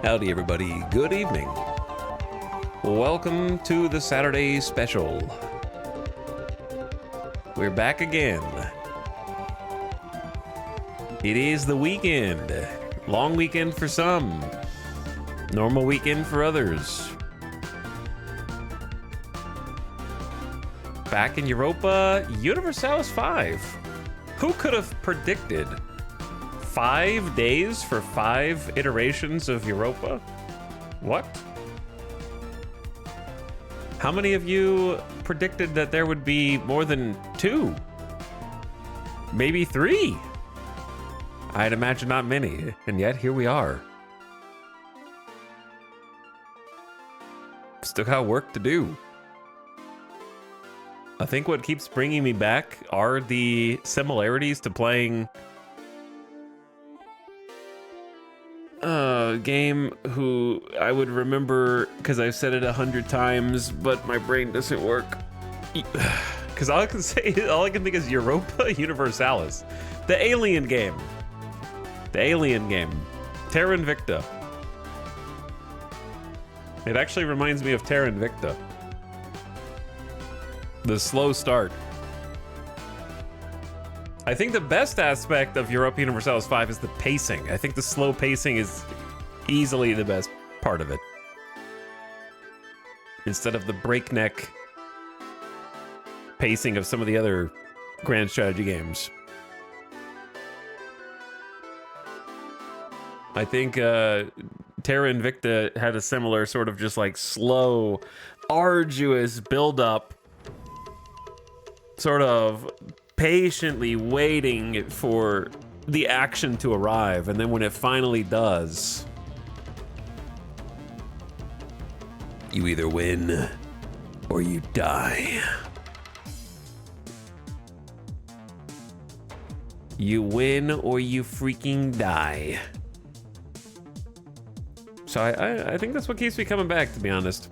Howdy, everybody. Good evening. Welcome to the Saturday special. We're back again. It is the weekend. Long weekend for some. Normal weekend for others. Back in Europa, Universalis 5. Who could have predicted 5 days for 5 iterations of Europa? What? How many of you predicted that there would be more than 2? Maybe 3? I'd imagine not many, and yet here we are. Still got work to do. I think what keeps bringing me back are the similarities to playing a game who I would remember because I've said it 100 times, but my brain doesn't work. Because all I can think is Europa Universalis. The Alien game. The Alien game. Terra Invicta. It actually reminds me of Terra Invicta. The slow start. I think the best aspect of Europa Universalis 5 is the pacing. I think the slow pacing is easily the best part of it. Instead of the breakneck pacing of some of the other grand strategy games. I think Terra Invicta had a similar sort of just like slow, arduous build-up, sort of patiently waiting for the action to arrive, and then when it finally does, you either win or you die. You win or you freaking die. So I think that's what keeps me coming back, to be honest.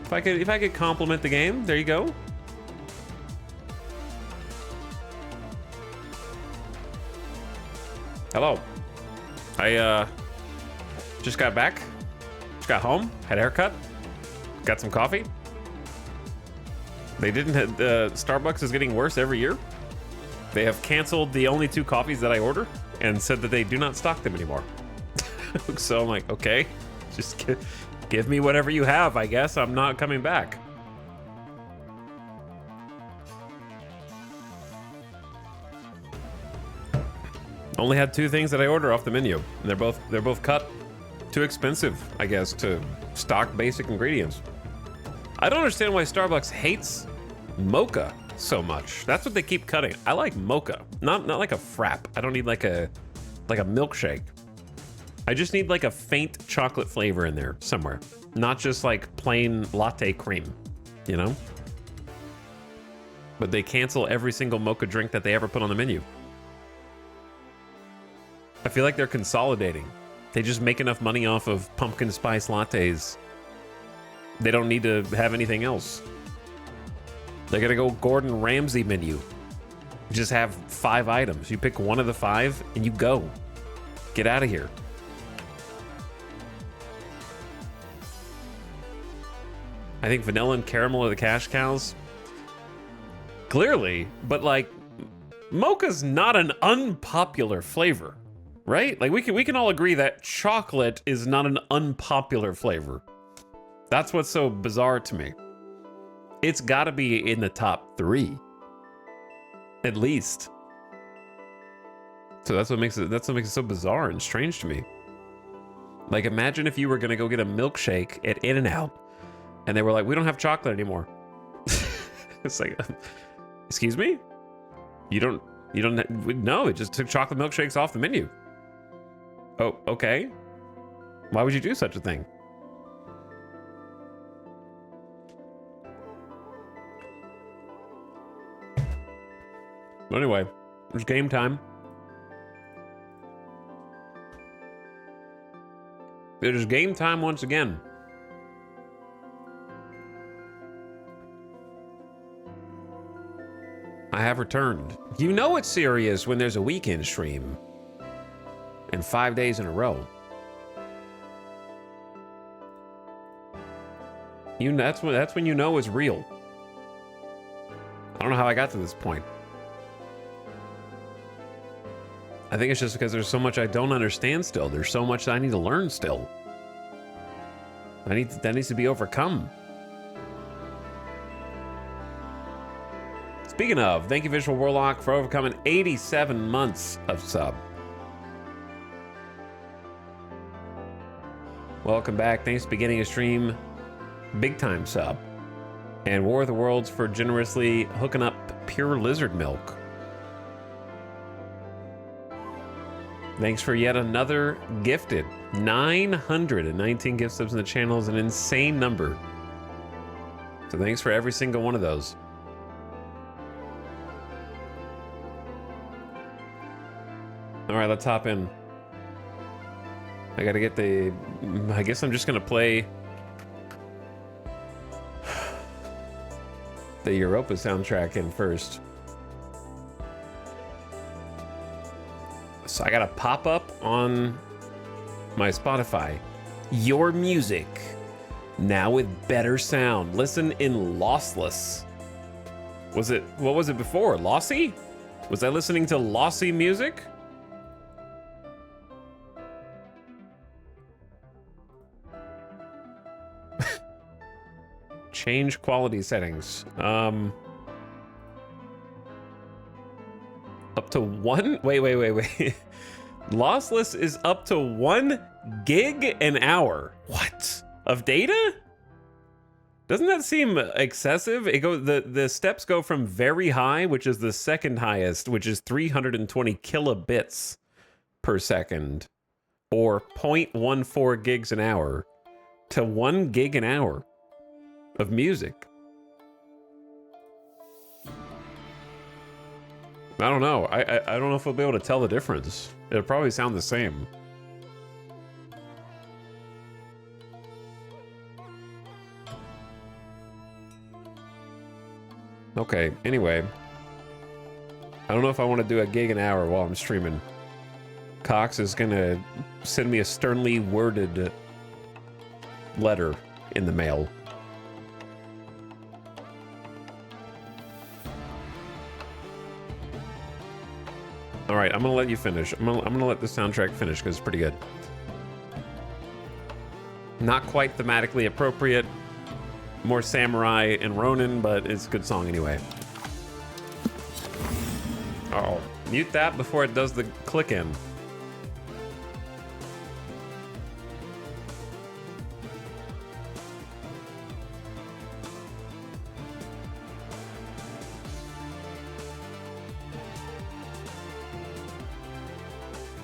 If I could compliment the game, there you go. Hello. I just got back. Just got home. Had a haircut. Got some coffee. They didn't have, Starbucks is getting worse every year. They have canceled the only 2 coffees that I order and said that they do not stock them anymore. So I'm like, okay, just give me whatever you have, I guess. I'm not coming back. Only had 2 things that I order off the menu, and they're both cut. Too expensive, I guess, to stock basic ingredients. I don't understand why Starbucks hates mocha so much. That's what they keep cutting. I like mocha, not like a frap. I don't need like a milkshake. I just need like a faint chocolate flavor in there somewhere, not just like plain latte cream, you know? But they cancel every single mocha drink that they ever put on the menu. I feel like they're consolidating. They just make enough money off of pumpkin spice lattes. They don't need to have anything else. They're gonna go Gordon Ramsay menu. Just have 5 items. You pick one of the 5 and you go. Get out of here. I think vanilla and caramel are the cash cows. Clearly, but like, mocha's not an unpopular flavor, right? Like we can all agree that chocolate is not an unpopular flavor. That's what's so bizarre to me. It's got to be in the top 3, at least. So that's what makes it so bizarre and strange to me. Like, imagine if you were gonna go get a milkshake at In-N-Out, and they were like, "We don't have chocolate anymore." It's like, excuse me? You don't. No, it just took chocolate milkshakes off the menu. Oh, okay. Why would you do such a thing? But anyway, it's game time. It is game time once again. I have returned. You know it's serious when there's a weekend stream. and 5 days in a row. That's when you know it's real. I don't know how I got to this point. I think it's just because there's so much I don't understand still. There's so much that I need to learn still. That needs to be overcome. Speaking of, thank you, Visual Warlock, for overcoming 87 months of sub. Welcome back. Thanks for beginning a stream. Big time sub. And War of the Worlds for generously hooking up pure lizard milk. Thanks for yet another gifted. 919 gift subs in the channel is an insane number. So thanks for every single one of those. All right, let's hop in. I gotta get the... I guess I'm just gonna play the Europa soundtrack in first. So I got a pop-up on my Spotify. Your music, now with better sound. Listen in lossless. What was it before? Lossy? Was I listening to lossy music? Change quality settings. Up to one? Wait. Lossless is up to 1 gig an hour. What? Of data? Doesn't that seem excessive? It goes the steps go from very high, which is the second highest, which is 320 kilobits per second, or 0.14 gigs an hour, to 1 gig an hour of music. I don't know. I don't know if we'll be able to tell the difference. It'll probably sound the same. Okay, anyway. I don't know if I want to do a gig an hour while I'm streaming. Cox is gonna send me a sternly worded letter in the mail. All right, I'm gonna let you finish. I'm gonna let the soundtrack finish because it's pretty good. Not quite thematically appropriate, more samurai and Ronin, but it's a good song anyway. Oh, mute that before it does the click in.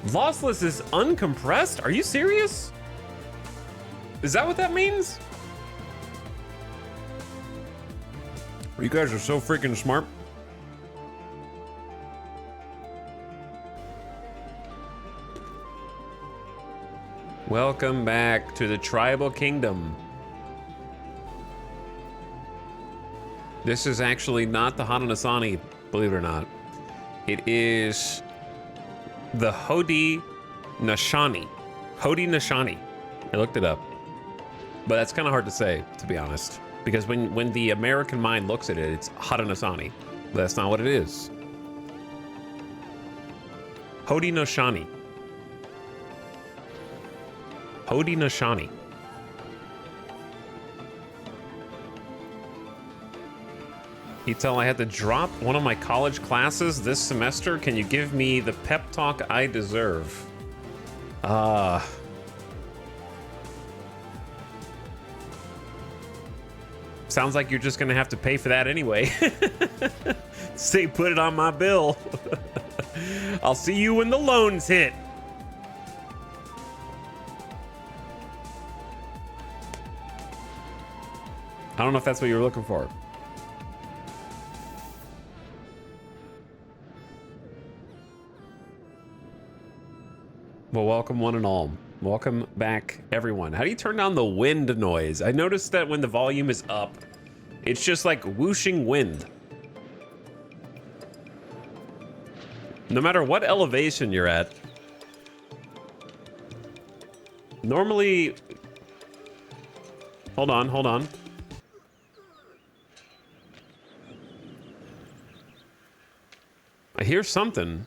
Lossless is uncompressed? Are you serious? Is that what that means? You guys are so freaking smart. Welcome back to the Tribal Kingdom. This is actually not the Haudenosaunee, believe it or not. It is the Haudenosaunee. Haudenosaunee. I looked it up. But that's kind of hard to say, to be honest. Because when the American mind looks at it, it's Haudenosaunee. But that's not what it is. Haudenosaunee. Haudenosaunee. You tell I had to drop one of my college classes this semester. Can you give me the pep talk I deserve? Sounds like you're just gonna have to pay for that anyway. Say, put it on my bill. I'll see you when the loans hit. I don't know if that's what you were looking for. Well, welcome one and all. Welcome back, everyone. How do you turn down the wind noise? I noticed that when the volume is up, it's just like whooshing wind. No matter what elevation you're at, Normally... Hold on, hold on. I hear something.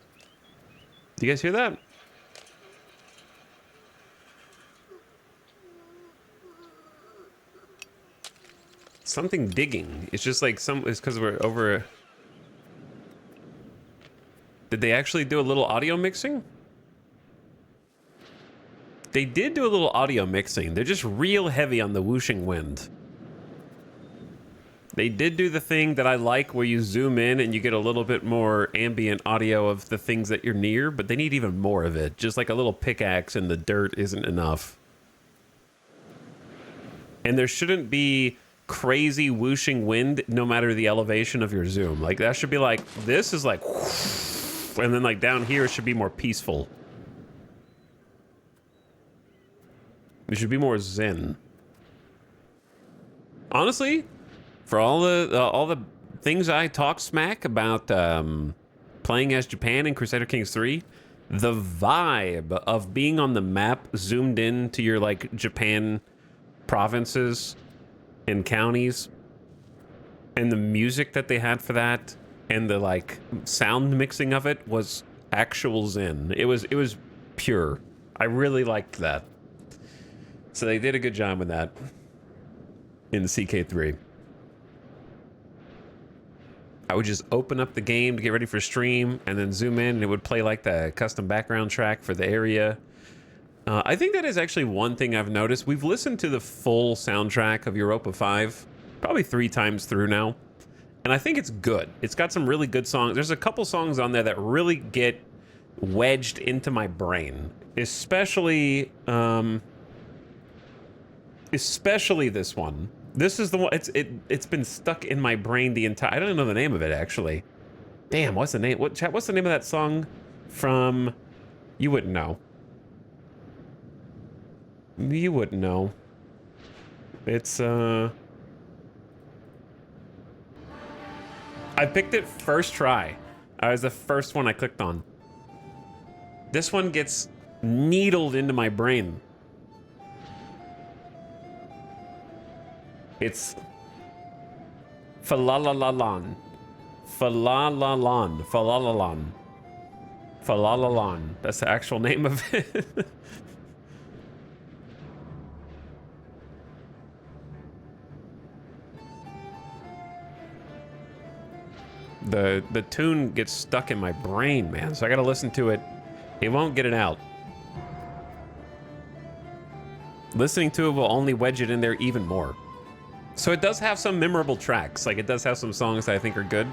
Do you guys hear that? Something digging. It's just like it's because we're over. Did they actually do a little audio mixing? They did do a little audio mixing. They're just real heavy on the whooshing wind. They did do the thing that I like where you zoom in and you get a little bit more ambient audio of the things that you're near, but they need even more of it. Just like a little pickaxe in the dirt isn't enough. And there shouldn't be crazy whooshing wind no matter the elevation of your zoom. Like that should be like, this is like, and then like down here it should be more peaceful. It should be more zen. Honestly, for all the things I talk smack about playing as Japan in Crusader Kings 3, the vibe of being on the map zoomed in to your like Japan provinces and counties and the music that they had for that and the like sound mixing of it was actual zen. It was pure. I really liked that. So they did a good job with that in the CK3. I would just open up the game to get ready for stream and then zoom in and it would play like the custom background track for the area. I think that is actually one thing I've noticed. We've listened to the full soundtrack of Europa 5 probably 3 times through now. And I think it's good. It's got some really good songs. There's a couple songs on there that really get wedged into my brain. Especially this one. This is the one, it's been stuck in my brain the entire, I don't know the name of it actually. Damn, what's the name? What's the name of that song from, you wouldn't know. You wouldn't know. It's, I picked it first try. I was the first one I clicked on. This one gets needled into my brain. It's Falalalan. Falalalan. Falalalan. Falalalan. That's the actual name of it. The tune gets stuck in my brain, man. So I gotta listen to it. It won't get it out. Listening to it will only wedge it in there even more. So it does have some memorable tracks. Like, it does have some songs that I think are good.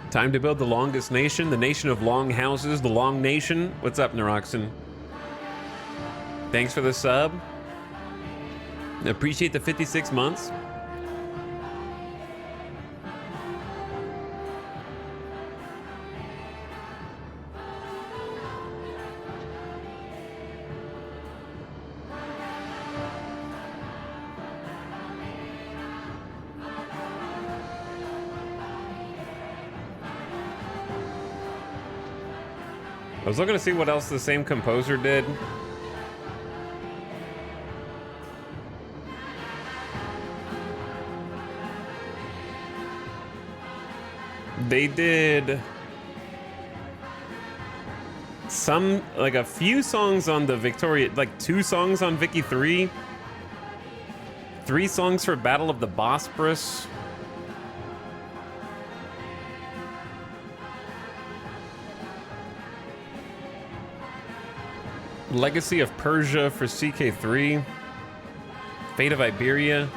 Time to build the longest nation, the nation of long houses, the Long Nation. What's up, Neroxen? Thanks for the sub. Appreciate the 56 months. I was looking to see what else the same composer did. They did some, like a few songs on the Victoria, like 2 songs on Vicky 3, 3 songs for Battle of the Bosporus. Legacy of Persia for CK3. Fate of Iberia.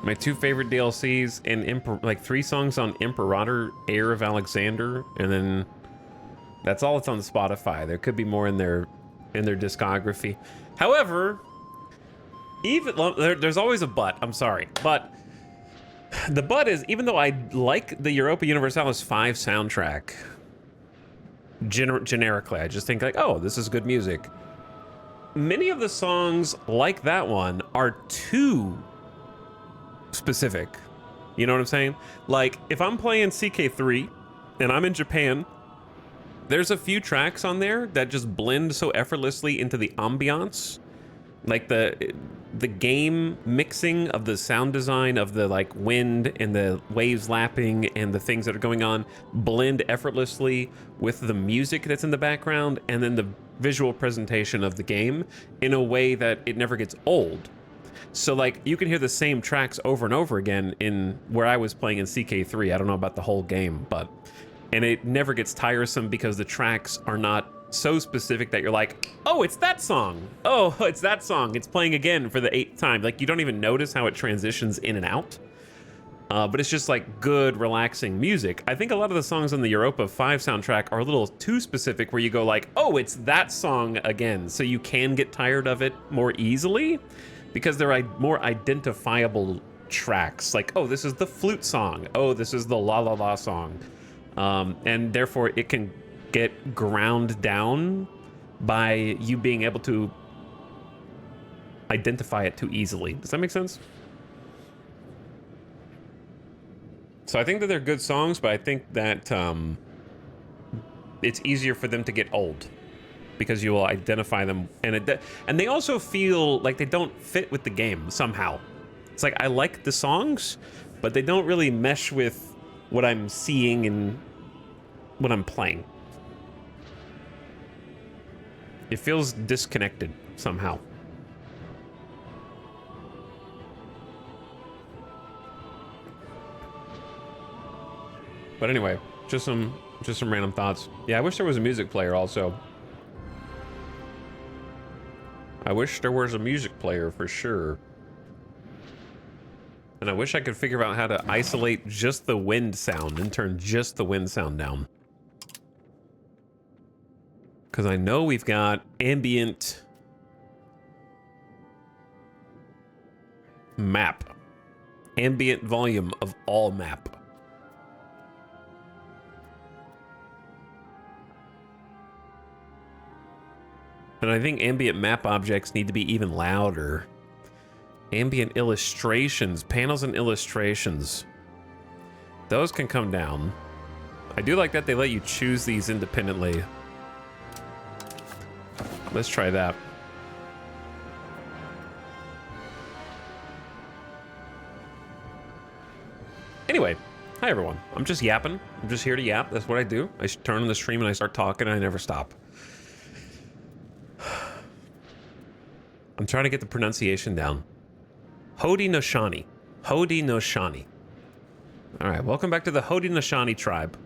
My 2 favorite DLCs, and like 3 songs on Imperator, Heir of Alexander, and then that's all that's on Spotify. There could be more in their discography. However, even there's always a but. I'm sorry, but the but is, even though I like the Europa Universalis 5 soundtrack generically, I just think like, oh, this is good music. many of the songs like that one are too specific. You know what I'm saying? Like, if I'm playing CK3 and I'm in Japan, there's a few tracks on there that just blend so effortlessly into the ambiance. Like the game mixing of the sound design of the like wind and the waves lapping and the things that are going on blend effortlessly with the music that's in the background and then the visual presentation of the game in a way that it never gets old. So like you can hear the same tracks over and over again in where I was playing in CK3. I don't know about the whole game, and it never gets tiresome because the tracks are not so specific that you're like, oh, it's that song. Oh, it's that song. It's playing again for the 8th time. Like you don't even notice how it transitions in and out. But it's just like good, relaxing music. I think a lot of the songs on the Europa 5 soundtrack are a little too specific where you go like, oh, it's that song again. So you can get tired of it more easily because they're more identifiable tracks. Like, oh, this is the flute song. Oh, this is the la la la song. And therefore it can get ground down by you being able to identify it too easily. Does that make sense? So I think that they're good songs, but I think that it's easier for them to get old because you will identify them, and they also feel like they don't fit with the game somehow. It's like I like the songs, but they don't really mesh with what I'm seeing and what I'm playing. It feels disconnected somehow. But anyway, just some random thoughts. Yeah, I wish there was a music player also. I wish there was a music player for sure. And I wish I could figure out how to isolate just the wind sound and turn just the wind sound down. Because I know we've got ambient map. Ambient volume of all map. And I think ambient map objects need to be even louder. Ambient illustrations, panels and illustrations. Those can come down. I do like that they let you choose these independently. Let's try that. Anyway, hi everyone. I'm just yapping. I'm just here to yap. That's what I do. I turn on the stream and I start talking and I never stop. I'm trying to get the pronunciation down. Haudenosaunee. Haudenosaunee. All right, welcome back to the Haudenosaunee tribe.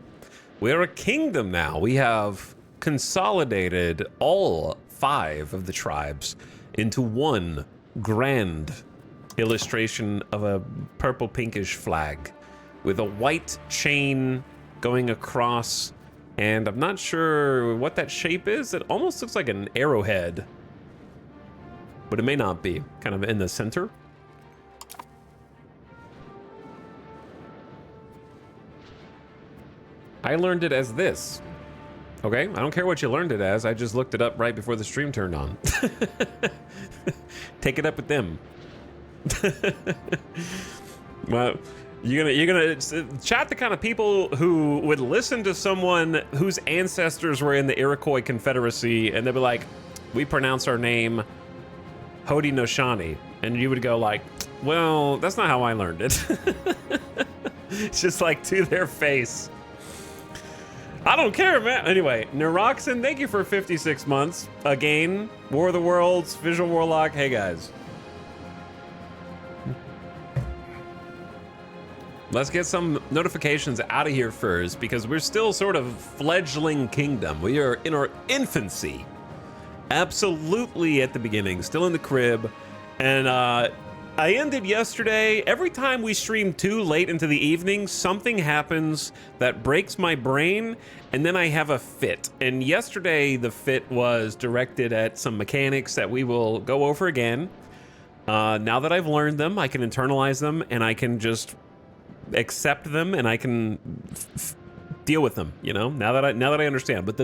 We're a kingdom now. We have consolidated all 5 of the tribes into one grand illustration of a purple pinkish flag with a white chain going across, and I'm not sure what that shape is. It almost looks like an arrowhead, but it may not be. Kind of in the center. I learned it as this. Okay, I don't care what you learned it as. I just looked it up right before the stream turned on. Take it up with them. Well, you're gonna chat the kind of people who would listen to someone whose ancestors were in the Iroquois Confederacy, and they'd be like, "We pronounce our name Haudenosaunee," and you would go like, "Well, that's not how I learned it." It's just like to their face. I don't care, man. Anyway, Neroxen, thank you for 56 months. Again, War of the Worlds, Visual Warlock. Hey, guys. Let's get some notifications out of here first, because we're still sort of fledgling kingdom. We are in our infancy. Absolutely at the beginning, still in the crib. And I ended yesterday. Every time we stream too late into the evening, something happens that breaks my brain, and then I have a fit. And yesterday, the fit was directed at some mechanics that we will go over again. Now that I've learned them, I can internalize them, and I can just accept them, and I can deal with them. You know, now that I understand. But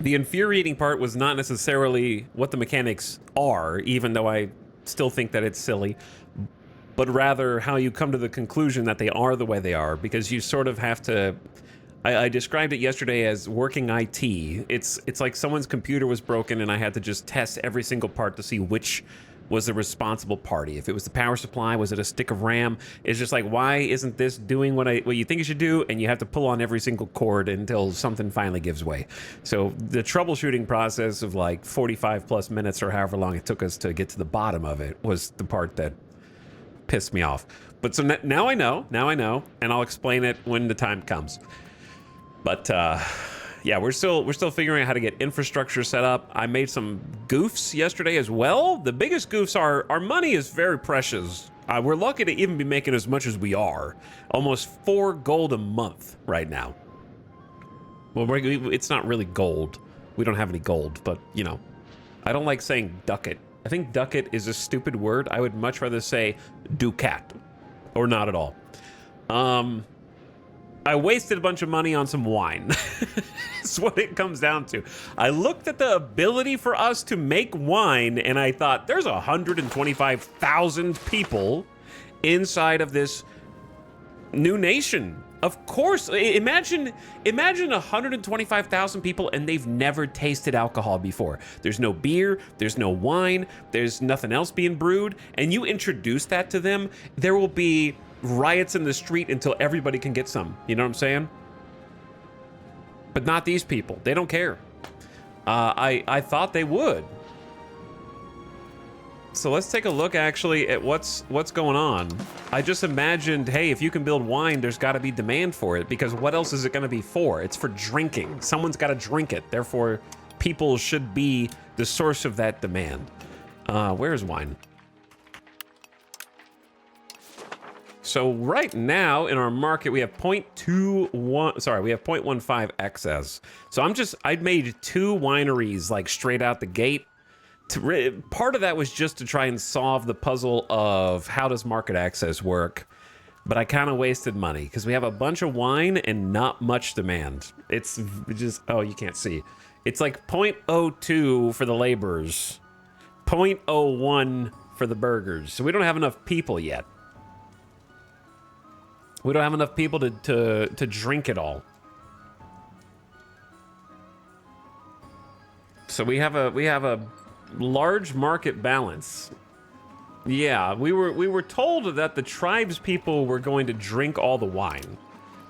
The infuriating part was not necessarily what the mechanics are, even though I still think that it's silly, but rather how you come to the conclusion that they are the way they are, because you sort of have to... I described it yesterday as working IT. It's like someone's computer was broken and I had to just test every single part to see which was the responsible party. If it was the power supply, was it a stick of RAM? It's just like, why isn't this doing what you think it should do? And you have to pull on every single cord until something finally gives way. So the troubleshooting process of like 45 plus minutes or however long it took us to get to the bottom of it was the part that pissed me off. But so now I know, and I'll explain it when the time comes. But yeah, we're still figuring out how to get infrastructure set up. I made some goofs yesterday as well. The biggest goofs are our money is very precious. We're lucky to even be making as much as we are. Almost 4 gold a month right now. Well, it's not really gold. We don't have any gold, but you know, I don't like saying ducat. I think ducat is a stupid word. I would much rather say ducat or not at all. I wasted a bunch of money on some wine. That's what it comes down to. I looked at the ability for us to make wine and I thought, there's 125,000 people inside of this new nation. Of course, imagine 125,000 people and they've never tasted alcohol before. There's no beer, there's no wine, there's nothing else being brewed, and you introduce that to them, there will be riots in the street until everybody can get some. You know what I'm saying? But not these people. They don't care. I thought they would. So let's take a look actually at what's going on. I just imagined, hey, if you can build wine, there's got to be demand for it, because what else is it going to be for? It's for drinking. Someone's got to drink it. Therefore, people should be the source of that demand. Where's wine? So right now in our market, we have 0.15 excess. So I made 2 wineries like straight out the gate. Part of that was just to try and solve the puzzle of how does market access work. But I kind of wasted money because we have a bunch of wine and not much demand. It's just, oh, you can't see. It's like 0.02 for the laborers, 0.01 for the burgers. So we don't have enough people yet. We don't have enough people to drink it all. So we have a large market balance. Yeah, we were told that the tribes people were going to drink all the wine.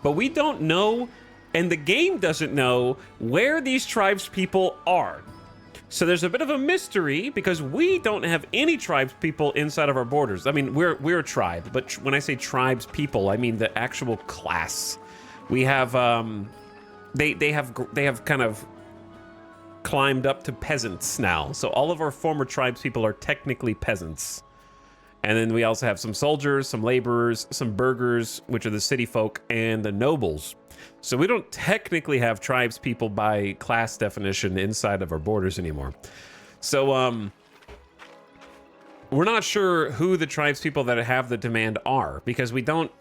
But we don't know, and the game doesn't know, where these tribes people are. So there's a bit of a mystery because we don't have any tribes people inside of our borders. I mean, we're a tribe, but when I say tribes people, I mean the actual class. We have they have kind of climbed up to peasants now. So all of our former tribes people are technically peasants. And then we also have some soldiers, some laborers, some burghers, which are the city folk, and the nobles. So we don't technically have tribes people by class definition inside of our borders anymore. So we're not sure who the tribes people that have the demand are, because we don't,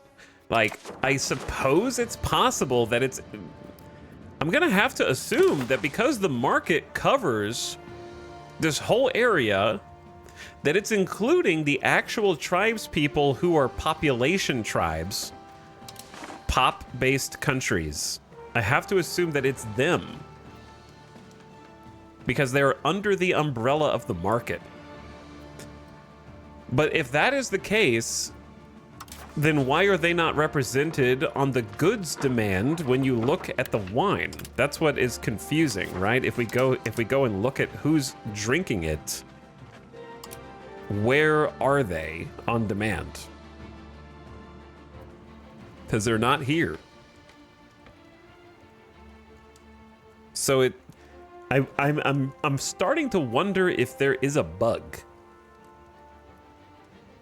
like, I suppose it's possible that it's, I'm gonna have to assume that because the market covers this whole area, that it's including the actual tribes people who are population tribes, pop-based countries. I have to assume that it's them because they're under the umbrella of the market. But if that is the case, then why are they not represented on the goods demand when you look at the wine? That's what is confusing, right? If we go and look at who's drinking it, where are they on demand? Because they're not here. So I'm starting to wonder if there is a bug,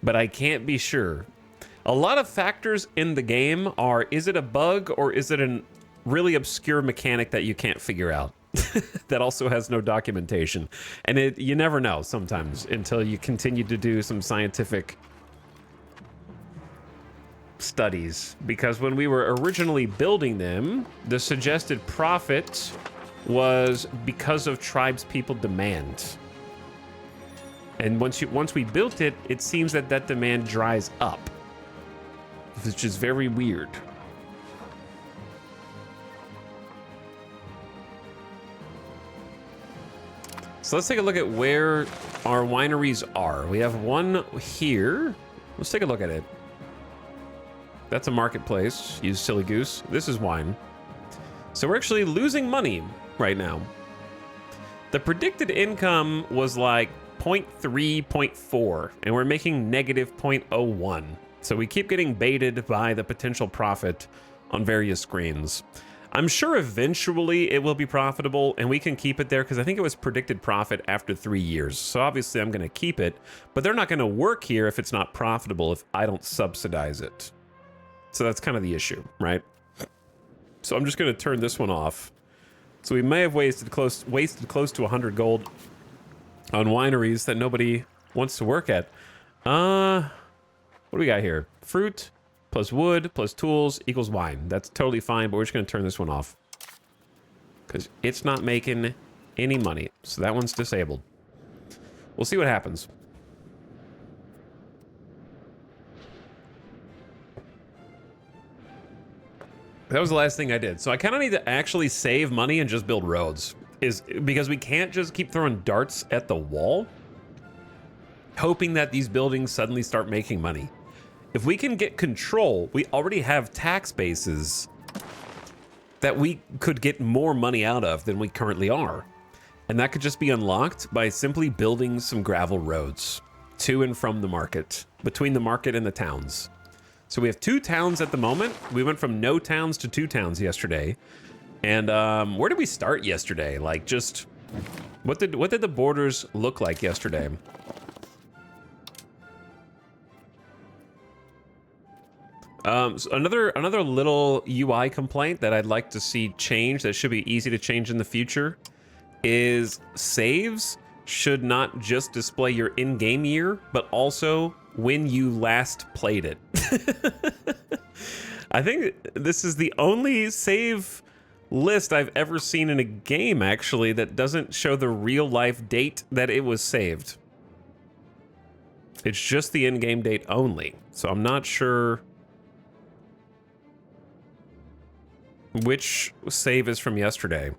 but I can't be sure. A lot of factors in the game are, is it a bug or is it a really obscure mechanic that you can't figure out? That also has no documentation. And you never know sometimes until you continue to do some scientific studies. Because when we were originally building them, the suggested profit was because of tribespeople demand. And once we built it, it seems that that demand dries up, which is very weird. So let's take a look at where our wineries are. We have one here. Let's take a look at it. That's a marketplace. Use Silly Goose. This is wine. So we're actually losing money right now. The predicted income was like 0.3, 0.4, and we're making negative 0.01. So we keep getting baited by the potential profit on various screens. I'm sure eventually it will be profitable and we can keep it there because I think it was predicted profit after 3 years. So obviously I'm going to keep it, but they're not going to work here if it's not profitable if I don't subsidize it. So that's kind of the issue, right? So I'm just going to turn this one off. So we may have wasted close to 100 gold on wineries that nobody wants to work at. What do we got here? Fruit plus wood plus tools equals wine. That's totally fine, but we're just going to turn this one off because it's not making any money. So that one's disabled. We'll see what happens. That was the last thing I did. So I kind of need to actually save money and just build roads. Is because we can't just keep throwing darts at the wall, hoping that these buildings suddenly start making money. If we can get control, we already have tax bases that we could get more money out of than we currently are. And that could just be unlocked by simply building some gravel roads to and from the market, between the market and the towns. So we have 2 towns at the moment. We went from no towns to 2 towns yesterday. And where did we start yesterday? Like just, what did the borders look like yesterday? So another little UI complaint that I'd like to see change that should be easy to change in the future is saves should not just display your in-game year, but also when you last played it. I think this is the only save list I've ever seen in a game, actually, that doesn't show the real-life date that it was saved. It's just the in-game date only. So I'm not sure which save is from yesterday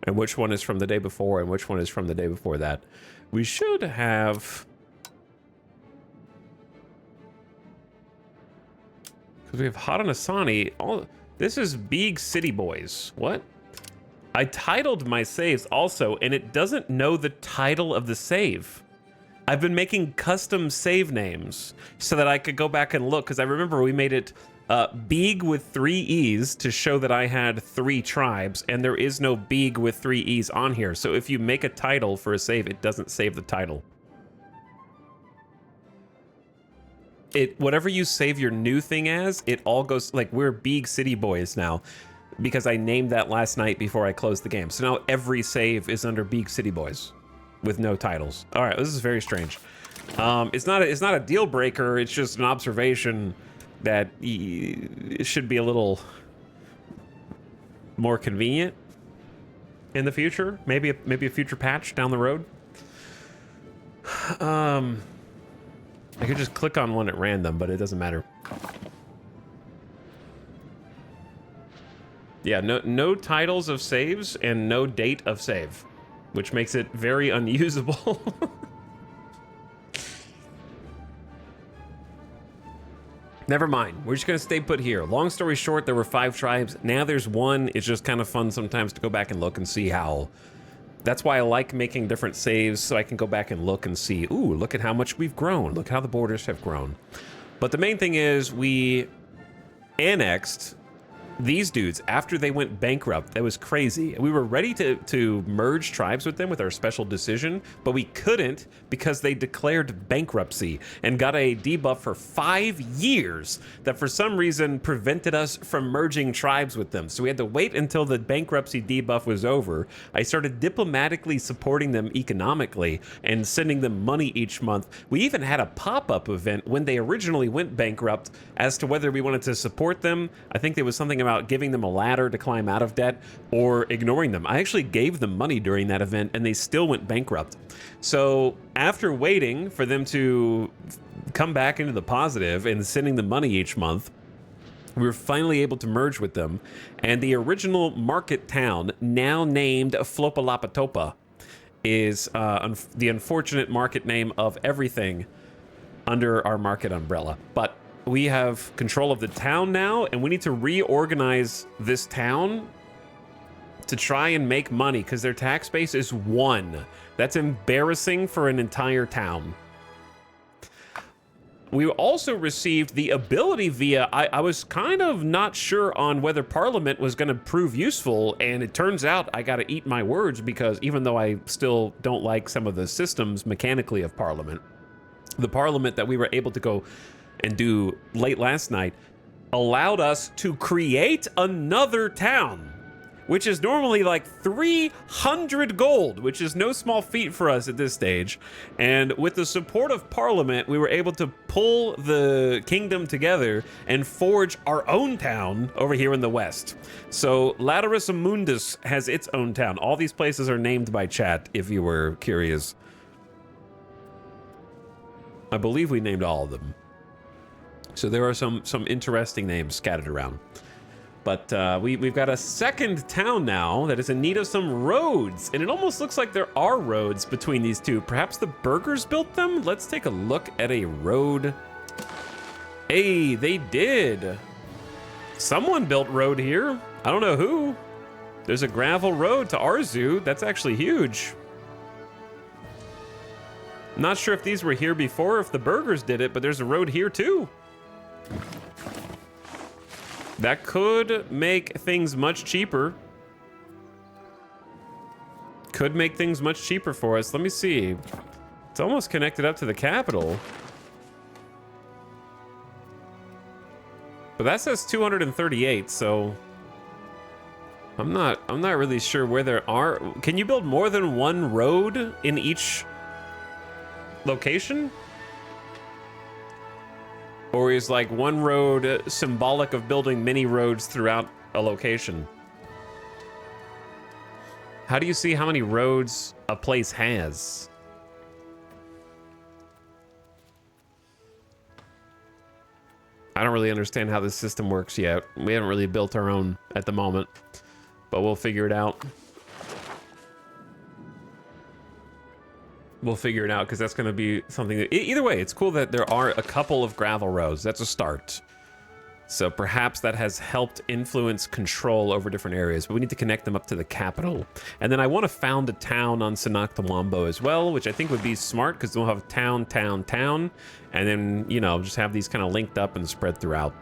and which one is from the day before and which one is from the day before that. We should have... because we have Haudenosaunee. This is Big City Boys. What? I titled my saves also, and it doesn't know the title of the save. I've been making custom save names so that I could go back and look, because I remember we made it Big with 3 E's to show that I had 3 tribes, and there is no Big with 3 E's on here. So if you make a title for a save, it doesn't save the title. Whatever you save your new thing as, it all goes, like, we're Big City Boys now because I named that last night before I closed the game. So now every save is under Big City Boys with no titles. All right, this is very strange. It's not a deal breaker. It's just an observation that it should be a little more convenient in the future. Maybe a future patch down the road. I could just click on one at random, but it doesn't matter. Yeah, no titles of saves and no date of save, which makes it very unusable. Never mind. We're just going to stay put here. Long story short, there were 5 tribes. Now there's 1. It's just kind of fun sometimes to go back and look and see how... That's why I like making different saves, so I can go back and look and see, ooh, look at how much we've grown. Look how the borders have grown. But the main thing is we annexed these dudes after they went bankrupt. That was crazy. We were ready to merge tribes with them with our special decision, but we couldn't because they declared bankruptcy and got a debuff for 5 years that for some reason prevented us from merging tribes with them. So we had to wait until the bankruptcy debuff was over. I started diplomatically supporting them economically and sending them money each month. We even had a pop-up event when they originally went bankrupt as to whether we wanted to support them. I think there was something about giving them a ladder to climb out of debt or ignoring them. I actually gave them money during that event and they still went bankrupt. So after waiting for them to come back into the positive and sending them money each month, we were finally able to merge with them, and the original market town, now named Flopalapatopa, is the unfortunate market name of everything under our market umbrella. But we have control of the town now, and we need to reorganize this town to try and make money, because their tax base is 1. That's embarrassing for an entire town. We also received the ability via, I was kind of not sure on whether Parliament was going to prove useful, and it turns out I got to eat my words, because even though I still don't like some of the systems mechanically of Parliament, the Parliament that we were able to go and do late last night allowed us to create another town, which is normally like 300 gold, which is no small feat for us at this stage. And with the support of Parliament, we were able to pull the kingdom together and forge our own town over here in the west. So Laterus Mundus has its own town. All these places are named by chat, if you were curious. I believe we named all of them. So there are some interesting names scattered around. But we've got a second town now that is in need of some roads. And it almost looks like there are roads between these two. Perhaps the burgers built them? Let's take a look at a road. Hey, they did. Someone built road here. I don't know who. There's a gravel road to our zoo. That's actually huge. Not sure if these were here before, if the burgers did it, but there's a road here too. That could make things much cheaper. Could make things much cheaper for us. Let me see. It's almost connected up to the capital. But that says 238, so I'm not really sure where there are. Can you build more than one road in each location? Or is like one road symbolic of building many roads throughout a location? How do you see how many roads a place has? I don't really understand how this system works yet. We haven't really built our own at the moment, but we'll figure it out. We'll figure it out, because that's going to be something that, either way, it's cool that there are a couple of gravel roads. That's a start. So perhaps that has helped influence control over different areas, but we need to connect them up to the capital. And then I want to found a town on Sanaktamwambo as well, which I think would be smart, because we'll have town, town, town, and then, you know, just have these kind of linked up and spread throughout.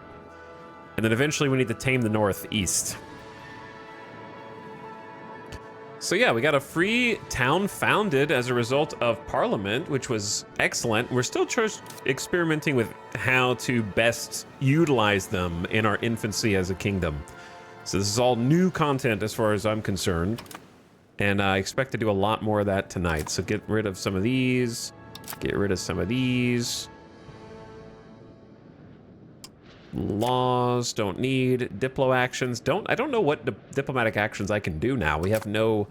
And then eventually we need to tame the northeast. So yeah, we got a free town founded as a result of Parliament, which was excellent. We're still experimenting with how to best utilize them in our infancy as a kingdom. So this is all new content as far as I'm concerned. And I expect to do a lot more of that tonight. So get rid of some of these. Get rid of some of these. Laws, don't need. Diplo actions, I don't know what diplomatic actions I can do now. We have no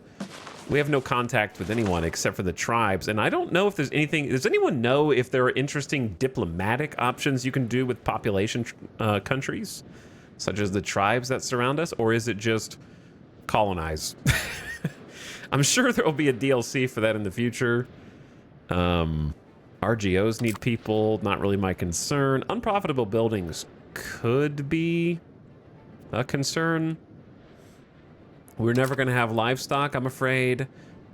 contact with anyone except for the tribes, and I don't know if there's anything. Does anyone know if there are interesting diplomatic options you can do with population countries, such as the tribes that surround us, or is it just colonize? I'm sure there will be a DLC for that in the future. RGOs need people, not really my concern. Unprofitable buildings could be a concern. We're never going to have livestock, I'm afraid.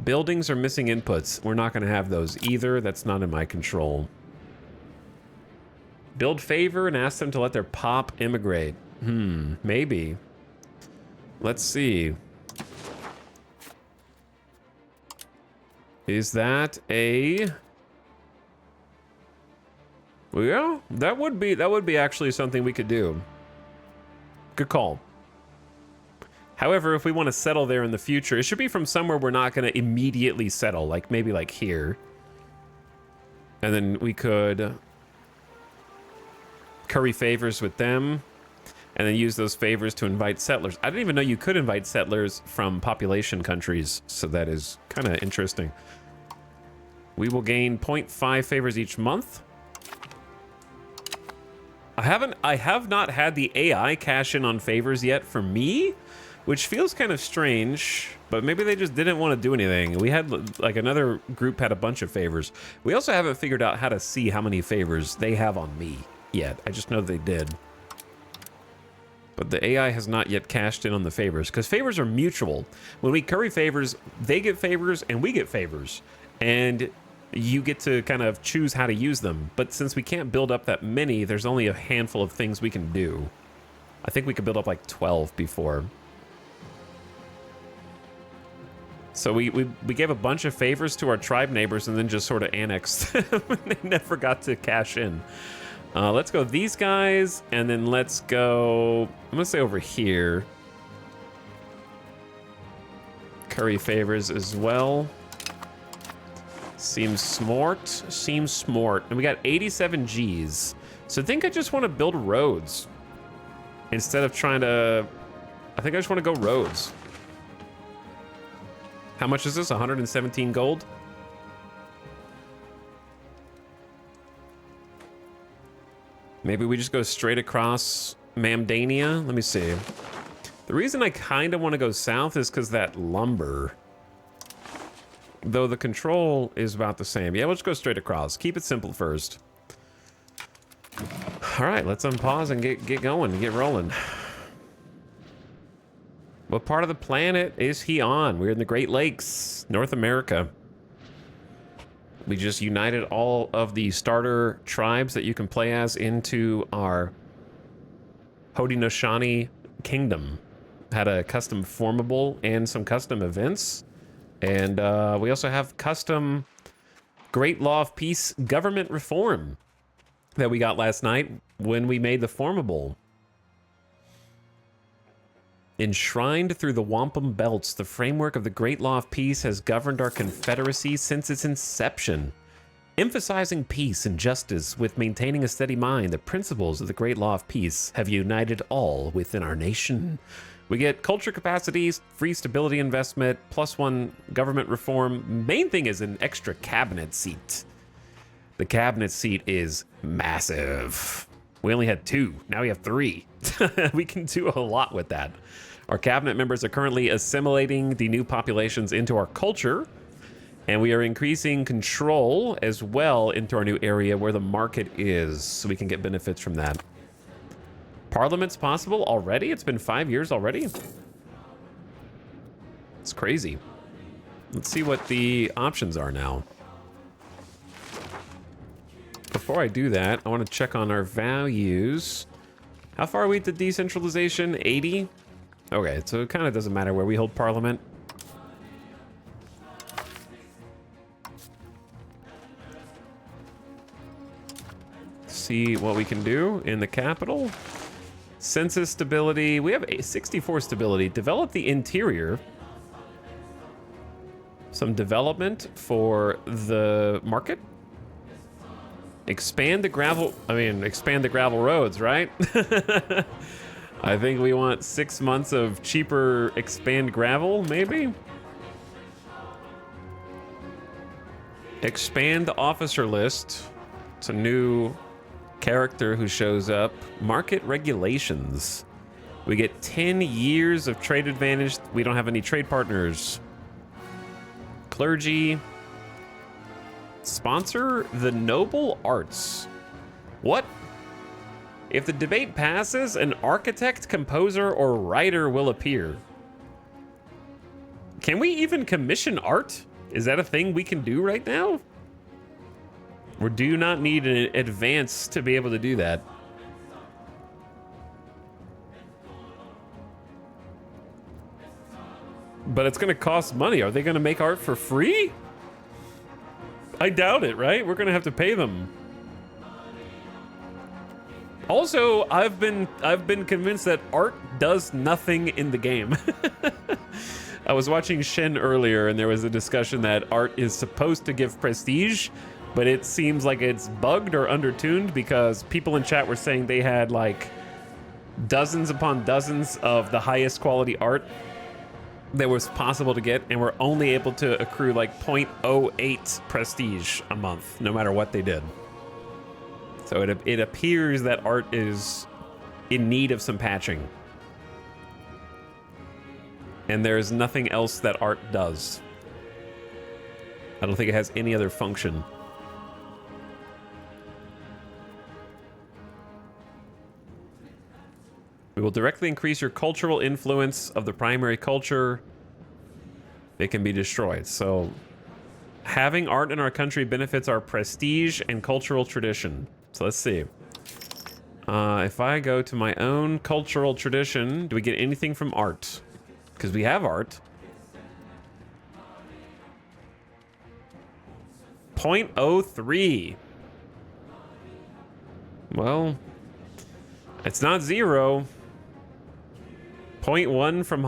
Buildings are missing inputs. We're not going to have those either. That's not in my control. Build favor and ask them to let their pop immigrate. Maybe. Let's see. Is that a... Well, that would be actually something we could do. Good call. However, if we want to settle there in the future, it should be from somewhere we're not going to immediately settle, like maybe like here. And then we could curry favors with them. and then use those favors to invite settlers. I didn't even know you could invite settlers from population countries, so that is kind of interesting. We will gain 0.5 favors each month. I have not had the AI cash in on favors yet for me, which feels kind of strange, but maybe they just didn't want to do anything. We had, like, another group had a bunch of favors. We also haven't figured out how to see how many favors they have on me yet. I just know they did. But the AI has not yet cashed in on the favors, because favors are mutual. When we curry favors, they get favors and we get favors. And you get to kind of choose how to use them. But since we can't build up that many, there's only a handful of things we can do. I think we could build up like 12 before. So we gave a bunch of favors to our tribe neighbors and then just sort of annexed them. They never got to cash in. Let's go these guys, and then let's go, I'm gonna say over here. Curry favors as well. Seems smart, seems smart. And we got 87 Gs. So I think I just want to build roads. Instead of trying to, I think I just want to go roads. How much is this? 117 gold? Maybe we just go straight across Mamdania. Let me see. The reason I kind of want to go south is because that lumber. Though the control is about the same. Yeah, let's go straight across. Keep it simple first. All right, let's unpause and get going, get rolling. What part of the planet is he on? We're in the Great Lakes, North America. We just united all of the starter tribes that you can play as into our Haudenosaunee kingdom. Had a custom formable and some custom events. And we also have custom Great Law of Peace government reform that we got last night when we made the formable. Enshrined through the wampum belts, the framework of the Great Law of Peace has governed our confederacy since its inception. Emphasizing peace and justice with maintaining a steady mind, the principles of the Great Law of Peace have united all within our nation. We get culture capacities, free stability investment, +1 government reform. Main thing is an extra cabinet seat. The cabinet seat is massive. We only had 2, now we have 3. We can do a lot with that. Our cabinet members are currently assimilating the new populations into our culture, and we are increasing control as well into our new area where the market is, so we can get benefits from that. Parliament's possible already? It's been 5 years already? It's crazy. Let's see what the options are now. Before I do that, I want to check on our values. How far are we to decentralization? 80? Okay, so it kind of doesn't matter where we hold parliament. See what we can do in the capital. Census stability, we have a 64 stability. Develop the interior. Some development for the market. Expand the gravel roads, right? I think we want 6 months of cheaper expand gravel, maybe? Expand the officer list. It's a new character who shows up. Market regulations. We get 10 years of trade advantage. We don't have any trade partners. Clergy. Sponsor the noble arts. What? If the debate passes, an architect, composer, or writer will appear. Can we even commission art? Is that a thing we can do right now? Or do you not need an advance to be able to do that? But it's gonna cost money. Are they gonna make art for free? I doubt it, right? We're gonna have to pay them. Also, I've been convinced that art does nothing in the game. I was watching Shen earlier, and there was a discussion that art is supposed to give prestige, but it seems like it's bugged or undertuned because people in chat were saying they had like dozens upon dozens of the highest quality art that was possible to get, and we're only able to accrue like 0.08 prestige a month, no matter what they did. So it appears that art is in need of some patching. And there's nothing else that art does. I don't think it has any other function. We will directly increase your cultural influence of the primary culture. It can be destroyed. So having art in our country benefits our prestige and cultural tradition. So let's see. If I go to my own cultural tradition, do we get anything from art? Because we have art. 0.03. Well, it's not 0. 0.1 from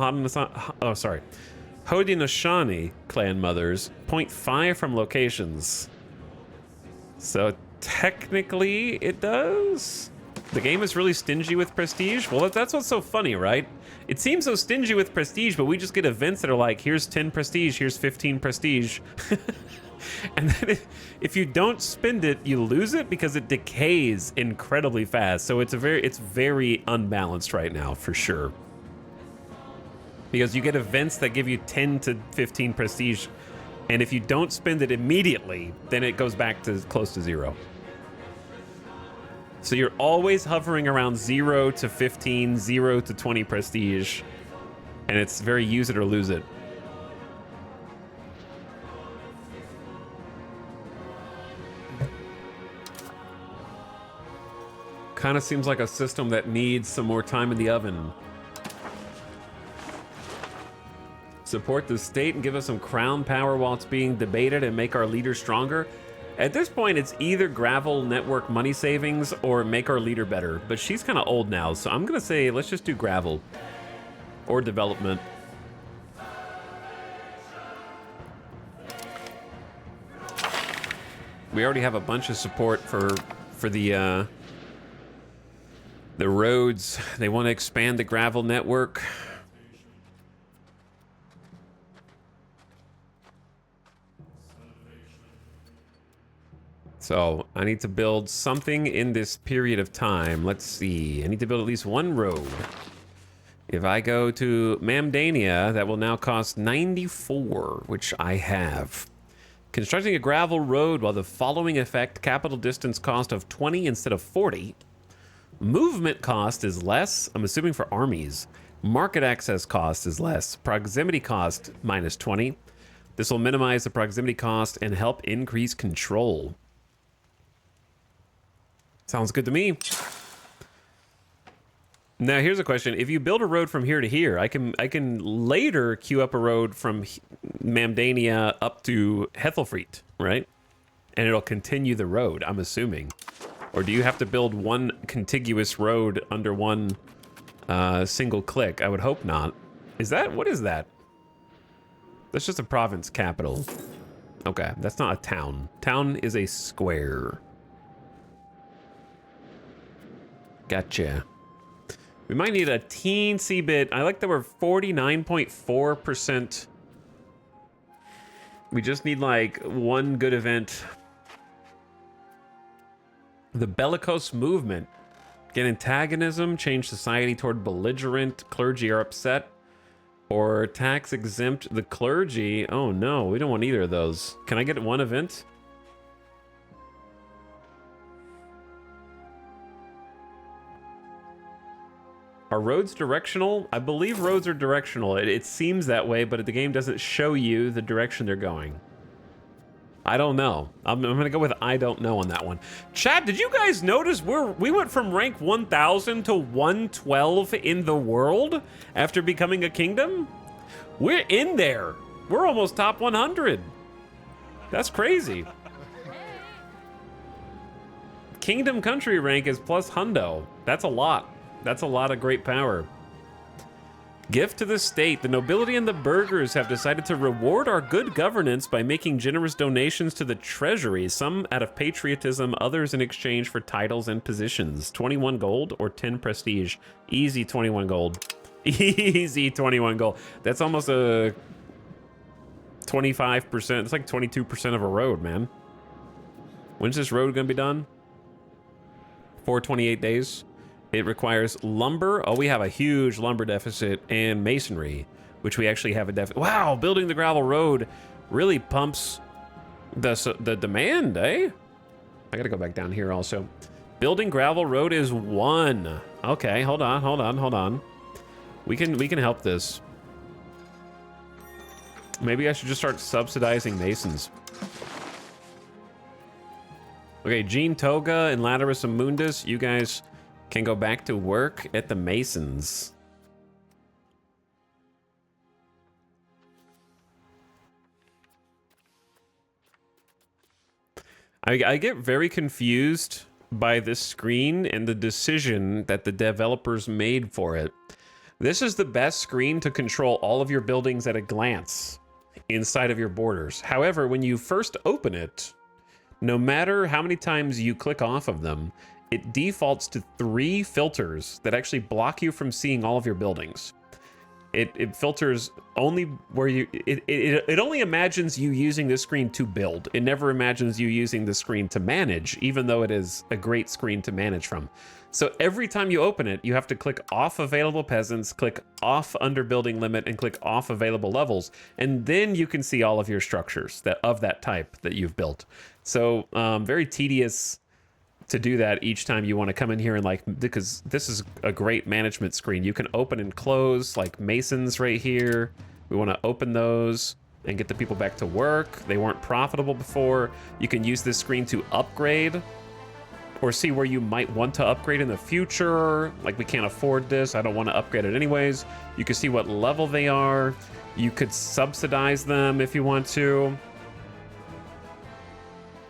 Haudenosaunee clan mothers. 0.5 from locations. So technically it does. The game is really stingy with prestige. Well, that's what's so funny, right? It seems so stingy with prestige, but we just get events that are like, here's 10 prestige, here's 15 prestige. And then if you don't spend it, you lose it because it decays incredibly fast. So it's very unbalanced right now, for sure. Because you get events that give you 10 to 15 prestige, and if you don't spend it immediately, then it goes back to close to 0. So you're always hovering around 0 to 15, 0 to 20 prestige, and it's very use it or lose it. Kind of seems like a system that needs some more time in the oven. Support the state and give us some crown power while it's being debated and make our leader stronger. At this point, it's either gravel network money savings or make our leader better. But she's kind of old now, so I'm going to say let's just do gravel or development. We already have a bunch of support for the roads. They want to expand the gravel network. So I need to build something in this period of time. Let's see. I need to build at least one road. If I go to Mamdania, that will now cost 94, which I have. Constructing a gravel road while the following effect: capital distance cost of 20 instead of 40. Movement cost is less, I'm assuming for armies. Market access cost is less. Proximity cost minus 20. This will minimize the proximity cost and help increase control. Sounds good to me. Now here's a question: if you build a road from here to here, I can later queue up a road from Mamdania up to Hethelfried, right? And it'll continue the road, I'm assuming. Or do you have to build one contiguous road under one single click? I would hope not. What is that? That's just a province capital. Okay, that's not a town. Town is a square. Gotcha. We might need a teensy bit. I like that we're 49.4%. We just need like one good event. The bellicose movement. Get antagonism, change society toward belligerent, clergy are upset. Or tax exempt the clergy. Oh no, we don't want either of those. Can I get one event? Are roads directional? I believe roads are directional. It seems that way, but the game doesn't show you the direction they're going. I don't know. I'm gonna go with I don't know on that one. Chat, did you guys notice we went from rank 1000 to 112 in the world after becoming a kingdom? We're in there. We're almost top 100. That's crazy. Kingdom country rank is plus hundo. That's a lot. That's a lot of great power. Gift to the state. The nobility and the burghers have decided to reward our good governance by making generous donations to the treasury, some out of patriotism, others in exchange for titles and positions. 21 gold or 10 prestige. Easy 21 gold. Easy 21 gold. That's almost a 25%. It's like 22% of a road, man. When's this road gonna be done? 428 days. It requires lumber. Oh, we have a huge lumber deficit, and masonry, which we actually have a deficit. Wow, building the gravel road really pumps the demand, eh? I gotta go back down here also. Building gravel road is 1. Okay, hold on. We can help this. Maybe I should just start subsidizing masons. Okay, Gene Toga and Laterus Amundus, you guys can go back to work at the masons. I get very confused by this screen and the decision that the developers made for it. This is the best screen to control all of your buildings at a glance inside of your borders. However, when you first open it, no matter how many times you click off of them, it defaults to 3 filters that actually block you from seeing all of your buildings. It filters only where you... It only imagines you using this screen to build. It never imagines you using the screen to manage, even though it is a great screen to manage from. So every time you open it, you have to click off available peasants, click off under building limit, and click off available levels. And then you can see all of your structures of that type that you've built. So very tedious to do that each time you want to come in here and because this is a great management screen. You can open and close like masons right here. We want to open those and get the people back to work. They weren't profitable before. You can use this screen to upgrade or see where you might want to upgrade in the future. Like, we can't afford this, I don't want to upgrade it anyways. You can see what level they are. You could subsidize them if you want to.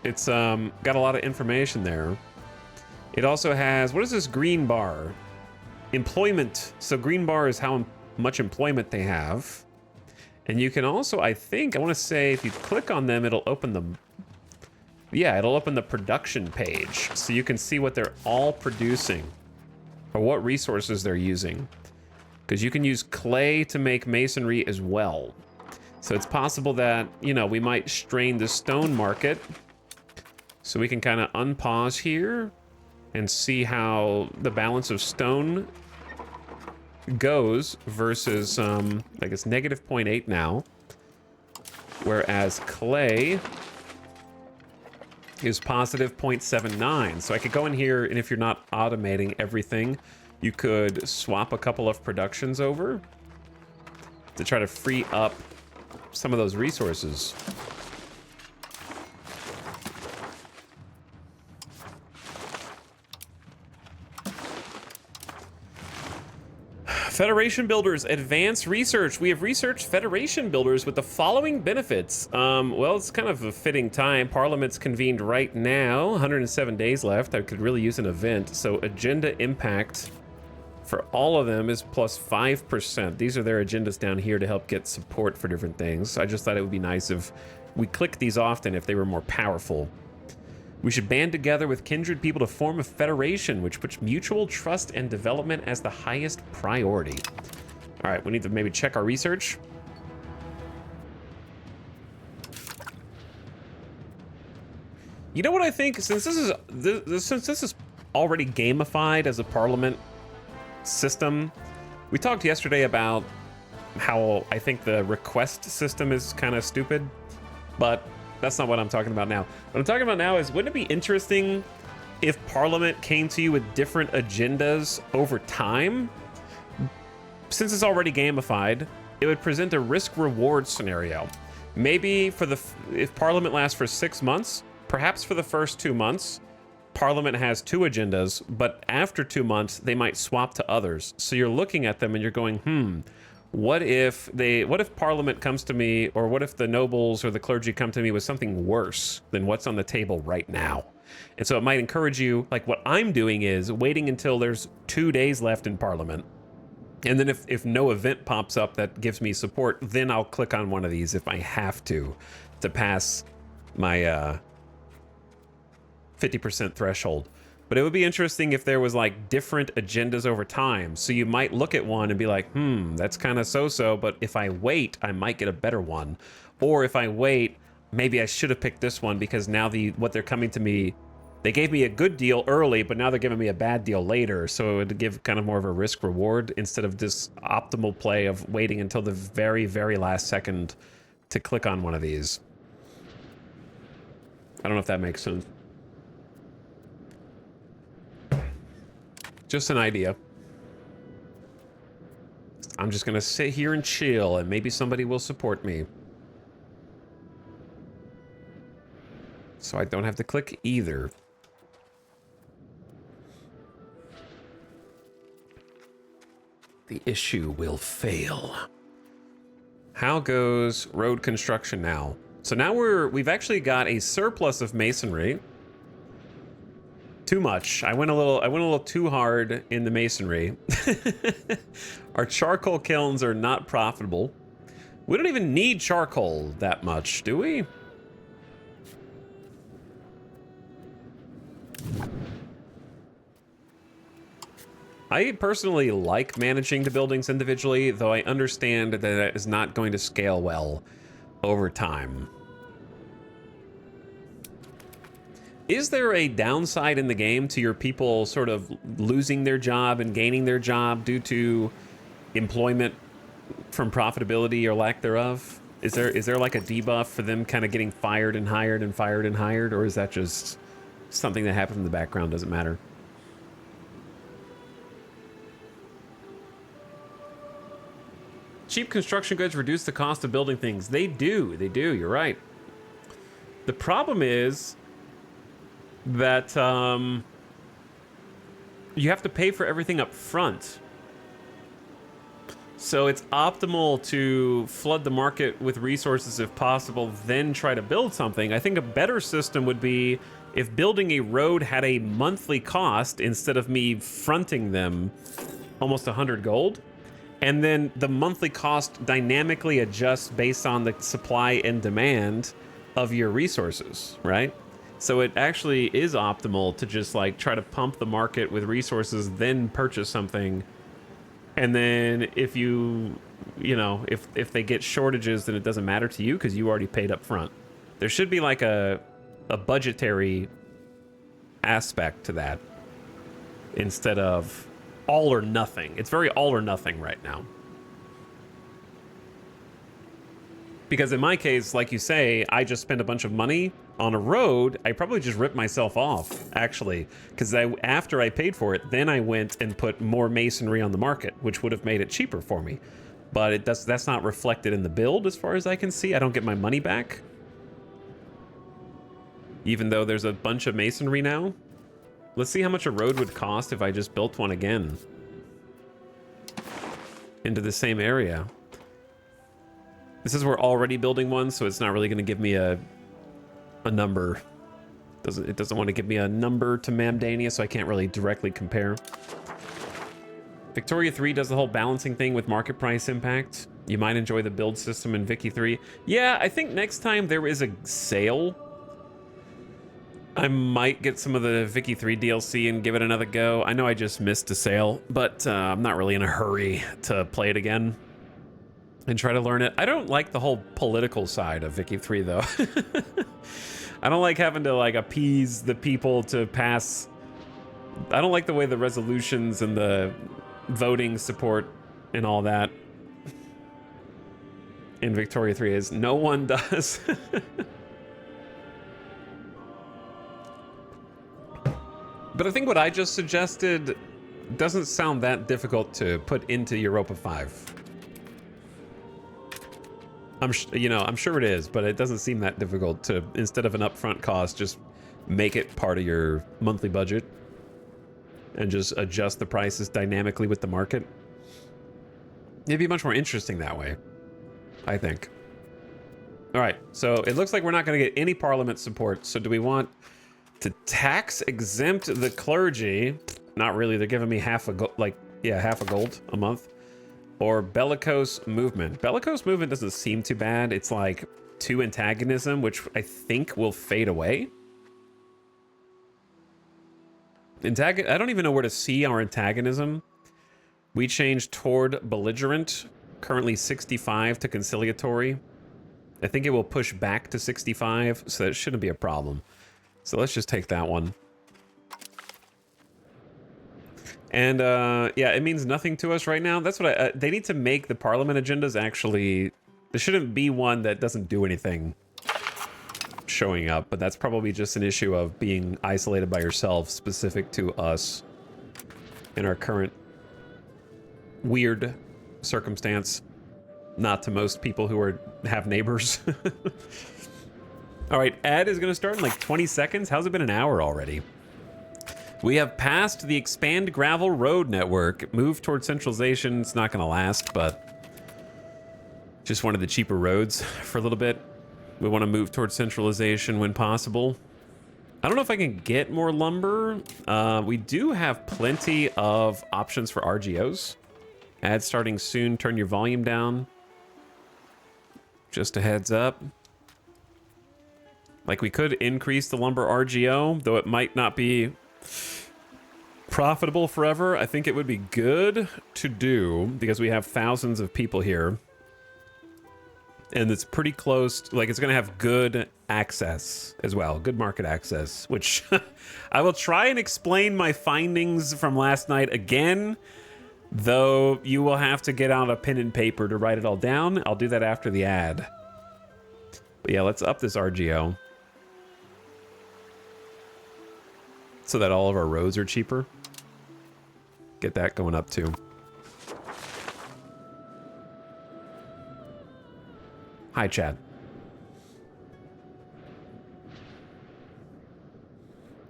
It's got a lot of information there. It also has, what is this green bar? Employment. So green bar is how much employment they have. And you can also, I want to say, if you click on them, it'll open them. Yeah, it'll open the production page. So you can see what they're all producing or what resources they're using. Because you can use clay to make masonry as well. So it's possible that, you know, we might strain the stone market. So we can kind of unpause here and see how the balance of stone goes versus, I guess, negative 0.8 now. Whereas clay is positive 0.79. So I could go in here, and if you're not automating everything, you could swap a couple of productions over to try to free up some of those resources. Federation Builders, advanced research. We have researched Federation Builders with the following benefits. Well, it's kind of a fitting time. Parliament's convened right now, 107 days left. I could really use an event. So agenda impact for all of them is plus 5%. These are their agendas down here to help get support for different things. I just thought it would be nice if we clicked these often if they were more powerful. We should band together with kindred people to form a federation, which puts mutual trust and development as the highest priority. All right, we need to maybe check our research. You know what I think? Since this is already gamified as a parliament system, we talked yesterday about how I think the request system is kind of stupid, but that's not what I'm talking about now. What I'm talking about now is, wouldn't it be interesting if Parliament came to you with different agendas over time? Since it's already gamified, it would present a risk-reward scenario. Maybe if Parliament lasts for 6 months, perhaps for the first 2 months, Parliament has 2 agendas, but after 2 months, they might swap to others. So you're looking at them and you're going, what if Parliament comes to me, or what if the nobles or the clergy come to me with something worse than what's on the table right now? And so it might encourage you, like what I'm doing is waiting until there's 2 days left in Parliament, And then if no event pops up that gives me support, then I'll click on one of these if I have to pass my 50% threshold. But it would be interesting if there was like different agendas over time. So you might look at one and be like, that's kind of so-so, but if I wait, I might get a better one. Or if I wait, maybe I should have picked this one because now what they're coming to me, they gave me a good deal early, but now they're giving me a bad deal later. So it would give kind of more of a risk reward instead of this optimal play of waiting until the very, very last second to click on one of these. I don't know if that makes sense. Just an idea. I'm just gonna sit here and chill and maybe somebody will support me. So I don't have to click either. The issue will fail. How goes road construction now? So now we've actually got a surplus of masonry. Too much. I went a little too hard in the masonry. Our charcoal kilns are not profitable. We don't even need charcoal that much, do we? I personally like managing the buildings individually, though I understand that it is not going to scale well over time. Is there a downside in the game to your people sort of losing their job and gaining their job due to employment from profitability or lack thereof? Is there like a debuff for them kind of getting fired and hired and fired and hired, or is that just something that happens in the background, doesn't matter? Cheap construction goods reduce the cost of building things. They do, you're right. The problem is that you have to pay for everything up front. So it's optimal to flood the market with resources if possible, then try to build something. I think a better system would be if building a road had a monthly cost instead of me fronting them almost 100 gold. And then the monthly cost dynamically adjusts based on the supply and demand of your resources, right? So it actually is optimal to just like try to pump the market with resources, then purchase something. And then if if they get shortages, then it doesn't matter to you because you already paid up front. There should be like a budgetary aspect to that instead of all or nothing. It's very all or nothing right now. Because in my case, like you say, I just spent a bunch of money on a road. I probably just ripped myself off, actually. Because after I paid for it, then I went and put more masonry on the market, which would have made it cheaper for me. But that's not reflected in the build as far as I can see. I don't get my money back. Even though there's a bunch of masonry now. Let's see how much a road would cost if I just built one again. Into the same area. This is we're already building one, so it's not really going to give me a number. It doesn't want to give me a number to Mamdania, so I can't really directly compare. Victoria 3 does the whole balancing thing with market price impact. You might enjoy the build system in Vicky 3. Yeah, I think next time there is a sale, I might get some of the Vicky 3 DLC and give it another go. I know I just missed a sale, but I'm not really in a hurry to play it again and try to learn it. I don't like the whole political side of Vicky 3, though. I don't like having to like appease the people to pass. I don't like the way the resolutions and the voting support and all that in Victoria 3 is. No one does. But I think what I just suggested doesn't sound that difficult to put into Europa 5. I'm sure it is, but it doesn't seem that difficult to, instead of an upfront cost, just make it part of your monthly budget and just adjust the prices dynamically with the market. It'd be much more interesting that way, I think. All right, so it looks like we're not going to get any parliament support. So do we want to tax exempt the clergy? Not really. They're giving me half a gold a month. or bellicose movement. Bellicose movement doesn't seem too bad. It's like 2 antagonism, which I think will fade away. I don't even know where to see our antagonism. We changed toward belligerent, currently 65 to conciliatory. I think it will push back to 65, so that shouldn't be a problem. So let's just take that one. And yeah, it means nothing to us right now. That's what they need to make the parliament agendas actually. There shouldn't be one that doesn't do anything showing up, but that's probably just an issue of being isolated by yourself, specific to us in our current weird circumstance. Not to most people who have neighbors. All right, ad is gonna start in like 20 seconds. How's it been an hour already? We have passed the expand gravel road network. Move towards centralization. It's not gonna last, but just one of the cheaper roads for a little bit. We want to move towards centralization when possible. I don't know if I can get more lumber. We do have plenty of options for RGOs. Ad starting soon. Turn your volume down. Just a heads up. Like, we could increase the lumber RGO, though it might not be profitable forever. I think it would be good to do because we have thousands of people here. And it's pretty close, like it's gonna have good access as well, good market access, which I will try and explain my findings from last night again, though you will have to get out a pen and paper to write it all down. I'll do that after the ad. But yeah, let's up this RGO so that all of our roads are cheaper. Get that going up too. Hi, Chad.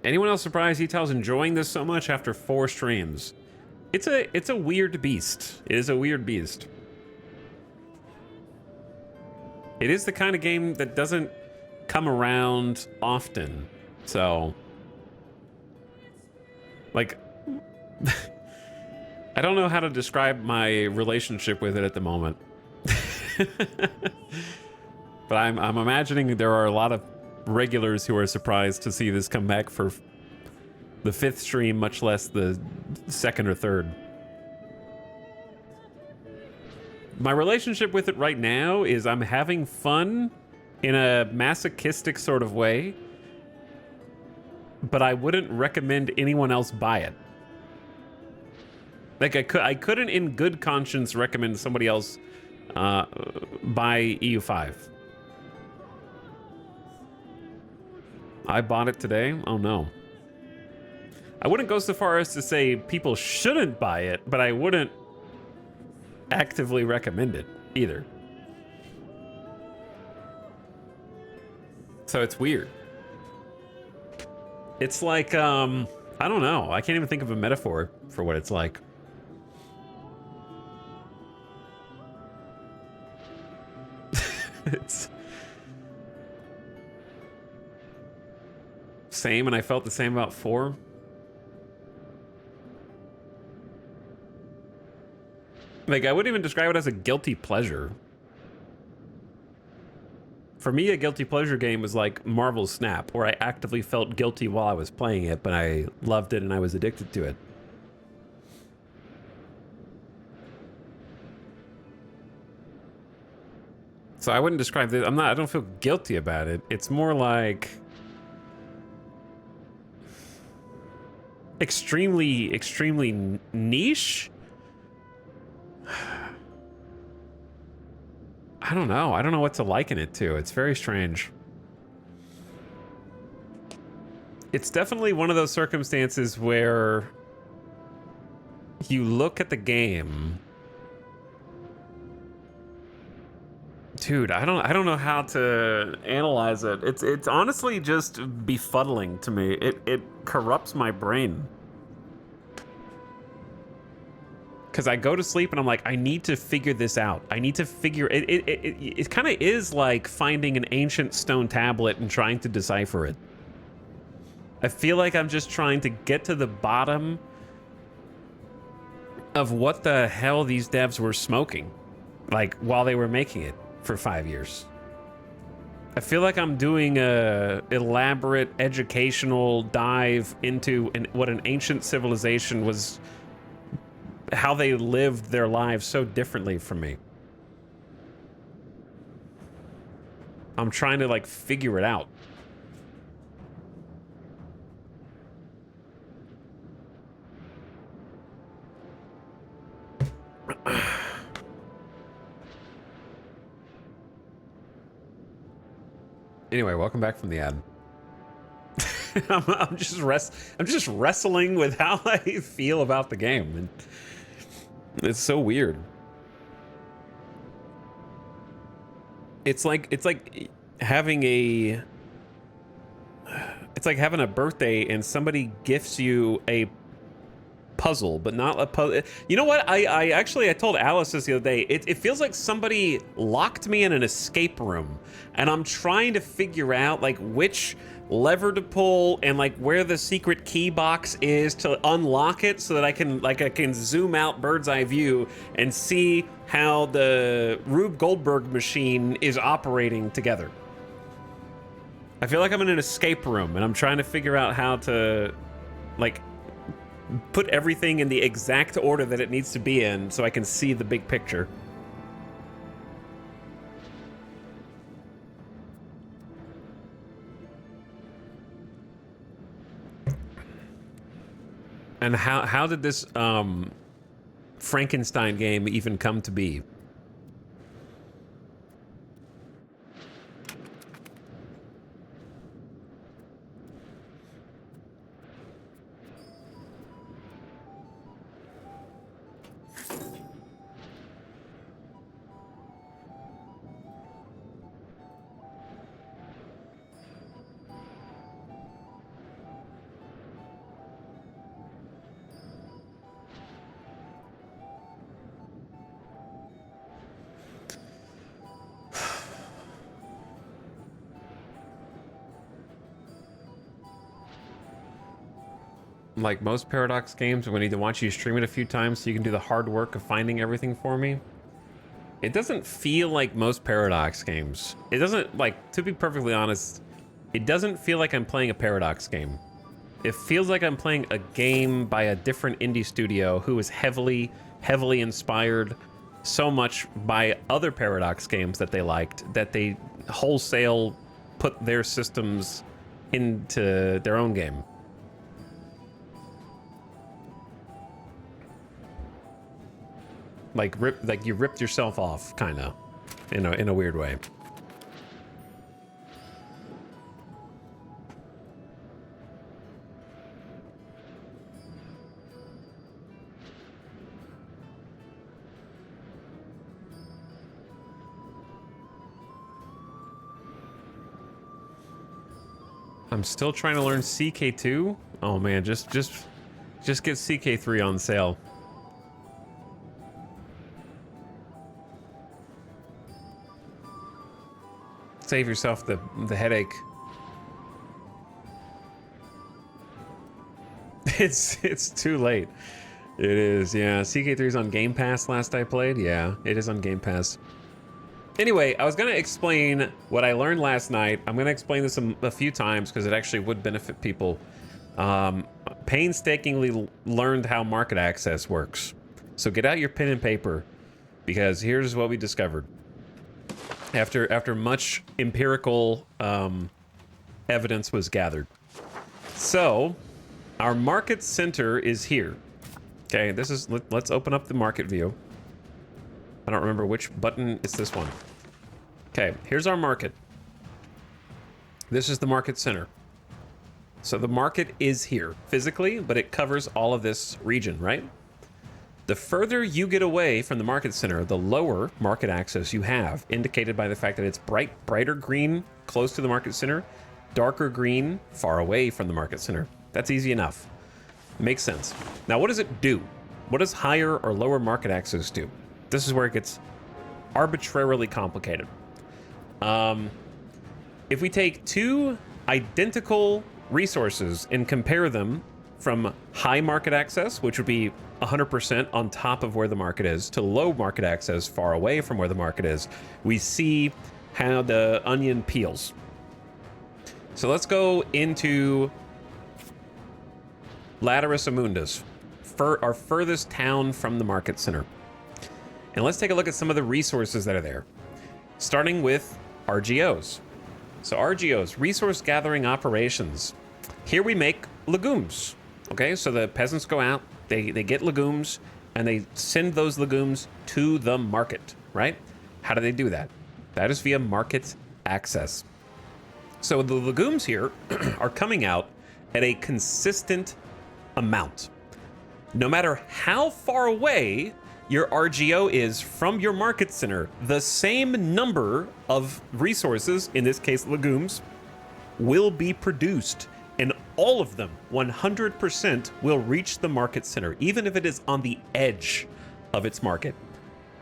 Anyone else surprised Etal's enjoying this so much after 4 streams? It's a weird beast. It is a weird beast. It is the kind of game that doesn't come around often. So, like, I don't know how to describe my relationship with it at the moment. But I'm imagining there are a lot of regulars who are surprised to see this come back for the 5th stream, much less the 2nd or 3rd. My relationship with it right now is I'm having fun in a masochistic sort of way, but I wouldn't recommend anyone else buy it. Like, I couldn't in good conscience recommend somebody else buy EU5. I bought it today. Oh no. I wouldn't go so far as to say people shouldn't buy it, but I wouldn't actively recommend it either. So it's weird. It's like, I don't know. I can't even think of a metaphor for what it's like. It's same, and I felt the same about 4. Like, I wouldn't even describe it as a guilty pleasure. For me, a guilty pleasure game was like Marvel Snap, where I actively felt guilty while I was playing it, but I loved it and I was addicted to it. So I wouldn't describe this. I don't feel guilty about it. It's more like extremely niche. I don't know. I don't know what to liken it to. It's very strange. It's definitely one of those circumstances where you look at the game. Dude, I don't know how to analyze it. It's honestly just befuddling to me. It corrupts my brain. Because I go to sleep and I'm like, I need to figure this out. I need to figure it. It kind of is like finding an ancient stone tablet and trying to decipher it. I feel like I'm just trying to get to the bottom of what the hell these devs were smoking, like, while they were making it for 5 years. I feel like I'm doing a elaborate educational dive into what an ancient civilization was, how they lived their lives so differently from me. I'm trying to, like, figure it out. Anyway, welcome back from the ad. I'm just wrestling with how I feel about the game, and it's so weird. It's like having a birthday and somebody gifts you a puzzle, but not a puzzle. You know what? I told Alice this the other day. It feels like somebody locked me in an escape room, and I'm trying to figure out like which lever to pull and like where the secret key box is to unlock it, so that I can zoom out bird's eye view and see how the Rube Goldberg machine is operating together. I feel like I'm in an escape room and I'm trying to figure out how to like put everything in the exact order that it needs to be in so I can see the big picture. And how did this Frankenstein game even come to be? Like most Paradox games, we need to watch you stream it a few times so you can do the hard work of finding everything for me. It doesn't feel like most Paradox games. It doesn't, like, to be perfectly honest, it doesn't feel like I'm playing a Paradox game. It feels like I'm playing a game by a different indie studio who is heavily inspired so much by other Paradox games that they liked that they wholesale put their systems into their own game. Like you ripped yourself off, kind of, in a weird way. I'm still trying to learn CK2. Oh man, just get CK3 on sale. Save yourself the headache. It's too late. It is, yeah. CK3's on Game Pass last I played. Yeah, it is on Game Pass. Anyway, I was gonna explain what I learned last night. I'm gonna explain this a few times because it actually would benefit people. Painstakingly learned how market access works. So get out your pen and paper, because here's what we discovered. After much empirical evidence was gathered. So, our market center is here. Okay, let's open up the market view. I don't remember which button. It's this one. Okay, here's our market. This is the market center. So the market is here physically, but it covers all of this region, right? The further you get away from the market center, the lower market access you have, indicated by the fact that it's brighter green close to the market center, darker green far away from the market center. That's easy enough. Makes sense. Now, what does it do? What does higher or lower market access do? This is where it gets arbitrarily complicated. If we take two identical resources and compare them from high market access, which would be 100% on top of where the market is, to low market access, far away from where the market is, we see how the onion peels. So let's go into Haudenosaunee, our furthest town from the market center. And let's take a look at some of the resources that are there, starting with RGOs. So RGOs, resource gathering operations. Here we make legumes. Okay, so the peasants go out, they get legumes, and they send those legumes to the market, right? How do they do that? That is via market access. So the legumes here are coming out at a consistent amount. No matter how far away your RGO is from your market center, the same number of resources, in this case legumes, will be produced, and all of them, 100%, will reach the market center, even if it is on the edge of its market.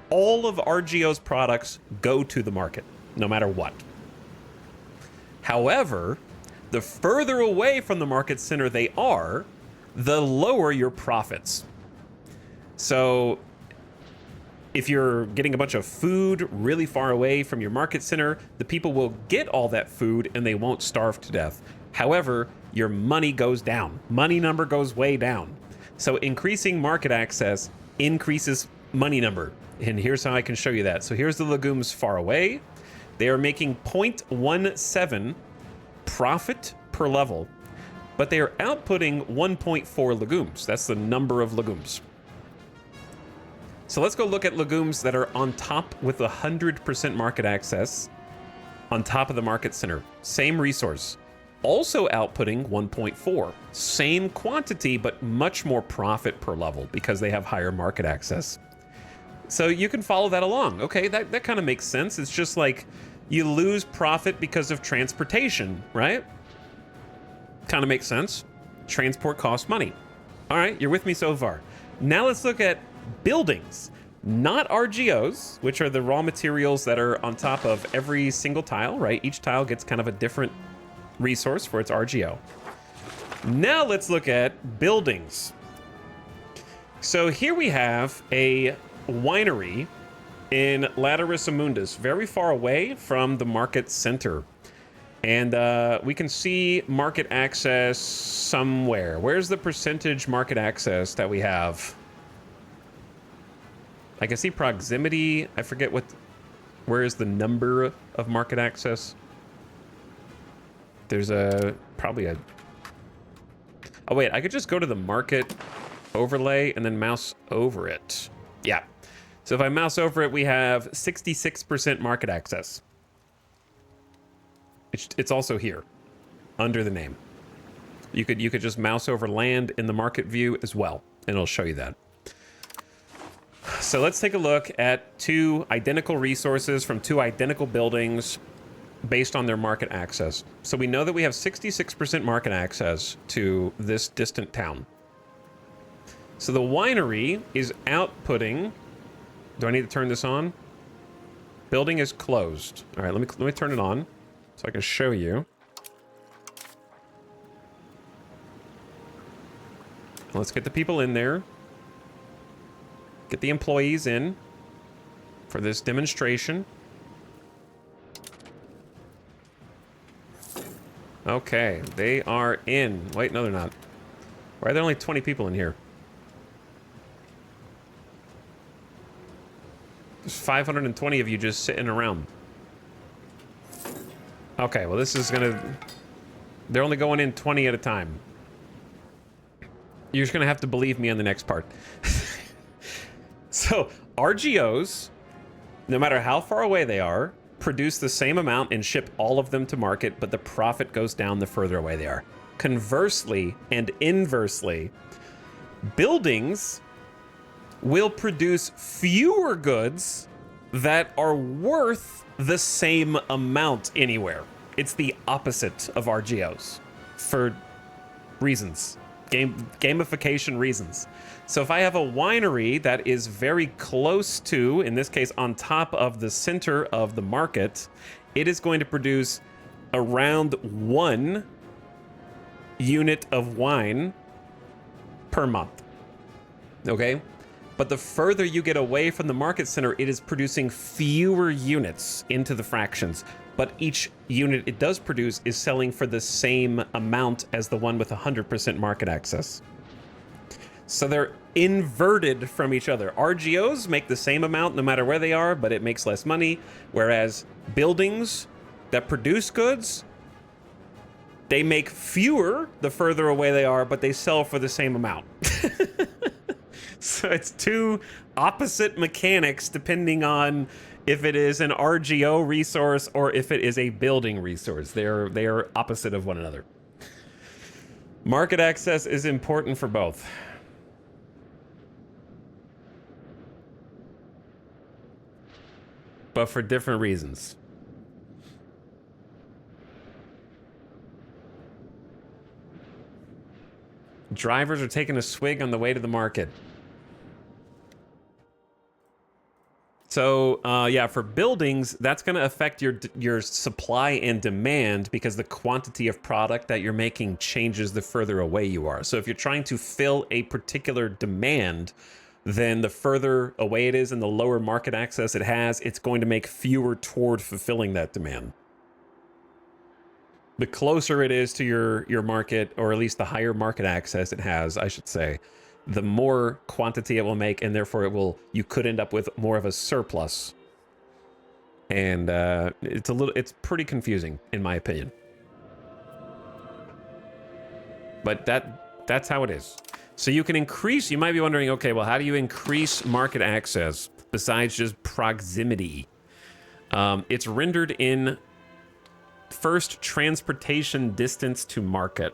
All of RGO's products go to the market, no matter what. However, the further away from the market center they are, the lower your profits. So if you're getting a bunch of food really far away from your market center, the people will get all that food and they won't starve to death. However, your money goes down. Money number goes way down. So increasing market access increases money number. And here's how I can show you that. So here's the legumes far away. They are making 0.17 profit per level, but they are outputting 1.4 legumes. That's the number of legumes. So let's go look at legumes that are on top with 100% market access on top of the market center. Same resource, also outputting 1.4. Same quantity, but much more profit per level because they have higher market access. So you can follow that along. Okay, that kind of makes sense. It's just like you lose profit because of transportation, right? Kind of makes sense. Transport costs money. All right, you're with me so far. Now let's look at buildings, not RGOs, which are the raw materials that are on top of every single tile, right? Each tile gets kind of a different resource for its RGO. Now let's look at buildings. So here we have a winery in Haudenosaunee, very far away from the market center. And we can see market access somewhere. Where's the percentage market access that we have? I can see proximity. I forget where is the number of market access? There's probably a, oh wait, I could just go to the market overlay and then mouse over it. Yeah. So if I mouse over it, we have 66% market access. It's also here under the name. You could just mouse over land in the market view as well, and it'll show you that. So let's take a look at two identical resources from two identical buildings based on their market access. So we know that we have 66% market access to this distant town. So the winery is outputting, do I need to turn this on? Building is closed. All right, let me turn it on so I can show you. Let's get the people in there. Get the employees in for this demonstration. Okay, they are in. Wait, no, they're not. Why are there only 20 people in here? There's 520 of you just sitting around. Okay, well, this is gonna... They're only going in 20 at a time. You're just gonna have to believe me on the next part. So, RGOs, no matter how far away they are, produce the same amount and ship all of them to market, but the profit goes down the further away they are. Conversely and inversely, buildings will produce fewer goods that are worth the same amount anywhere. It's the opposite of RGOs for reasons, gamification reasons. So if I have a winery that is very close to, in this case, on top of the center of the market, it is going to produce around 1 unit of wine per month. Okay? But the further you get away from the market center, it is producing fewer units into the fractions. But each unit it does produce is selling for the same amount as the one with 100% market access. So they're inverted from each other. RGOs make the same amount no matter where they are, but it makes less money. Whereas buildings that produce goods, they make fewer the further away they are, but they sell for the same amount. So it's two opposite mechanics depending on if it is an RGO resource or if it is a building resource. They are opposite of one another. Market access is important for both. But for different reasons. Drivers are taking a swig on the way to the market. So, yeah, for buildings, that's going to affect your supply and demand because the quantity of product that you're making changes the further away you are. So if you're trying to fill a particular demand, then the further away it is and the lower market access it has, it's going to make fewer toward fulfilling that demand. The closer it is to your market, or at least the higher market access it has, I should say, the more quantity it will make, and therefore you could end up with more of a surplus. And it's pretty confusing, in my opinion. But that's how it is. So you can increase, you might be wondering, okay, well, how do you increase market access besides just proximity? It's rendered in first transportation distance to market,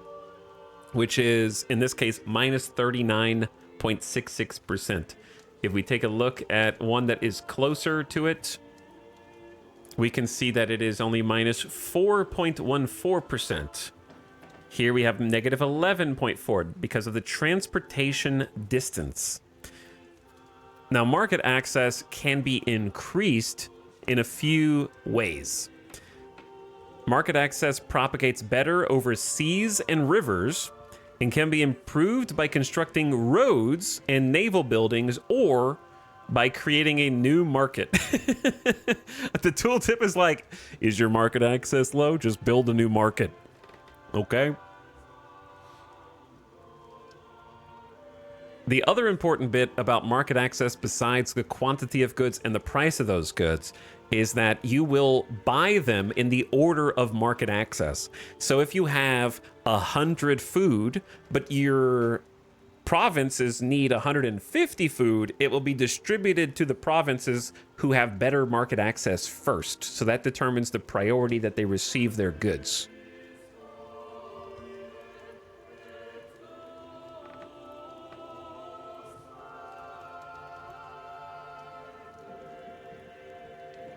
which is, in this case, minus 39.66%. If we take a look at one that is closer to it, we can see that it is only minus 4.14%. Here we have negative 11.4 because of the transportation distance. Now, market access can be increased in a few ways. Market access propagates better over seas and rivers and can be improved by constructing roads and naval buildings or by creating a new market. The tooltip is like, is your market access low? Just build a new market. Okay? The other important bit about market access, besides the quantity of goods and the price of those goods, is that you will buy them in the order of market access. So if you have 100 food, but your provinces need 150 food, it will be distributed to the provinces who have better market access first. So that determines the priority that they receive their goods.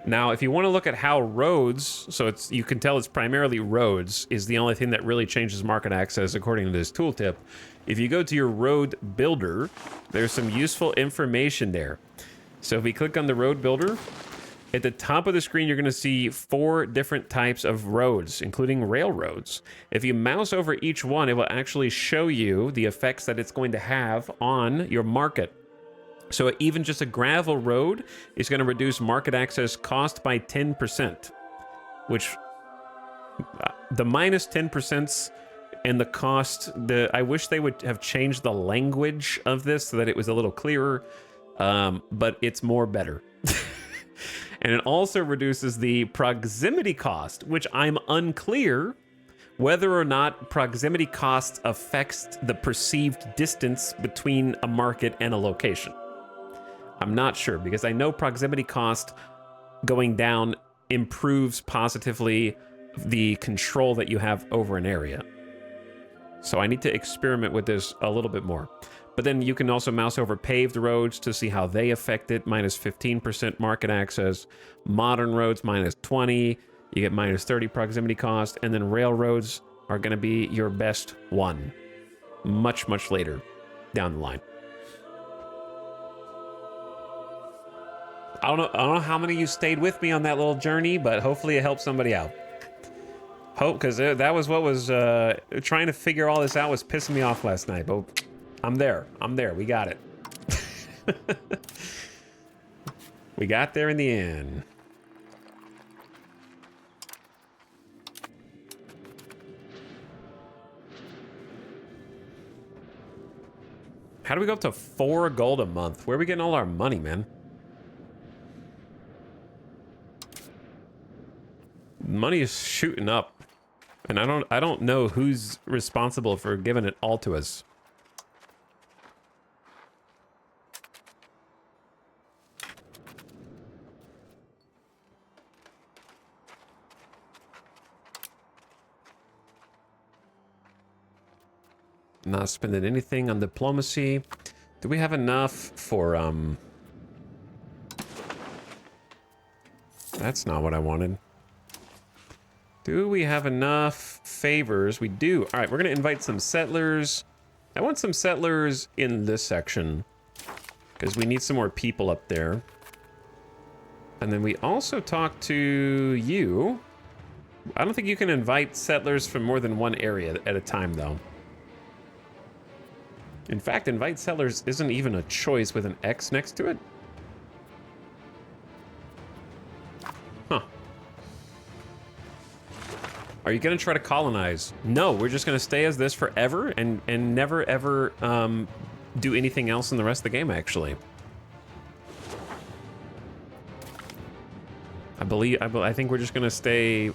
Now, if you want to look at how roads, so you can tell it's primarily roads, is the only thing that really changes market access according to this tooltip. If you go to your road builder, there's some useful information there. So if we click on the road builder, at the top of the screen, you're going to see 4 different types of roads, including railroads. If you mouse over each one, it will actually show you the effects that it's going to have on your market. So even just a gravel road is going to reduce market access cost by 10%, which the minus 10% and the cost, I wish they would have changed the language of this so that it was a little clearer, but it's more better. And it also reduces the proximity cost, which I'm unclear whether or not proximity cost affects the perceived distance between a market and a location. I'm not sure, because I know proximity cost going down improves positively the control that you have over an area. So I need to experiment with this a little bit more. But then you can also mouse over paved roads to see how they affect it. Minus 15% market access. Modern roads, minus 20. You get minus 30 proximity cost. And then railroads are going to be your best one. Much, much later down the line. I don't know how many of you stayed with me on that little journey, but hopefully it helped somebody out. Hope, because that was what was trying to figure all this out was pissing me off last night. But I'm there. I'm there. We got it. We got there in the end. How do we go up to 4 gold a month? Where are we getting all our money, man? Money is shooting up. And I don't know who's responsible for giving it all to us. Not spending anything on diplomacy. Do we have enough for, That's not what I wanted. Do we have enough favors? We do. All right, we're going to invite some settlers. I want some settlers in this section because we need some more people up there. And then we also talk to you. I don't think you can invite settlers from more than one area at a time, though. In fact, invite settlers isn't even a choice with an X next to it. Huh. Are you going to try to colonize? No, we're just going to stay as this forever and never, ever do anything else in the rest of the game, actually. I think we're just going to stay...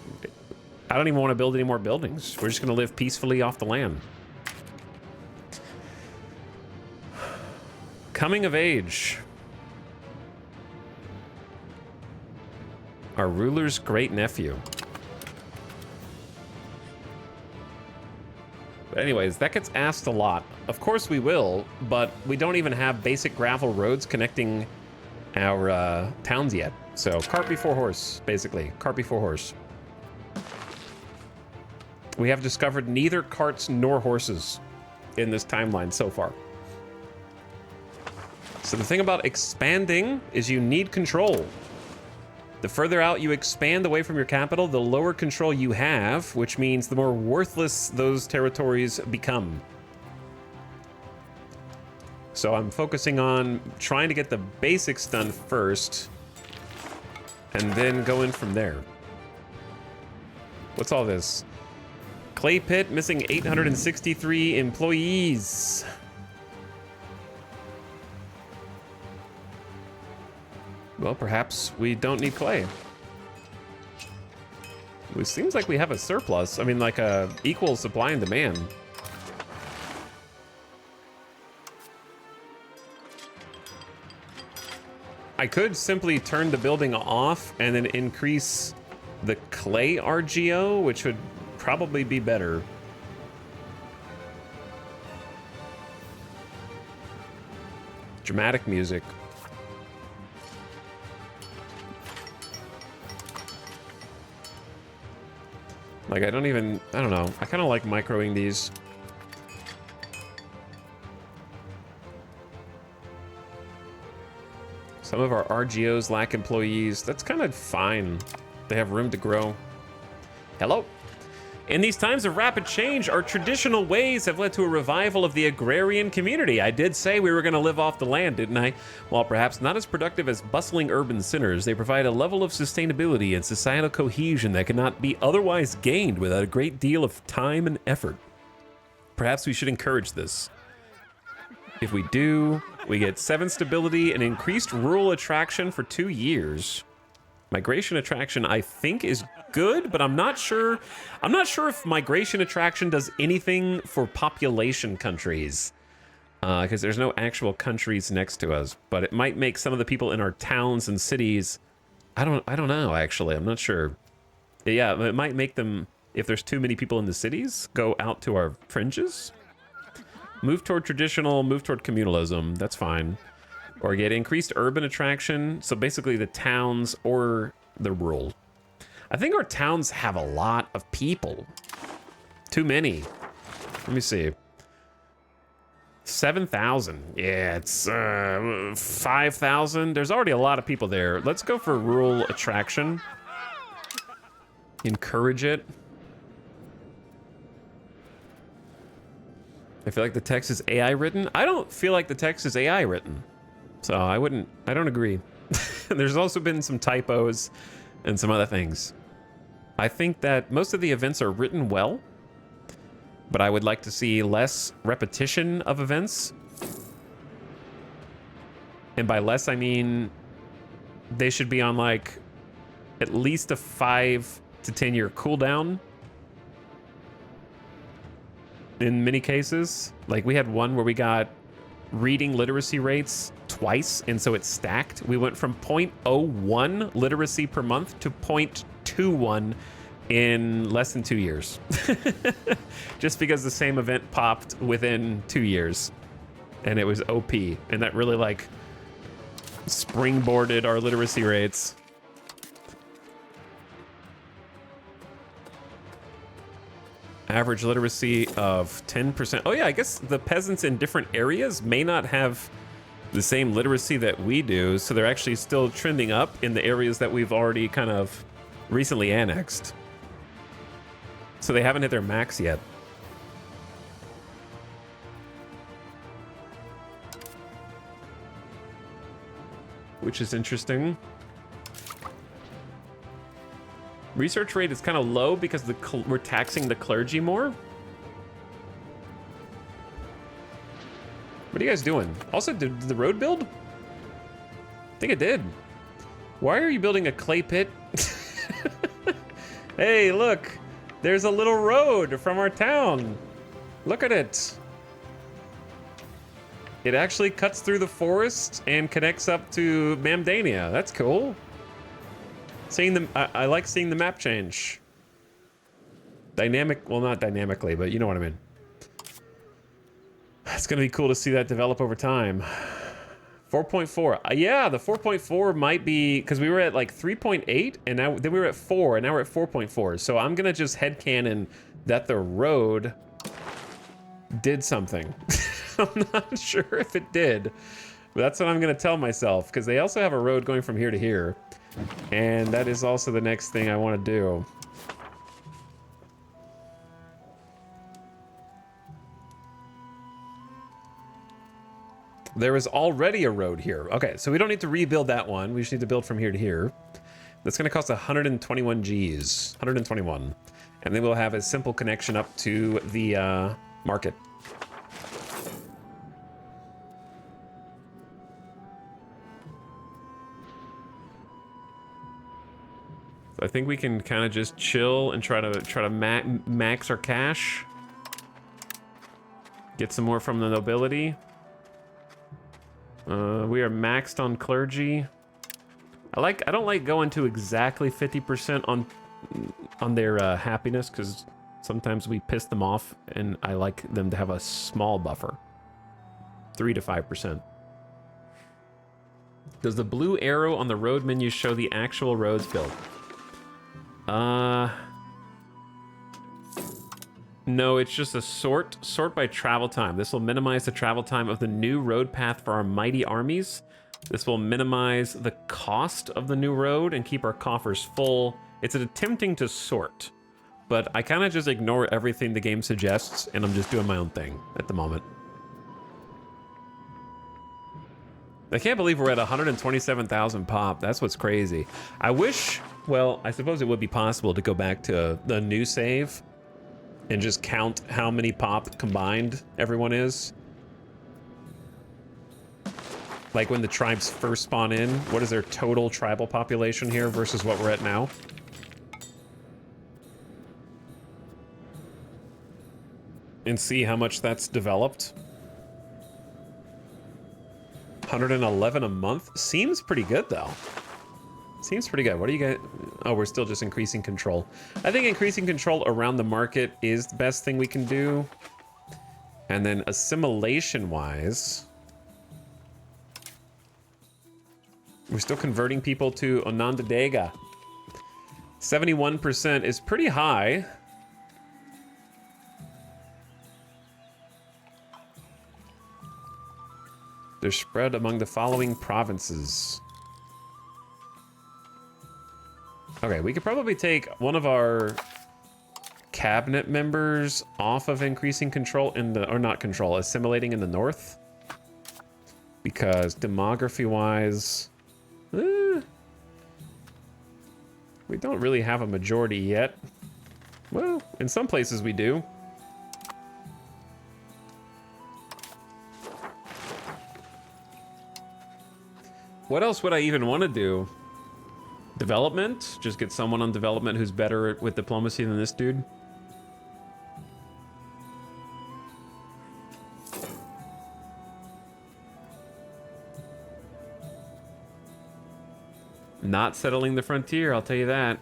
I don't even want to build any more buildings. We're just going to live peacefully off the land. Coming of age. Our ruler's great nephew. But anyways, that gets asked a lot. Of course we will, but we don't even have basic gravel roads connecting our towns yet. So cart before horse, basically. Cart before horse. We have discovered neither carts nor horses in this timeline so far. So the thing about expanding is you need control. The further out you expand away from your capital, the lower control you have, which means the more worthless those territories become. So I'm focusing on trying to get the basics done first, and then go in from there. What's all this? Clay pit missing 863 employees. Well, perhaps we don't need clay. It seems like we have a surplus. I mean, like a equal supply and demand. I could simply turn the building off and then increase the clay RGO, which would probably be better. Dramatic music. Like, I don't know. I kind of like microing these. Some of our RGOs lack employees. That's kind of fine. They have room to grow. Hello. In these times of rapid change, our traditional ways have led to a revival of the agrarian community. I did say we were going to live off the land, didn't I? While perhaps not as productive as bustling urban centers, they provide a level of sustainability and societal cohesion that cannot be otherwise gained without a great deal of time and effort. Perhaps we should encourage this. If we do, we get 7 stability and increased rural attraction for 2 years. Migration attraction, I think, is good, but I'm not sure. I'm not sure if migration attraction does anything for population countries, because there's no actual countries next to us. But it might make some of the people in our towns and cities. I don't know. Actually, I'm not sure. Yeah, it might make them, if there's too many people in the cities, go out to our fringes. Move toward traditional. Move toward communalism. That's fine. Or get increased urban attraction. So basically the towns or the rural. I think our towns have a lot of people. Too many. Let me see. 7,000. Yeah, it's 5,000. There's already a lot of people there. Let's go for rural attraction. Encourage it. I feel like the text is AI written. I don't feel like the text is AI written. So I don't agree. There's also been some typos and some other things. I think that most of the events are written well, but I would like to see less repetition of events. And by less, I mean they should be on like at least a 5 to 10 year cooldown. In many cases, like we had one where we got reading literacy rates twice, and so it stacked. We went from 0.01 literacy per month to 0.21 in less than 2 years. Just because the same event popped within 2 years, and it was OP, and that really like springboarded our literacy rates. Average literacy of 10%. Oh yeah, I guess the peasants in different areas may not have the same literacy that we do, so they're actually still trending up in the areas that we've already kind of recently annexed. So they haven't hit their max yet. Which is interesting. Research rate is kind of low because we're taxing the clergy more. What are you guys doing? Also, did the road build? I think it did. Why are you building a clay pit? Hey, look. There's a little road from our town. Look at it. It actually cuts through the forest and connects up to Mamdania. That's cool. Seeing the, I like seeing the map change. Dynamic, well, not dynamically, but you know what I mean. It's gonna be cool to see that develop over time. 4.4, yeah, the 4.4 might be, because we were at like 3.8, and now then we were at 4, and now we're at 4.4. So I'm gonna just headcanon that the road did something. I'm not sure if it did, but that's what I'm gonna tell myself, because they also have a road going from here to here. And that is also the next thing I want to do. There is already a road here. Okay, so we don't need to rebuild that one. We just need to build from here to here. That's going to cost 121 Gs. 121. And then we'll have a simple connection up to the market. So I think we can kind of just chill and try to max our cash. Get some more from the nobility. We are maxed on clergy. I don't like going to exactly 50% on their happiness, because sometimes we piss them off, and I like them to have a small buffer. 3 to 5%. Does the blue arrow on the road menu show the actual roads built? No, it's just a sort by travel time. This will minimize the travel time of the new road path for our mighty armies. This will minimize the cost of the new road and keep our coffers full. It's attempting to sort, but I kind of just ignore everything the game suggests, and I'm just doing my own thing at the moment. I can't believe we're at 127,000 pop. That's what's crazy. I wish, well, I suppose it would be possible to go back to the new save and just count how many pop combined everyone is. Like when the tribes first spawn in, what is their total tribal population here versus what we're at now? And see how much that's developed. 111 a month? Seems pretty good, though. Seems pretty good. What do you guys... Oh, we're still just increasing control. I think increasing control around the market is the best thing we can do. And then assimilation-wise... We're still converting people to Onondaga. 71% is pretty high. They're spread among the following provinces. Okay, we could probably take one of our cabinet members off of increasing control in the, or not control, assimilating in the north. Because demography-wise, we don't really have a majority yet. Well, in some places we do. What else would I even want to do? Development? Just get someone on development who's better with diplomacy than this dude? Not settling the frontier, I'll tell you that.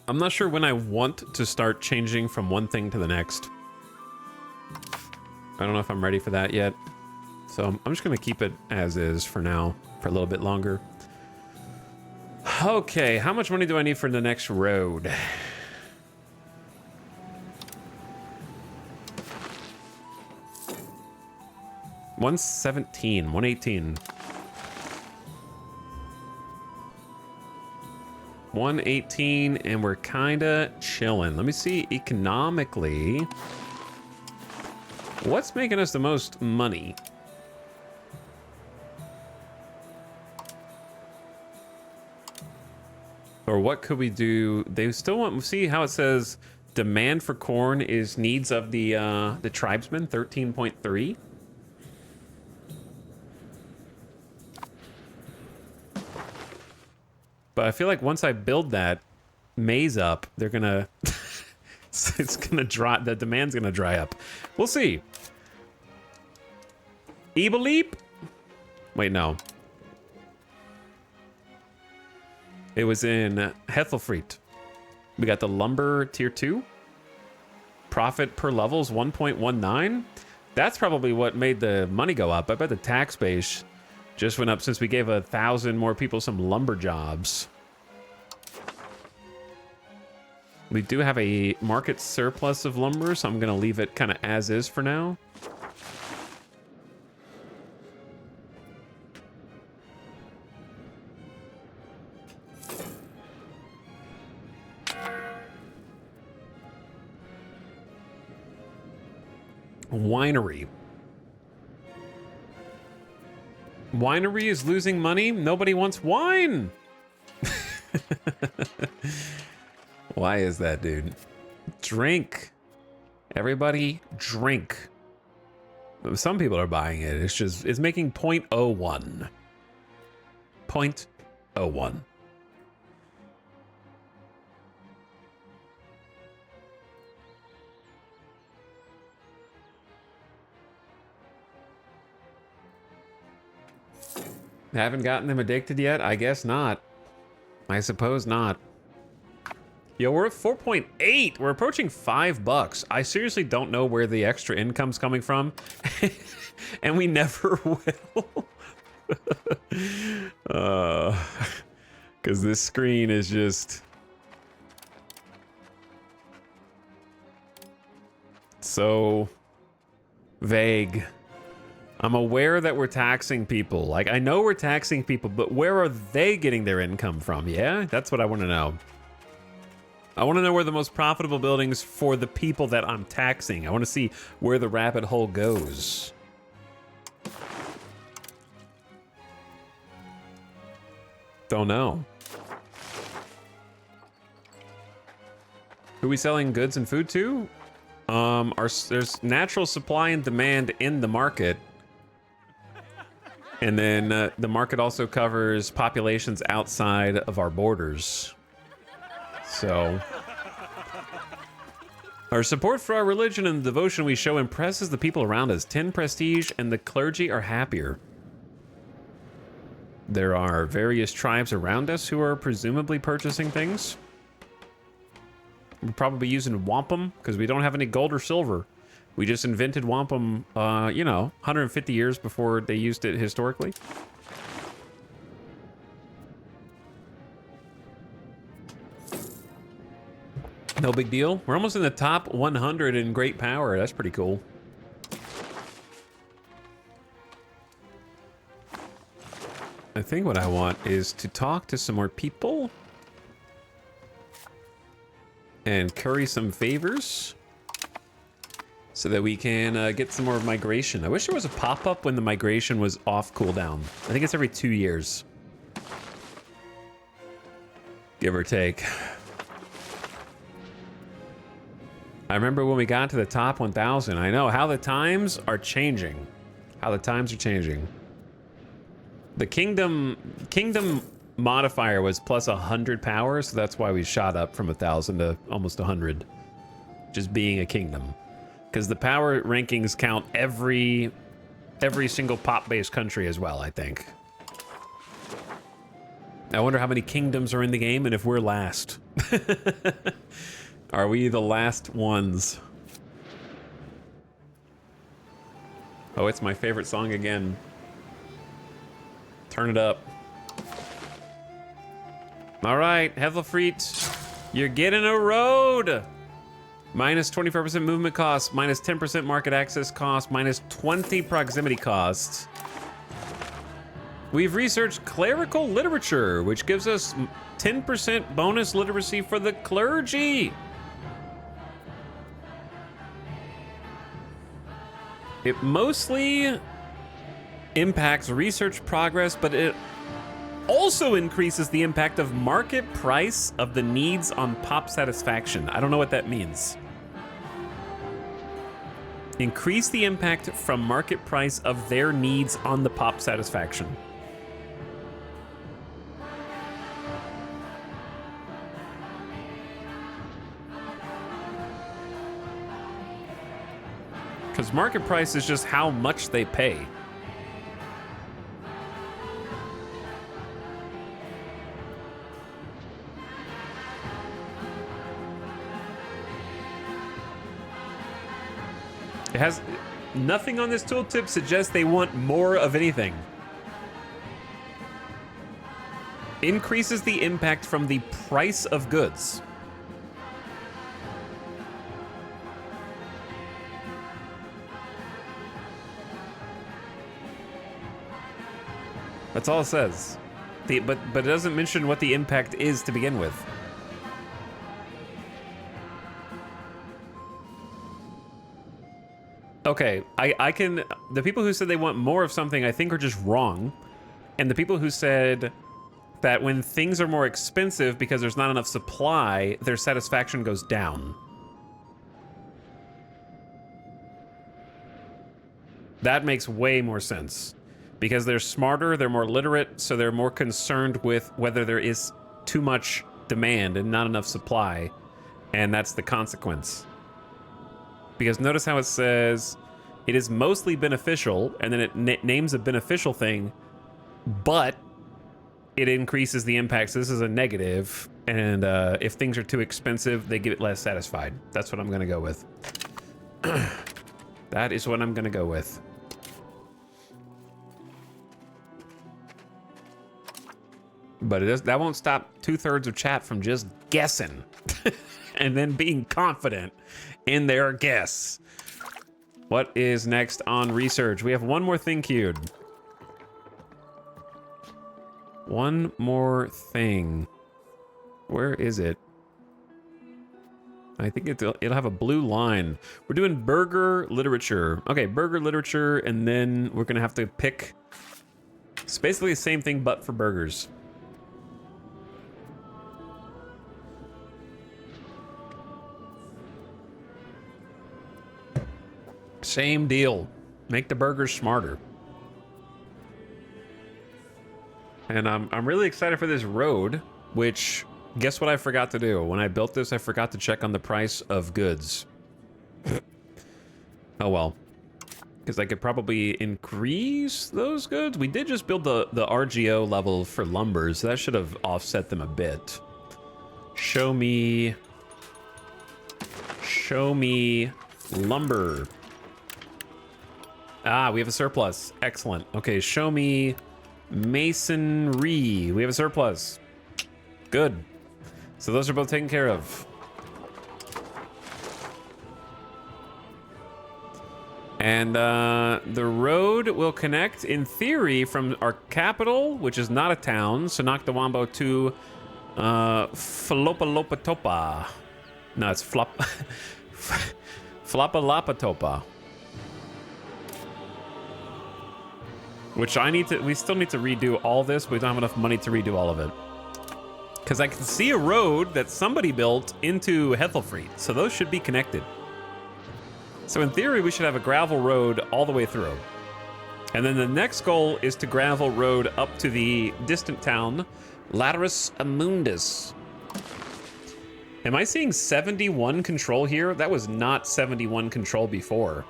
I'm not sure when I want to start changing from one thing to the next. I don't know if I'm ready for that yet. So I'm just gonna keep it as is for now, for a little bit longer. Okay, how much money do I need for the next road? $117, $118. $118, and we're kinda chilling. Let me see economically. What's making us the most money? Or what could we do? They still want, see how it says demand for corn is needs of the tribesmen, 13.3. But I feel like once I build that maize up, they're gonna, it's gonna dry, the demand's gonna dry up. We'll see. Ebeleep? Wait, no. It was in Hethelfried. We got the lumber tier 2. Profit per level is 1.19. That's probably what made the money go up. I bet the tax base just went up since we gave 1,000 more people some lumber jobs. We do have a market surplus of lumber, so I'm going to leave it kind of as is for now. Winery. Winery is losing money. Nobody wants wine. Why is that, dude? Drink. Everybody drink. Some people are buying it. It's just, it's making 0.01. 0.01. Haven't gotten them addicted yet? I guess not. I suppose not. Yo, we're at 4.8. We're approaching $5. I seriously don't know where the extra income's coming from. And we never will. Because this screen is just so vague. I'm aware that we're taxing people. Like, I know we're taxing people, but where are they getting their income from? Yeah, that's what I want to know. I want to know where the most profitable buildings for the people that I'm taxing. I want to see where the rabbit hole goes. Don't know. Who are we selling goods and food to? There's natural supply and demand in the market. And then the market also covers populations outside of our borders. So, our support for our religion and the devotion we show impresses the people around us. 10 prestige, and the clergy are happier. There are various tribes around us who are presumably purchasing things. We're probably using wampum, because we don't have any gold or silver. We just invented wampum, you know, 150 years before they used it historically. No big deal. We're almost in the top 100 in great power. That's pretty cool. I think what I want is to talk to some more people and curry some favors so that we can get some more migration. I wish there was a pop-up when the migration was off cooldown. I think it's every 2 years. Give or take. I remember when we got to the top 1,000. I know how the times are changing. How the times are changing. The kingdom modifier was plus 100 power, so that's why we shot up from 1,000 to almost 100. Just being a kingdom. Because the power rankings count every single pop-based country as well, I think. I wonder how many kingdoms are in the game and if we're last. Are we the last ones? Oh, it's my favorite song again. Turn it up. All right, Heffelfreet, you're getting a road. Minus 24% movement cost, minus 10% market access cost, minus 20 proximity cost. We've researched clerical literature, which gives us 10% bonus literacy for the clergy. It mostly impacts research progress, but it also increases the impact of market price of the needs on pop satisfaction. I don't know what that means. Increase the impact from market price of their needs on the pop satisfaction. Because market price is just how much they pay. It has nothing on this tooltip suggests they want more of anything. Increases the impact from the price of goods. That's all it says. But it doesn't mention what the impact is to begin with. Okay, I can... The people who said they want more of something, I think, are just wrong. And the people who said that when things are more expensive because there's not enough supply, their satisfaction goes down. That makes way more sense. Because they're smarter, they're more literate, so they're more concerned with whether there is too much demand and not enough supply. And that's the consequence. Because notice how it says, it is mostly beneficial, and then it names a beneficial thing, but it increases the impact, so this is a negative, and if things are too expensive, they get less satisfied. That's what I'm gonna go with. That is what I'm gonna go with. But that won't stop 2/3 of chat from just guessing and then being confident in their guess. What is next on research? We have one more thing queued. One more thing. Where is it? I think it'll have a blue line. We're doing burger literature. Okay, burger literature, and then we're gonna have to pick. It's basically the same thing, but for burgers. Same deal. Make the burgers smarter. And I'm really excited for this road, which, guess what I forgot to do? When I built this, I forgot to check on the price of goods. Oh well. Because I could probably increase those goods. We did just build the RGO level for lumber, so that should have offset them a bit. Show me lumber. Ah, we have a surplus. Excellent. Okay, show me masonry. We have a surplus. Good. So those are both taken care of. And the road will connect, in theory, from our capital, which is not a town, Sonoctawambo, to Flopalopatopa. No, it's Flopalopatopa. Which we still need to redo all this, but we don't have enough money to redo all of it. Because I can see a road that somebody built into Hethelfried, so those should be connected. So in theory, we should have a gravel road all the way through. And then the next goal is to gravel road up to the distant town, Laterus Amundus. Am I seeing 71 control here? That was not 71 control before.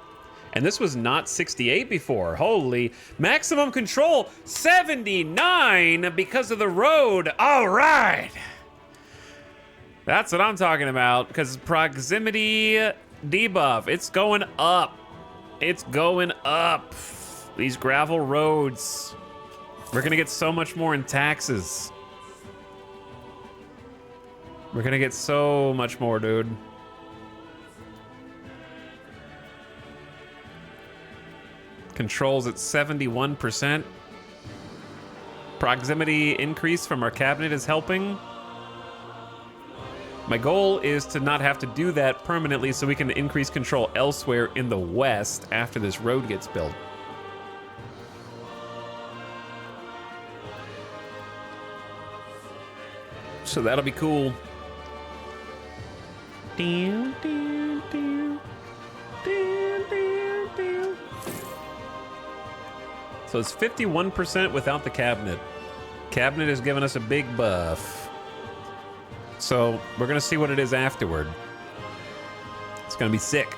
And this was not 68 before. Holy, maximum control, 79 because of the road. All right. That's what I'm talking about, because proximity debuff, it's going up. It's going up. These gravel roads. We're gonna get so much more in taxes. We're gonna get so much more, dude. Controls at 71%. Proximity increase from our cabinet is helping. My goal is to not have to do that permanently so we can increase control elsewhere in the west after this road gets built. So that'll be cool. So it's 51% without the cabinet. Cabinet is giving us a big buff. So we're gonna see what it is afterward. It's gonna be sick.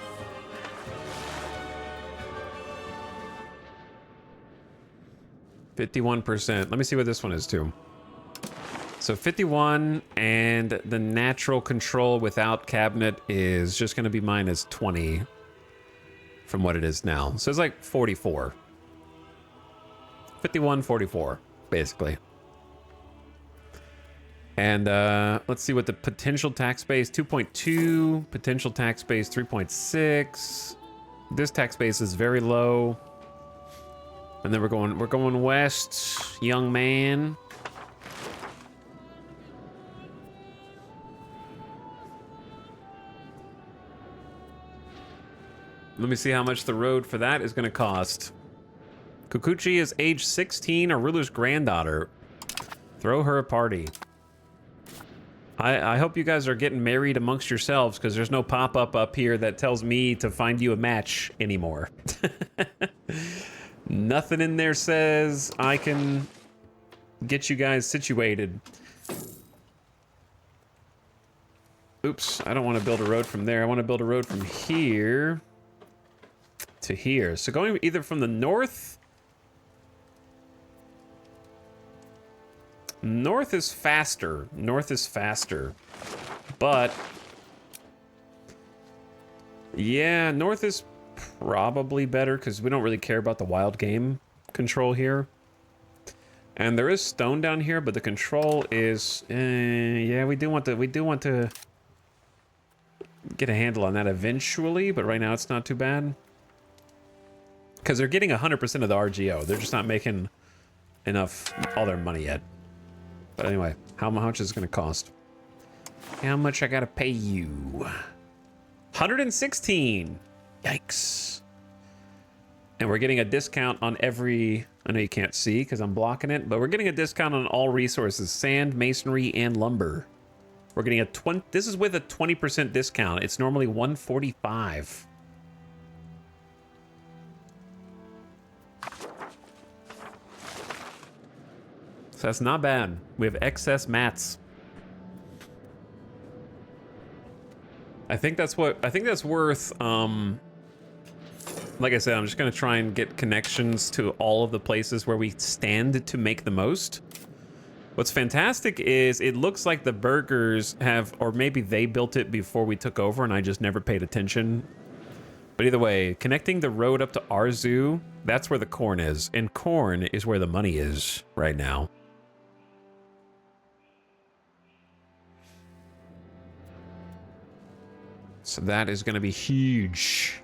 %51%. Let me see what this one is too. So 51, and the natural control without cabinet is just gonna be minus 20 from what it is now. So it's like 44. 51, 44, basically. And let's see what the potential tax base, 2.2, potential tax base 3.6. This tax base is very low. And then we're going west, young man. Let me see how much the road for that is going to cost. Kukuchi is age 16, our ruler's granddaughter. Throw her a party. I hope you guys are getting married amongst yourselves, because there's no pop-up up here that tells me to find you a match anymore. Nothing in there says I can get you guys situated. Oops, I don't want to build a road from there. I want to build a road from here to here. So going either from the north. North is faster. North is faster. But yeah, north is probably better because we don't really care about the wild game control here. And there is stone down here, but the control is yeah, we do want to get a handle on that eventually, but right now it's not too bad. Because they're getting 100% of the RGO. They're just not making enough all their money yet. But anyway, how much is it going to cost? How much I got to pay you? 116. Yikes. And we're getting a discount on every... I know you can't see because I'm blocking it, but we're getting a discount on all resources. Sand, masonry, and lumber. We're getting a 20... This is with a 20% discount. It's normally 145. So that's not bad. We have excess mats. I think that's worth, like I said, I'm just gonna try and get connections to all of the places where we stand to make the most. What's fantastic is it looks like the burgers have, or maybe they built it before we took over and I just never paid attention. But either way, connecting the road up to our zoo, that's where the corn is. And corn is where the money is right now. So that is going to be huge.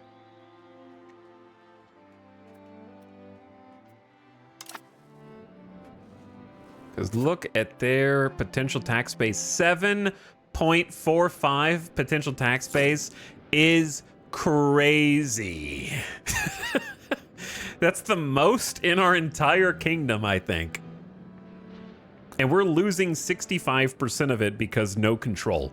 Because look at their potential tax base. 7.45 potential tax base is crazy. That's the most in our entire kingdom, I think. And we're losing 65% of it because no control.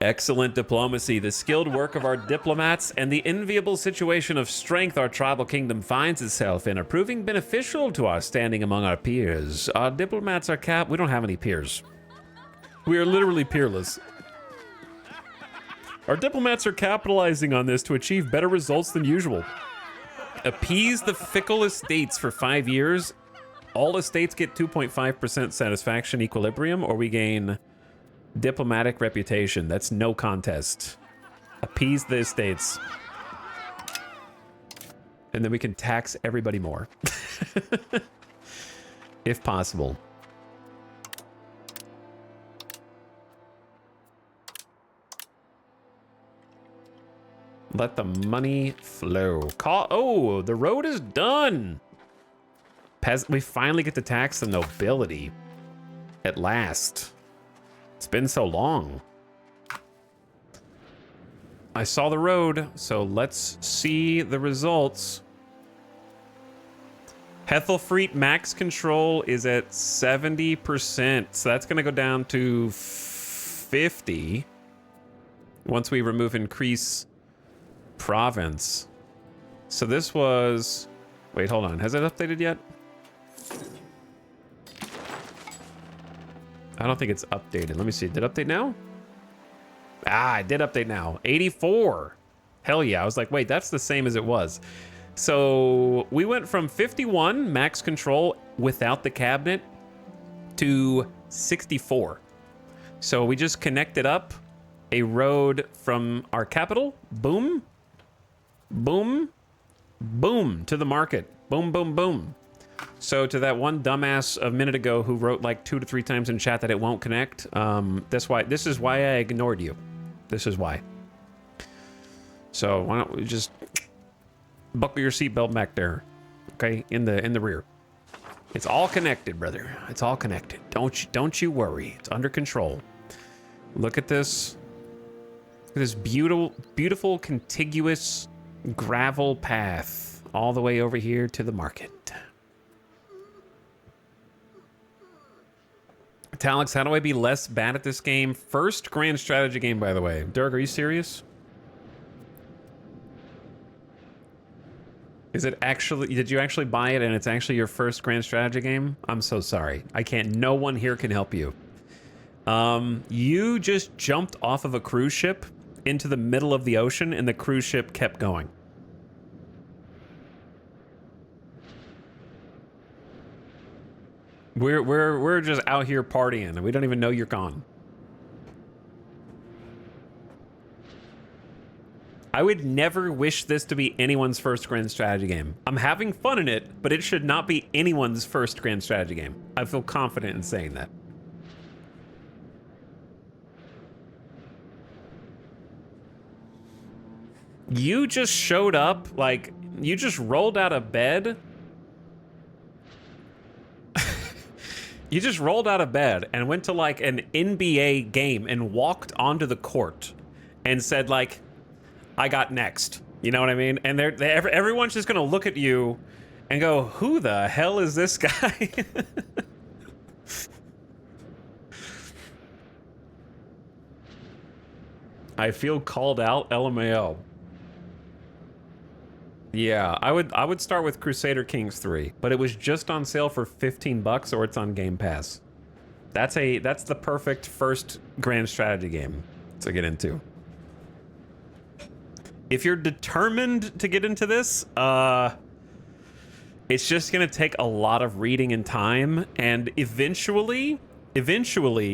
Excellent diplomacy, the skilled work of our diplomats, and the enviable situation of strength our tribal kingdom finds itself in are proving beneficial to our standing among our peers. Our diplomats are we don't have any peers. We are literally peerless. Our diplomats are capitalizing on this to achieve better results than usual. Appease the fickle estates for 5 years. All estates get 2.5% satisfaction equilibrium, or we gain diplomatic reputation. That's no contest. Appease the estates. And then we can tax everybody more. If possible. Let the money flow. Oh, the road is done. We finally get to tax the nobility. At last. It's been so long. I saw the road, so let's see the results. Hethelfreet max control is at 70%, so that's going to go down to 50 once we remove increase province. So this was... Wait, hold on. Has it updated yet? I don't think it's updated. Let me see. Did it update now? Ah, it did update now. 84. Hell yeah. I was like, wait, that's the same as it was. So we went from 51 max control without the cabinet to 64. So we just connected up a road from our capital. Boom. Boom. Boom. To the market. Boom, boom, boom. So to that one dumbass a minute ago who wrote like 2 to 3 times in chat that it won't connect, this is why I ignored you. This is why. So why don't we just buckle your seatbelt back there, okay? In the rear. It's all connected, brother. It's all connected. Don't you worry. It's under control. Look at this. Look at this beautiful contiguous gravel path all the way over here to the market. Talix, how do I be less bad at this game? First grand strategy game, by the way. Dirk, are you serious? Is it actually... Did you actually buy it and it's actually your first grand strategy game? I'm so sorry. I can't... No one here can help you. You just jumped off of a cruise ship into the middle of the ocean and the cruise ship kept going. We're just out here partying and we don't even know you're gone. I would never wish this to be anyone's first grand strategy game. I'm having fun in it, but it should not be anyone's first grand strategy game. I feel confident in saying that. You just showed up, like, you just rolled out of bed. You just rolled out of bed and went to like an NBA game and walked onto the court and said like, I got next. You know what I mean? And everyone's just gonna look at you and go, who the hell is this guy? I feel called out, LMAO. Yeah, I would start with Crusader Kings 3, but it was just on sale for 15 bucks or it's on Game Pass. That's the perfect first grand strategy game to get into. If you're determined to get into this, it's just gonna take a lot of reading and time, and eventually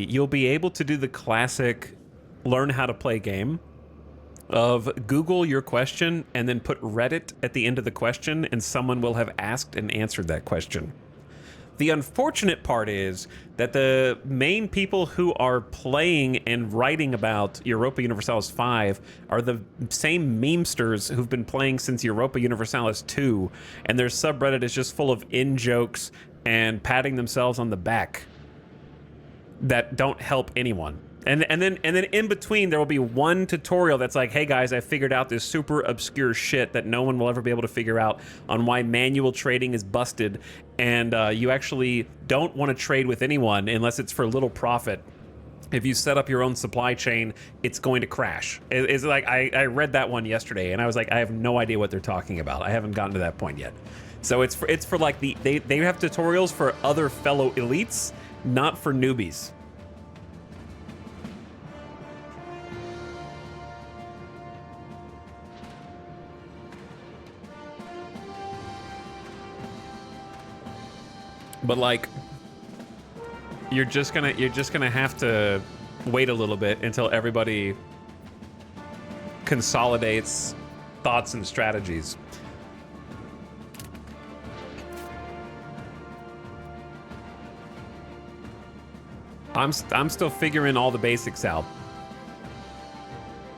you'll be able to do the classic learn how to play game of Google your question and then put Reddit at the end of the question and someone will have asked and answered that question. The unfortunate part is that the main people who are playing and writing about Europa Universalis 5 are the same memesters who've been playing since Europa Universalis 2, and their subreddit is just full of in-jokes and patting themselves on the back that don't help anyone. And then in between, there will be one tutorial that's like, hey guys, I figured out this super obscure shit that no one will ever be able to figure out on why manual trading is busted, and you actually don't want to trade with anyone unless it's for little profit. If you set up your own supply chain, it's going to crash. It's like, I read that one yesterday, and I was like, I have no idea what they're talking about. I haven't gotten to that point yet. So it's for like they have tutorials for other fellow elites, not for newbies. But like, you're just gonna have to wait a little bit until everybody consolidates thoughts and strategies. I'm still figuring all the basics out.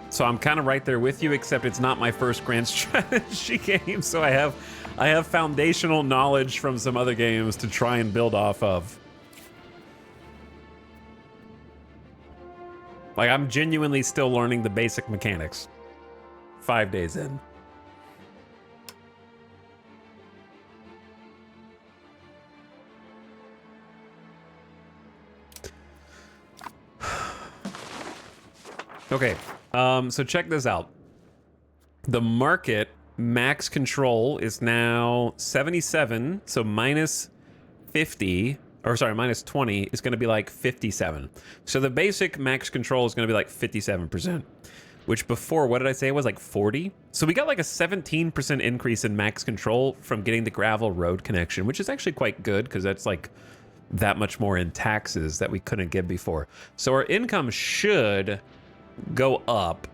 So I'm kind of right there with you, except it's not my first grand strategy game, so I have foundational knowledge from some other games to try and build off of. Like, I'm genuinely still learning the basic mechanics 5 days in. Okay, so check this out. The market max control is now 77, so minus 50, or sorry, minus 20 is going to be like 57. So the basic max control is going to be like 57%, which before, what did I say it was, like 40? So we got like a 17% increase in max control from getting the gravel road connection, which is actually quite good because that's like that much more in taxes that we couldn't get before. So our income should go up.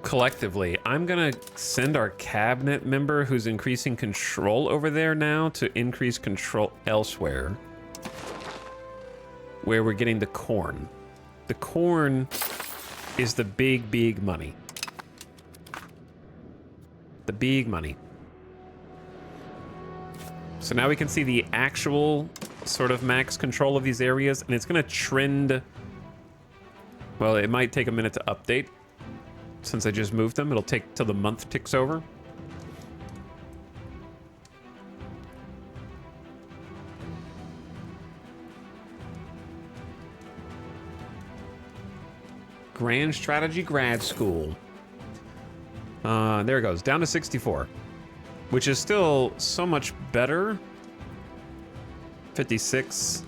Collectively, I'm gonna send our cabinet member who's increasing control over there now to increase control elsewhere, where we're getting the corn. The corn is the big money. The big money. So now we can see the actual sort of max control of these areas, and it's gonna trend. Well, it might take a minute to update. Since I just moved them, it'll take till the month ticks over. Grand Strategy Grad School. There it goes, down to 64, which is still so much better. 56.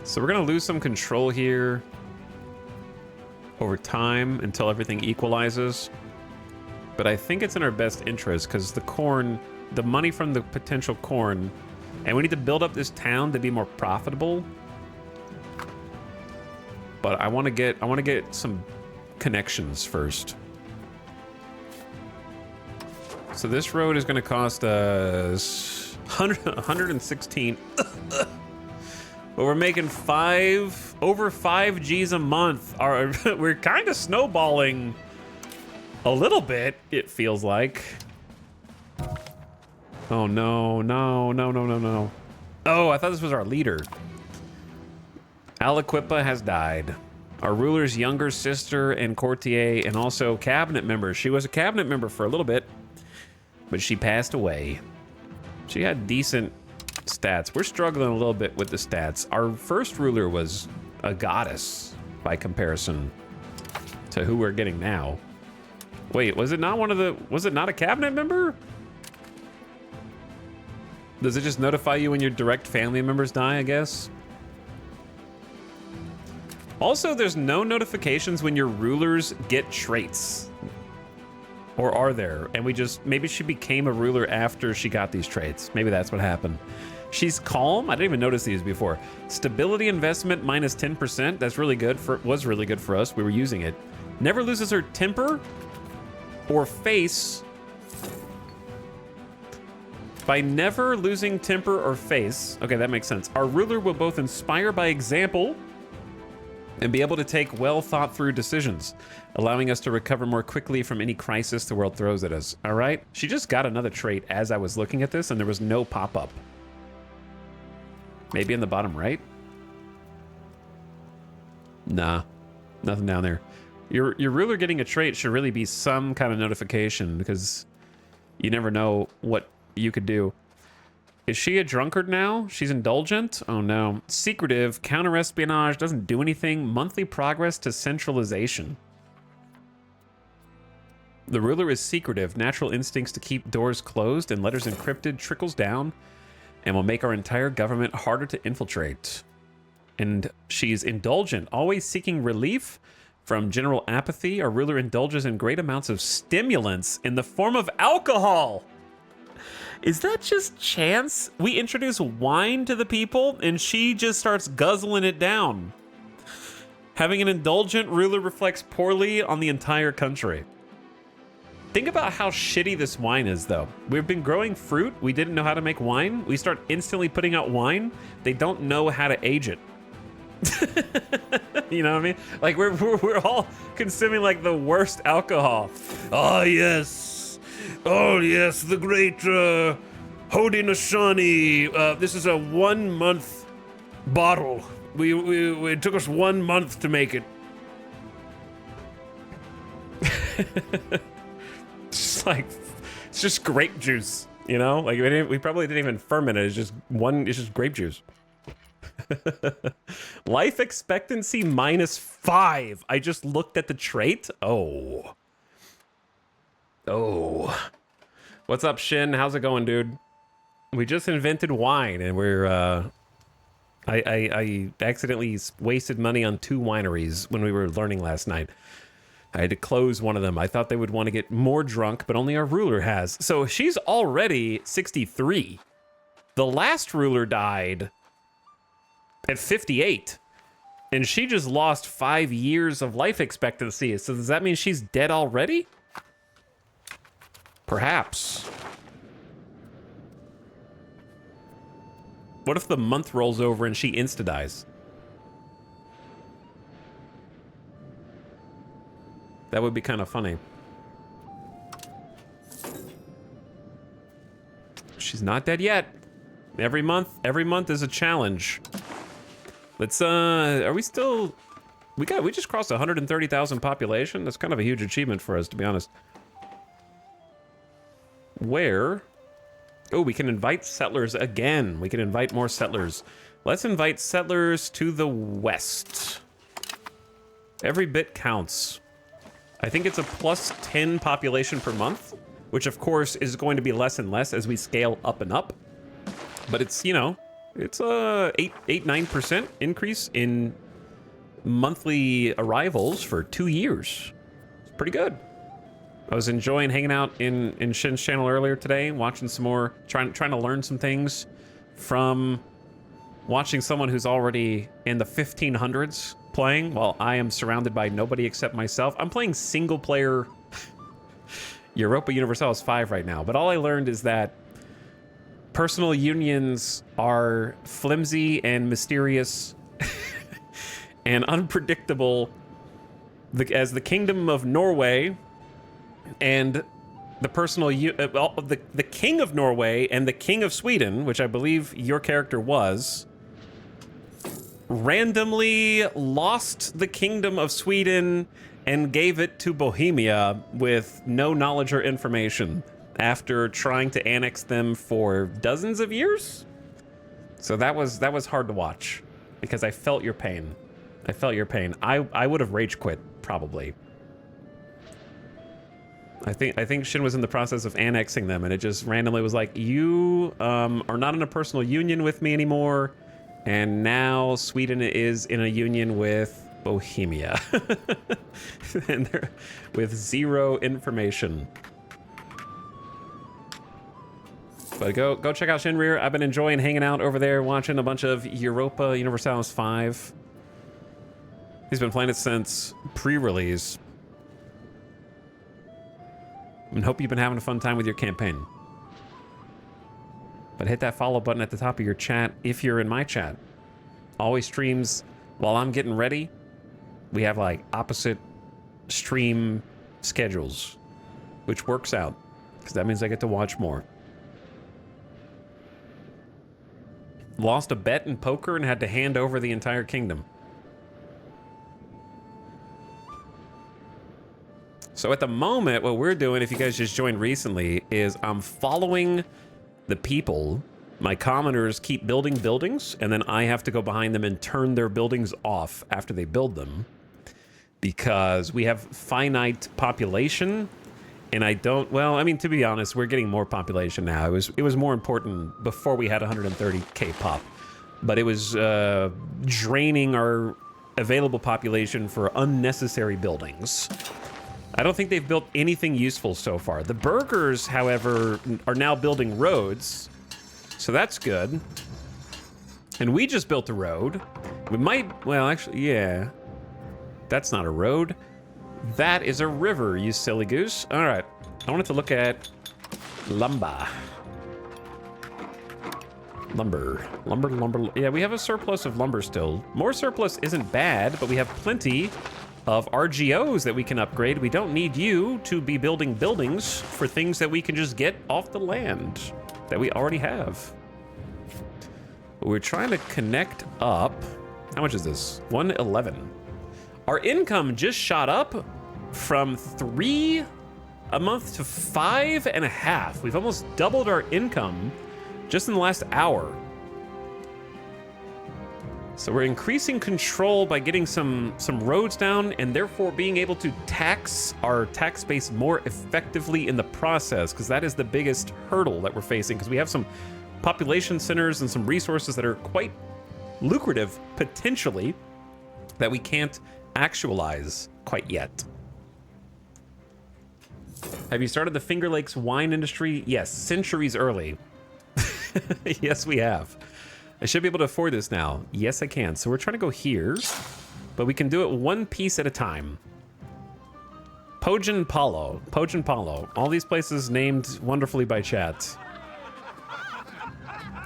So we're gonna lose some control here over time until everything equalizes. But I think it's in our best interest because the corn, the money from the potential corn, and we need to build up this town to be more profitable. But I want to get some connections first. So this road is going to cost us 116. But we're making over 5 G's a month. We're kind of snowballing a little bit, it feels like. Oh no. Oh, I thought this was our leader. Aliquippa has died. Our ruler's younger sister and courtier, and also cabinet member. She was a cabinet member for a little bit, but she passed away. She had decent stats. We're struggling a little bit with the stats. Our first ruler was a goddess by comparison to who we're getting now. Wait, was it not a cabinet member? Does it just notify you when your direct family members die, I guess? Also, there's no notifications when your rulers get traits. Or are there? And maybe she became a ruler after she got these traits. Maybe that's what happened. She's calm. I didn't even notice these before. Stability investment minus 10%. That's really good was really good for us. We were using it. Never loses her temper or face By never losing temper or face, okay, that makes sense. Our ruler will both inspire by example and be able to take well thought through decisions, allowing us to recover more quickly from any crisis the world throws at us. All right, she just got another trait as I was looking at this and there was no pop-up. Maybe in the bottom right? Nah, nothing down there. Your ruler getting a trait should really be some kind of notification because you never know what you could do. Is she a drunkard now? She's indulgent? Oh no. Secretive, counter-espionage, doesn't do anything. Monthly progress to centralization. The ruler is secretive. Natural instincts to keep doors closed and letters encrypted trickles down and will make our entire government harder to infiltrate. And she's indulgent, always seeking relief from general apathy. Our ruler indulges in great amounts of stimulants in the form of alcohol. Is that just chance? We introduce wine to the people and she just starts guzzling it down. Having an indulgent ruler reflects poorly on the entire country. Think about how shitty this wine is, though. We've been growing fruit. We didn't know how to make wine. We start instantly putting out wine. They don't know how to age it. You know what I mean? Like we're all consuming like the worst alcohol. Oh yes. Oh yes, the great Haudenosaunee. This is a 1 month bottle. It took us 1 month to make it. It's just grape juice, you know? Like we probably didn't even ferment it. It's just grape juice. Life expectancy -5. I just looked at the trait. Oh. What's up, Shin? How's it going, dude? We just invented wine and we're I accidentally wasted money on 2 wineries when we were learning last night. I had to close one of them. I thought they would want to get more drunk, but only our ruler has. So she's already 63. The last ruler died at 58. And she just lost 5 years of life expectancy. So does that mean she's dead already? Perhaps. What if the month rolls over and she insta-dies? That would be kind of funny. She's not dead yet. Every month is a challenge. Let's are we still we just crossed 130,000 population. That's kind of a huge achievement for us, to be honest. Where? Oh, we can invite settlers again. We can invite more settlers. Let's invite settlers to the west. Every bit counts. I think it's a +10 population per month, which of course is going to be less and less as we scale up and up. But it's, you know, it's a 9% increase in monthly arrivals for 2 years. It's pretty good. I was enjoying hanging out in Shin's channel earlier today, watching some more, trying to learn some things from watching someone who's already in the 1500s playing, while I am surrounded by nobody except myself. I'm playing single player Europa Universalis 5 right now, but all I learned is that personal unions are flimsy and mysterious and unpredictable as the Kingdom of Norway and the the King of Norway and the King of Sweden, which I believe your character was, randomly lost the Kingdom of Sweden and gave it to Bohemia with no knowledge or information after trying to annex them for dozens of years. So that was hard to watch because I felt your pain. I would have rage quit probably. I think Shin was in the process of annexing them, and it just randomly was like, you are not in a personal union with me anymore, and now Sweden is in a union with Bohemia. And they're with zero information. But go check out Shinrir. I've been enjoying hanging out over there, watching a bunch of Europa Universalis 5. He's been playing it since pre-release. and hope you've been having a fun time with your campaign. But hit that follow button at the top of your chat if you're in my chat. Always streams while I'm getting ready. We have like opposite stream schedules, which works out because that means I get to watch more. Lost a bet in poker and had to hand over the entire kingdom. So at the moment, what we're doing, if you guys just joined recently, is I'm following the people. My commoners keep building buildings, and then I have to go behind them and turn their buildings off after they build them. Because we have finite population, and I don't, well, I mean, to be honest, we're getting more population now. It was more important before we had 130k pop. But it was draining our available population for unnecessary buildings. I don't think they've built anything useful so far. The burgers, however, are now building roads, so that's good. And we just built a road. We might, well, actually, yeah. That's not a road. That is a river, you silly goose. All right, I wanted to look at lumber. Lumber. Yeah, we have a surplus of lumber still. More surplus isn't bad, but we have plenty of RGOs that we can upgrade. We don't need you to be building buildings for things that we can just get off the land that we already have. We're trying to connect up. How much is this? 111. Our income just shot up from 3 a month to 5.5. We've almost doubled our income just in the last hour. So we're increasing control by getting some roads down and therefore being able to tax our tax base more effectively in the process, because that is the biggest hurdle that we're facing, because we have some population centers and some resources that are quite lucrative potentially that we can't actualize quite yet. Have you started the Finger Lakes wine industry? Yes, centuries early. Yes, we have. I should be able to afford this now. Yes, I can. So we're trying to go here, but we can do it one piece at a time. Pojan Palo. All these places named wonderfully by chat.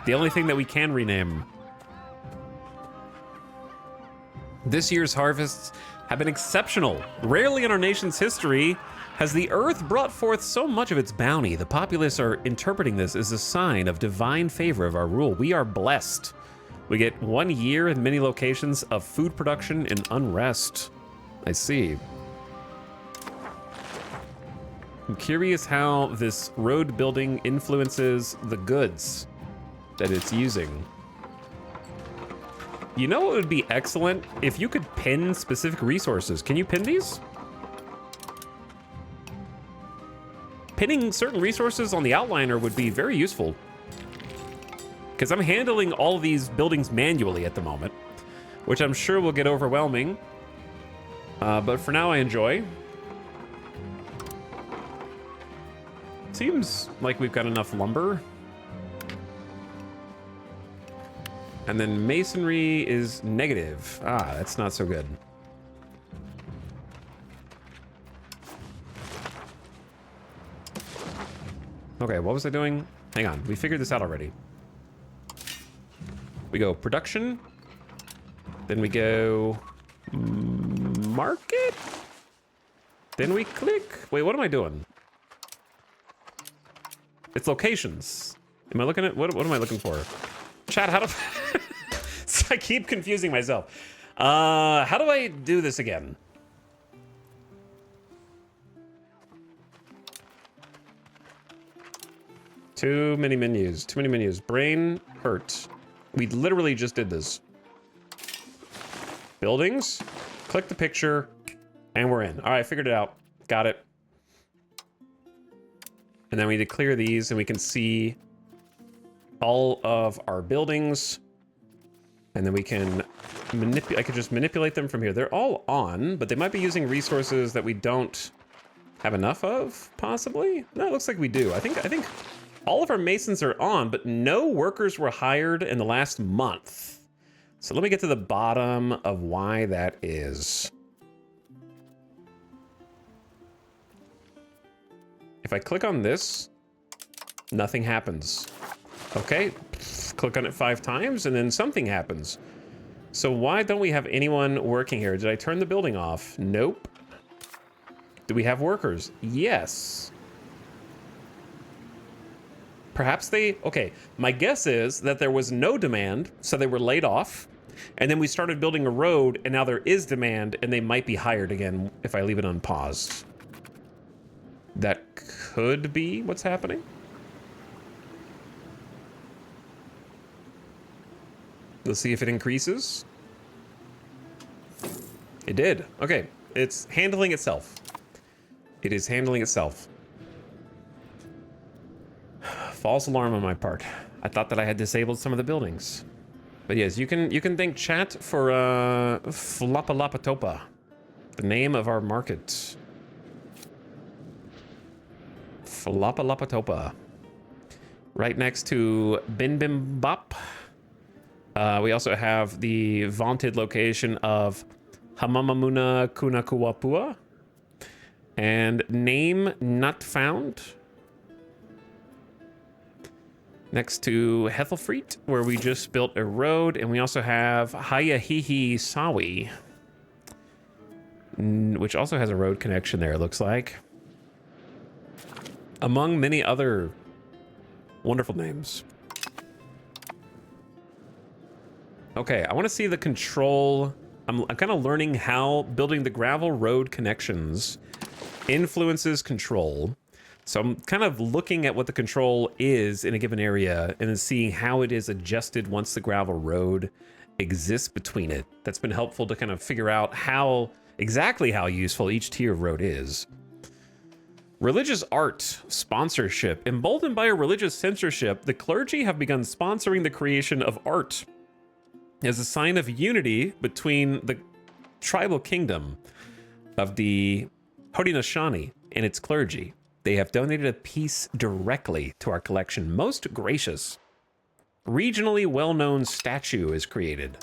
The only thing that we can rename. This year's harvests have been exceptional. Rarely in our nation's history has the earth brought forth so much of its bounty. The populace are interpreting this as a sign of divine favor of our rule. We are blessed. We get 1 year in many locations of food production and unrest. I see. I'm curious how this road building influences the goods that it's using. You know what would be excellent? If you could pin specific resources. Can you pin these? Pinning certain resources on the outliner would be very useful, because I'm handling all of these buildings manually at the moment, which I'm sure will get overwhelming. But for now, I enjoy. Seems like we've got enough lumber. And then masonry is negative. Ah, that's not so good. Okay, what was I doing? Hang on, we figured this out already. We go production, then we go market, then we click. Wait, what am I doing? It's locations. Am I looking at, what am I looking for? Chat, how do, I keep confusing myself. How do I do this again? Too many menus. Brain hurt. We literally just did this. Buildings. Click the picture. And we're in. All right, figured it out. Got it. And then we need to clear these and we can see all of our buildings. And then we can manipulate. I could just manipulate them from here. They're all on, but they might be using resources that we don't have enough of, possibly. No, it looks like we do. I think all of our masons are on, but no workers were hired in the last month. So let me get to the bottom of why that is. If I click on this, nothing happens. Okay, click on it 5 times and then something happens. So why don't we have anyone working here? Did I turn the building off? Nope. Do we have workers? Yes. Perhaps they, okay, my guess is that there was no demand, so they were laid off, and then we started building a road, and now there is demand, and they might be hired again if I leave it on pause. That could be what's happening. Let's see if it increases. It did. Okay, it's handling itself. It is handling itself. False alarm on my part. I thought that I had disabled some of the buildings. But yes, you can thank chat for Flapalapatopa, the name of our market. Flapalapatopa. Right next to Binbimbop. We also have the vaunted location of Hamamamuna Kunakuapua. And name not found. Next to Hethelfreet, where we just built a road. And we also have Hayahihi Sawi, which also has a road connection there, it looks like. Among many other wonderful names. Okay, I want to see the control. I'm kind of learning how building the gravel road connections influences control. So I'm kind of looking at what the control is in a given area and then seeing how it is adjusted once the gravel road exists between it. That's been helpful to kind of figure out exactly how useful each tier of road is. Religious art sponsorship. Emboldened by a religious censorship, the clergy have begun sponsoring the creation of art as a sign of unity between the tribal kingdom of the Haudenosaunee and its clergy. They have donated a piece directly to our collection. Most gracious. Regionally well-known statue is created.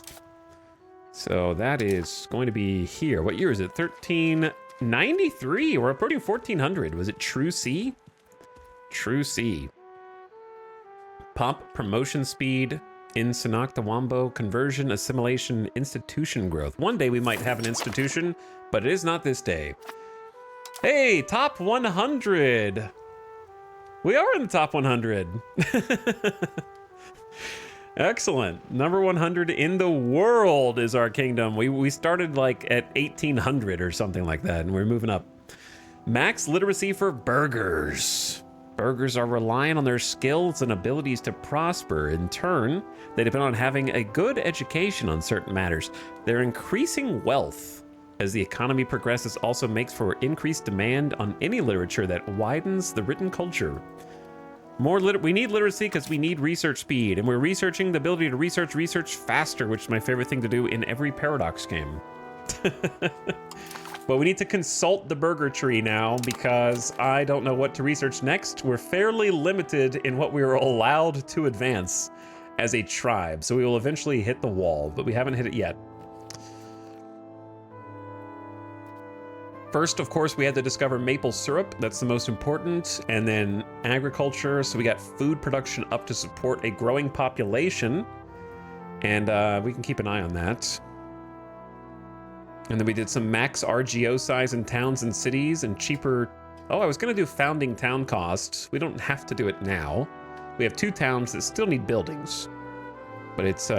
So that is going to be here. What year is it? 1393. We're approaching 1400. Was it True C? True C. Pop promotion speed in Sanakta-Wambo, conversion, assimilation, institution growth. One day we might have an institution, but it is not this day. Hey, top 100. We are in the top 100. Excellent. Number 100 in the world is our kingdom. We started like at 1800 or something like that, and we're moving up. Max literacy for burghers. Burghers are reliant on their skills and abilities to prosper. In turn, they depend on having a good education on certain matters. Their increasing wealth as the economy progresses also makes for increased demand on any literature that widens the written culture. We need literacy because we need research speed, and we're researching the ability to research faster, which is my favorite thing to do in every Paradox game. But we need to consult the burger tree now because I don't know what to research next. We're fairly limited in what we are allowed to advance as a tribe, so we will eventually hit the wall, but we haven't hit it yet. First, of course, we had to discover maple syrup. That's the most important. And then agriculture. So we got food production up to support a growing population. And we can keep an eye on that. And then we did some max RGO size in towns and cities and cheaper. Oh, I was going to do founding town costs. We don't have to do it now. We have 2 towns that still need buildings. But it's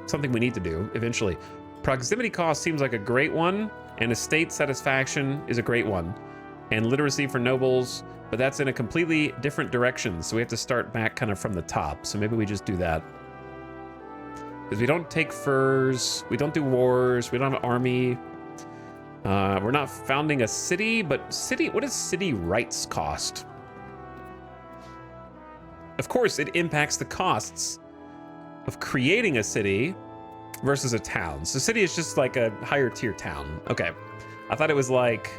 something we need to do eventually. Proximity cost seems like a great one. And estate satisfaction is a great one. And literacy for nobles, but that's in a completely different direction. So we have to start back kind of from the top. So maybe we just do that. Because we don't take furs, we don't do wars, we don't have an army. We're not founding a city, but what does city rights cost? Of course, it impacts the costs of creating a city versus a town. So city is just like a higher tier town. Okay. I thought it was like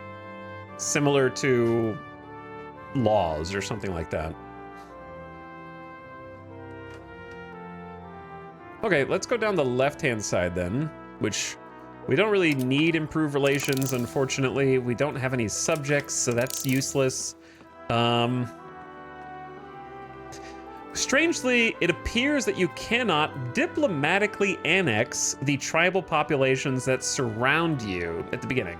similar to laws or something like that. Okay, let's go down the left-hand side then, which we don't really need improved relations, unfortunately. We don't have any subjects, so that's useless. Strangely, it appears that you cannot diplomatically annex the tribal populations that surround you at the beginning.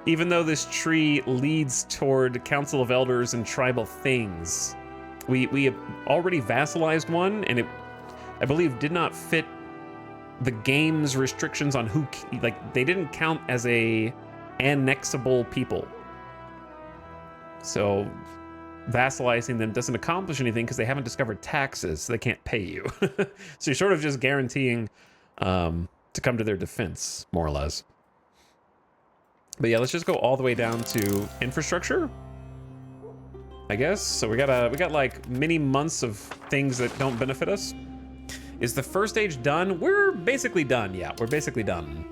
Even though this tree leads toward Council of Elders and tribal things. We have already vassalized one, and it, I believe, did not fit the game's restrictions on who, like, they didn't count as a annexable people. So vassalizing them doesn't accomplish anything because they haven't discovered taxes, so they can't pay you. So you're sort of just guaranteeing to come to their defense, more or less. But yeah, let's just go all the way down to infrastructure, I guess. So we got like many months of things that don't benefit us. Is the first stage done? We're basically done. Yeah, we're basically done.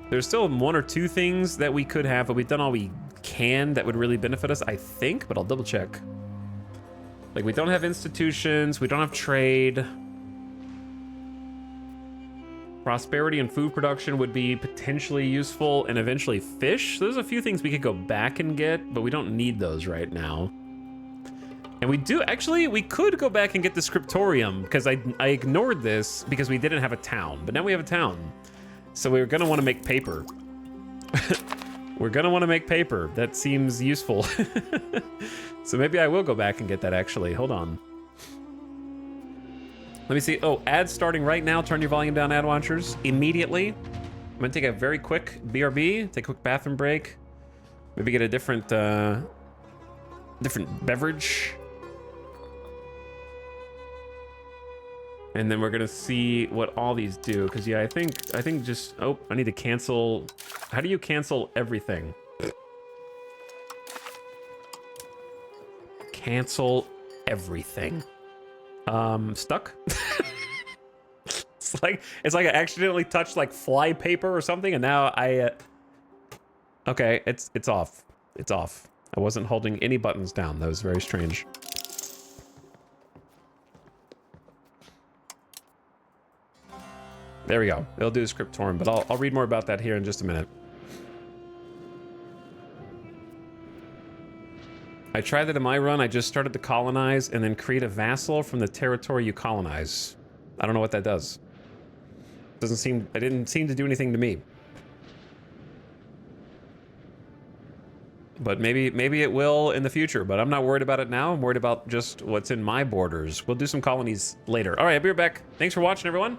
There's still one or two things that we could have, but we've done all we can that would really benefit us, I think, but I'll double check. Like, we don't have institutions, we don't have trade. Prosperity and food production would be potentially useful, and eventually fish. So there's a few things we could go back and get, but we don't need those right now. And we do, actually, we could go back and get the scriptorium, because I ignored this because we didn't have a town, but now we have a town. So we're gonna wanna make paper. We're gonna wanna make paper. That seems useful. So maybe I will go back and get that, actually. Hold on. Let me see. Oh, ads starting right now. Turn your volume down, ad watchers, immediately. I'm gonna take a very quick BRB, take a quick bathroom break. Maybe get a different beverage. And then we're gonna see what all these do. Cause yeah, I think just, oh, I need to cancel. How do you cancel everything? Cancel everything. Stuck? It's like I accidentally touched like fly paper or something, and now I okay, it's off. It's off. I wasn't holding any buttons down. That was very strange. There we go. It'll do the scriptorium, but I'll read more about that here in just a minute. I tried that in my run. I just started to colonize and then create a vassal from the territory you colonize. I don't know what that does. It didn't seem to do anything to me. But maybe it will in the future, but I'm not worried about it now. I'm worried about just what's in my borders. We'll do some colonies later. All right, I'll be right back. Thanks for watching, everyone.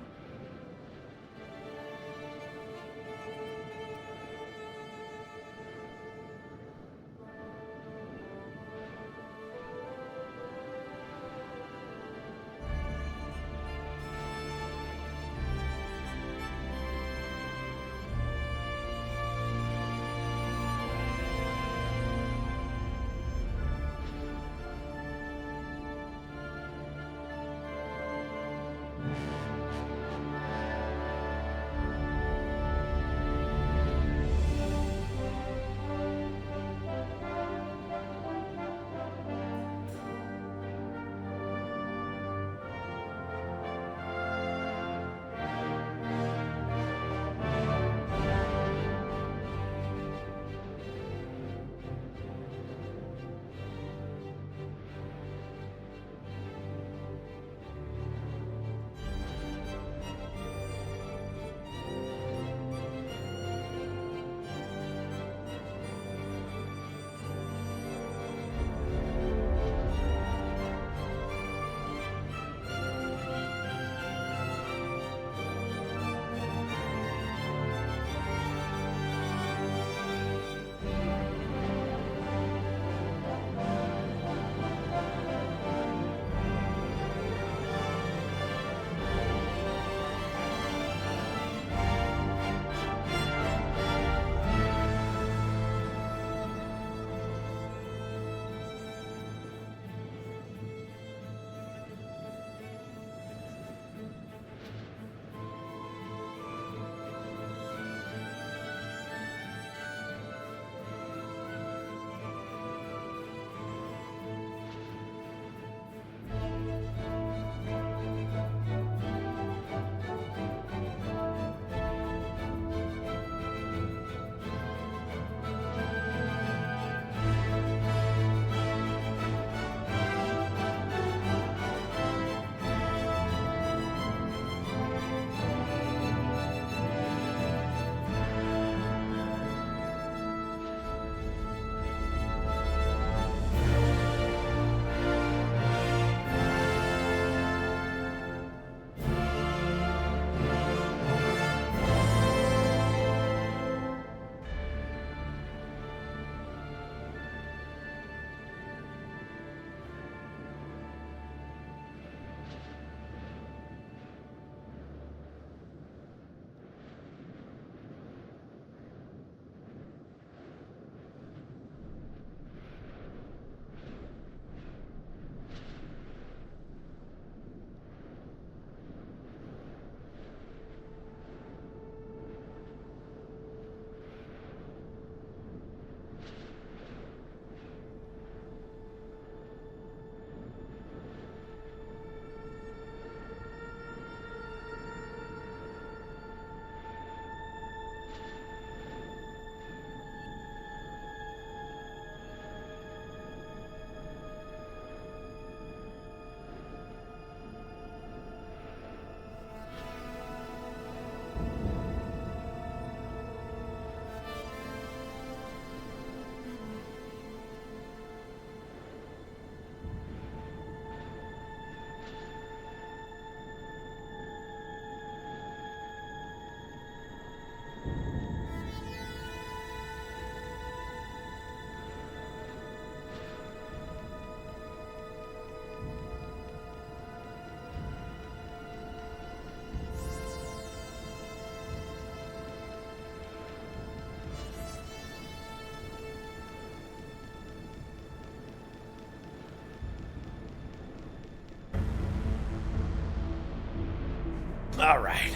All right.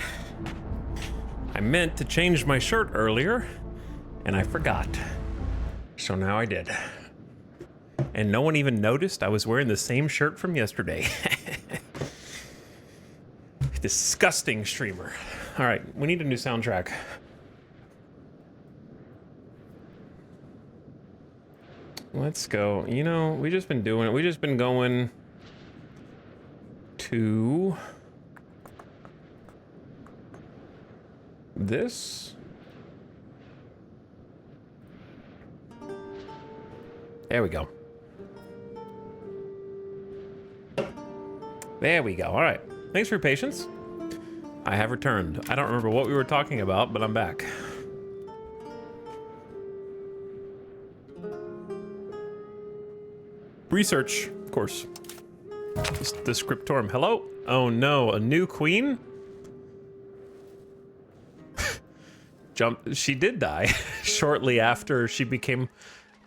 I meant to change my shirt earlier, and I forgot. So now I did. And no one even noticed I was wearing the same shirt from yesterday. Disgusting streamer. All right, we need a new soundtrack. Let's go. You know, we just been going to this. There we go. There we go. All right. Thanks for your patience. I have returned. I don't remember what we were talking about, but I'm back. Research, of course. The scriptorum. Hello? Oh no, a new queen? She did die shortly after she became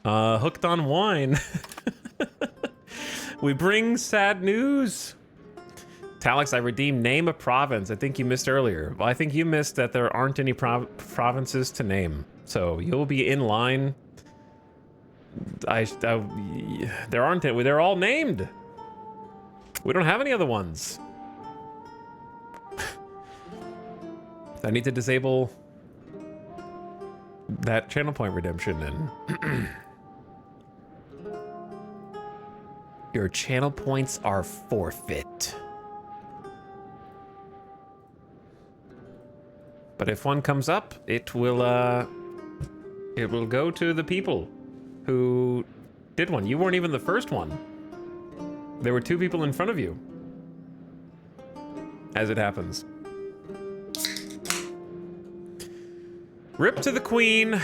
hooked on wine. We bring sad news. Talix, I redeemed name a province. I think you missed earlier. Well, I think you missed that there aren't any provinces to name. So you'll be in line. There aren't any. They're all named. We don't have any other ones. I need to disable that channel point redemption and your channel points are forfeit. But if one comes up, it will go to the people who did one. You weren't even the first one. There were 2 people in front of you. As it happens. Rip to the queen.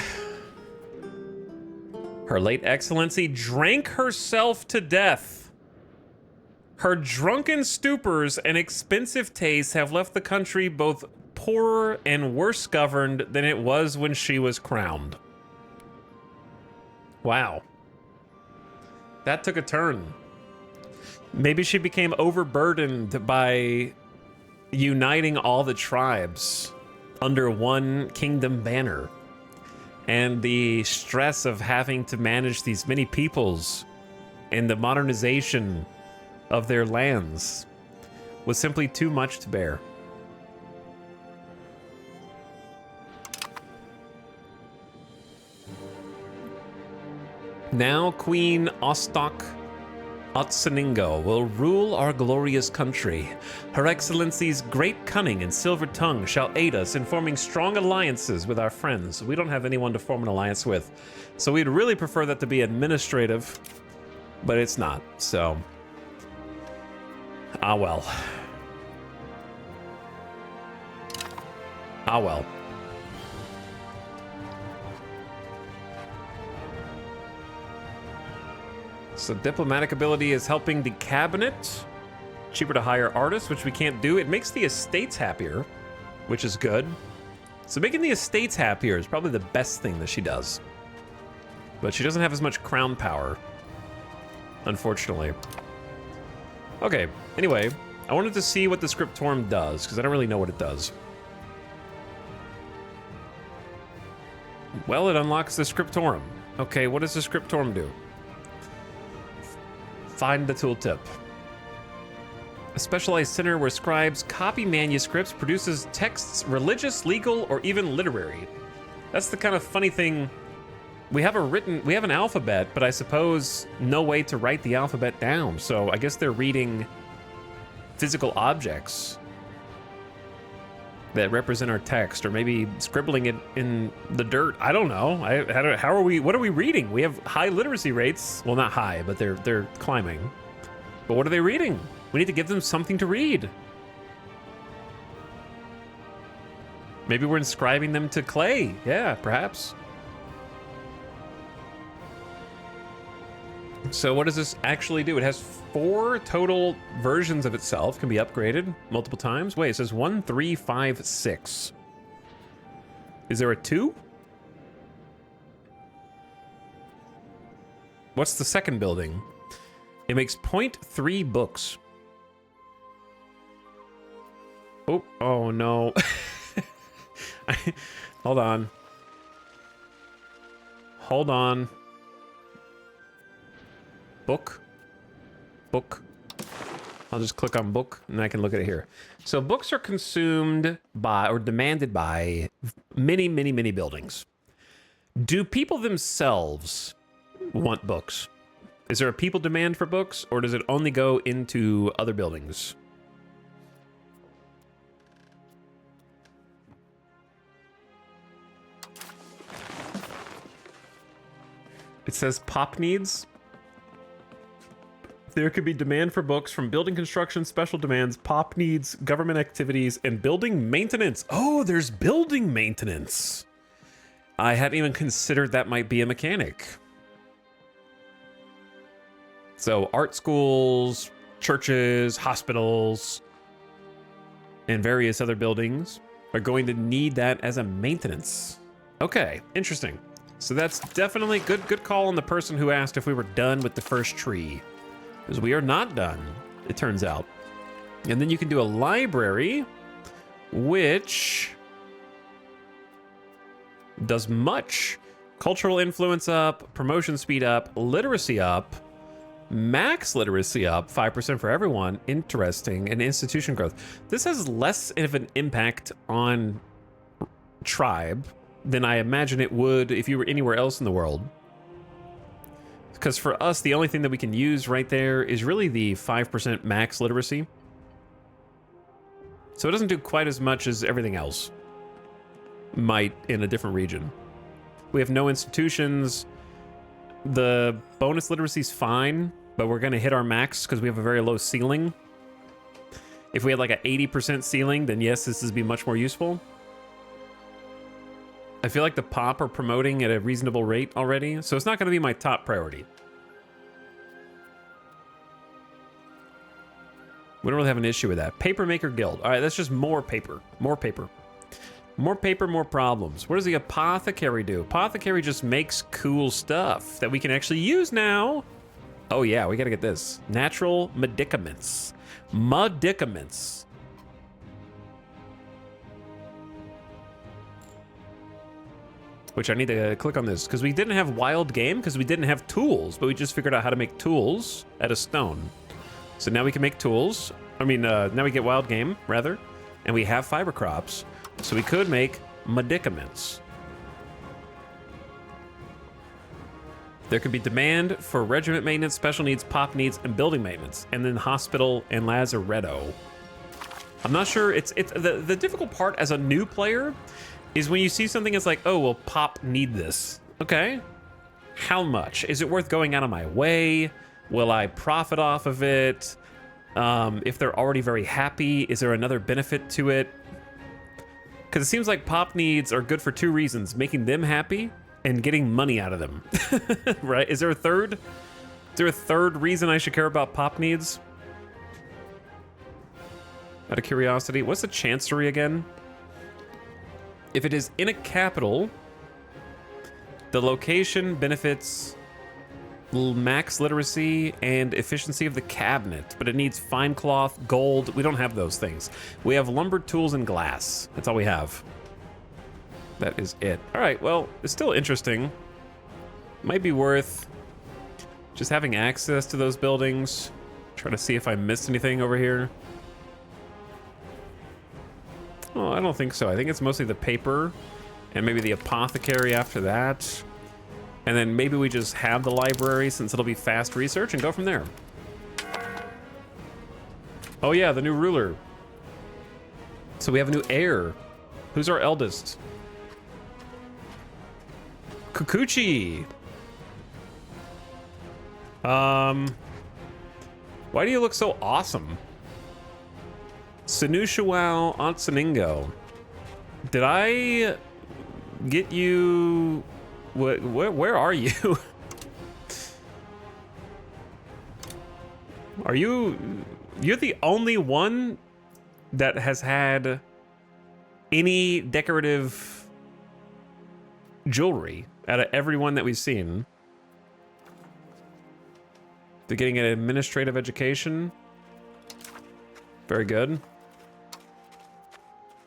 Her late excellency drank herself to death. Her drunken stupors and expensive tastes have left the country both poorer and worse governed than it was when she was crowned. Wow. That took a turn. Maybe she became overburdened by uniting all the tribes under one kingdom banner. And the stress of having to manage these many peoples and the modernization of their lands was simply too much to bear. Now Queen Ostok Otsoningo will rule our glorious country. Her Excellency's great cunning and silver tongue shall aid us in forming strong alliances with our friends. We don't have anyone to form an alliance with, so we'd really prefer that to be administrative, but it's not, so... Ah well. Ah well. So diplomatic ability is helping the cabinet. Cheaper to hire artists, which we can't do. It makes the estates happier, which is good. So making the estates happier is probably the best thing that she does. But she doesn't have as much crown power, unfortunately. Okay, anyway, I wanted to see what the scriptorum does, because I don't really know what it does. Well, it unlocks the scriptorum. Okay, what does the scriptorum do? Find the tooltip. A specialized center where scribes copy manuscripts, produces texts, religious, legal, or even literary. That's the kind of funny thing. We have an alphabet, but I suppose no way to write the alphabet down. So I guess they're reading physical objects that represent our text, or maybe scribbling it in the dirt. I don't know. What are we reading? We have high literacy rates. Well, not high, but they're climbing. But what are they reading? We need to give them something to read. Maybe we're inscribing them to clay. Yeah, perhaps. So what does this actually do? It has 4 total versions of itself, can be upgraded multiple times. Wait, it says 1, 3, 5, 6. Is there a 2? What's the second building? It makes 0.3 books. Oh no. Hold on. Hold on. Book. Book. I'll just click on book and I can look at it here. So books are consumed by or demanded by many, many, many buildings. Do people themselves want books? Is there a people demand for books, or does it only go into other buildings? It says pop needs. There could be demand for books from building construction, special demands, pop needs, government activities, and building maintenance. Oh, there's building maintenance. I hadn't even considered that might be a mechanic. So art schools, churches, hospitals, and various other buildings are going to need that as a maintenance. Okay, interesting. So that's definitely good call on the person who asked if we were done with the first tree. Because we are not done, it turns out. And then you can do a library, which does much. Cultural influence up, promotion speed up, literacy up, max literacy up, 5% for everyone. Interesting. And institution growth. This has less of an impact on tribe than I imagine it would if you were anywhere else in the world. Because for us, the only thing that we can use right there is really the 5% max literacy. So it doesn't do quite as much as everything else might in a different region. We have no institutions. The bonus literacy is fine, but we're going to hit our max because we have a very low ceiling. If we had like an 80% ceiling, then yes, this would be much more useful. I feel like the pop are promoting at a reasonable rate already, so it's not going to be my top priority. We don't really have an issue with that. Papermaker Guild. All right, that's just more paper. More paper. More paper, more problems. What does the apothecary do? Apothecary just makes cool stuff that we can actually use now. Oh yeah, we got to get this. Natural medicaments. Medicaments. Which I need to click on this because we didn't have wild game because we didn't have tools, but we just figured out how to make tools out of stone. So now we can make tools. I mean, now we get wild game rather, and we have fiber crops. So we could make medicaments. There could be demand for regiment maintenance, special needs, pop needs, and building maintenance, and then hospital and lazaretto. I'm not sure. It's the difficult part as a new player is when you see something that's like, oh, well, pop need this. Okay. How much? Is it worth going out of my way? Will I profit off of it? If they're already very happy, is there another benefit to it? Because it seems like pop needs are good for two reasons. Making them happy and getting money out of them. Right? Is there a third? Is there a third reason I should care about pop needs? Out of curiosity, what's the chancery again? If it is in a capital, the location benefits max literacy and efficiency of the cabinet, but it needs fine cloth, gold. We don't have those things. We have lumber, tools, and glass. That's all we have. That is it. All right, well, it's still interesting. Might be worth just having access to those buildings. Try to see if I missed anything over here. Oh, I don't think so. I think it's mostly the paper and maybe the apothecary after that. And then maybe we just have the library since it'll be fast research and go from there. Oh yeah, the new ruler. So we have a new heir. Who's our eldest? Kukuchi. Why do you look so awesome? Sinushuao Antsaningo. Did I get you? Where are you? Are you? You're the only one that has had any decorative jewelry out of everyone that we've seen. They're getting an administrative education. Very good.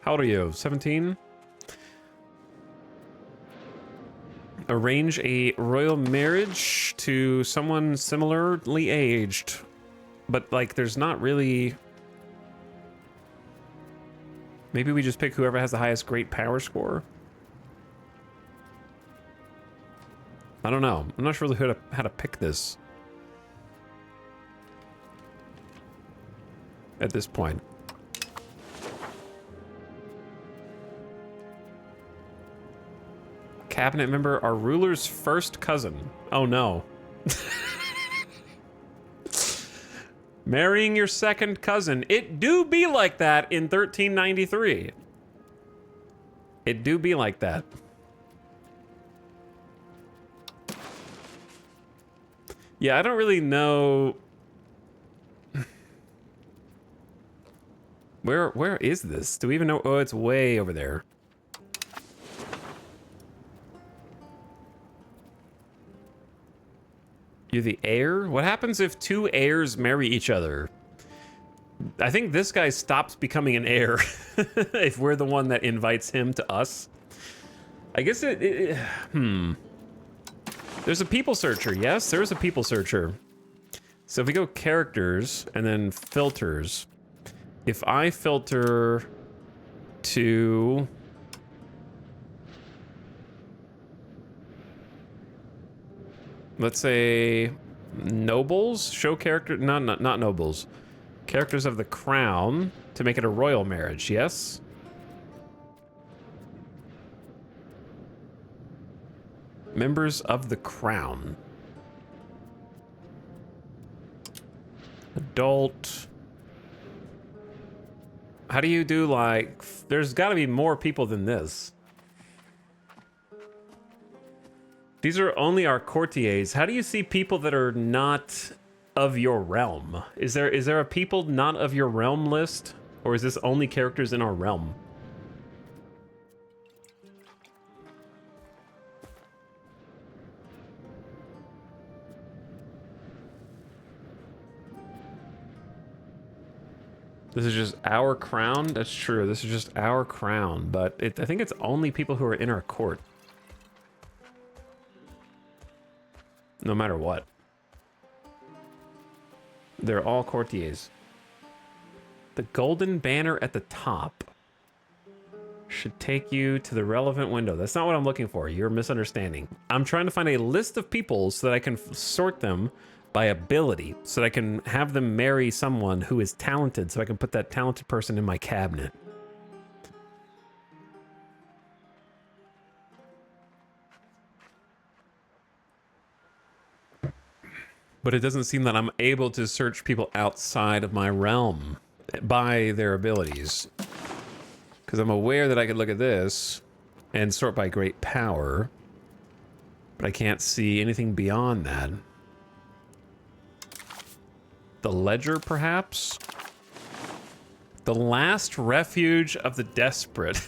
How old are you? 17? Arrange a royal marriage to someone similarly aged. But, like, there's not really... Maybe we just pick whoever has the highest great power score? I don't know. I'm not sure really how to pick this. At this point. Cabinet member, our ruler's first cousin. Oh no. Marrying your second cousin. It do be like that in 1393. It do be like that. Yeah, I don't really know. Where is this? Do we even know? Oh, it's way over there. You're the heir? What happens if two heirs marry each other? I think this guy stops becoming an heir if we're the one that invites him to us. I guess There's a people searcher. Yes, there's a people searcher. So if we go characters and then filters, if I filter to... let's say nobles, show character, not nobles, characters of the crown to make it a royal marriage. Yes. Members of the crown. Adult. How do you do, like, there's got to be more people than this. These are only our courtiers. How do you see people that are not of your realm? Is there a people not of your realm list? Or is this only characters in our realm? This is just our crown? That's true. This is just our crown. But I think it's only people who are in our court. No matter what. They're all courtiers. The golden banner at the top should take you to the relevant window. That's not what I'm looking for. You're misunderstanding. I'm trying to find a list of people so that I can sort them by ability, so that I can have them marry someone who is talented, so I can put that talented person in my cabinet. But it doesn't seem that I'm able to search people outside of my realm by their abilities. Because I'm aware that I could look at this and sort by great power, but I can't see anything beyond that. The ledger, perhaps? The last refuge of the desperate.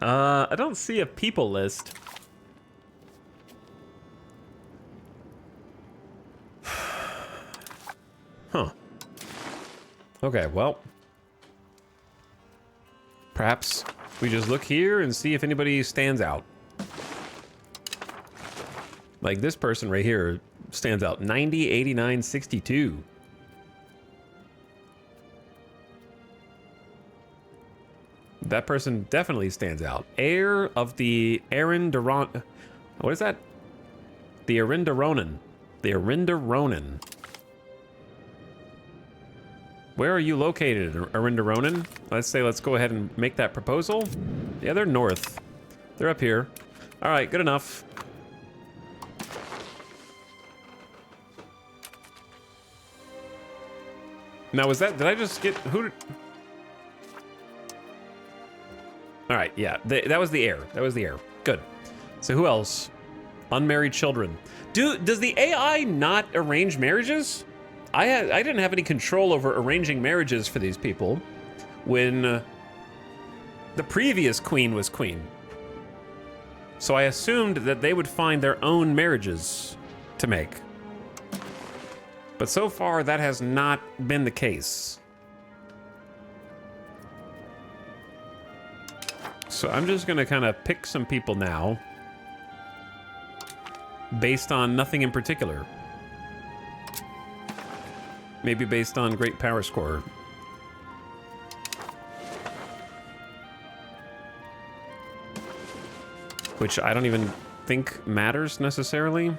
I don't see a people list. Huh. Okay, well. Perhaps we just look here and see if anybody stands out. Like this person right here stands out. 90, 89, 62. That person definitely stands out. Heir of the Arindaron... What is that? The Arindaronan. The Arindaronan. Where are you located, Arindaronan? Let's go ahead and make that proposal. Yeah, they're north. They're up here. All right, good enough. Now, was that... Did I just get... Who did... All right, yeah. That was the heir. That was the heir. Good. So who else? Unmarried children. Does the AI not arrange marriages? I didn't have any control over arranging marriages for these people when the previous queen was queen. So I assumed that they would find their own marriages to make. But so far, that has not been the case. So I'm just gonna kind of pick some people now based on nothing in particular. Maybe based on great power score. Which I don't even think matters necessarily.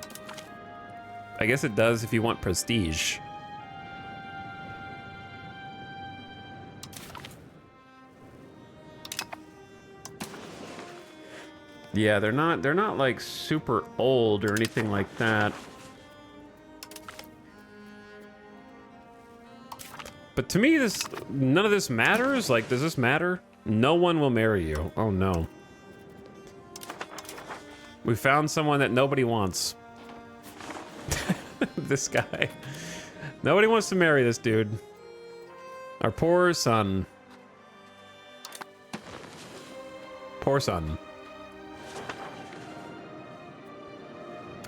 I guess it does if you want prestige. Yeah, they're not like super old or anything like that. But to me, none of this matters. Like, does this matter? No one will marry you. Oh no. We found someone that nobody wants. This guy. Nobody wants to marry this dude. Our poor son. Poor son.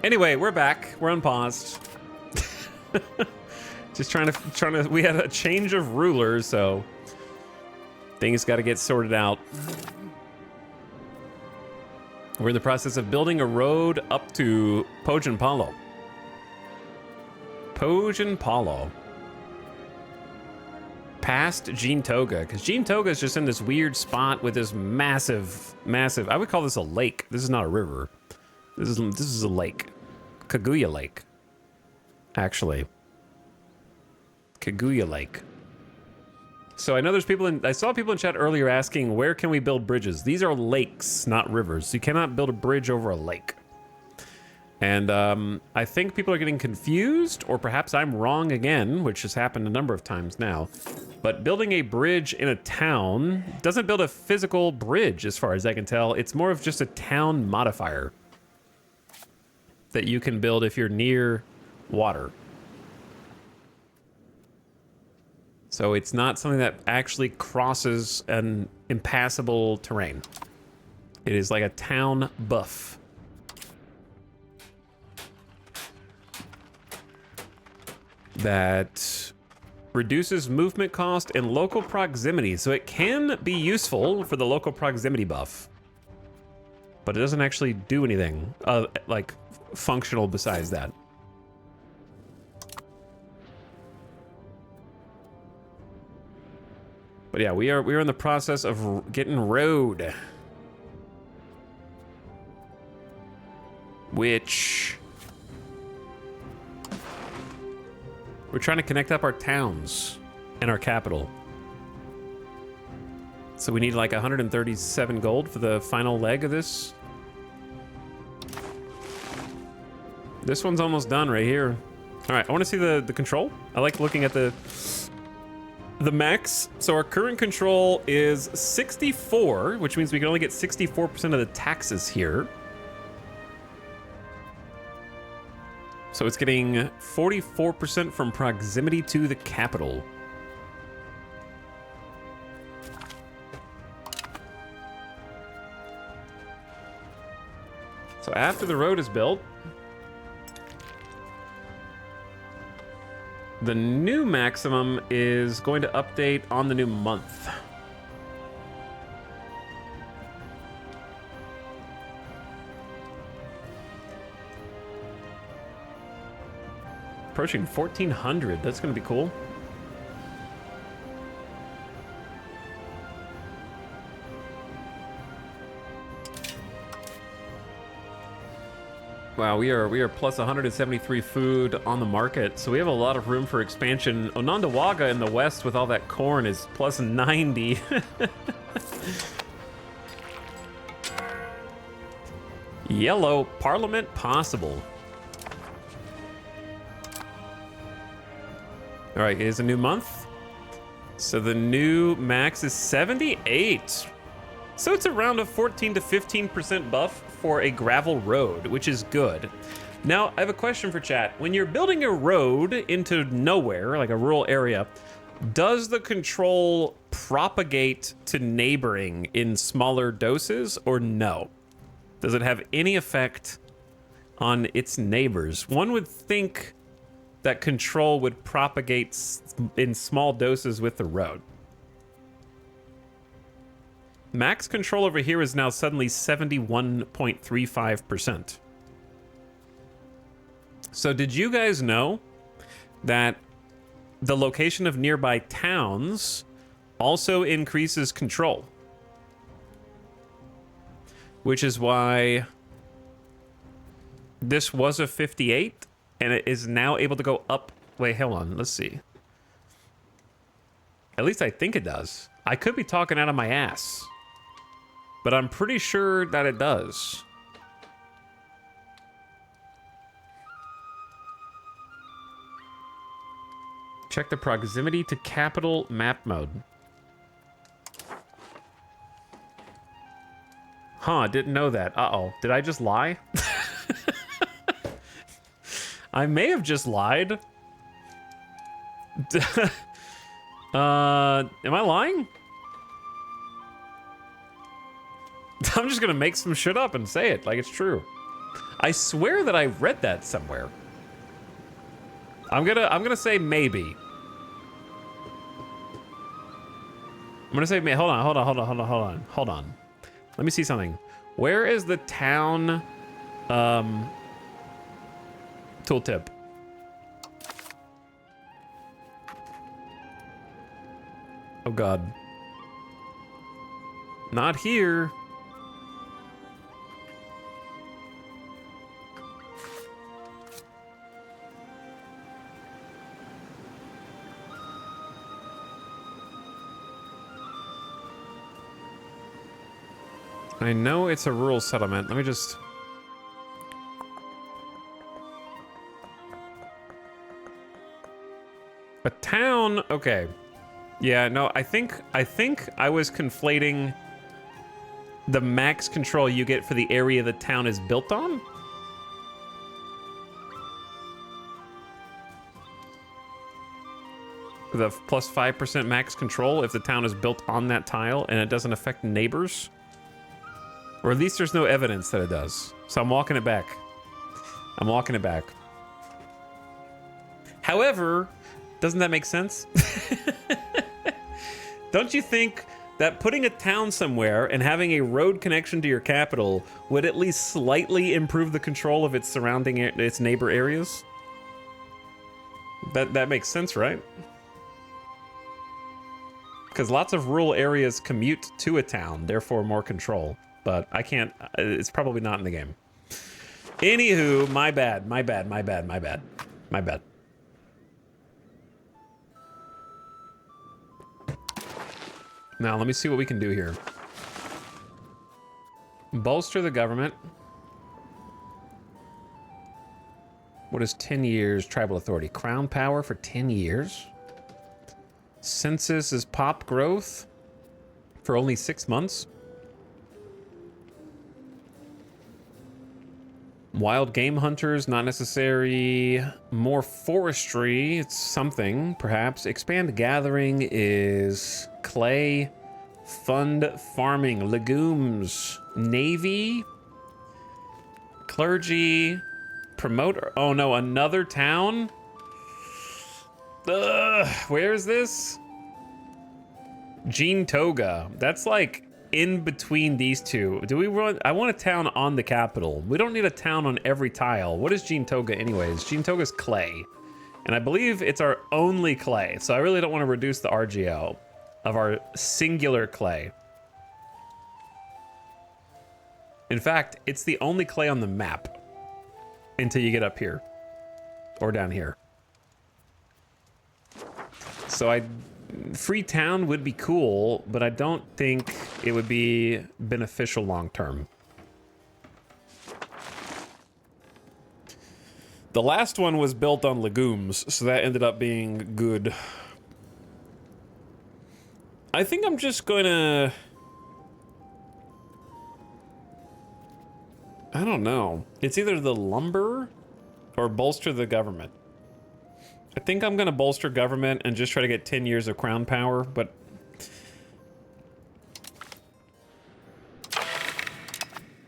Anyway, we're back. We're unpaused. Just trying to. We had a change of rulers, so things got to get sorted out. We're in the process of building a road up to Haudenosaunee. Haudenosaunee. Past Jean Toga, because Jean Toga is just in this weird spot with this massive. I would call this a lake. This is not a river. This is a lake. Kaguya Lake. Actually. Kaguya Lake. So I know there's people I saw people in chat earlier asking, where can we build bridges? These are lakes, not rivers. You cannot build a bridge over a lake. And I think people are getting confused, or perhaps I'm wrong again, which has happened a number of times now. But building a bridge in a town doesn't build a physical bridge, as far as I can tell. It's more of just a town modifier that you can build if you're near water. So it's not something that actually crosses an impassable terrain. It is like a town buff. That reduces movement cost and local proximity. So it can be useful for the local proximity buff, but it doesn't actually do anything like functional besides that. But yeah, we are in the process of getting road, which we're trying to connect up our towns and our capital. So we need like 137 gold for the final leg of this. This one's almost done right here. All right, I want to see the control. I like looking at the max. So our current control is 64, which means we can only get 64% of the taxes here. So it's getting 44% from proximity to the capital. So after the road is built, the new maximum is going to update on the new month. Approaching 1,400. That's going to be cool. Wow, we are plus 173 food on the market, so we have a lot of room for expansion. Onondaga in the west with all that corn is plus 90. Yellow, Parliament possible. All right, it is a new month. So the new max is 78. So it's around a 14 to 15% buff for a gravel road, which is good. Now, I have a question for chat. When you're building a road into nowhere, like a rural area, does the control propagate to neighboring in smaller doses or no? Does it have any effect on its neighbors? One would think that control would propagate in small doses with the road. Max control over here is now suddenly 71.35%. So did you guys know that the location of nearby towns also increases control? Which is why this was a 58 and it is now able to go up. Wait, hold on. Let's see. At least I think it does. I could be talking out of my ass, but I'm pretty sure that it does. Check the proximity to capital map mode. Huh, didn't know that. Uh-oh. Did I just lie? I may have just lied. Am I lying? I'm just gonna make some shit up and say it like it's true. I swear that I read that somewhere. I'm gonna say maybe. I'm gonna say hold on. Let me see something. Where is the town tooltip? Oh god. Not here. I know it's a rural settlement. Let me just... A town? Okay. Yeah, no, I think I was conflating the max control you get for the area the town is built on. The plus 5% max control if the town is built on that tile and it doesn't affect neighbors. Or at least there's no evidence that it does. So I'm walking it back. I'm walking it back. However, doesn't that make sense? Don't you think that putting a town somewhere and having a road connection to your capital would at least slightly improve the control of its surrounding, its neighbor areas? That makes sense, right? Because lots of rural areas commute to a town, therefore more control. But I can't, it's probably not in the game. Anywho, my bad. Now, let me see what we can do here. Bolster the government. What is 10 years tribal authority? Crown power for 10 years. Census is pop growth for only 6 months. Wild game hunters, not necessary. More forestry, it's something, perhaps. Expand gathering is clay. Fund farming, legumes. Navy. Clergy. Promote, oh no, another town? Where is this? Gene Toga. That's like in between these two. Do we want, I want a town on the capital. We don't need a town on every tile. What is Gene Toga anyways? Gene Toga's clay. And I believe it's our only clay. So I really don't want to reduce the RGO of our singular clay. In fact, it's the only clay on the map until you get up here or down here. So Freetown would be cool, but I don't think it would be beneficial long term. The last one was built on legumes, so that ended up being good. I think I'm just gonna... I don't know. It's either the lumber or bolster the government. I think I'm gonna bolster government and just try to get 10 years of crown power, but...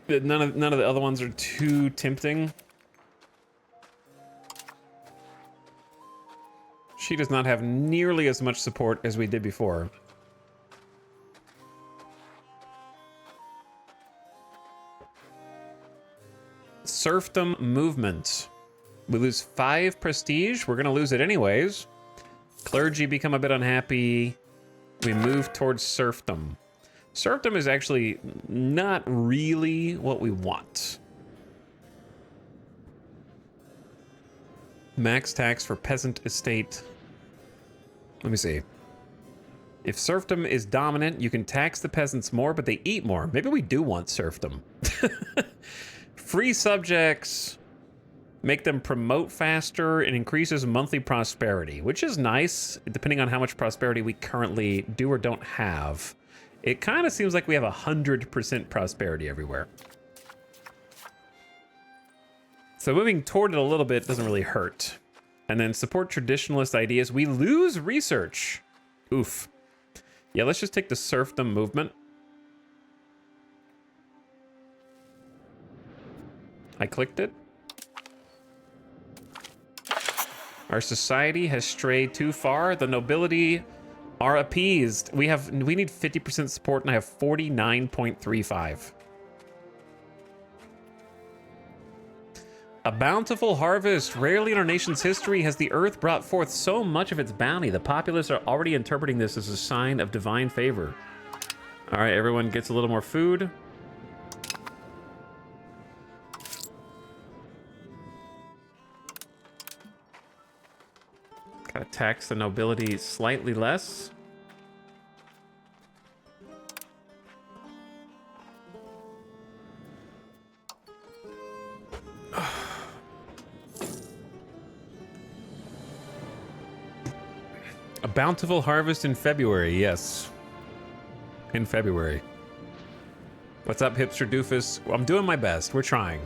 None of the other ones are too tempting. She does not have nearly as much support as we did before. Serfdom movement. We lose 5 prestige. We're going to lose it anyways. Clergy become a bit unhappy. We move towards serfdom. Serfdom is actually not really what we want. Max tax for peasant estate. Let me see. If serfdom is dominant, you can tax the peasants more, but they eat more. Maybe we do want serfdom. Free subjects make them promote faster and increases monthly prosperity, which is nice, depending on how much prosperity we currently do or don't have. It kind of seems like we have 100% prosperity everywhere. So moving toward it a little bit doesn't really hurt. And then support traditionalist ideas. We lose research. Oof. Yeah, let's just take the serfdom movement. I clicked it. Our society has strayed too far. The nobility are appeased. We need 50% support, and I have 49.35. A bountiful harvest. Rarely in our nation's history has the earth brought forth so much of its bounty. The populace are already interpreting this as a sign of divine favor. All right, everyone gets a little more food. Gotta tax the nobility slightly less. A bountiful harvest in February, yes. In February. What's up, hipster doofus? I'm doing my best. We're trying.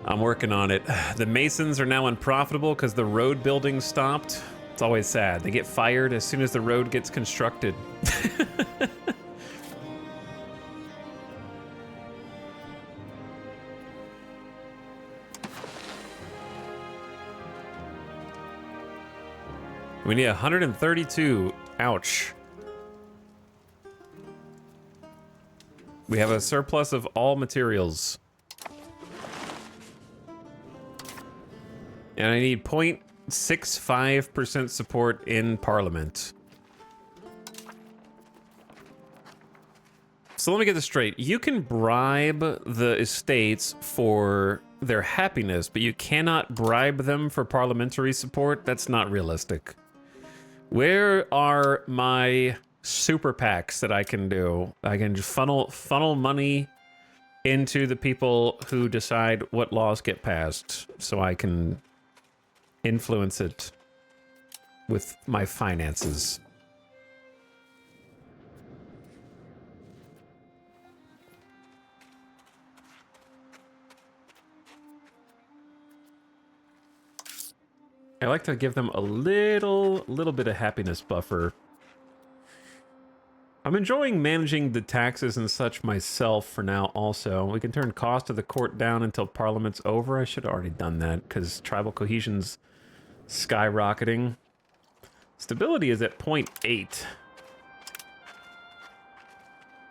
I'm working on it. The masons are now unprofitable because the road building stopped. It's always sad. They get fired as soon as the road gets constructed. We need 132. Ouch. We have a surplus of all materials. And I need 0.65% support in Parliament. So let me get this straight. You can bribe the estates for their happiness, but you cannot bribe them for parliamentary support? That's not realistic. Where are my super PACs that I can do? I can just funnel money into the people who decide what laws get passed so I can influence it with my finances. I like to give them a little bit of happiness buffer. I'm enjoying managing the taxes and such myself for now also. We can turn cost of the court down until Parliament's over. I should have already done that because tribal cohesion's skyrocketing. Stability is at 0.8.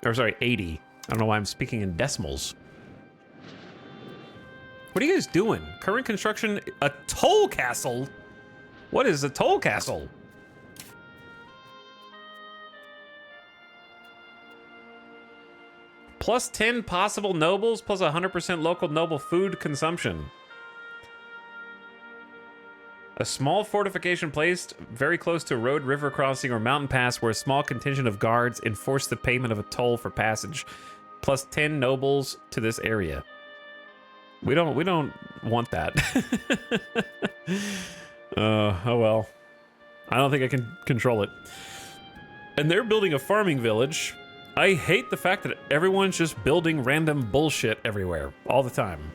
Or sorry, 80. I don't know why I'm speaking in decimals. What are you guys doing? Current construction, a toll castle? What is a toll castle? Plus 10 possible nobles, plus 100% local noble food consumption. A small fortification placed very close to a road, river crossing, or mountain pass where a small contingent of guards enforce the payment of a toll for passage. Plus 10 nobles to this area. We don't want that. Oh well. I don't think I can control it. And they're building a farming village. I hate the fact that everyone's just building random bullshit everywhere, all the time.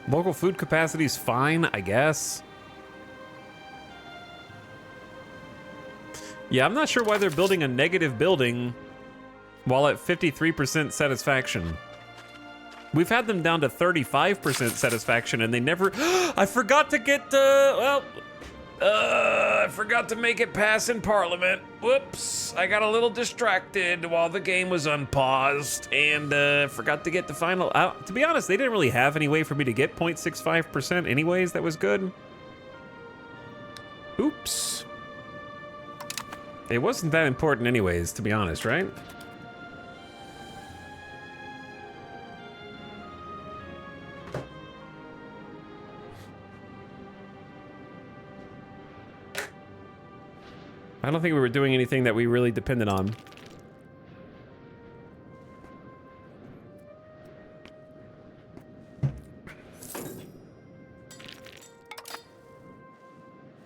Local food capacity is fine, I guess. Yeah, I'm not sure why they're building a negative building while at 53% satisfaction. We've had them down to 35% satisfaction and they never... I forgot to get, well, I forgot to make it pass in Parliament. Whoops, I got a little distracted while the game was unpaused and forgot to get the final. To be honest, they didn't really have any way for me to get 0.65% anyways. That was good. Oops. It wasn't that important anyways, to be honest, right? I don't think we were doing anything that we really depended on.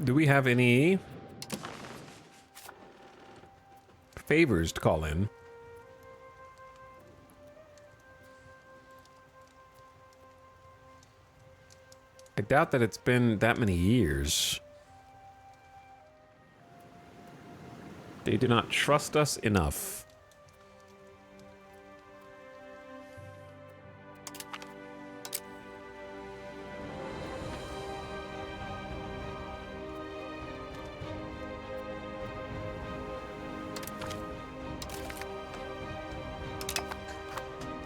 Do we have any favors to call in? I doubt that it's been that many years. They do not trust us enough.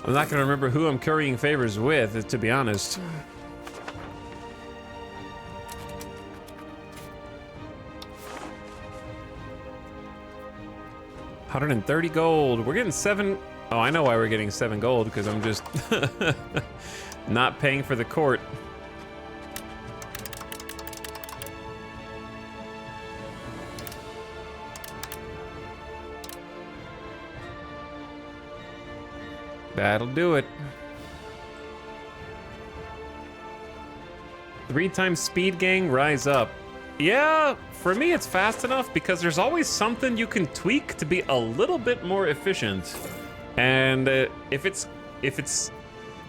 I'm not going to remember who I'm currying favors with, to be honest. $130 gold. We're getting 7. Oh, I know why we're getting 7 gold, because I'm just not paying for the court. That'll do it. 3 times speed, gang, rise up. Yeah, for me it's fast enough because there's always something you can tweak to be a little bit more efficient. And if it's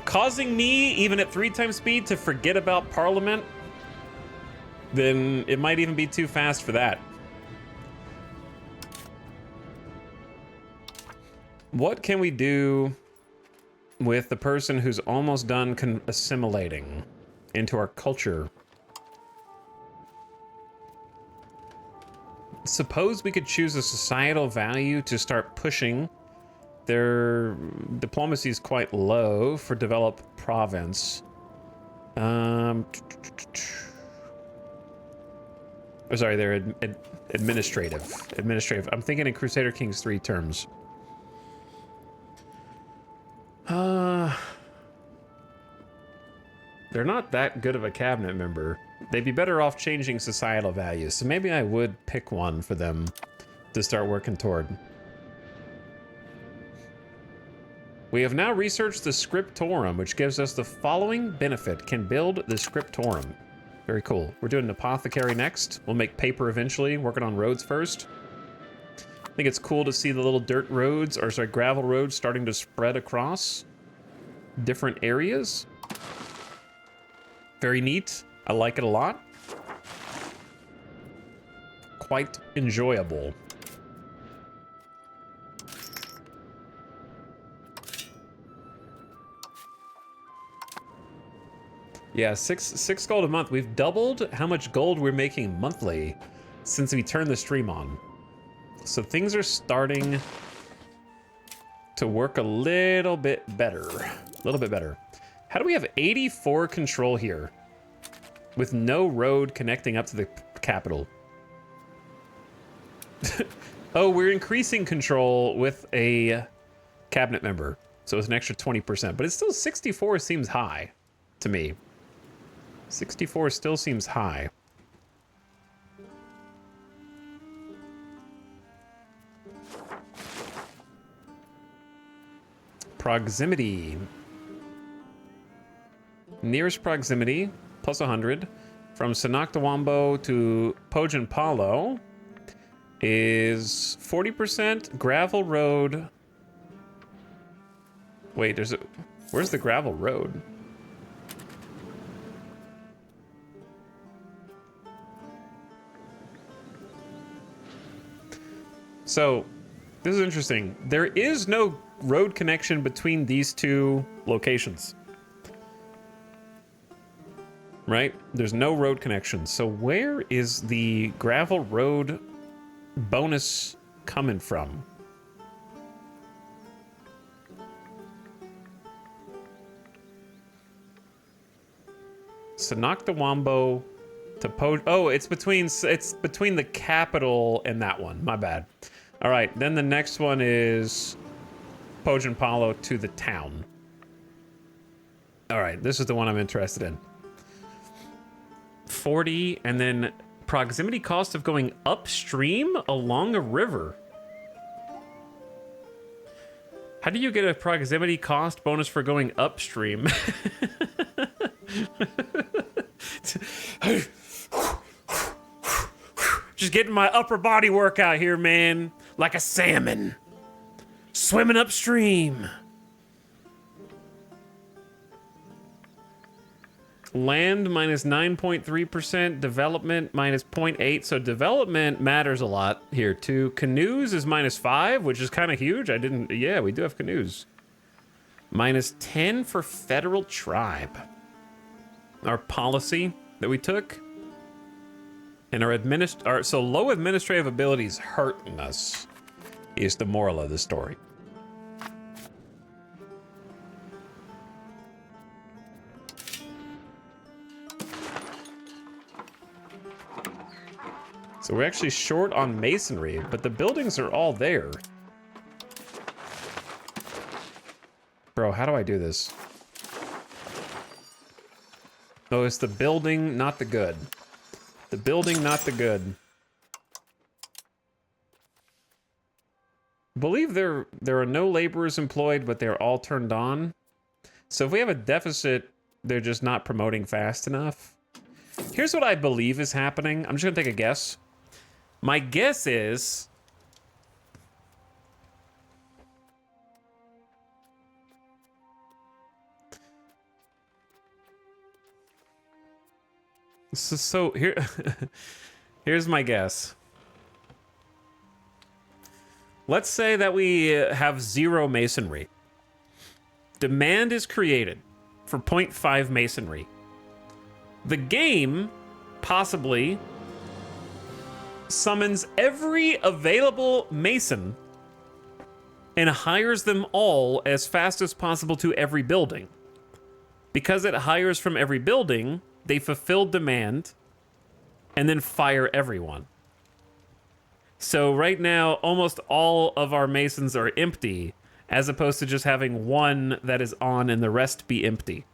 causing me, even at 3 times speed, to forget about Parliament, then it might even be too fast for that. What can we do with the person who's almost done assimilating into our culture? Suppose we could choose a societal value to start pushing. Their diplomacy is quite low for developed province. Oh, sorry, they're administrative. Administrative. I'm thinking in Crusader Kings 3 terms. They're not that good of a cabinet member. They'd be better off changing societal values, so maybe I would pick one for them to start working toward. We have now researched the scriptorum, which gives us the following benefit. Can build the scriptorum. Very cool. We're doing an apothecary next. We'll make paper eventually, working on roads first. I think it's cool to see the little dirt roads, or sorry, gravel roads starting to spread across different areas. Very neat. I like it a lot. Quite enjoyable. Yeah, six gold a month. We've doubled how much gold we're making monthly since we turned the stream on. So things are starting to work a little bit better. A little bit better. How do we have 84 control here with no road connecting up to the capital? Oh, we're increasing control with a cabinet member. So it's an extra 20%, but it's still 64 seems high to me. 64 still seems high. Proximity. Nearest proximity, plus 100, from Sanoctawambo to Pojanpalo is 40%. Gravel road. Wait, where's the gravel road? So, this is interesting. There is no road connection between these two locations. right? There's no road connection. So where is the gravel road bonus coming from? Sonoctawambo to oh, it's between the capital and that one. My bad. All right, then the next one is Palo to the town. All right, this is the one I'm interested in. 40, and then proximity cost of going upstream along a river. How do you get a proximity cost bonus for going upstream? Just getting my upper body workout here, man. Like a salmon. Swimming upstream. Land minus 9.3%. Development minus 0.8. So development matters a lot here too. Canoes is minus 5, which is kind of huge. Yeah, we do have canoes. Minus 10 for federal tribe. Our policy that we took. And so low administrative abilities hurting us is the moral of the story. So we're actually short on masonry, but the buildings are all there. Bro, how do I do this? Oh, it's the building, not the good. The building, not the good. I believe there are no laborers employed, but they're all turned on. So if we have a deficit, they're just not promoting fast enough. Here's what I believe is happening. I'm just gonna take a guess. My guess is... So here, here's my guess. Let's say that we have 0 masonry. Demand is created for 0.5 masonry. The game possibly summons every available mason and hires them all as fast as possible to every building. Because it hires from every building, they fulfill demand and then fire everyone. So right now, almost all of our masons are empty, as opposed to just having one that is on and the rest be empty.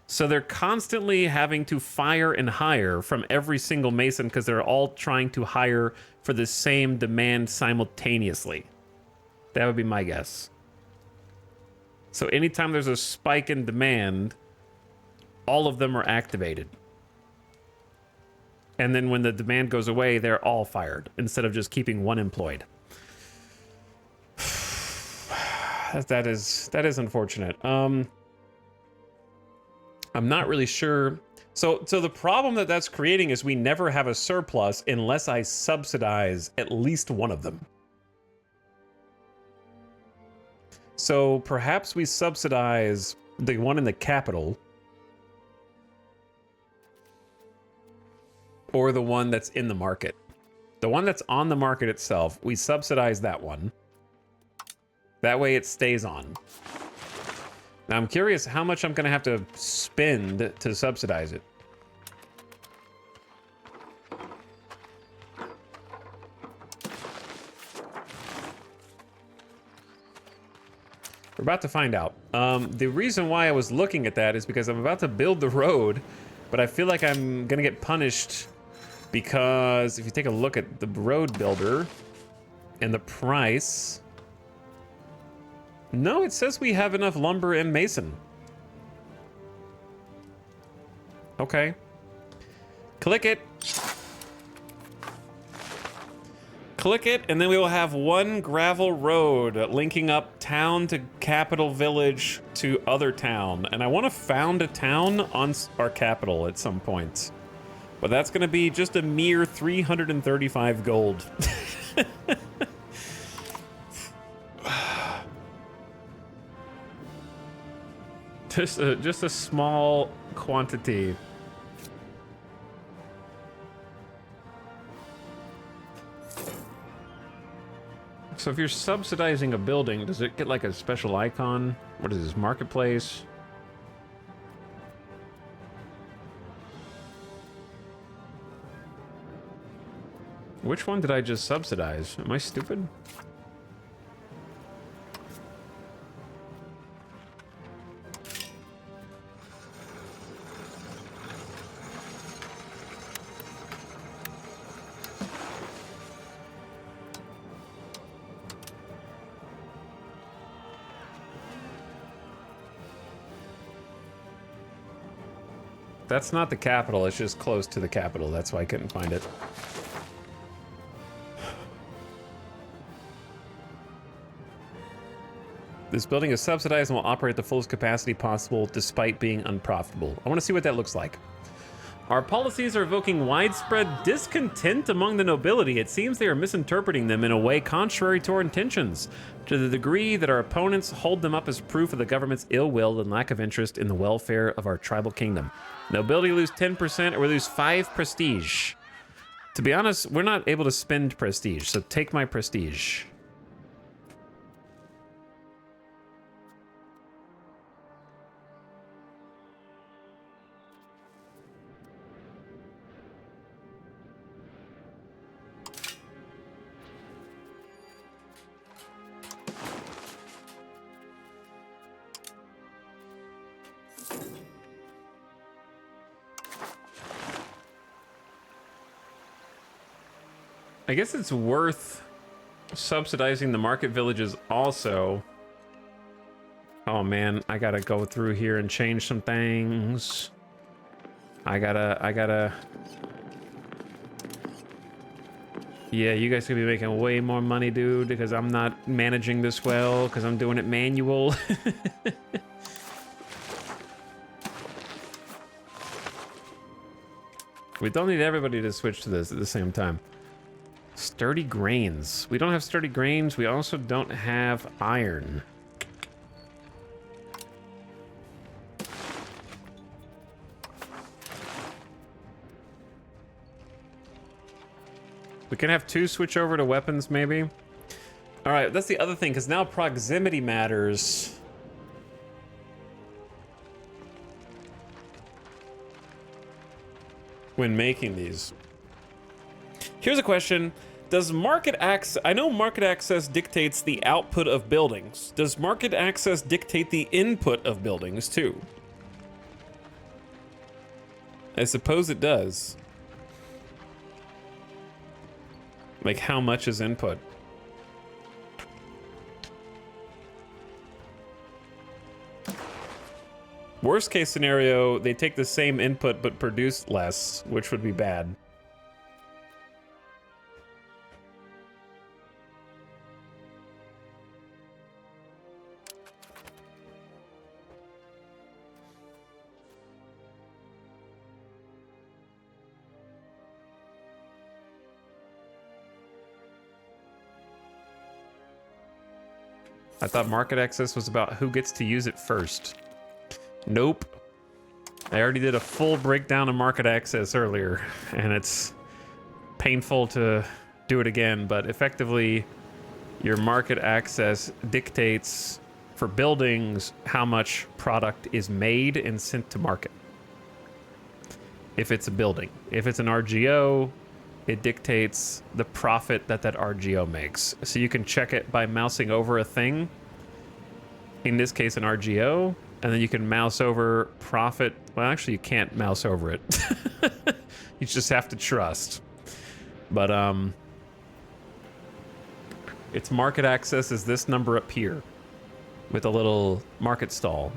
So they're constantly having to fire and hire from every single mason because they're all trying to hire for the same demand simultaneously. That would be my guess. So anytime there's a spike in demand, all of them are activated. And then when the demand goes away, they're all fired instead of just keeping one employed. That is unfortunate. I'm not really sure. So the problem that's creating is we never have a surplus unless I subsidize at least one of them. So perhaps we subsidize the one in the capital, or the one that's in the market. The one that's on the market itself, we subsidize that one. That way it stays on. Now I'm curious how much I'm gonna have to spend to subsidize it. We're about to find out. The reason why I was looking at that is because I'm about to build the road, but I feel like I'm gonna get punished because if you take a look at the road builder and the price, no, it says we have enough lumber and mason. Okay. Click it. Click it, and then we will have one gravel road linking up town to capital village to other town. And I want to found a town on our capital at some point. But that's going to be just a mere 335 gold. Just a small quantity So if you're subsidizing a building, does it get like a special icon? What is this, marketplace? Which one did I just subsidize? Am I stupid? That's not the capital, it's just close to the capital. That's why I couldn't find it. This building is subsidized and will operate the fullest capacity possible despite being unprofitable. I want to see what that looks like. Our policies are evoking widespread discontent among the nobility. It seems they are misinterpreting them in a way contrary to our intentions, to the degree that our opponents hold them up as proof of the government's ill will and lack of interest in the welfare of our tribal kingdom. Nobility lose 10% or we lose 5 prestige. To be honest, we're not able to spend prestige, so take my prestige. I guess it's worth subsidizing the market villages also. Oh man, I gotta go through here and change some things. I gotta... Yeah, you guys could be making way more money, dude, because I'm not managing this well, because I'm doing it manual. We don't need everybody to switch to this at the same time. Sturdy grains. We don't have sturdy grains. We also don't have iron. We can have 2 switch over to weapons, maybe. All right, that's the other thing, because now proximity matters. When making these. Here's a question. Does market access... I know market access dictates the output of buildings. Does market access dictate the input of buildings, too? I suppose it does. Like, how much is input? Worst case scenario, they take the same input but produce less, which would be bad. I thought market access was about who gets to use it first. Nope. I already did a full breakdown of market access earlier, and it's painful to do it again, but effectively, your market access dictates for buildings how much product is made and sent to market. If it's a building. If it's an RGO, it dictates the profit that that RGO makes. So you can check it by mousing over a thing, in this case an RGO, and then you can mouse over profit. Well, actually you can't mouse over it. You just have to trust. But its market access is this number up here with a little market stall.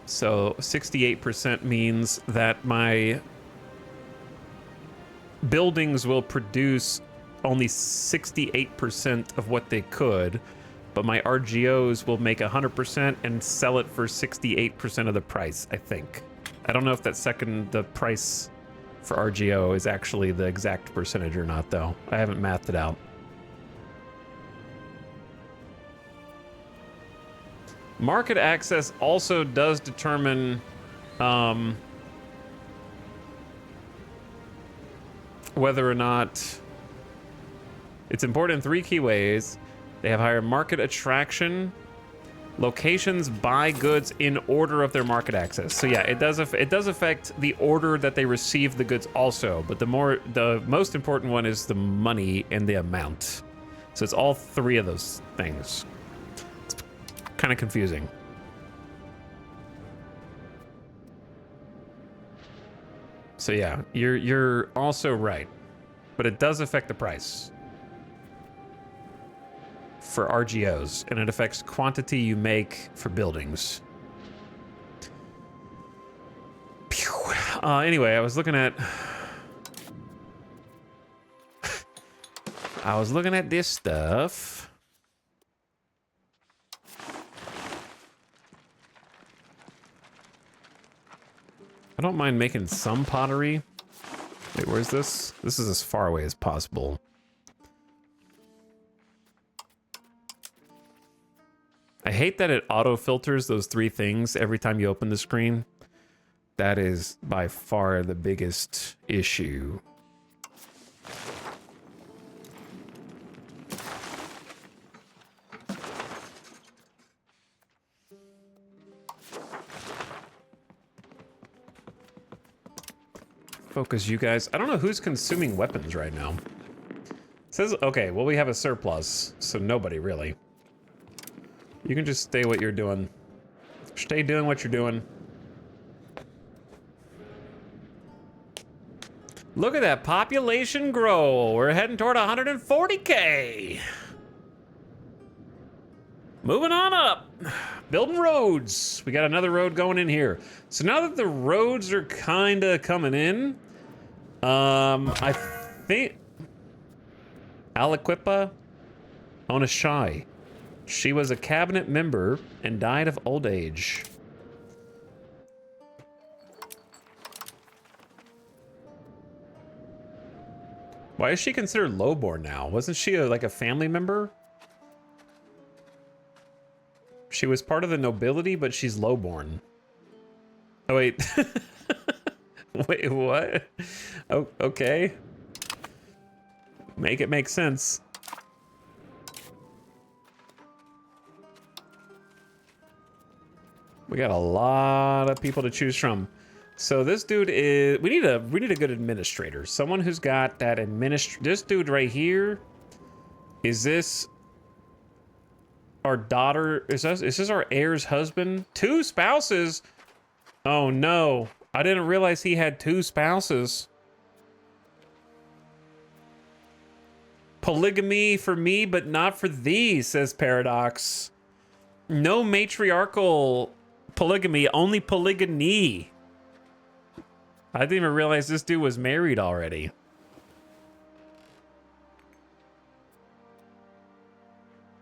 So 68% means that my buildings will produce only 68% of what they could, but my RGOs will make 100% and sell it for 68% of the price, I think. I don't know if the price for RGO is actually the exact percentage or not, though. I haven't mathed it out. Market access also does determine whether or not It's important in 3 key ways. They have higher market attraction. Locations buy goods in order of their market access. So yeah, it does affect the order that they receive the goods also, but the most important one is the money and the amount. So it's all 3 of those things. It's kind of confusing. So yeah, you're also right, but it does affect the price for RGOs, and it affects quantity you make for buildings. Pew. Anyway, I was looking at this stuff. I don't mind making some pottery. Wait, where's this? This is as far away as possible. I hate that it auto-filters those 3 things every time you open the screen. That is by far the biggest issue. Focus, you guys. I don't know who's consuming weapons right now. It says, okay, well, we have a surplus, so nobody really. You can just stay what you're doing. Stay doing what you're doing. Look at that population grow. We're heading toward 140K. Moving on up. Building roads. We got another road going in here. So now that the roads are kind of coming in, I think Aliquippa Onashai. She was a cabinet member and died of old age. Why is she considered lowborn now? Wasn't she like a family member? She was part of the nobility, but she's lowborn. Oh, wait. Wait, what? Oh, okay. Make it make sense. We got a lot of people to choose from. So this dude is, we need a good administrator. Someone who's got that this dude right here. Is this our daughter? Is this our heir's husband? 2 spouses? Oh no. I didn't realize he had 2 spouses. Polygamy for me, but not for thee, says Paradox. No matriarchal polygamy, only polygyny. I didn't even realize this dude was married already.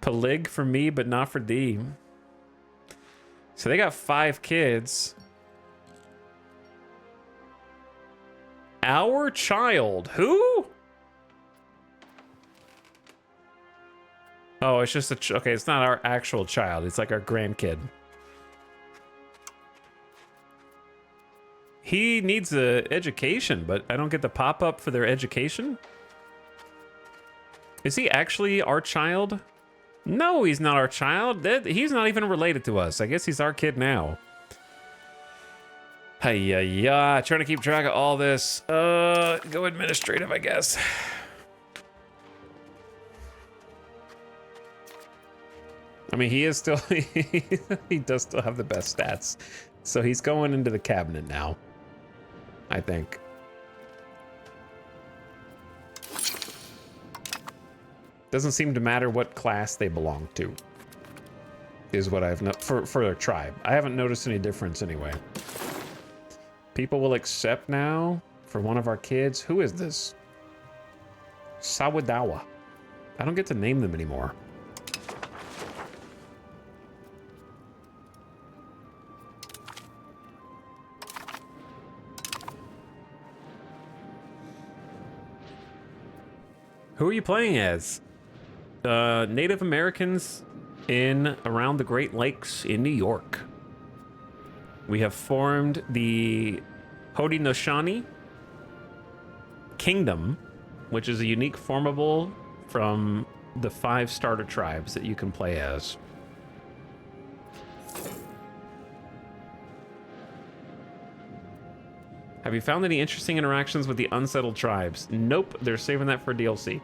Polyg for me, but not for thee. So they got 5 kids. Our child. Who? Oh, it's just a... Okay, it's not our actual child. It's like our grandkid. He needs a education, but I don't get the pop-up for their education? Is he actually our child? No, he's not our child. He's not even related to us. I guess he's our kid now. Hey, trying to keep track of all this. Go administrative, I guess. I mean, he is still... he does still have the best stats. So he's going into the cabinet now, I think. Doesn't seem to matter what class they belong to, is what I've for their tribe. I haven't noticed any difference anyway. People will accept now for one of our kids. Who is this? Sawadawa. I don't get to name them anymore. Who are you playing as? Native Americans around the Great Lakes in New York. We have formed the Haudenosaunee Kingdom, which is a unique formable from the 5 starter tribes that you can play as. Have you found any interesting interactions with the unsettled tribes? Nope, they're saving that for DLC.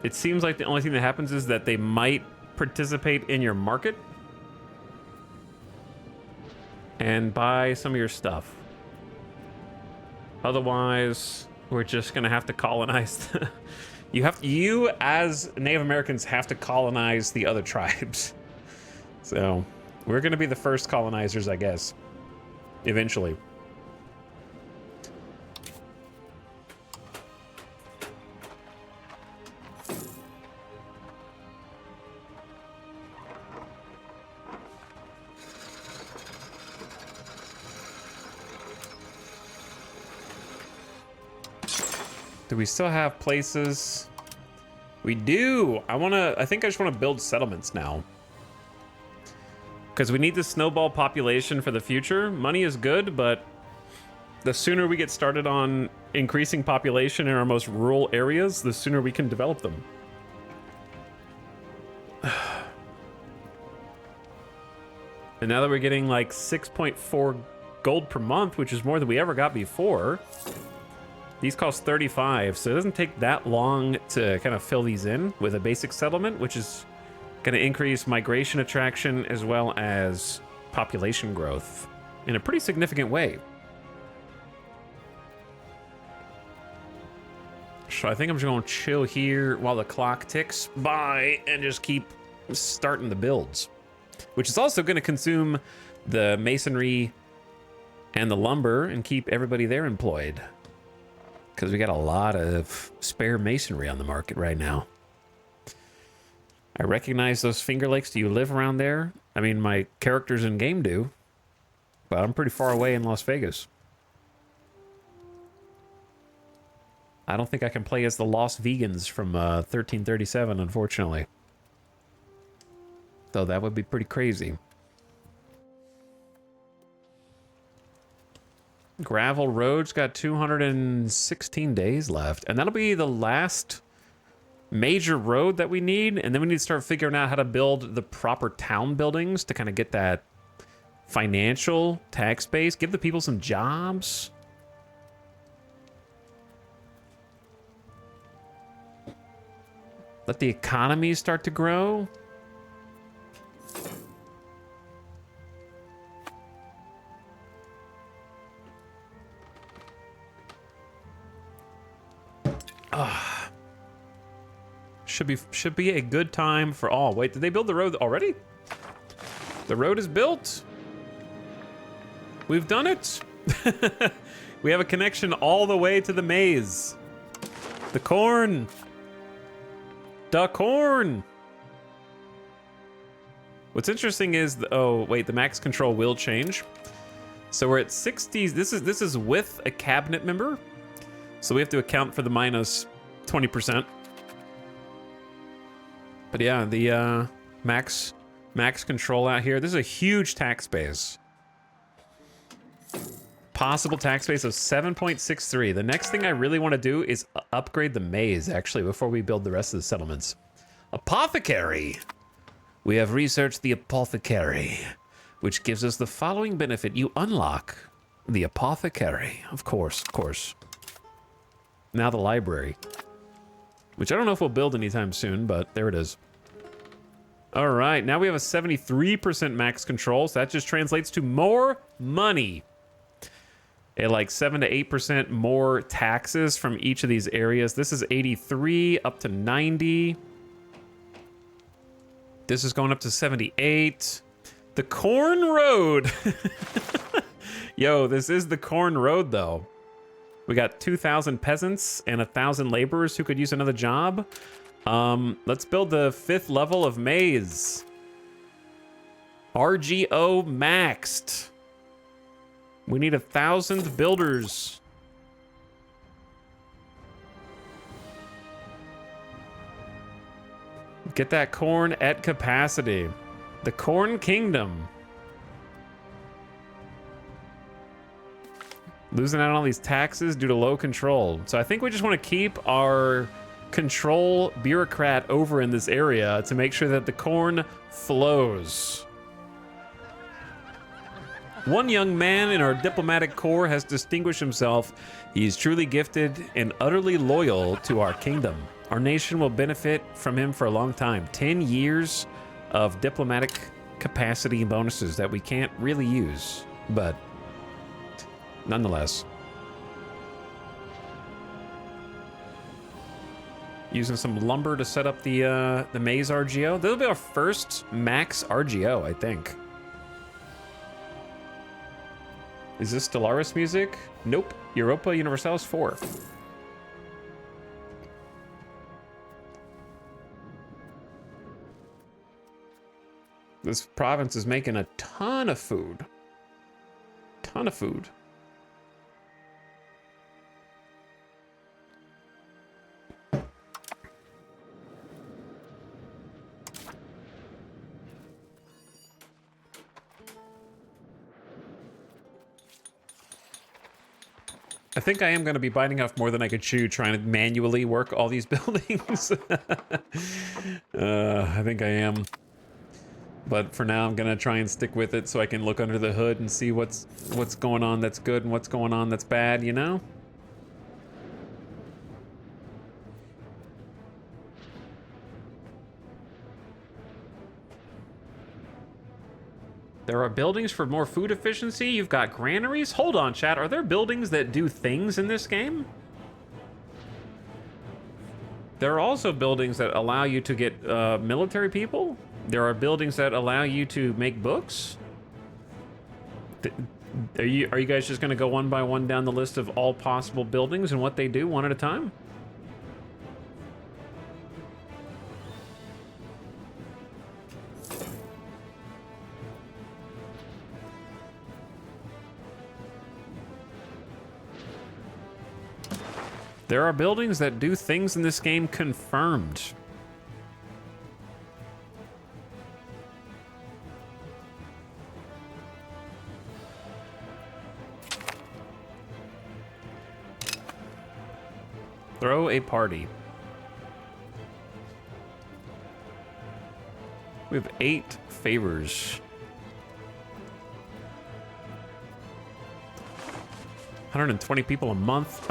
It seems like the only thing that happens is that they might participate in your market and buy some of your stuff. Otherwise, we're just gonna have to colonize. You as Native Americans have to colonize the other tribes. So we're gonna be the first colonizers, I guess, eventually. Do we still have places? We do. I think I just want to build settlements now. Because we need the snowball population for the future. Money is good, but the sooner we get started on increasing population in our most rural areas, the sooner we can develop them. And now that we're getting like 6.4 gold per month, which is more than we ever got before, these cost 35, so it doesn't take that long to kind of fill these in with a basic settlement, which is going to increase migration attraction as well as population growth in a pretty significant way. So I think I'm just going to chill here while the clock ticks by and just keep starting the builds, which is also going to consume the masonry and the lumber and keep everybody there employed. Because we got a lot of spare masonry on the market right now. I recognize those Finger Lakes. Do you live around there? I mean, my characters in game do. But I'm pretty far away in Las Vegas. I don't think I can play as the Lost Vegans from 1337, unfortunately. Though that would be pretty crazy. Gravel Road's got 216 days left, and that'll be the last major road that we need, and then we need to start figuring out how to build the proper town buildings to kind of get that financial tax base, give the people some jobs. Let the economy start to grow. Should be a good time for all. Wait, did they build the road already? The road is built. We've done it. We have a connection all the way to the maize. The corn. The corn. What's interesting is, oh wait, the max control will change. So we're at 60. This is with a cabinet member. So we have to account for the minus 20%. But yeah, the max control out here. This is a huge tax base. Possible tax base of 7.63. The next thing I really want to do is upgrade the maze, actually, before we build the rest of the settlements. Apothecary. We have researched the apothecary, which gives us the following benefit. You unlock the apothecary. Of course, of course. Now the library, which I don't know if we'll build anytime soon, but there it is. All right, now we have a 73% max control, so that just translates to more money. At like 7 to 8% more taxes from each of these areas. This is 83 up to 90. This is going up to 78. The Corn Road. Yo, this is the Corn Road, though. We got 2,000 peasants and 1,000 laborers who could use another job. Let's build the 5th level of maize. RGO maxed. We need 1,000 builders. Get that corn at capacity. The Corn Kingdom. Losing out on all these taxes due to low control. So I think we just want to keep our control bureaucrat over in this area to make sure that the corn flows. One young man in our diplomatic corps has distinguished himself. He is truly gifted and utterly loyal to our kingdom. Our nation will benefit from him for a long time. 10 years of diplomatic capacity bonuses that we can't really use, but nonetheless. Using some lumber to set up the maize RGO. That'll be our first max RGO, I think. Is this Stellaris music? Nope. Europa Universalis 4. This province is making a ton of food. Ton of food. I think I am going to be biting off more than I could chew trying to manually work all these buildings. I think I am. But for now, I'm going to try and stick with it so I can look under the hood and see what's going on that's good and what's going on that's bad, you know? There are buildings for more food efficiency. You've got granaries. Hold on, chat. Are there buildings that do things in this game? There are also buildings that allow you to get military people. There are buildings that allow you to make books. Are you guys just going to go one by one down the list of all possible buildings and what they do one at a time? There are buildings that do things in this game confirmed. Throw a party. We have 8 favors. 120 people a month.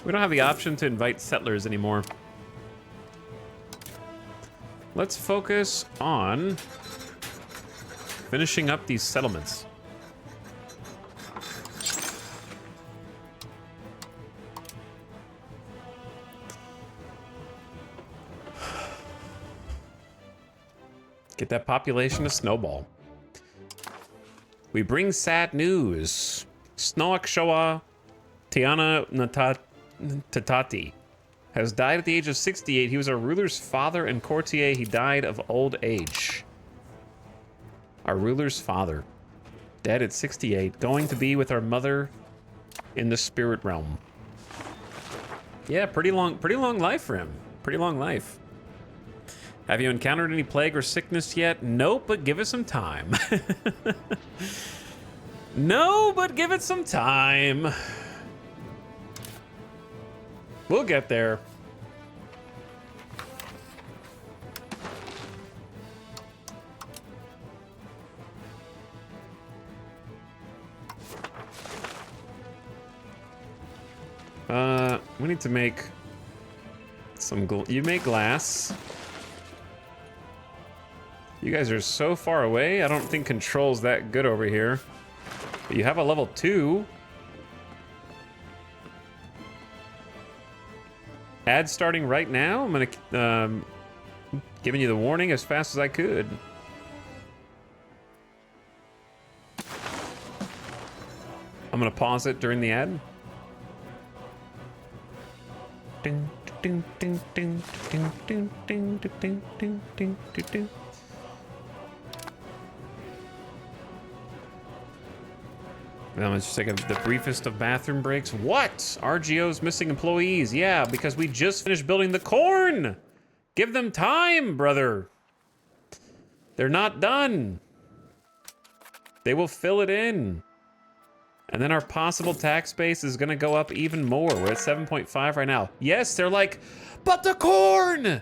We don't have the option to invite settlers anymore. Let's focus on finishing up these settlements. Get that population to snowball. We bring sad news. Snoak Showa Tiana Tatati has died at the age of 68. He was our ruler's father and courtier. He died of old age. Our ruler's father, dead at 68, going to be with our mother in the spirit realm. Yeah, pretty long life for him. Pretty long life. Have you encountered any plague or sickness yet? Nope, but give it some time. No, but give it some time. We'll get there. We need to make some you make glass. You guys are so far away. I don't think control's that good over here. But you have a level 2. Ad starting right now. I'm gonna giving you the warning as fast as I could. I'm gonna pause it during the ad. Ding ding ding ding ding ding ding ding ding ding ding. I'm just taking the briefest of bathroom breaks. What? RGO's missing employees. Yeah, because we just finished building the corn. Give them time, brother. They're not done. They will fill it in. And then our possible tax base is gonna go up even more. We're at 7.5 right now. Yes, they're like, but the corn!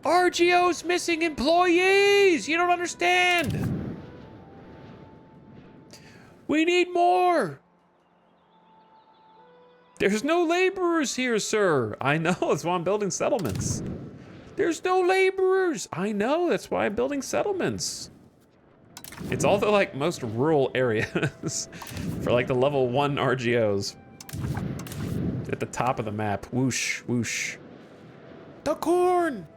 RGO's missing employees! You don't understand! We need more! There's no laborers here, sir. I know, that's why I'm building settlements. There's no laborers. I know, that's why I'm building settlements. It's all the like most rural areas for like the level 1 RGOs. At the top of the map, whoosh, whoosh. The corn!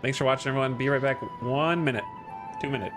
Thanks for watching, everyone. Be right back. 1 minute, 2 minutes.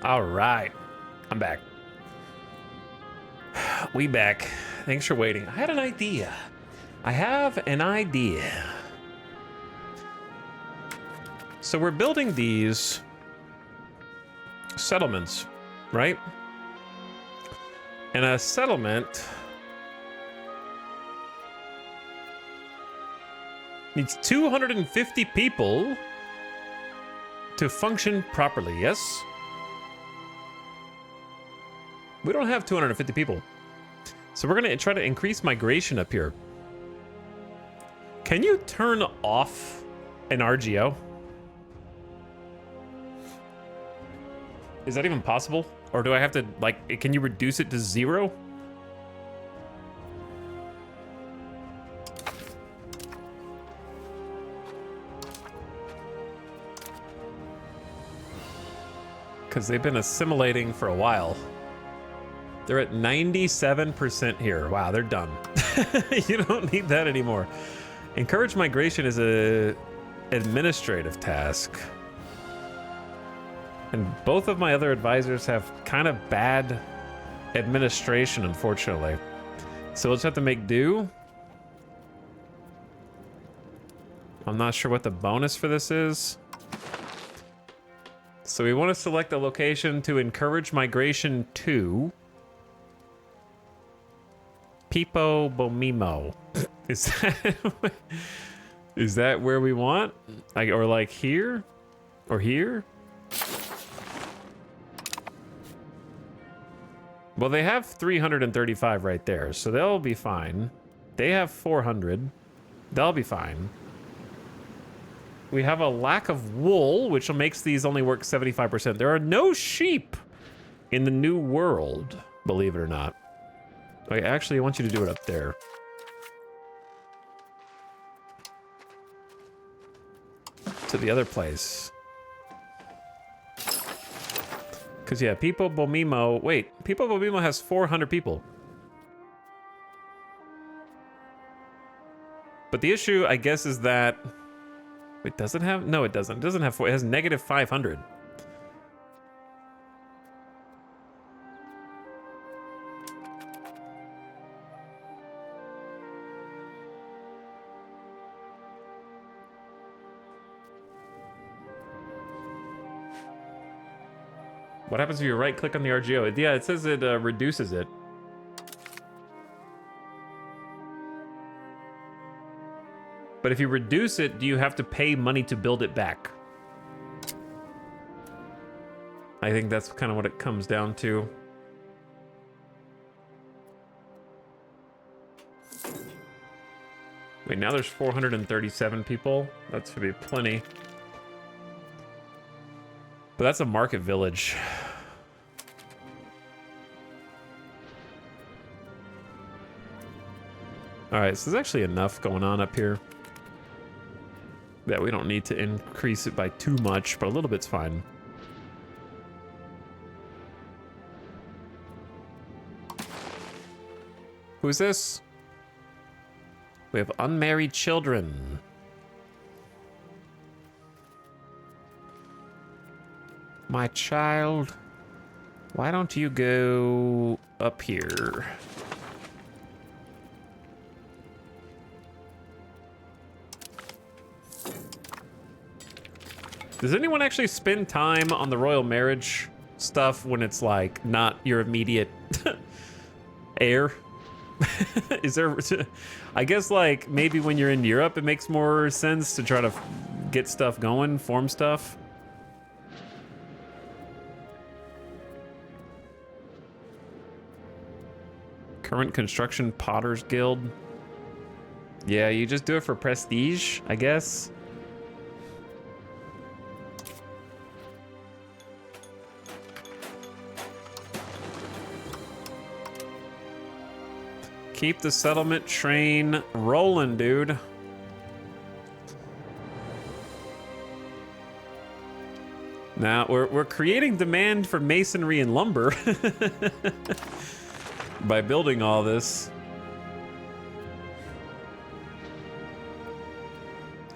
All right, I'm back. We back. Thanks for waiting. I had an idea. I have an idea. So we're building these settlements, right? And a settlement needs 250 people to function properly, yes? We don't have 250 people. So we're gonna try to increase migration up here. Can you turn off an RGO? Is that even possible? Or do I have to, like, can you reduce it to 0? Because they've been assimilating for a while. They're at 97% here. Wow, they're done. You don't need that anymore. Encourage migration is a administrative task. And both of my other advisors have kind of bad administration, unfortunately. So we'll just have to make do. I'm not sure what the bonus for this is. So we want to select a location to encourage migration to Pipo Bomimo. Is that where we want? Or like here? Or here? Well, they have 335 right there, so they'll be fine. They have 400. They'll be fine. We have a lack of wool, which makes these only work 75%. There are no sheep in the new world, believe it or not. Wait, actually, I want you to do it up there. To the other place. Because, yeah, Pipo Bomimo... Wait, Pipo Bomimo has 400 people. But the issue, I guess, is that... Wait, does it have... No, it doesn't. It doesn't have 4... It has negative 500. What happens if you right-click on the RGO? Yeah, it says it reduces it. But if you reduce it, do you have to pay money to build it back? I think that's kind of what it comes down to. Wait, now there's 437 people. That should be plenty. But that's a market village. All right, so there's actually enough going on up here that we don't need to increase it by too much, but a little bit's fine. Who's this? We have unmarried children. My child, why don't you go up here? Does anyone actually spend time on the royal marriage stuff when it's like not your immediate heir? Is there, I guess like maybe when you're in Europe, it makes more sense to try to get stuff going, form stuff. Current construction Potters Guild. Yeah, you just do it for prestige, I guess. Keep the settlement train rolling, dude. Now, we're creating demand for masonry and lumber by building all this.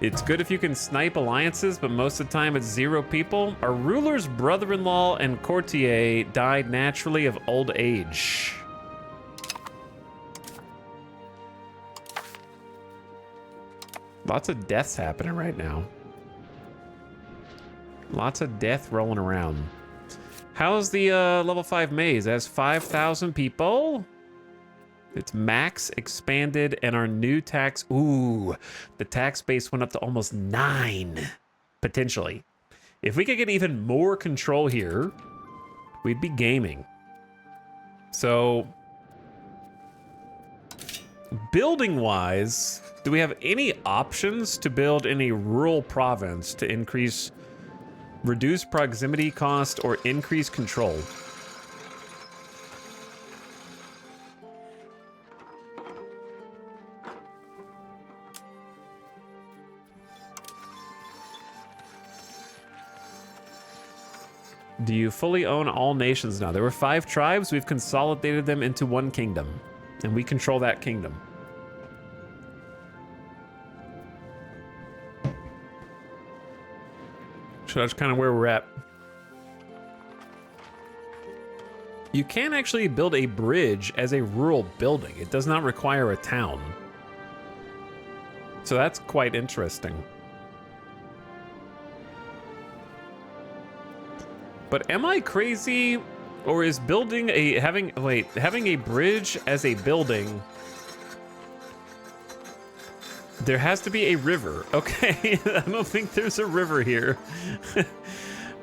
It's good if you can snipe alliances, but most of the time it's 0 people. Our ruler's brother-in-law and courtier died naturally of old age. Lots of deaths happening right now. Lots of death rolling around. How's the level 5 maze? It has 5,000 people. It's max expanded, and our new tax. Ooh, the tax base went up to almost 9, potentially. If we could get even more control here, we'd be gaming. So, building-wise, do we have any options to build in a rural province to reduce proximity cost or increase control? Do you fully own all nations now? There were 5 tribes. We've consolidated them into 1 kingdom, and we control that kingdom. So that's kind of where we're at. You can actually build a bridge as a rural building. It does not require a town. So that's quite interesting. But am I crazy, or is building having a bridge as a building? There has to be a river. Okay, I don't think there's a river here.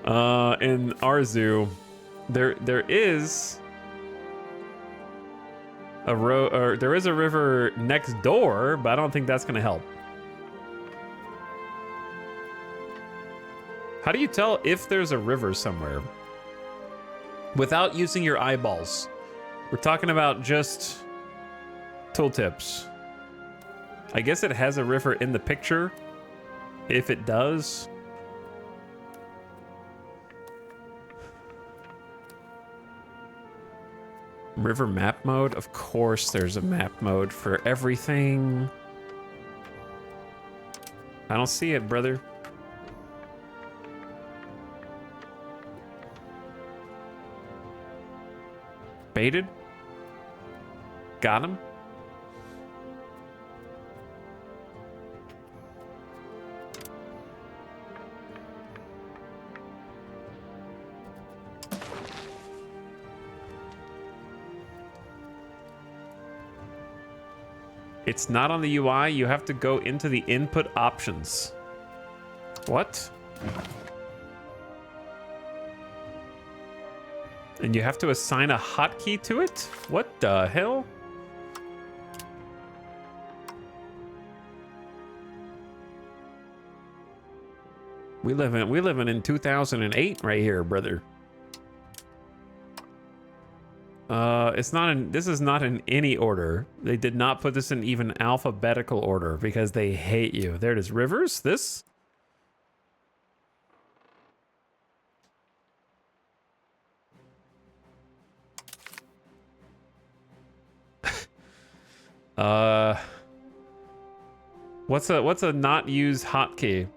In our zoo, there is a there is a river next door, but I don't think that's gonna help. How do you tell if there's a river somewhere without using your eyeballs? We're talking about just tooltips. I guess it has a river in the picture. If it does. River map mode? Of course there's a map mode for everything. I don't see it, brother. Baited? Got him? It's not on the UI. You have to go into the input options. What? And you have to assign a hotkey to it? What the hell? We living in 2008 right here, brother. This is not in any order. They did not put this in even alphabetical order because they hate you. There it is. Rivers? This? What's a not used hotkey?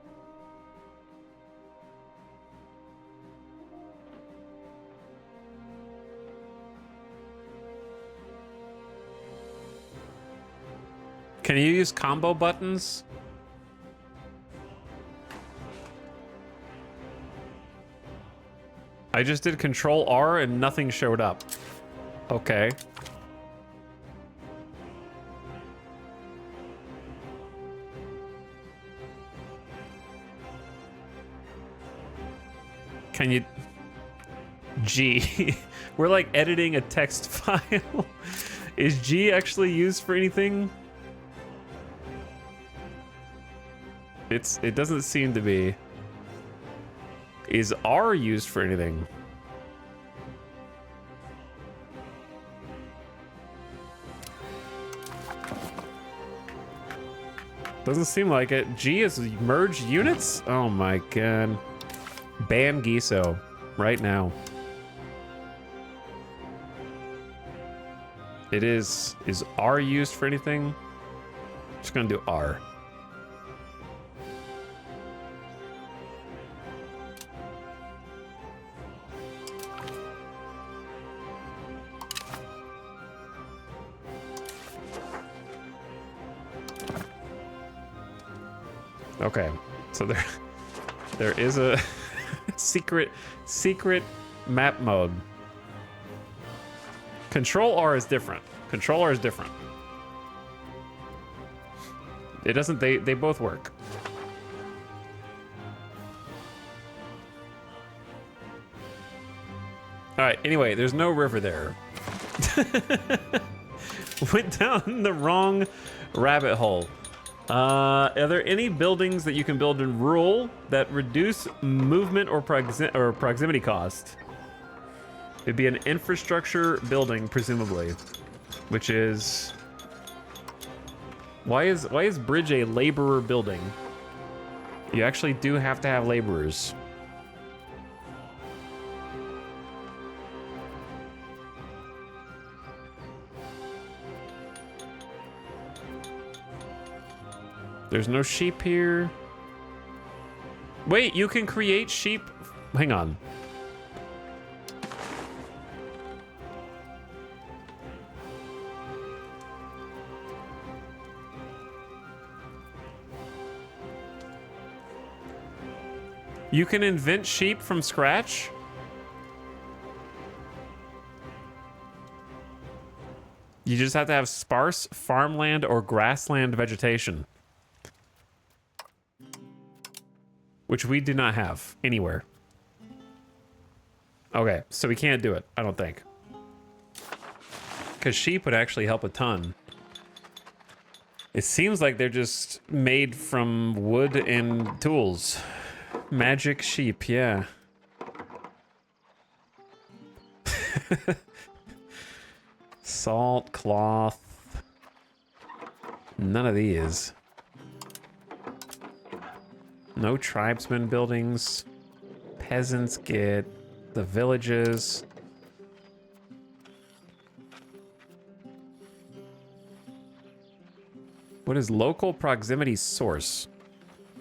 Can you use combo buttons? I just did Control R and nothing showed up. Okay. Can you... G. We're like editing a text file. Is G actually used for anything? It doesn't seem to be. Is R used for anything? Doesn't seem like it. G is merged units? Oh my god. Ban Giso right now. It is R used for anything? Just gonna do R. Okay, so there is a secret map mode. Control R is different. Control R is different. It doesn't, they both work. All right, anyway, there's no river there. Went down the wrong rabbit hole. Are there any buildings that you can build in rural that reduce movement or proximity cost? It'd be an infrastructure building, presumably, which is... Why is bridge a laborer building? You actually do have to have laborers. There's no sheep here. Wait, you can create sheep? Hang on. You can invent sheep from scratch? You just have to have sparse farmland or grassland vegetation. Which we do not have anywhere. Okay, so we can't do it, I don't think. Because sheep would actually help a ton. It seems like they're just made from wood and tools. Magic sheep, yeah. Salt, cloth. None of these. No tribesmen buildings. Peasants get the villages. What is local proximity source?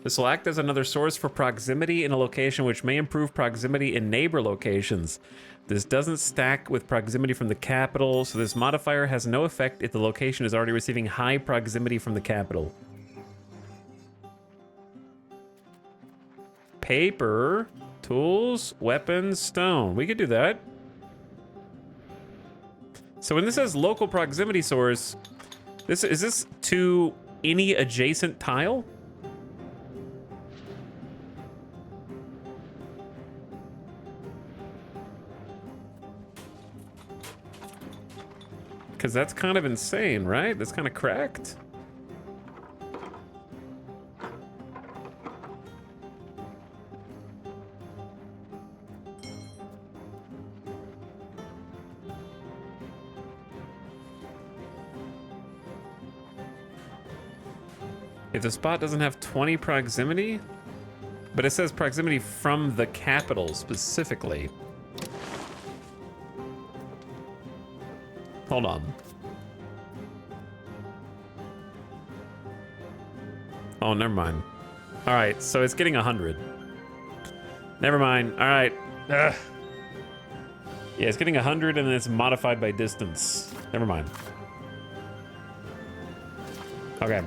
This will act as another source for proximity in a location, which may improve proximity in neighbor locations. This doesn't stack with proximity from the capital, so this modifier has no effect if the location is already receiving high proximity from the capital. Paper, tools, weapons, stone. We could do that. So when this says local proximity source, is this to any adjacent tile? Because that's kind of insane, right? That's kind of cracked. If the spot doesn't have 20 proximity, but it says proximity from the capital specifically. Hold on. Oh, never mind. All right, so it's getting 100. Never mind. All right. Ugh. Yeah, it's getting 100 and then it's modified by distance. Never mind. Okay.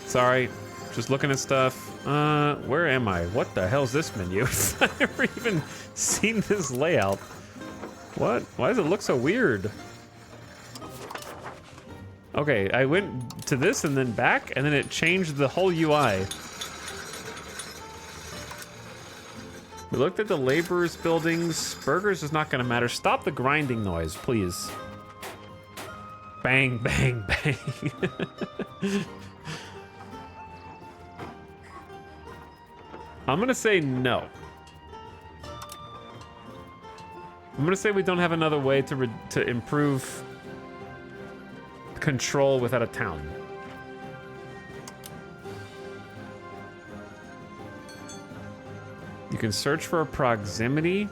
Sorry, just looking at stuff. Where am I? What the hell's this menu? I've never even seen this layout. What? Why does it look so weird? Okay, I went to this and then back, and then it changed the whole UI. We looked at the laborers' buildings. Burgers is not gonna matter. Stop the grinding noise, please. Bang, bang, bang. I'm gonna say no. I'm gonna say we don't have another way to improve control without a town. You can search for a proximity.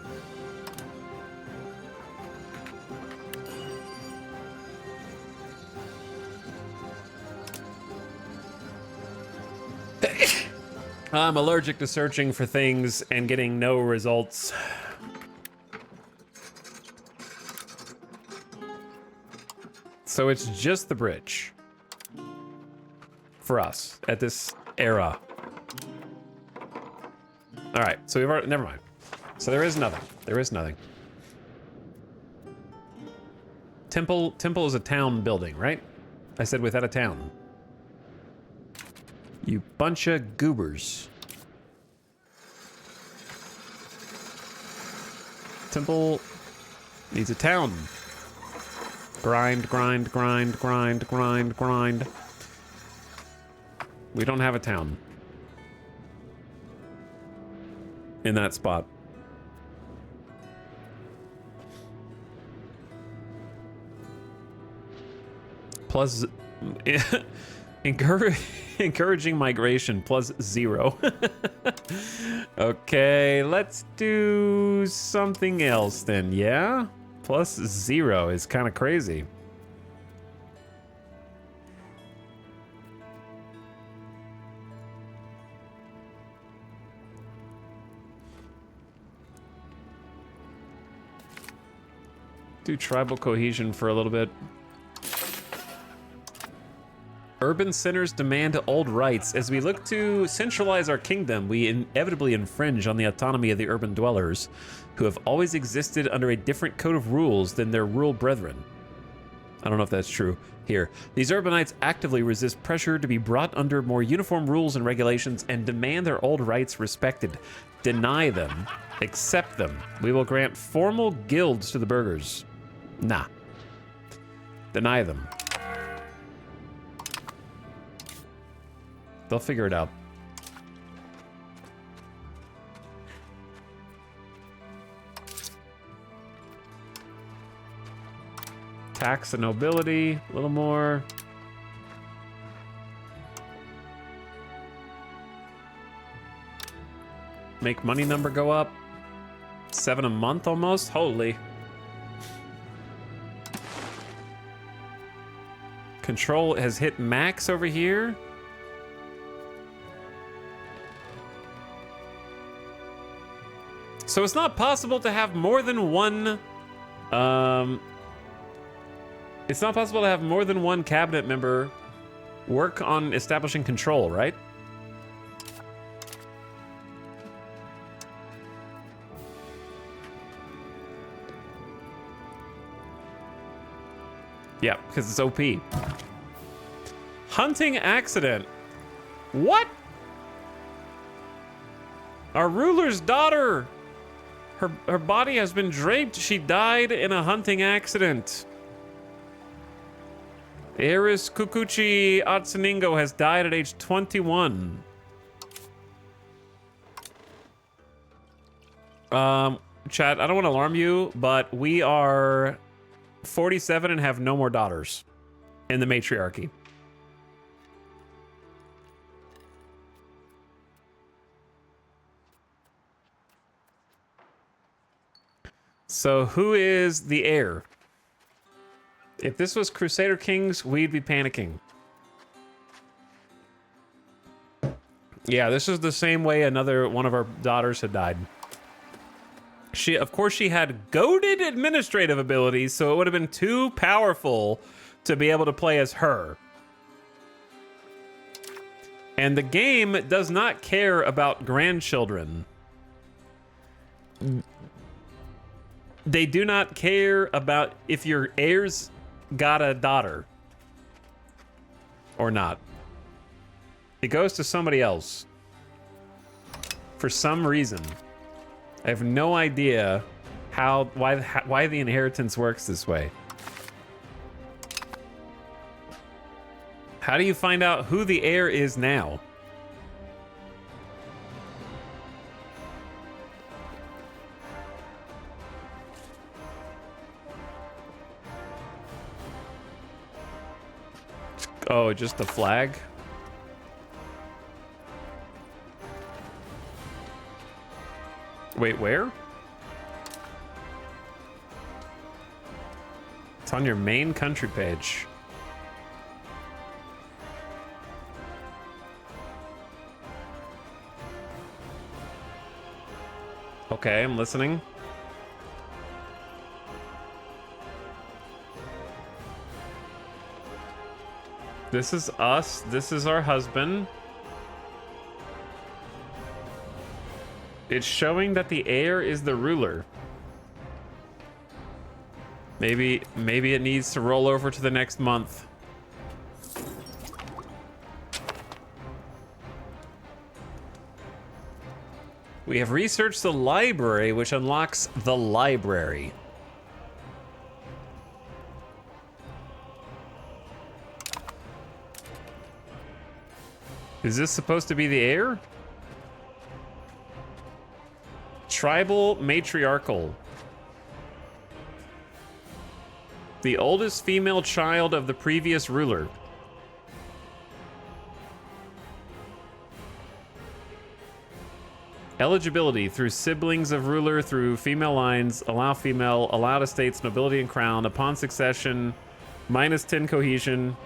I'm allergic to searching for things and getting no results. So it's just the bridge. For us, at this era. Alright, so we've already... Never mind. So there is nothing. There is nothing. Temple is a town building, right? I said without a town. You bunch of goobers. Temple needs a town. Grind, grind, grind, grind, grind, grind. We don't have a town. In that spot. Plus, encouraging migration, plus 0. Okay, let's do something else then, yeah? Plus 0 is kind of crazy. Do tribal cohesion for a little bit. Urban centers demand old rights. As we look to centralize our kingdom, we inevitably infringe on the autonomy of the urban dwellers, who have always existed under a different code of rules than their rural brethren. I don't know if that's true here. These urbanites actively resist pressure to be brought under more uniform rules and regulations and demand their old rights respected. Deny them. Accept them. We will grant formal guilds to the burghers. Nah. Deny them. They'll figure it out. Tax the nobility a little more. Make money number go up. 7 a month almost? Holy. Control has hit max over here. So it's not possible to have more than one, it's not possible to have more than one cabinet member work on establishing control, right? Yeah, because it's OP. Hunting accident. What? Our ruler's daughter. Her body has been draped. She died in a hunting accident. Eris Kukuchi Atsuningo has died at age 21. Chat, I don't want to alarm you, but we are 47 and have no more daughters in the matriarchy. So who is the heir? If this was Crusader Kings, we'd be panicking. Yeah, this is the same way another one of our daughters had died. Of course, she had goated administrative abilities, so it would have been too powerful to be able to play as her. And the game does not care about grandchildren. They do not care about if your heirs got a daughter or not. It goes to somebody else for some reason. I have no idea why the inheritance works this way. How do you find out who the heir is now? Oh, just the flag? Wait, where? It's on your main country page. Okay, I'm listening. This is us. This is our husband. It's showing that the heir is the ruler. Maybe it needs to roll over to the next month. We have researched the library, which unlocks the library. Is this supposed to be the heir? Tribal matriarchal. The oldest female child of the previous ruler. Eligibility through siblings of ruler through female lines, allow female, allowed estates, nobility and crown, upon succession, -10 cohesion.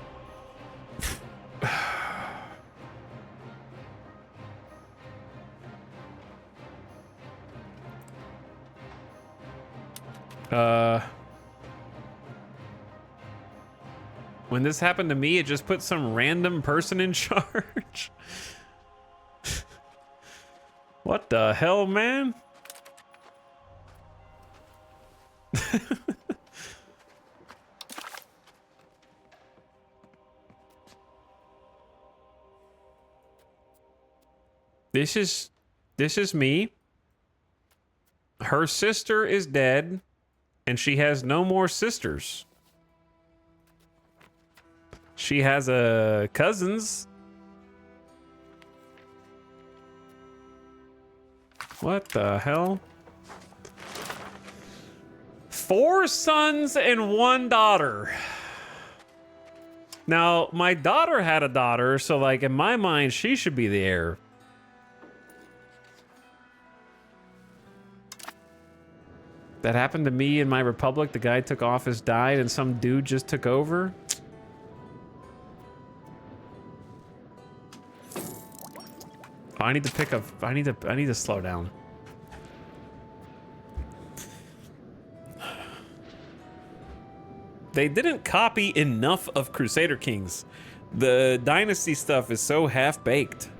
When this happened to me, it just put some random person in charge. What the hell, man? This is me. Her sister is dead, and she has no more sisters. She has cousins. What the hell? 4 sons and 1 daughter. Now, my daughter had a daughter, so like in my mind, she should be the heir. That happened to me in my republic. The guy took office, died, and some dude just took over. I need to pick up. I need to slow down. They didn't copy enough of Crusader Kings. The dynasty stuff is so half-baked.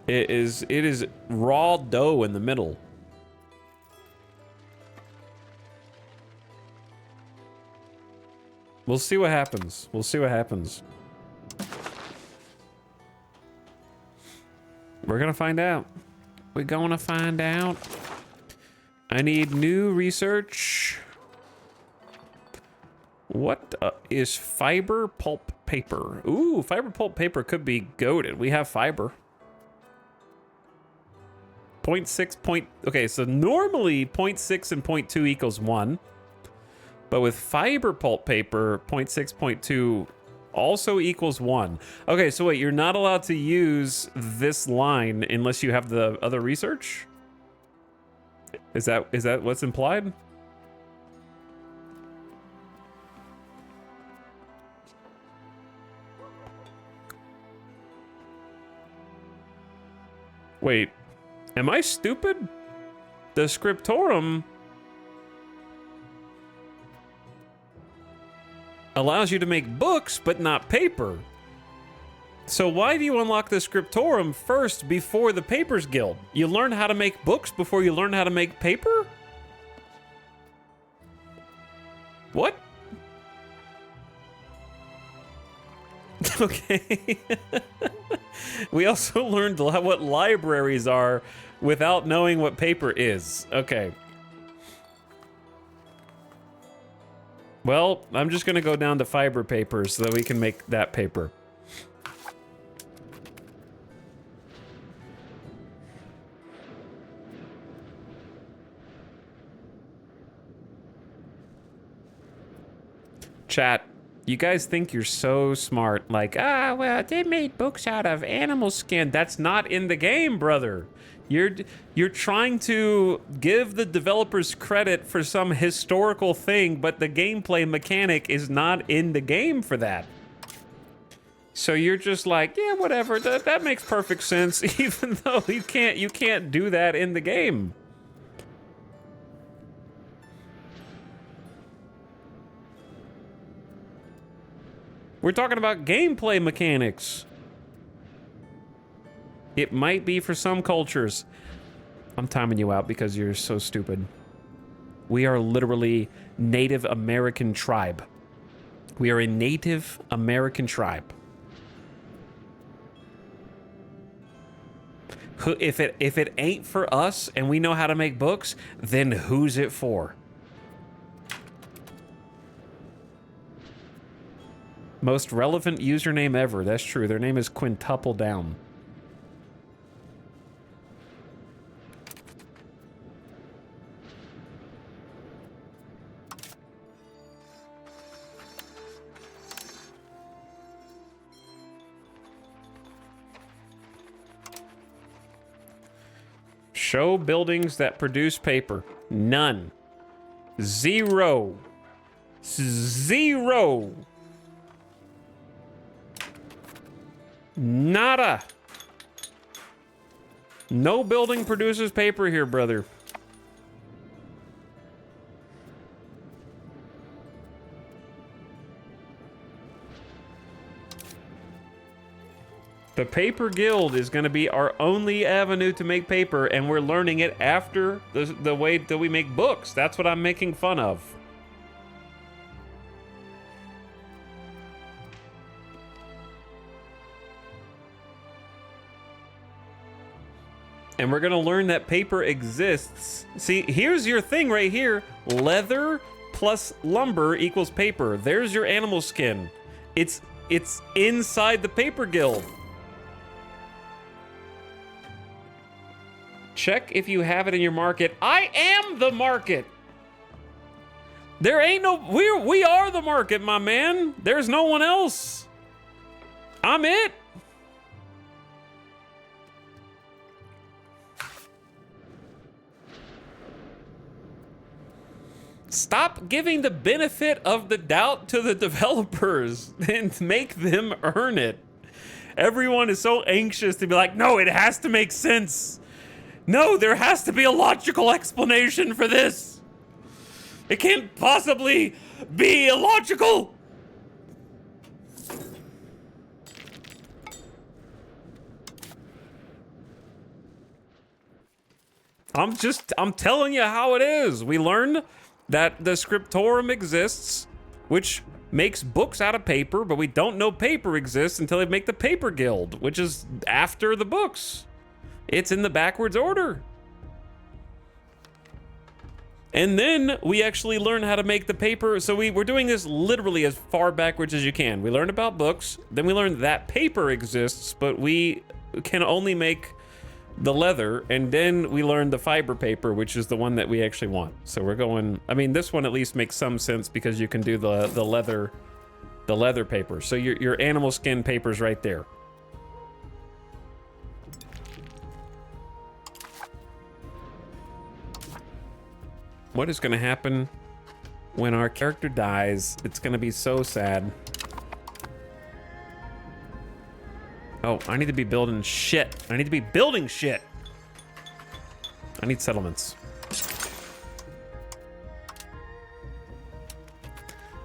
It is raw dough in the middle. We'll see what happens. We'll see what happens. We're gonna find out. We're gonna find out. I need new research. What is fiber pulp paper? Ooh, fiber pulp paper could be goated. We have fiber. 0.6 okay, so normally 0.6 and 0.2 equals 1. But with fiber pulp paper, 0.6, 0.2 also equals 1. Okay, so wait, you're not allowed to use this line unless you have the other research? Is that what's implied? Wait, am I stupid? The scriptorum allows you to make books, but not paper. So why do you unlock the scriptorum first before the Papers Guild? You learn how to make books before you learn how to make paper? What? Okay. We also learned what libraries are without knowing what paper is. Okay. Well, I'm just gonna go down to fiber paper so that we can make that paper. Chat, you guys think you're so smart. Like, well, they made books out of animal skin. That's not in the game, brother. You're trying to give the developers credit for some historical thing, but the gameplay mechanic is not in the game for that. So you're just like, yeah, whatever. That makes perfect sense, even though you can't do that in the game. We're talking about gameplay mechanics. It might be for some cultures. I'm timing you out because you're so stupid. We are literally Native American tribe. We are a Native American tribe. If it ain't for us and we know how to make books, then who's it for? Most relevant username ever. That's true. Their name is Quintuple Down. Show buildings that produce paper. None. Zero. Zero. Nada. No building produces paper here, brother. The Paper Guild is going to be our only avenue to make paper, and we're learning it after the way that we make books. That's what I'm making fun of. And we're going to learn that paper exists. See, here's your thing right here. Leather plus lumber equals paper. There's your animal skin. It's inside the Paper Guild. Check if you have it in your market. I am the market. There ain't no... We are the market, my man. There's no one else. I'm it. Stop giving the benefit of the doubt to the developers and make them earn it. Everyone is so anxious to be like, no, it has to make sense. No, there has to be a logical explanation for this. It can't possibly be illogical. I'm telling you how it is. We learned that the scriptorum exists, which makes books out of paper, but we don't know paper exists until they make the Paper Guild, which is after the books. It's in the backwards order. And then we actually learn how to make the paper. So we're doing this literally as far backwards as you can. We learn about books, then we learn that paper exists, but we can only make the leather, and then we learn the fiber paper, which is the one that we actually want. So we're going, I mean, this one at least makes some sense because you can do the leather paper. So your animal skin paper's right there. What is going to happen when our character dies? It's going to be so sad. Oh, I need to be building shit. I need to be building shit. I need settlements.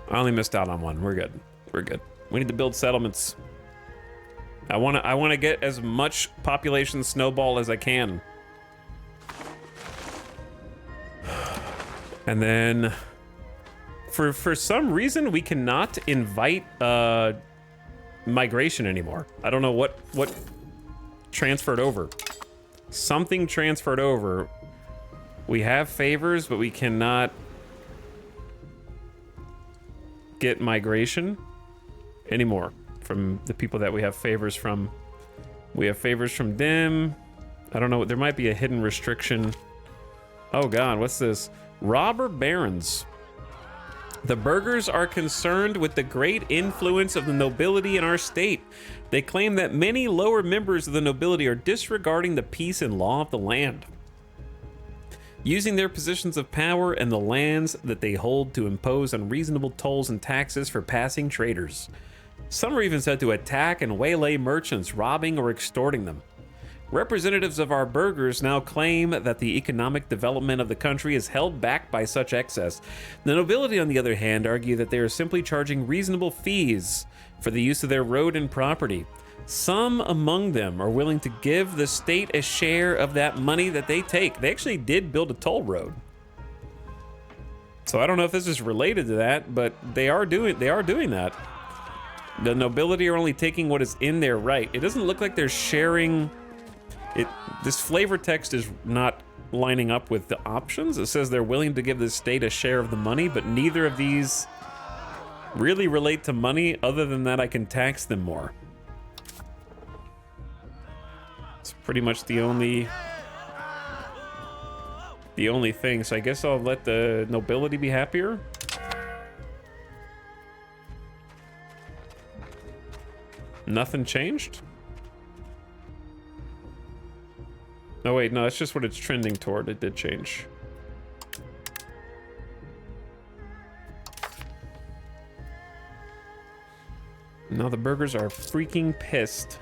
I only missed out on one. We're good. We're good. We need to build settlements. I want to get as much population snowball as I can. And then for some reason we cannot invite migration anymore. I don't know what transferred over. Something transferred over. We have favors, but we cannot get migration anymore from the people that we have favors from. We have favors from them. I don't know. There might be a hidden restriction. Oh God, what's this? Robber barons. The burghers are concerned with the great influence of the nobility in our state. They claim that many lower members of the nobility are disregarding the peace and law of the land, using their positions of power and the lands that they hold to impose unreasonable tolls and taxes for passing traders. Some are even said to attack and waylay merchants, robbing or extorting them. Representatives of our burghers now claim that the economic development of the country is held back by such excess. The nobility, on the other hand, argue that they are simply charging reasonable fees for the use of their road and property. Some among them are willing to give the state a share of that money that they take. They actually did build a toll road. So I don't know if this is related to that, but they are doing that. The nobility are only taking what is in their right. It doesn't look like they're sharing it. This flavor text is not lining up with the options. It says they're willing to give the state a share of the money, but neither of these really relate to money other than that I can tax them more. It's pretty much the only thing. So I guess I'll let the nobility be happier. Nothing changed? Oh wait, no, that's just what it's trending toward. It did change. Now the burgers are freaking pissed.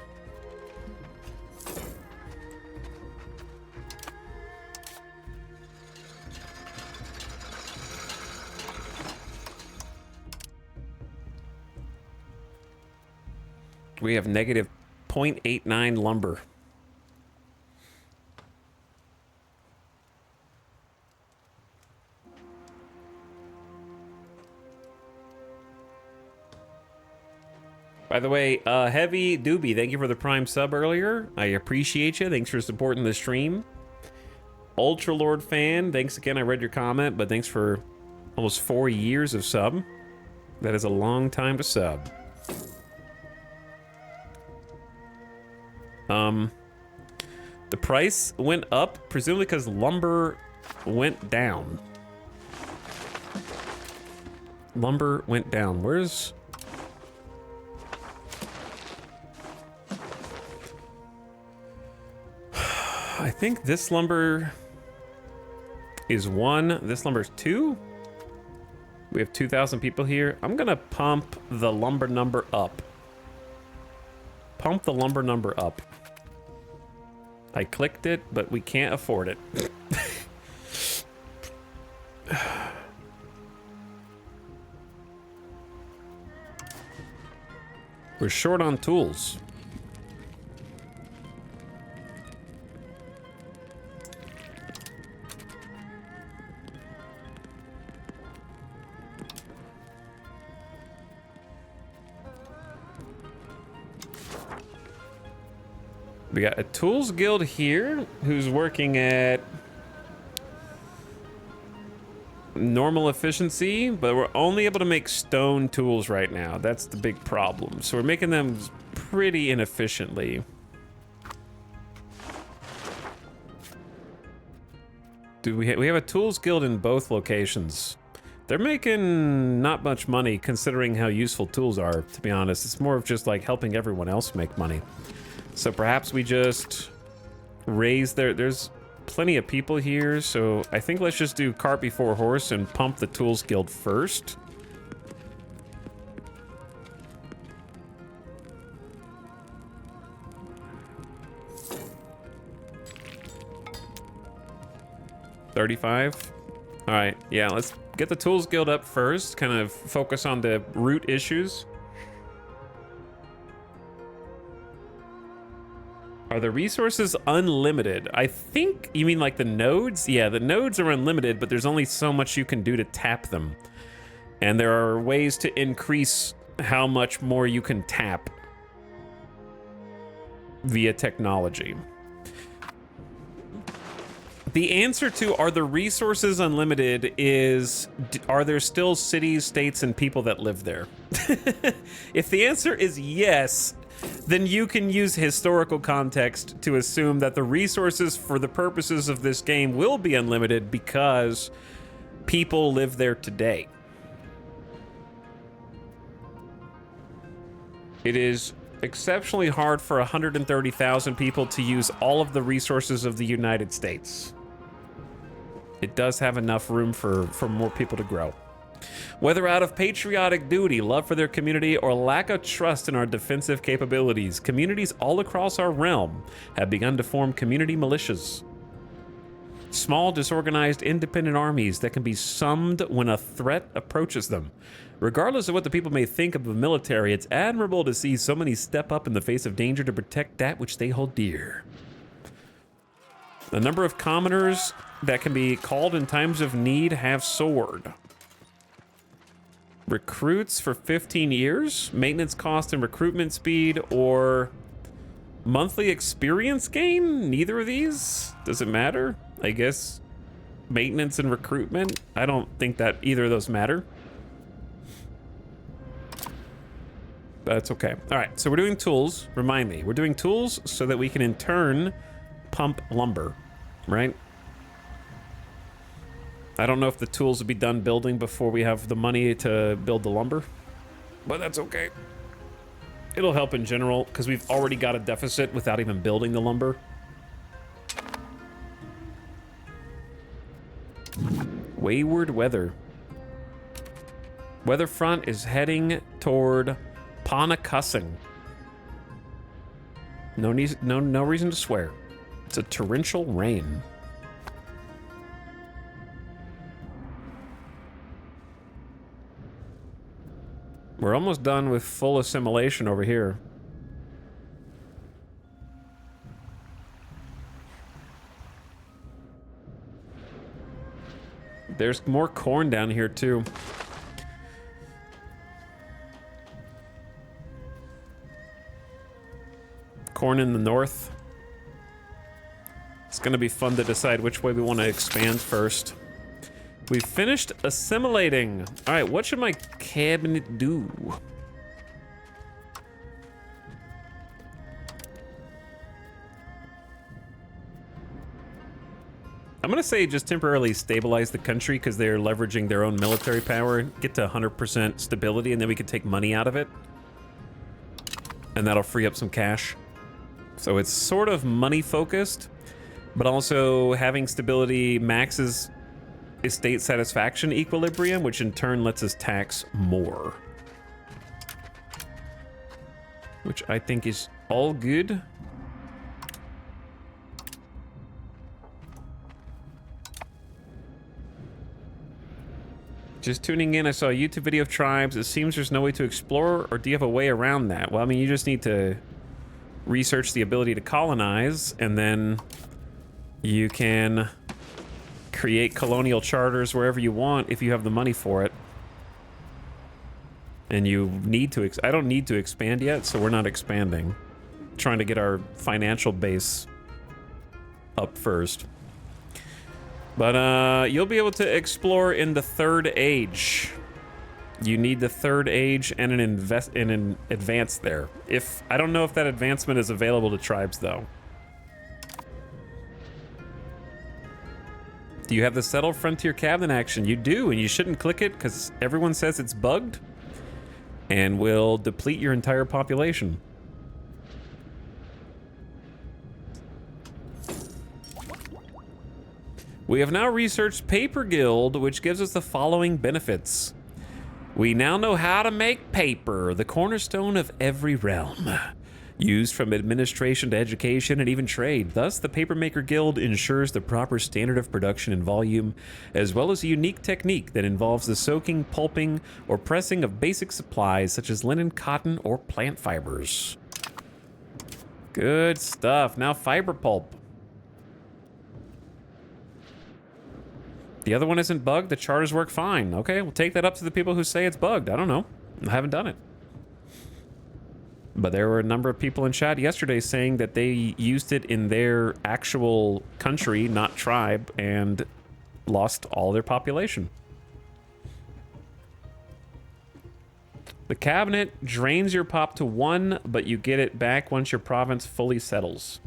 We have negative 0.89 lumber. By the way, Heavy Doobie, thank you for the Prime sub earlier. I appreciate you. Thanks for supporting the stream. Ultra Lord fan, thanks again. I read your comment, but thanks for almost 4 years of sub. That is a long time to sub. The price went up, presumably because lumber went down. Lumber went down. Where's... I think this lumber is 1. This lumber is 2. We have 2,000 people here. I'm gonna pump the lumber number up. Pump the lumber number up. I clicked it, but we can't afford it. We're short on tools. We got a tools guild here who's working at normal efficiency, but we're only able to make stone tools right now. That's the big problem. So we're making them pretty inefficiently. We have a tools guild in both locations. They're making not much money considering how useful tools are, to be honest. It's more of just like helping everyone else make money. So perhaps we just raise there's plenty of people here, so I think let's just do cart before horse and pump the tools guild first. $35. All right, yeah, let's get the tools guild up first, kind of focus on the root issues. Are the resources unlimited? I think you mean like the nodes? Yeah, the nodes are unlimited, but there's only so much you can do to tap them. And there are ways to increase how much more you can tap via technology. The answer to are the resources unlimited is, are there still cities, states, and people that live there? If the answer is yes, then you can use historical context to assume that the resources for the purposes of this game will be unlimited because people live there today. It is exceptionally hard for 130,000 people to use all of the resources of the United States. It does have enough room for more people to grow. Whether out of patriotic duty, love for their community, or lack of trust in our defensive capabilities, communities all across our realm have begun to form community militias. Small, disorganized, independent armies that can be summoned when a threat approaches them. Regardless of what the people may think of the military, it's admirable to see so many step up in the face of danger to protect that which they hold dear. The number of commoners that can be called in times of need have soared. Recruits for 15 years, maintenance cost and recruitment speed, or monthly experience gain? Neither of these? Does it matter? I guess maintenance and recruitment? I don't think that either of those matter. But it's okay. All right, so we're doing tools. Remind me, we're doing tools so that we can in turn pump lumber, right? I don't know if the tools will be done building before we have the money to build the lumber, but that's okay. It'll help in general because we've already got a deficit without even building the lumber. Wayward weather. Weather front is heading toward Ponacussing. No reason to swear. It's a torrential rain. We're almost done with full assimilation over here. There's more corn down here too. Corn in the north. It's gonna be fun to decide which way we want to expand first. We've finished assimilating. All right, what should my cabinet do? I'm gonna say just temporarily stabilize the country because they're leveraging their own military power, get to 100% stability, and then we can take money out of it. And that'll free up some cash. So it's sort of money focused, but also having stability maxes estate satisfaction equilibrium, which in turn lets us tax more. Which I think is all good. Just tuning in, I saw a YouTube video of tribes. It seems there's no way to explore, or do you have a way around that? Well, I mean, you just need to research the ability to colonize, and then you can create colonial charters wherever you want if you have the money for it. And you need to, I don't need to expand yet, so we're not expanding. Trying to get our financial base up first. But you'll be able to explore in the third age. You need the third age and an advance there. If I don't know if that advancement is available to tribes though. Do you have the Settle Frontier Cabinet action? You do, and you shouldn't click it because everyone says it's bugged and will deplete your entire population. We have now researched Paper Guild, which gives us the following benefits. We now know how to make paper, the cornerstone of every realm. Used from administration to education and even trade. Thus, the Papermaker Guild ensures the proper standard of production and volume, as well as a unique technique that involves the soaking, pulping, or pressing of basic supplies such as linen, cotton, or plant fibers. Good stuff. Now fiber pulp. The other one isn't bugged. The charters work fine. Okay, we'll take that up to the people who say it's bugged. I don't know. I haven't done it. But there were a number of people in chat yesterday saying that they used it in their actual country, not tribe, and lost all their population. The cabinet drains your pop to 1, but you get it back once your province fully settles.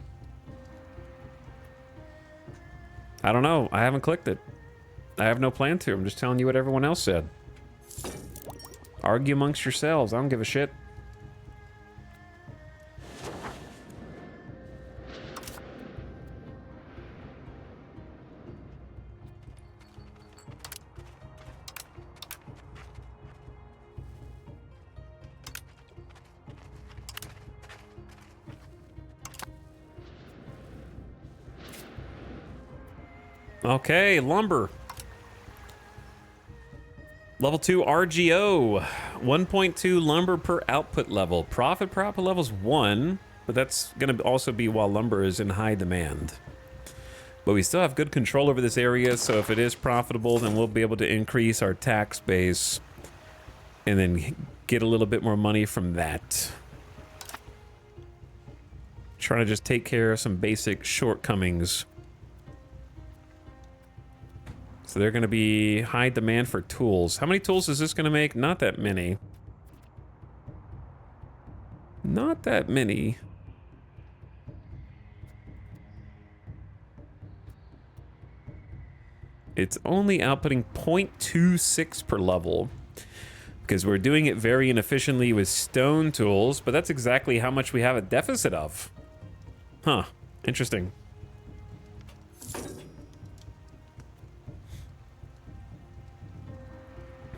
I don't know. I haven't clicked it. I have no plan to. I'm just telling you what everyone else said. Argue amongst yourselves. I don't give a shit. Okay, lumber. Level 2 RGO. 1.2 lumber per output level. Profit per output level is 1, but that's going to also be while lumber is in high demand. But we still have good control over this area, so if it is profitable, then we'll be able to increase our tax base and then get a little bit more money from that. Trying to just take care of some basic shortcomings. So they're going to be high demand for tools. How many tools is this going to make? Not that many. Not that many. It's only outputting 0.26 per level because we're doing it very inefficiently with stone tools, but that's exactly how much we have a deficit of. Huh. Interesting.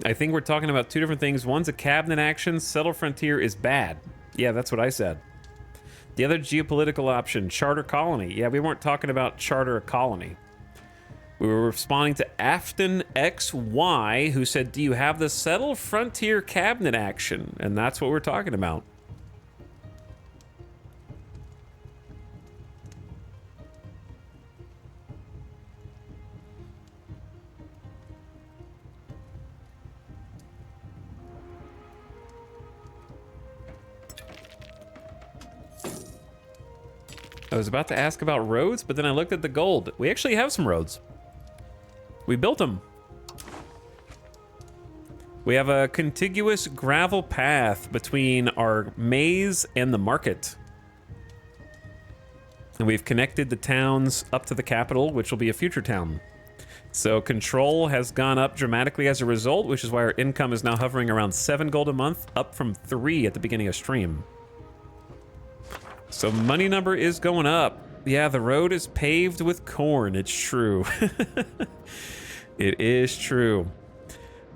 I think we're talking about two different things. One's a cabinet action. Settle frontier is bad. Yeah, that's what I said. The other geopolitical option, charter colony. Yeah, we weren't talking about charter a colony. We were responding to Afton XY, who said, do you have the settle frontier cabinet action? And that's what we're talking about. I was about to ask about roads, but then I looked at the gold. We actually have some roads. We built them. We have a contiguous gravel path between our maze and the market. And we've connected the towns up to the capital, which will be a future town. So control has gone up dramatically as a result, which is why our income is now hovering around 7 gold a month, up from 3 at the beginning of stream. So money number is going up. Yeah, the road is paved with corn. It's true. It is true.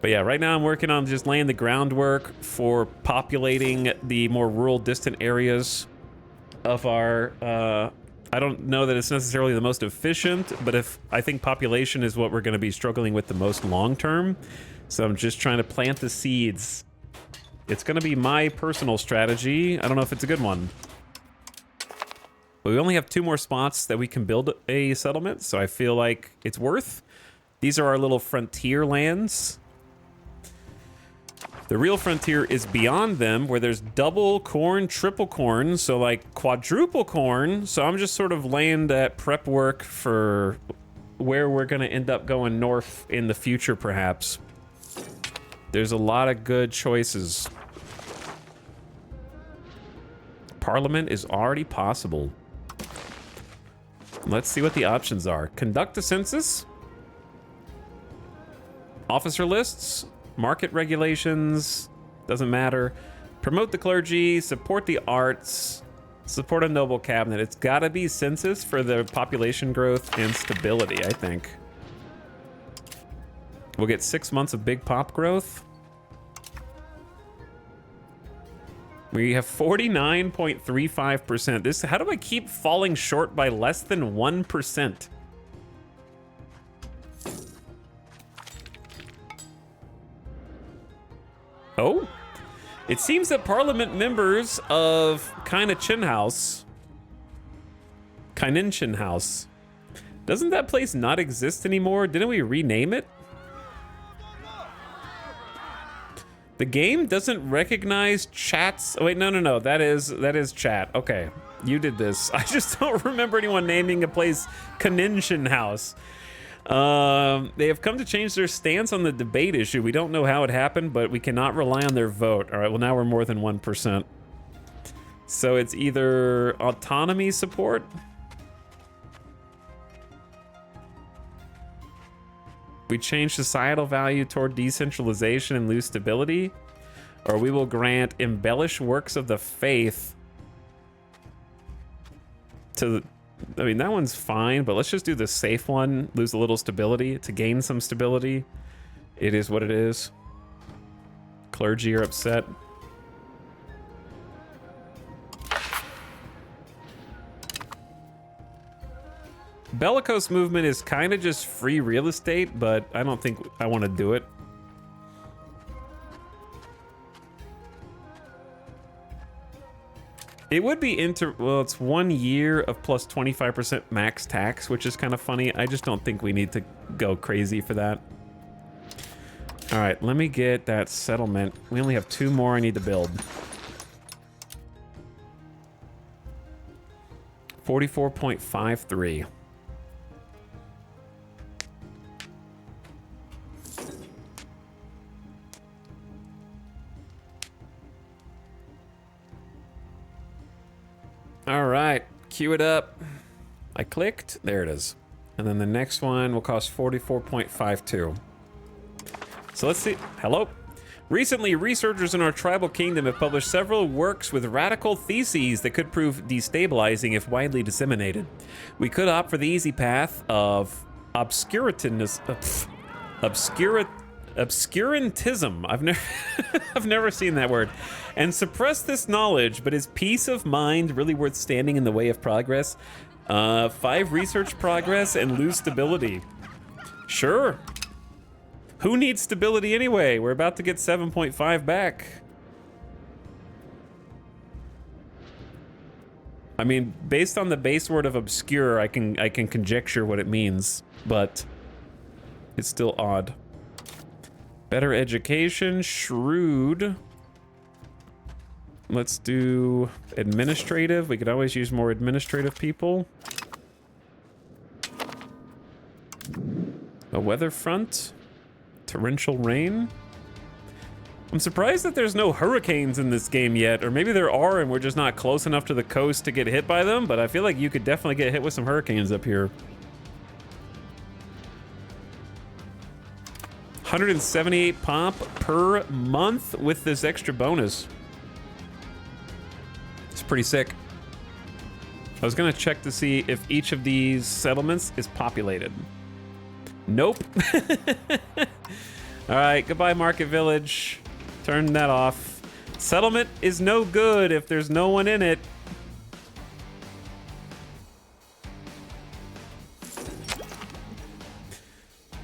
But yeah, right now I'm working on just laying the groundwork for populating the more rural, distant areas of our... I don't know that it's necessarily the most efficient, but I think population is what we're going to be struggling with the most long term. So I'm just trying to plant the seeds. It's going to be my personal strategy. I don't know if it's a good one. But we only have 2 more spots that we can build a settlement, so I feel like it's worth. These are our little frontier lands. The real frontier is beyond them, where there's double corn, triple corn, so like quadruple corn. So I'm just sort of laying that prep work for where we're going to end up going north in the future, perhaps. There's a lot of good choices. Parliament is already possible. Let's see what the options are. Conduct a census. Officer lists. Market regulations. Doesn't matter. Promote the clergy. Support the arts. Support a noble cabinet. It's got to be census for the population growth and stability, I think. We'll get 6 months of big pop growth. We have 49.35%. This, how do I keep falling short by less than 1%? Oh, it seems that Parliament members of Kaininchin House, doesn't that place not exist anymore? Didn't we rename it? The game doesn't recognize chats. Oh wait, no. That is chat. Okay, you did this. I just don't remember anyone naming a place Kaininchin House. They have come to change their stance on the debate issue. We don't know how it happened, but we cannot rely on their vote. All right, well now we're more than 1%. So it's either autonomy support. We change societal value toward decentralization and lose stability, or we will grant embellish works of the faith to, I mean, that one's fine, but let's just do the safe one, lose a little stability to gain some stability. It is what it is. Clergy are upset. Bellicose movement is kind of just free real estate, but I don't think I want to do it. It would be well, it's 1 year of plus 25% max tax, which is kind of funny. I just don't think we need to go crazy for that. All right, let me get that settlement. We only have 2 more I need to build. 44.53. All right, queue it up. I clicked, there it is. And then the next one will cost 44.52. So let's see, hello? Recently, researchers in our tribal kingdom have published several works with radical theses that could prove destabilizing if widely disseminated. We could opt for the easy path of obscurantism. I've never seen that word. And suppress this knowledge, but is peace of mind really worth standing in the way of progress? 5 research progress and lose stability. Sure. Who needs stability anyway? We're about to get 7.5 back. I mean, based on the base word of obscure, I can conjecture what it means, but it's still odd. Better education, shrewd. Let's do administrative. We could always use more administrative people. A weather front. Torrential rain. I'm surprised that there's no hurricanes in this game yet, or maybe there are and we're just not close enough to the coast to get hit by them, but I feel like you could definitely get hit with some hurricanes up here. 178 pop per month with this extra bonus. It's pretty sick. I was gonna check to see if each of these settlements is populated. Nope. All right, goodbye Market Village. Turn that off. Settlement is no good if there's no one in it.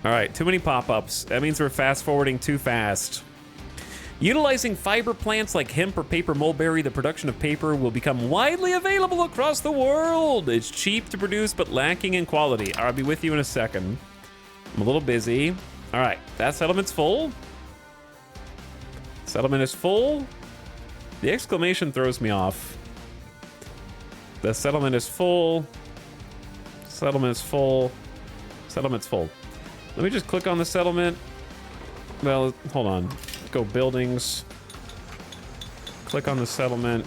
All right, too many pop-ups. That means we're fast-forwarding too fast. Utilizing fiber plants like hemp or paper mulberry, the production of paper will become widely available across the world. It's cheap to produce, but lacking in quality. I'll be with you in a second. I'm a little busy. All right, that settlement's full. Settlement is full. The exclamation throws me off. The settlement is full. Settlement is full. Settlement's full. Let me just click on the settlement. Well, hold on. Go buildings. Click on the settlement.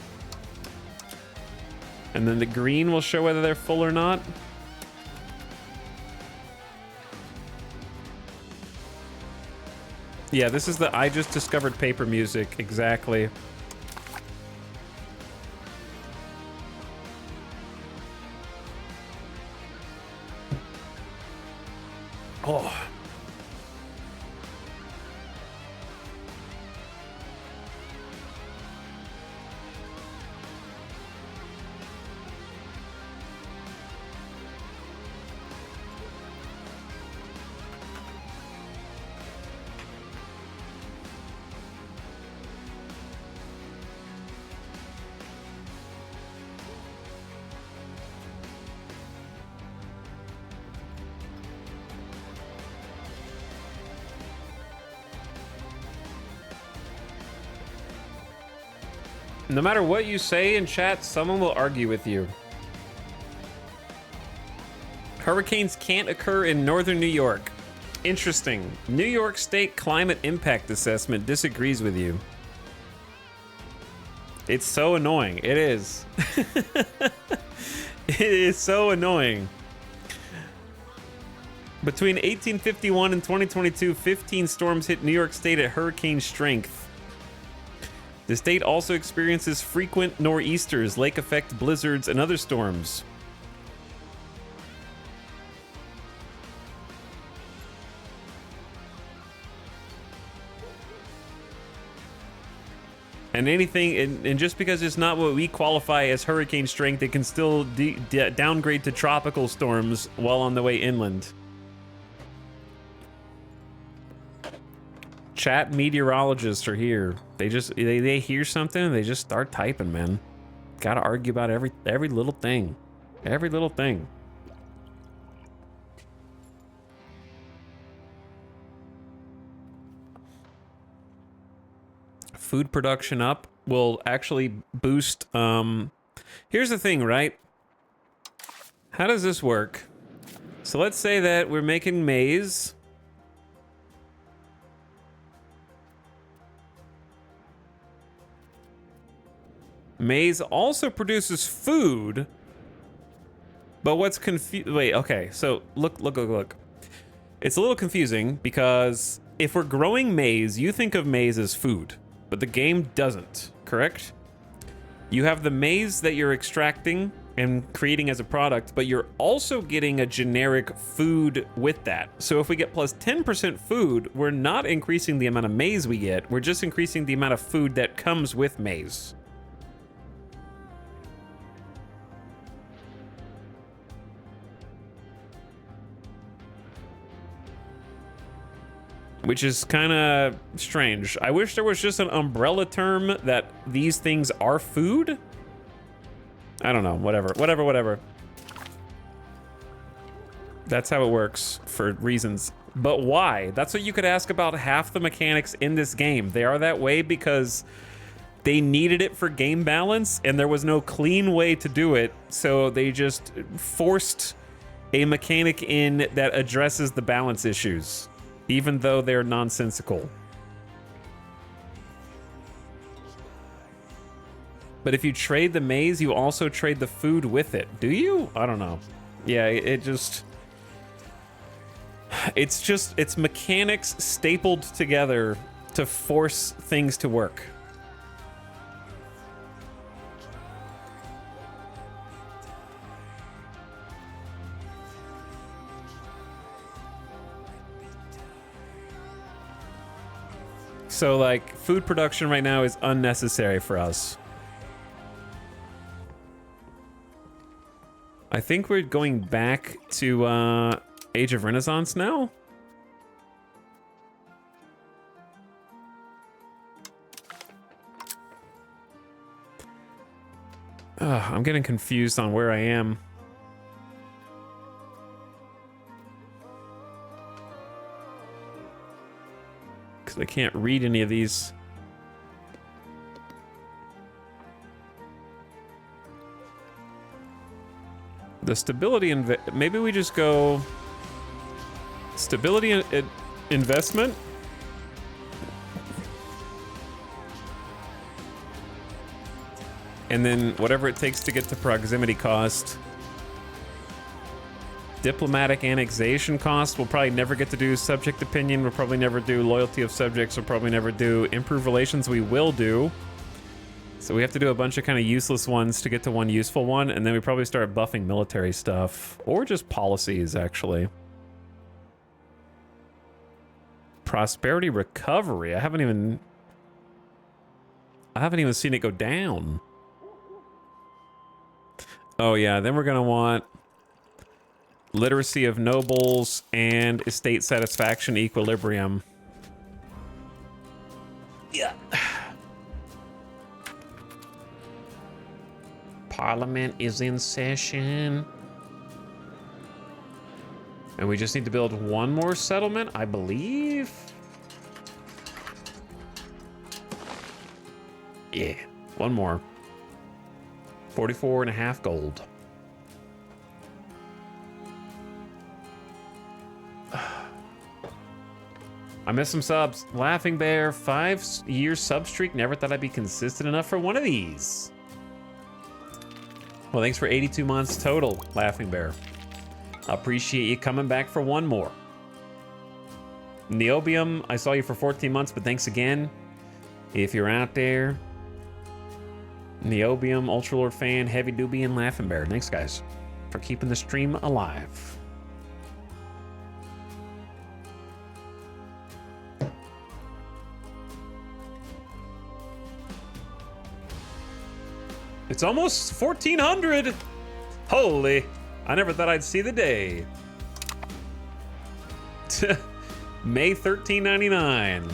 And then the green will show whether they're full or not. Yeah, this is the I just discovered paper music, exactly. Oh. No matter what you say in chat, someone will argue with you. Hurricanes can't occur in northern New York. Interesting. New York State Climate Impact Assessment disagrees with you. It's so annoying. It is. It is so annoying. Between 1851 and 2022, 15 storms hit New York State at hurricane strength. The state also experiences frequent nor'easters, lake effect blizzards, and other storms. And anything, and just because it's not what we qualify as hurricane strength, it can still downgrade to tropical storms while on the way inland. Chat meteorologists are here. They hear something and they just start typing, man. Gotta argue about every little thing. Every little thing. Food production up will actually boost. Here's the thing, right? How does this work? So let's say that we're making maize. Maize also produces food, but what's wait, okay, so look. It's a little confusing because if we're growing maize, you think of maize as food, but the game doesn't, correct? You have the maize that you're extracting and creating as a product, but you're also getting a generic food with that. So if we get plus 10% food, we're not increasing the amount of maize we get, we're just increasing the amount of food that comes with maize. Which is kind of strange. I wish there was just an umbrella term that these things are food. I don't know, whatever. That's how it works for reasons. But why? That's what you could ask about half the mechanics in this game. They are that way because they needed it for game balance and there was no clean way to do it. So they just forced a mechanic in that addresses the balance issues, even though they're nonsensical. But if you trade the maize, you also trade the food with it. Do you? I don't know. Yeah, it's mechanics stapled together to force things to work. So, like, food production right now is unnecessary for us. I think we're going back to Age of Renaissance now. I'm getting confused on where I am. I can't read any of these. The stability maybe we just go stability investment. And then whatever it takes to get to proximity cost. Diplomatic annexation cost, we'll probably never get to do subject opinion, we'll probably never do loyalty of subjects, we'll probably never do improve relations, we will do. So we have to do a bunch of kind of useless ones to get to one useful one, and then we probably start buffing military stuff, or just policies, actually. Prosperity recovery, I haven't even seen it go down. Oh yeah, then we're gonna want literacy of nobles and estate satisfaction equilibrium. Yeah. Parliament is in session. And we just need to build one more settlement, I believe. Yeah, one more. 44.5 gold. I missed some subs. Laughing Bear, 5-year sub streak. Never thought I'd be consistent enough for one of these. Well, thanks for 82 months total, Laughing Bear. I appreciate you coming back for one more. Neobium, I saw you for 14 months, but thanks again. If you're out there, Neobium, Ultralord fan, Heavy Doobie, and Laughing Bear. Thanks, guys, for keeping the stream alive. It's almost 1400. Holy, I never thought I'd see the day. May 1399.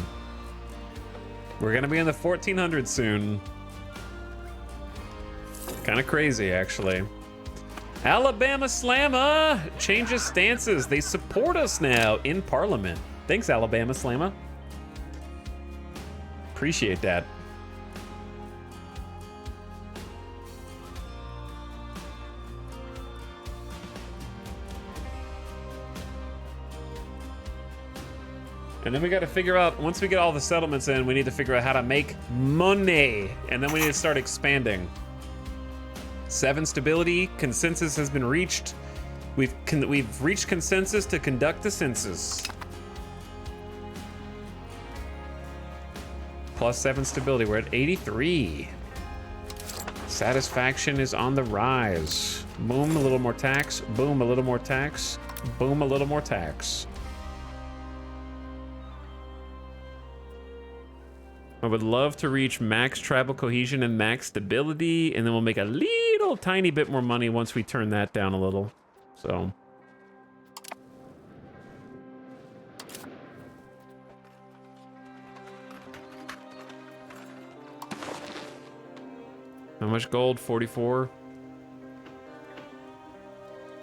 We're gonna be in the 1400s soon. Kind of crazy, actually. Alabama Slamma changes stances. They support us now in Parliament. Thanks, Alabama Slamma. Appreciate that. And then we got to figure out, once we get all the settlements in, we need to figure out how to make money. And then we need to start expanding. 7 stability, consensus has been reached. We've reached consensus to conduct the census. +7 stability, we're at 83. Satisfaction is on the rise. Boom, a little more tax. Boom, a little more tax. Boom, a little more tax. I would love to reach max tribal cohesion and max stability, and then we'll make a little tiny bit more money once we turn that down a little. So. How much gold? 44.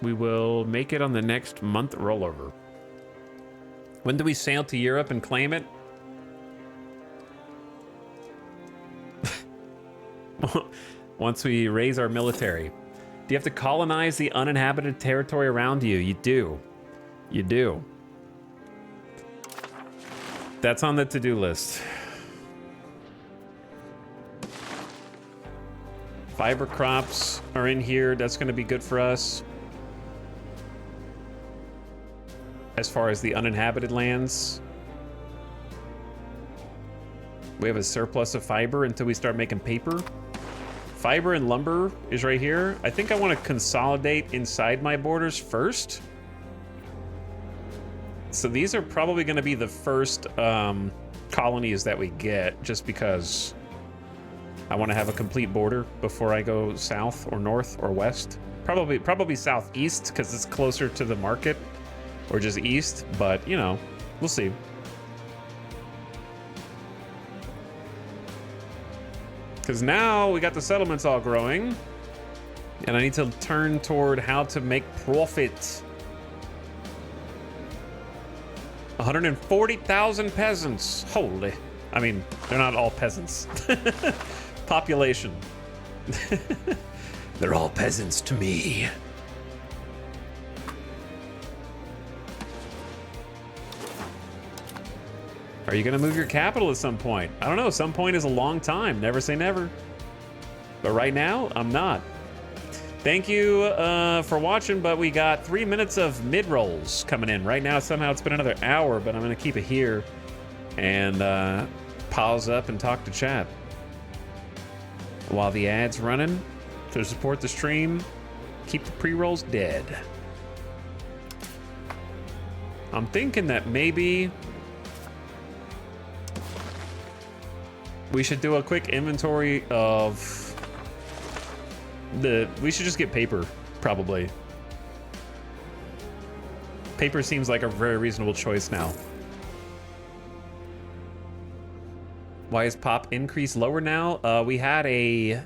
We will make it on the next month rollover. When do we sail to Europe and claim it? Once we raise our military. Do you have to colonize the uninhabited territory around you? You do. You do. That's on the to-do list. Fiber crops are in here. That's going to be good for us. As far as the uninhabited lands. We have a surplus of fiber until we start making paper. Fiber and lumber is right here. I think I want to consolidate inside my borders first. So these are probably going to be the first colonies that we get, just because I want to have a complete border before I go south or north or west. Probably southeast, because it's closer to the market, or just east, but you know, we'll see. Because now we got the settlements all growing, and I need to turn toward how to make profit. 140,000 peasants. Holy. I mean, they're not all peasants. Population. They're all peasants to me. Are you gonna move your capital at some point? I don't know, some point is a long time. Never say never. But right now, I'm not. Thank you for watching, but we got 3 minutes of mid-rolls coming in. Right now, somehow it's been another hour, but I'm gonna keep it here and pause up and talk to chat. While the ad's running, to support the stream, keep the pre-rolls dead. I'm thinking that maybe we should do a quick inventory of we should just get paper, probably. Paper seems like a very reasonable choice now. Why is pop increase lower now? We had a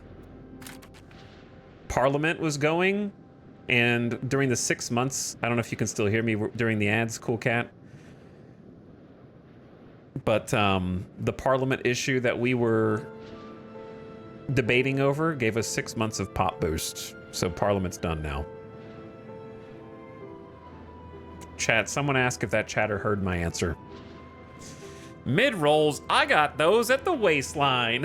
Parliament was going, and during the 6 months, I don't know if you can still hear me during the ads, cool cat. But the Parliament issue that we were debating over gave us 6 months of pop boost. So Parliament's done now. Chat, someone asked if that chatter heard my answer. Mid-rolls, I got those at the waistline.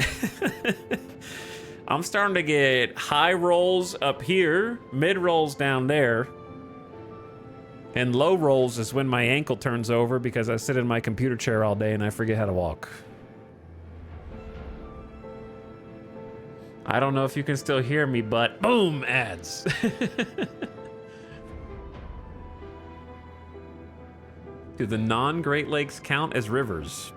I'm starting to get high rolls up here, mid-rolls down there. And low rolls is when my ankle turns over because I sit in my computer chair all day and I forget how to walk. I don't know if you can still hear me, but boom, ads. Do the non-Great Lakes count as rivers?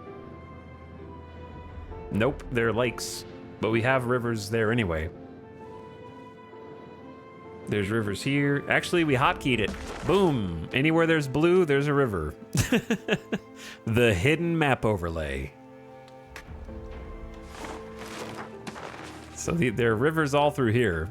Nope, they're lakes, but we have rivers there anyway. There's rivers here. Actually, we hotkeyed it. Boom. Anywhere there's blue, there's a river. The hidden map overlay. So there are rivers all through here.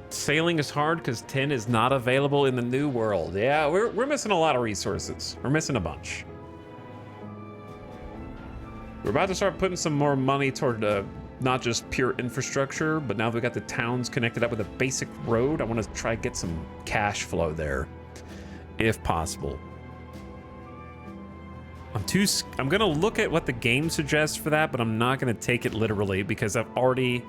Sailing is hard because 10 is not available in the new world. Yeah, we're missing a lot of resources. We're missing a bunch. We're about to start putting some more money toward not just pure infrastructure, but now that we got the towns connected up with a basic road, I want to try get some cash flow there, if possible. I'm gonna look at what the game suggests for that, but I'm not gonna take it literally because I've already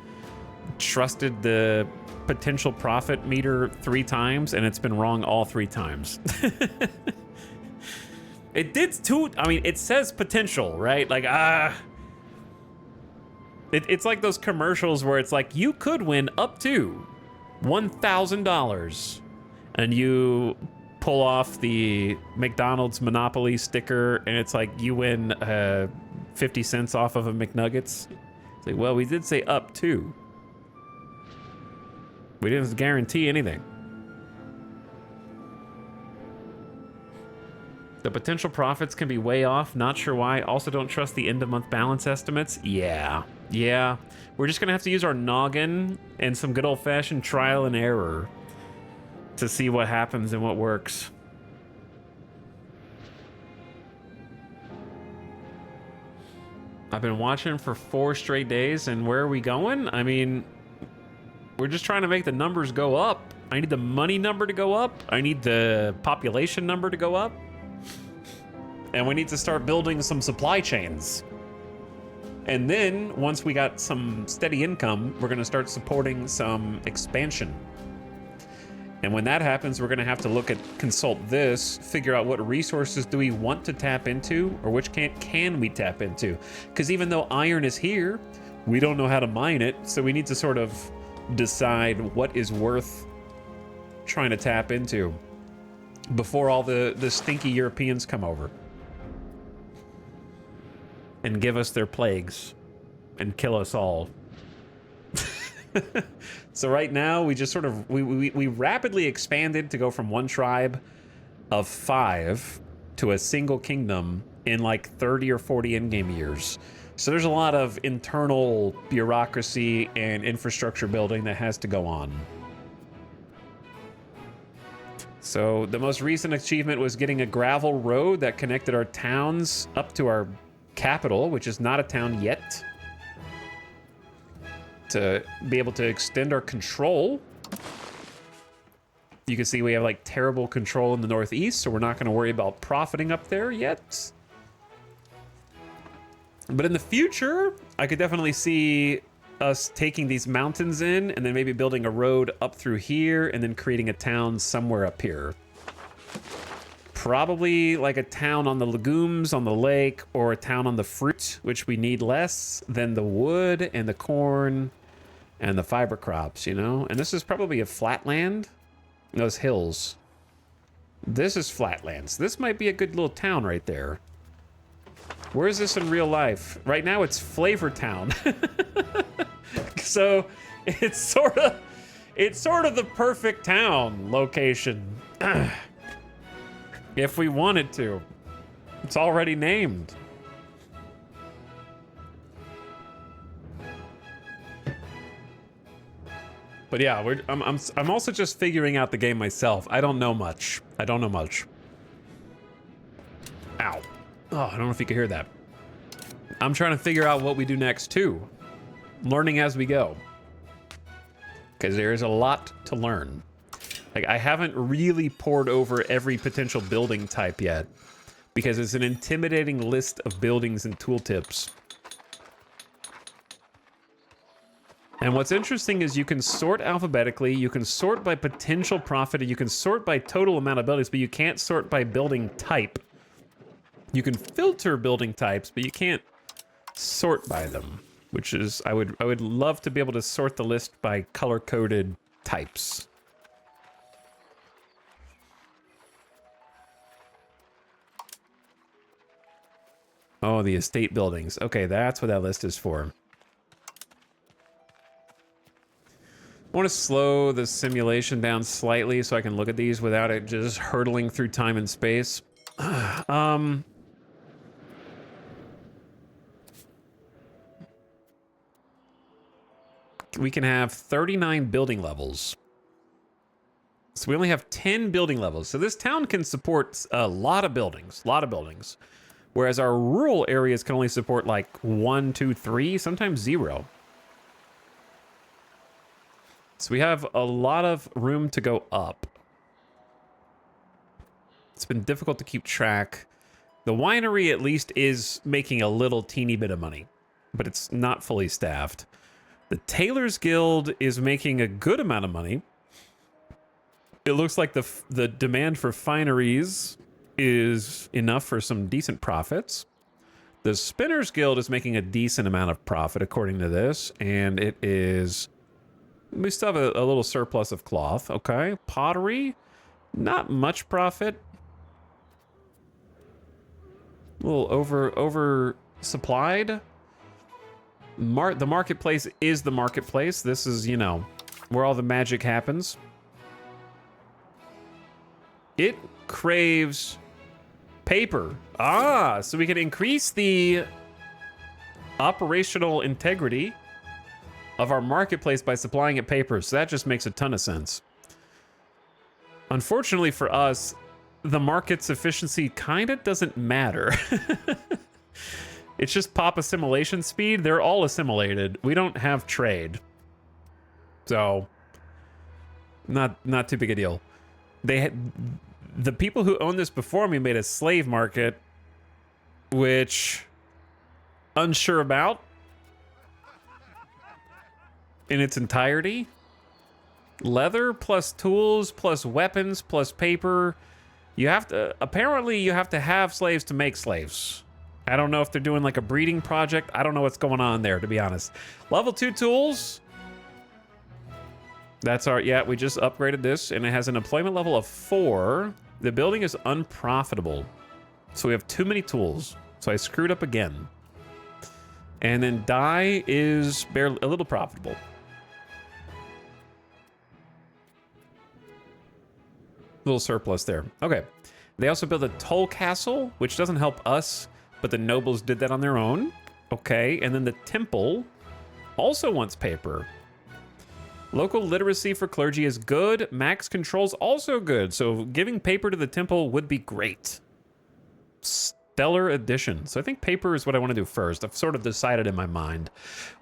trusted the potential profit meter 3 times and it's been wrong all 3 times. It did too. I mean, it says potential, right? Like, it's like those commercials where it's like, you could win up to $1,000 and you pull off the McDonald's Monopoly sticker and it's like you win 50 cents off of a McNuggets. It's like, well, we did say up to. We didn't guarantee anything. The potential profits can be way off. Not sure why. Also don't trust the end of month balance estimates. Yeah. We're just gonna have to use our noggin and some good old fashioned trial and error to see what happens and what works. I've been watching for 4 straight days, and where are we going? I mean, we're just trying to make the numbers go up. I need the money number to go up. I need the population number to go up. And we need to start building some supply chains. And then, once we got some steady income, we're gonna start supporting some expansion. And when that happens, we're gonna have to consult this, figure out what resources do we want to tap into, or which can we tap into? Because even though iron is here, we don't know how to mine it, so we need to sort of decide what is worth trying to tap into before all the stinky Europeans come over and give us their plagues and kill us all. So right now we just sort of we rapidly expanded to go from 1 tribe of 5 to a single kingdom in like 30 or 40 in-game years. So there's a lot of internal bureaucracy and infrastructure building that has to go on. So the most recent achievement was getting a gravel road that connected our towns up to our capital, which is not a town yet, to be able to extend our control. You can see we have like terrible control in the northeast, so we're not going to worry about profiting up there yet. But in the future, I could definitely see us taking these mountains in and then maybe building a road up through here and then creating a town somewhere up here. Probably like a town on the legumes on the lake, or a town on the fruit, which we need less than the wood and the corn and the fiber crops, you know? And this is probably a flatland. Those hills. This is flatlands. This might be a good little town right there. Where is this in real life? Right now it's Flavor Town. So it's sort of the perfect town location. If we wanted to. It's already named. But yeah, I'm also just figuring out the game myself. I don't know much. Ow. Oh, I don't know if you can hear that. I'm trying to figure out what we do next too. Learning as we go. Because there is a lot to learn. Like, I haven't really poured over every potential building type yet, because it's an intimidating list of buildings and tooltips. And what's interesting is you can sort alphabetically, you can sort by potential profit, you can sort by total amount of buildings, but you can't sort by building type. You can filter building types, but you can't sort by them, which is, I would love to be able to sort the list by color-coded types. Oh, the estate buildings. Okay, that's what that list is for. I want to slow the simulation down slightly so I can look at these without it just hurtling through time and space. We can have 39 building levels. So we only have 10 building levels. So this town can support a lot of buildings, Whereas our rural areas can only support like 1, 2, 3, sometimes 0. So we have a lot of room to go up. It's been difficult to keep track. The winery at least is making a little teeny bit of money, but it's not fully staffed. The Tailors Guild is making a good amount of money. It looks like the demand for fineries is enough for some decent profits. The Spinners Guild is making a decent amount of profit according to this, and it is... We still have a little surplus of cloth, okay. Pottery, not much profit. A little over supplied. The marketplace is the marketplace. This is, you know, where all the magic happens. It craves paper. Ah, so we can increase the operational integrity of our marketplace by supplying it paper. So that just makes a ton of sense. Unfortunately for us, the market's efficiency kind of doesn't matter. It's just pop assimilation speed. They're all assimilated. We don't have trade. So, not too big a deal. The people who owned this before me made a slave market, which unsure about in its entirety. Leather plus tools plus weapons plus paper. Apparently you have to have slaves to make slaves. I don't know if they're doing like a breeding project. I don't know what's going on there, to be honest. Level 2 tools. That's we just upgraded this, and it has an employment level of 4. The building is unprofitable. So we have too many tools. So I screwed up again. And then dye is barely a little profitable. Little surplus there. Okay. They also built a toll castle, which doesn't help us, but the nobles did that on their own. Okay, and then the temple also wants paper. Local literacy for clergy is good. Max control's also good. So giving paper to the temple would be great. Stellar addition. So I think paper is what I want to do first. I've sort of decided in my mind.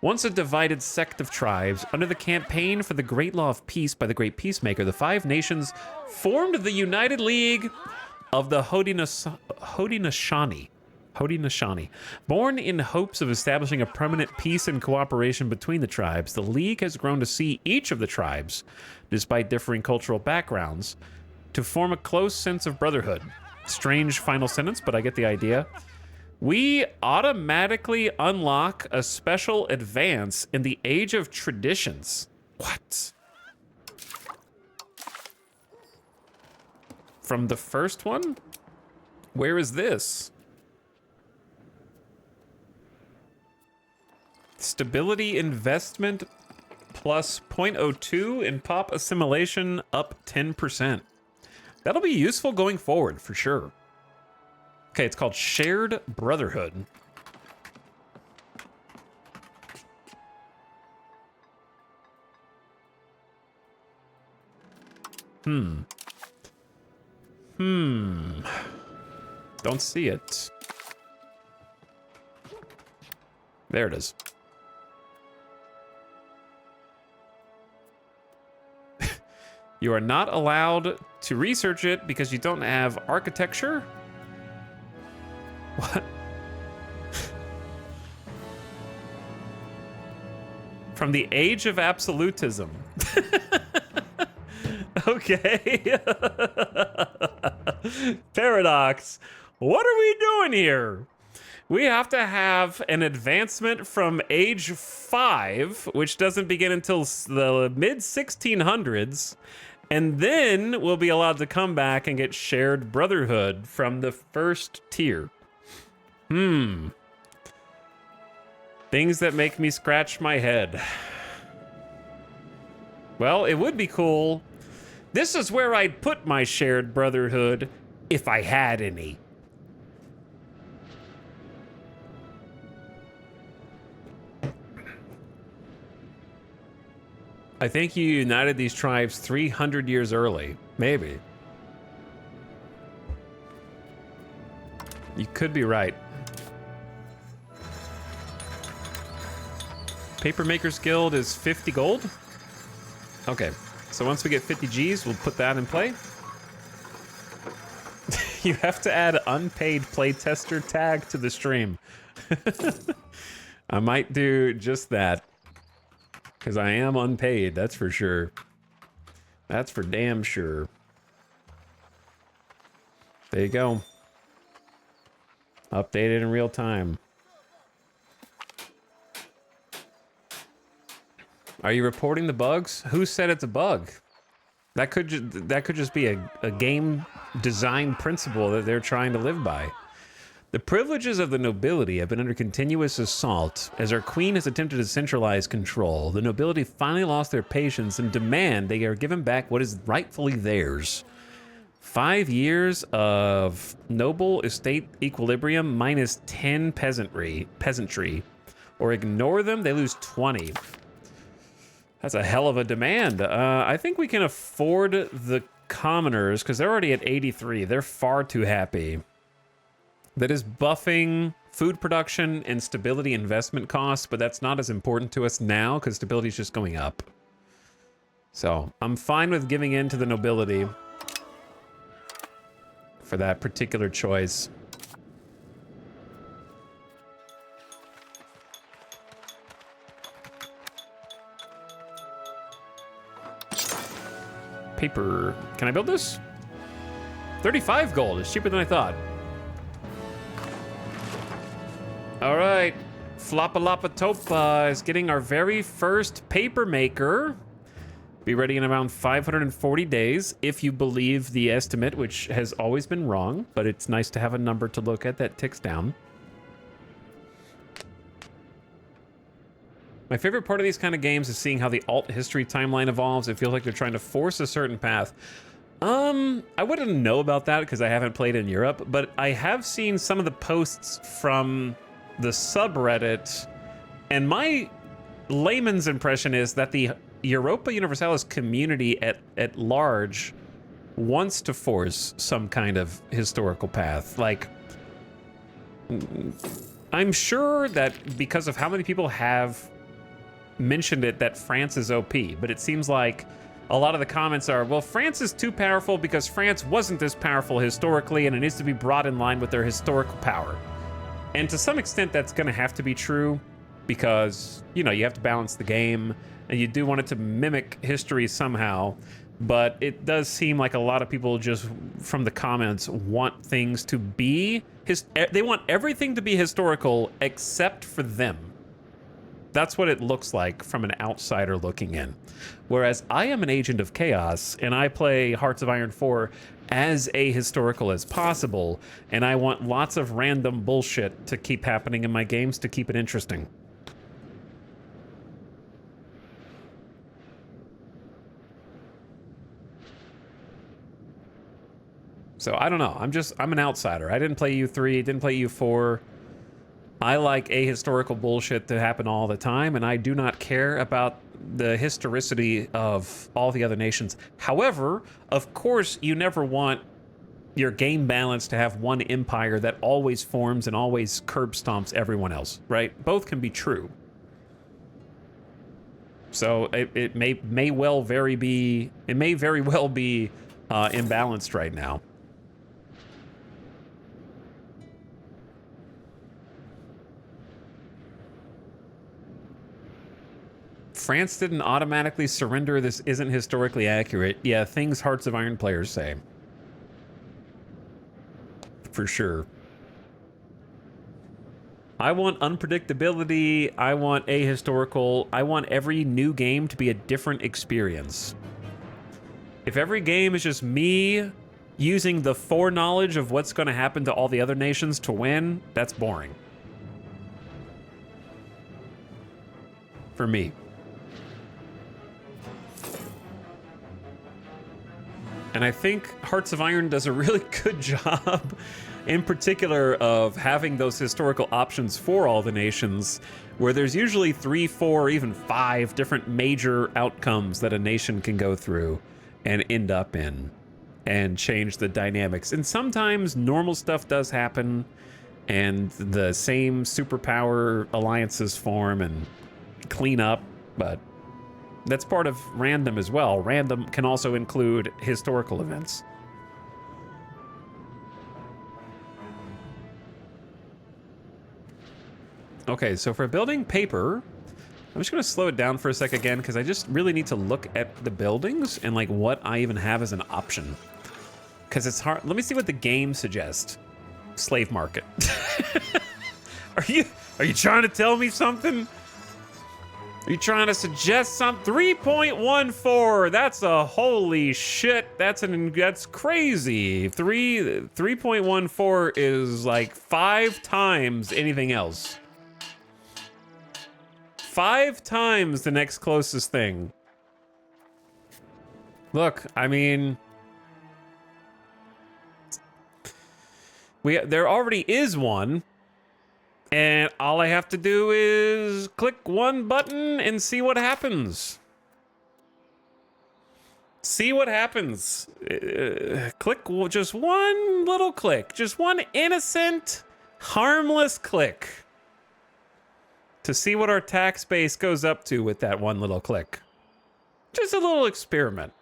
Once a divided sect of tribes, under the campaign for the Great Law of Peace by the Great Peacemaker, the 5 nations formed the United League of the Haudenosaunee. Born in hopes of establishing a permanent peace and cooperation between the tribes, the League has grown to see each of the tribes, despite differing cultural backgrounds, to form a close sense of brotherhood. Strange final sentence, but I get the idea. We automatically unlock a special advance in the Age of Traditions. What? From the first one? Where is this? Stability investment plus 0.02 and pop assimilation up 10%. That'll be useful going forward for sure. Okay, it's called Shared Brotherhood. Don't see it. There it is. You are not allowed to research it because you don't have architecture? What? From the age of absolutism. Okay. Paradox. What are we doing here? We have to have an advancement from age 5, which doesn't begin until the mid-1600s, and then we'll be allowed to come back and get shared brotherhood from the first tier. Things that make me scratch my head. Well, it would be cool. This is where I'd put my shared brotherhood if I had any. I think you united these tribes 300 years early. Maybe. You could be right. Papermaker's Guild is 50 gold? Okay, so once we get 50 Gs, we'll put that in play. You have to add unpaid playtester tag to the stream. I might do just that. Because I am unpaid, that's for sure. That's for damn sure. There you go. Updated in real time. Are you reporting the bugs? Who said it's a bug? That could just be a game design principle that they're trying to live by. The privileges of the nobility have been under continuous assault as our queen has attempted to centralize control. The nobility finally lost their patience and demand they are given back what is rightfully theirs. 5 years of noble estate equilibrium minus 10 peasantry. Or ignore them, they lose 20. That's a hell of a demand. I think we can afford the commoners because they're already at 83. They're far too happy. That is buffing food production and stability investment costs, but that's not as important to us now because stability is just going up. So I'm fine with giving in to the nobility for that particular choice. Paper. Can I build this? 35 gold. It's cheaper than I thought. All right, Flopalopatopa is getting our very first paper maker. Be ready in around 540 days, if you believe the estimate, which has always been wrong, but it's nice to have a number to look at that ticks down. My favorite part of these kind of games is seeing how the alt history timeline evolves. It feels like they're trying to force a certain path. I wouldn't know about that because I haven't played in Europe, but I have seen some of the posts from the subreddit, and my layman's impression is that the Europa Universalis community at large wants to force some kind of historical path. Like, I'm sure that because of how many people have mentioned it, that France is OP, but it seems like a lot of the comments are, well, France is too powerful because France wasn't this powerful historically and it needs to be brought in line with their historical power. And to some extent, that's going to have to be true because, you know, you have to balance the game and you do want it to mimic history somehow. But it does seem like a lot of people just from the comments want things to be, they want everything to be historical except for them. That's what it looks like from an outsider looking in. Whereas I am an agent of chaos and I play Hearts of Iron 4 as ahistorical as possible, and I want lots of random bullshit to keep happening in my games to keep it interesting. So I don't know. I'm an outsider. I didn't play U3, didn't play U4. I like ahistorical bullshit to happen all the time, and I do not care about the historicity of all the other nations. However, of course, you never want your game balance to have one empire that always forms and always curb stomps everyone else, right? Both can be true. So it may very well be imbalanced right now. France didn't automatically surrender. This isn't historically accurate. Yeah, things Hearts of Iron players say. For sure. I want unpredictability. I want ahistorical. I want every new game to be a different experience. If every game is just me using the foreknowledge of what's going to happen to all the other nations to win, that's boring. For me. And I think Hearts of Iron does a really good job, in particular, of having those historical options for all the nations, where there's usually 3, 4, even 5 different major outcomes that a nation can go through and end up in and change the dynamics. And sometimes normal stuff does happen and the same superpower alliances form and clean up, but that's part of random as well. Random can also include historical events. Okay, so for building paper, I'm just gonna slow it down for a sec again because I just really need to look at the buildings and like what I even have as an option. Because it's hard. Let me see what the game suggests. Slave market. Are you trying to tell me something? Are you trying to suggest something? 3.14. That's a holy shit. That's crazy. 3.14 is like 5 times anything else. 5 times the next closest thing. Look, I mean, there already is one. And all I have to do is click one button and see what happens. See what happens. Click just one little click. Just one innocent, harmless click. To see what our tax base goes up to with that one little click. Just a little experiment.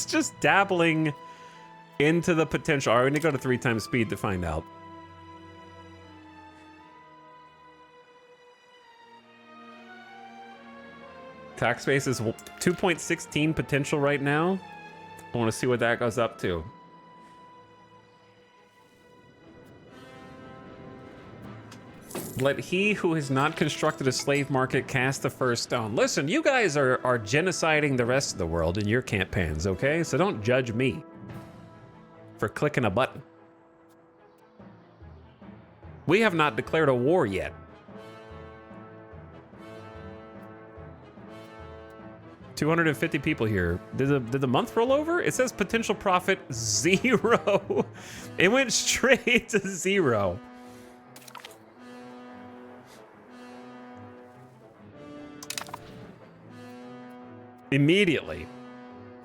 just dabbling into the potential. All right, we need to go to 3 times speed to find out. Tax base is 2.16 potential right now. I want to see what that goes up to. Let he who has not constructed a slave market cast the first stone. Listen, you guys are genociding the rest of the world in your campaigns, okay? So don't judge me for clicking a button. We have not declared a war yet. $250 people here. Did the month roll over? It says potential profit 0. It went straight to 0. Immediately.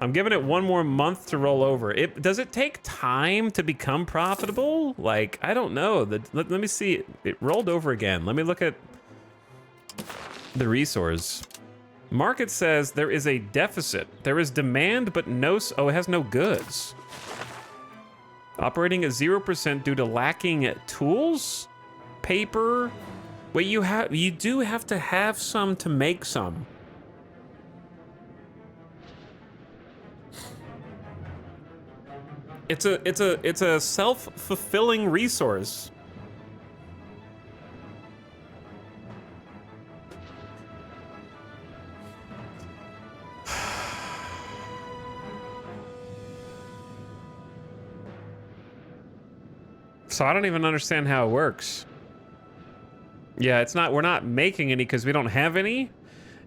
I'm giving it 1 more month to roll over. Does it take time to become profitable? Like, I don't know. Let me see. It rolled over again. Let me look at the resource. Market says there is a deficit. There is demand, but oh, it has no goods. Operating at 0% due to lacking tools, paper. Wait, you do have to have some to make some. It's a self-fulfilling resource. So I don't even understand how it works. Yeah, we're not making any because we don't have any.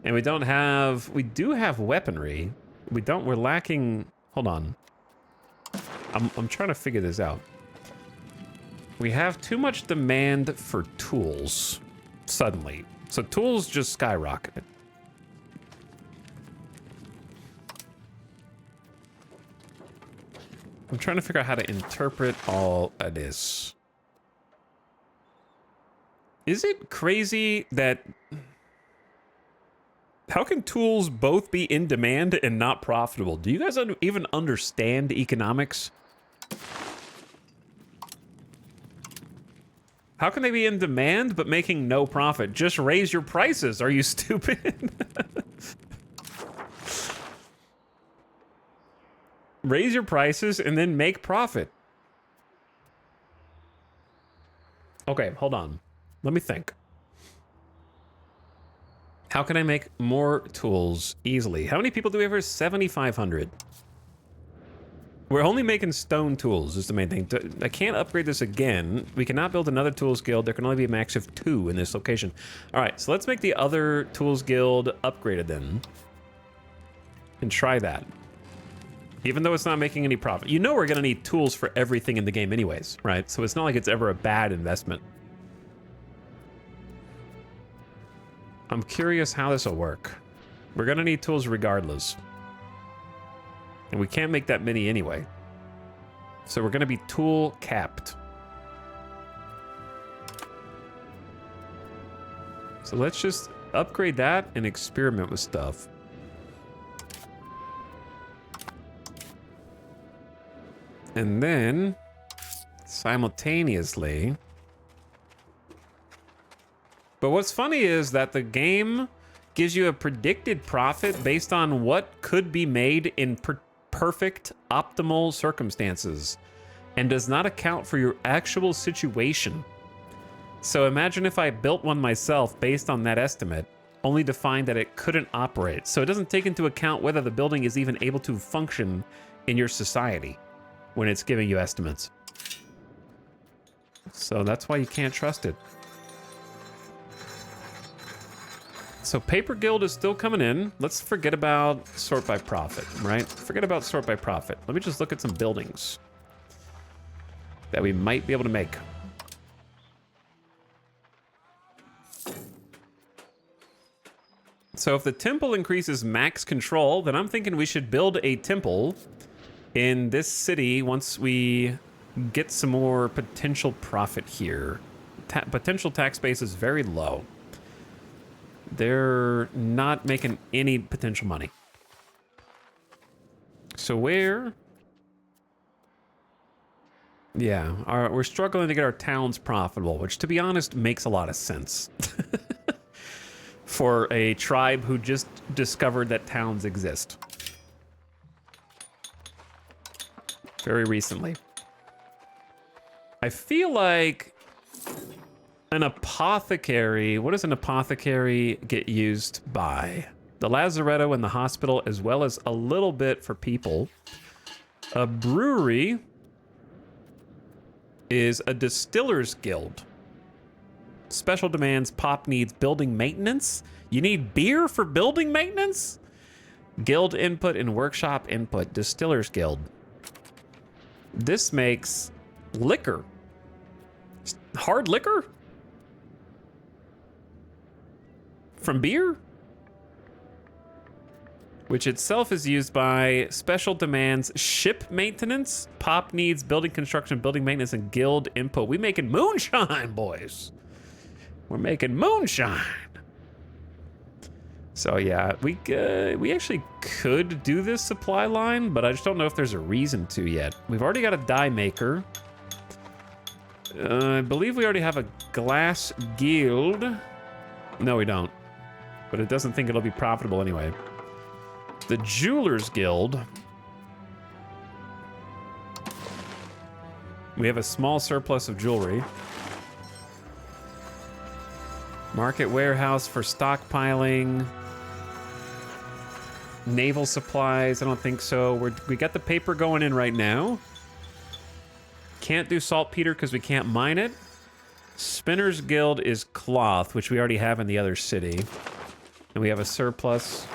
And we do have weaponry. We're lacking, hold on. I'm trying to figure this out. We have too much demand for tools suddenly. So tools just skyrocketed. I'm trying to figure out how to interpret all of this. Is it crazy that... How can tools both be in demand and not profitable? Do you guys even understand economics? How can they be in demand but making no profit? Just raise your prices. Are you stupid? Raise your prices and then make profit. Okay, hold on. Let me think. How can I make more tools easily? How many people do we have here? 7,500. We're only making stone tools is the main thing. I can't upgrade this again. We cannot build another tools guild. There can only be a max of 2 in this location. All right, so let's make the other tools guild upgraded then. And try that. Even though it's not making any profit. You know we're gonna need tools for everything in the game anyways, right? So it's not like it's ever a bad investment. I'm curious how this will work. We're gonna need tools regardless. And we can't make that many anyway. So we're gonna be tool capped. So let's just upgrade that and experiment with stuff. And then, simultaneously... But what's funny is that the game gives you a predicted profit based on what could be made in perfect, optimal circumstances, and does not account for your actual situation. So imagine if I built one myself based on that estimate, only to find that it couldn't operate. So it doesn't take into account whether the building is even able to function in your society when it's giving you estimates. So that's why you can't trust it. So Paper Guild is still coming in. Let's forget about sort by profit, right? Forget about sort by profit. Let me just look at some buildings that we might be able to make. So if the temple increases max control, then I'm thinking we should build a temple in this city once we get some more potential profit here. Potential tax base is very low. They're not making any potential money. So where? Yeah, we're struggling to get our towns profitable, which to be honest makes a lot of sense. For a tribe who just discovered that towns exist. Very recently. I feel like an apothecary, what does an apothecary get used by? The lazaretto and the hospital, as well as a little bit for people. A brewery is a distiller's guild. Special demands, pop needs building maintenance. You need beer for building maintenance? Guild input and workshop input, distiller's guild. This makes liquor. Hard liquor? From beer? Which itself is used by special demands, ship maintenance, pop needs, building construction, building maintenance, and guild input. We making moonshine, boys. We're making moonshine. So yeah, we actually could do this supply line, but I just don't know if there's a reason to yet. We've already got a dye maker. I believe we already have a glass guild. No, we don't. But it doesn't think it'll be profitable anyway. The Jewelers Guild. We have a small surplus of jewelry. Market warehouse for stockpiling. Naval supplies, I don't think so. We got the paper going in right now. Can't do saltpeter because we can't mine it. Spinner's Guild is cloth, which we already have in the other city. And we have a surplus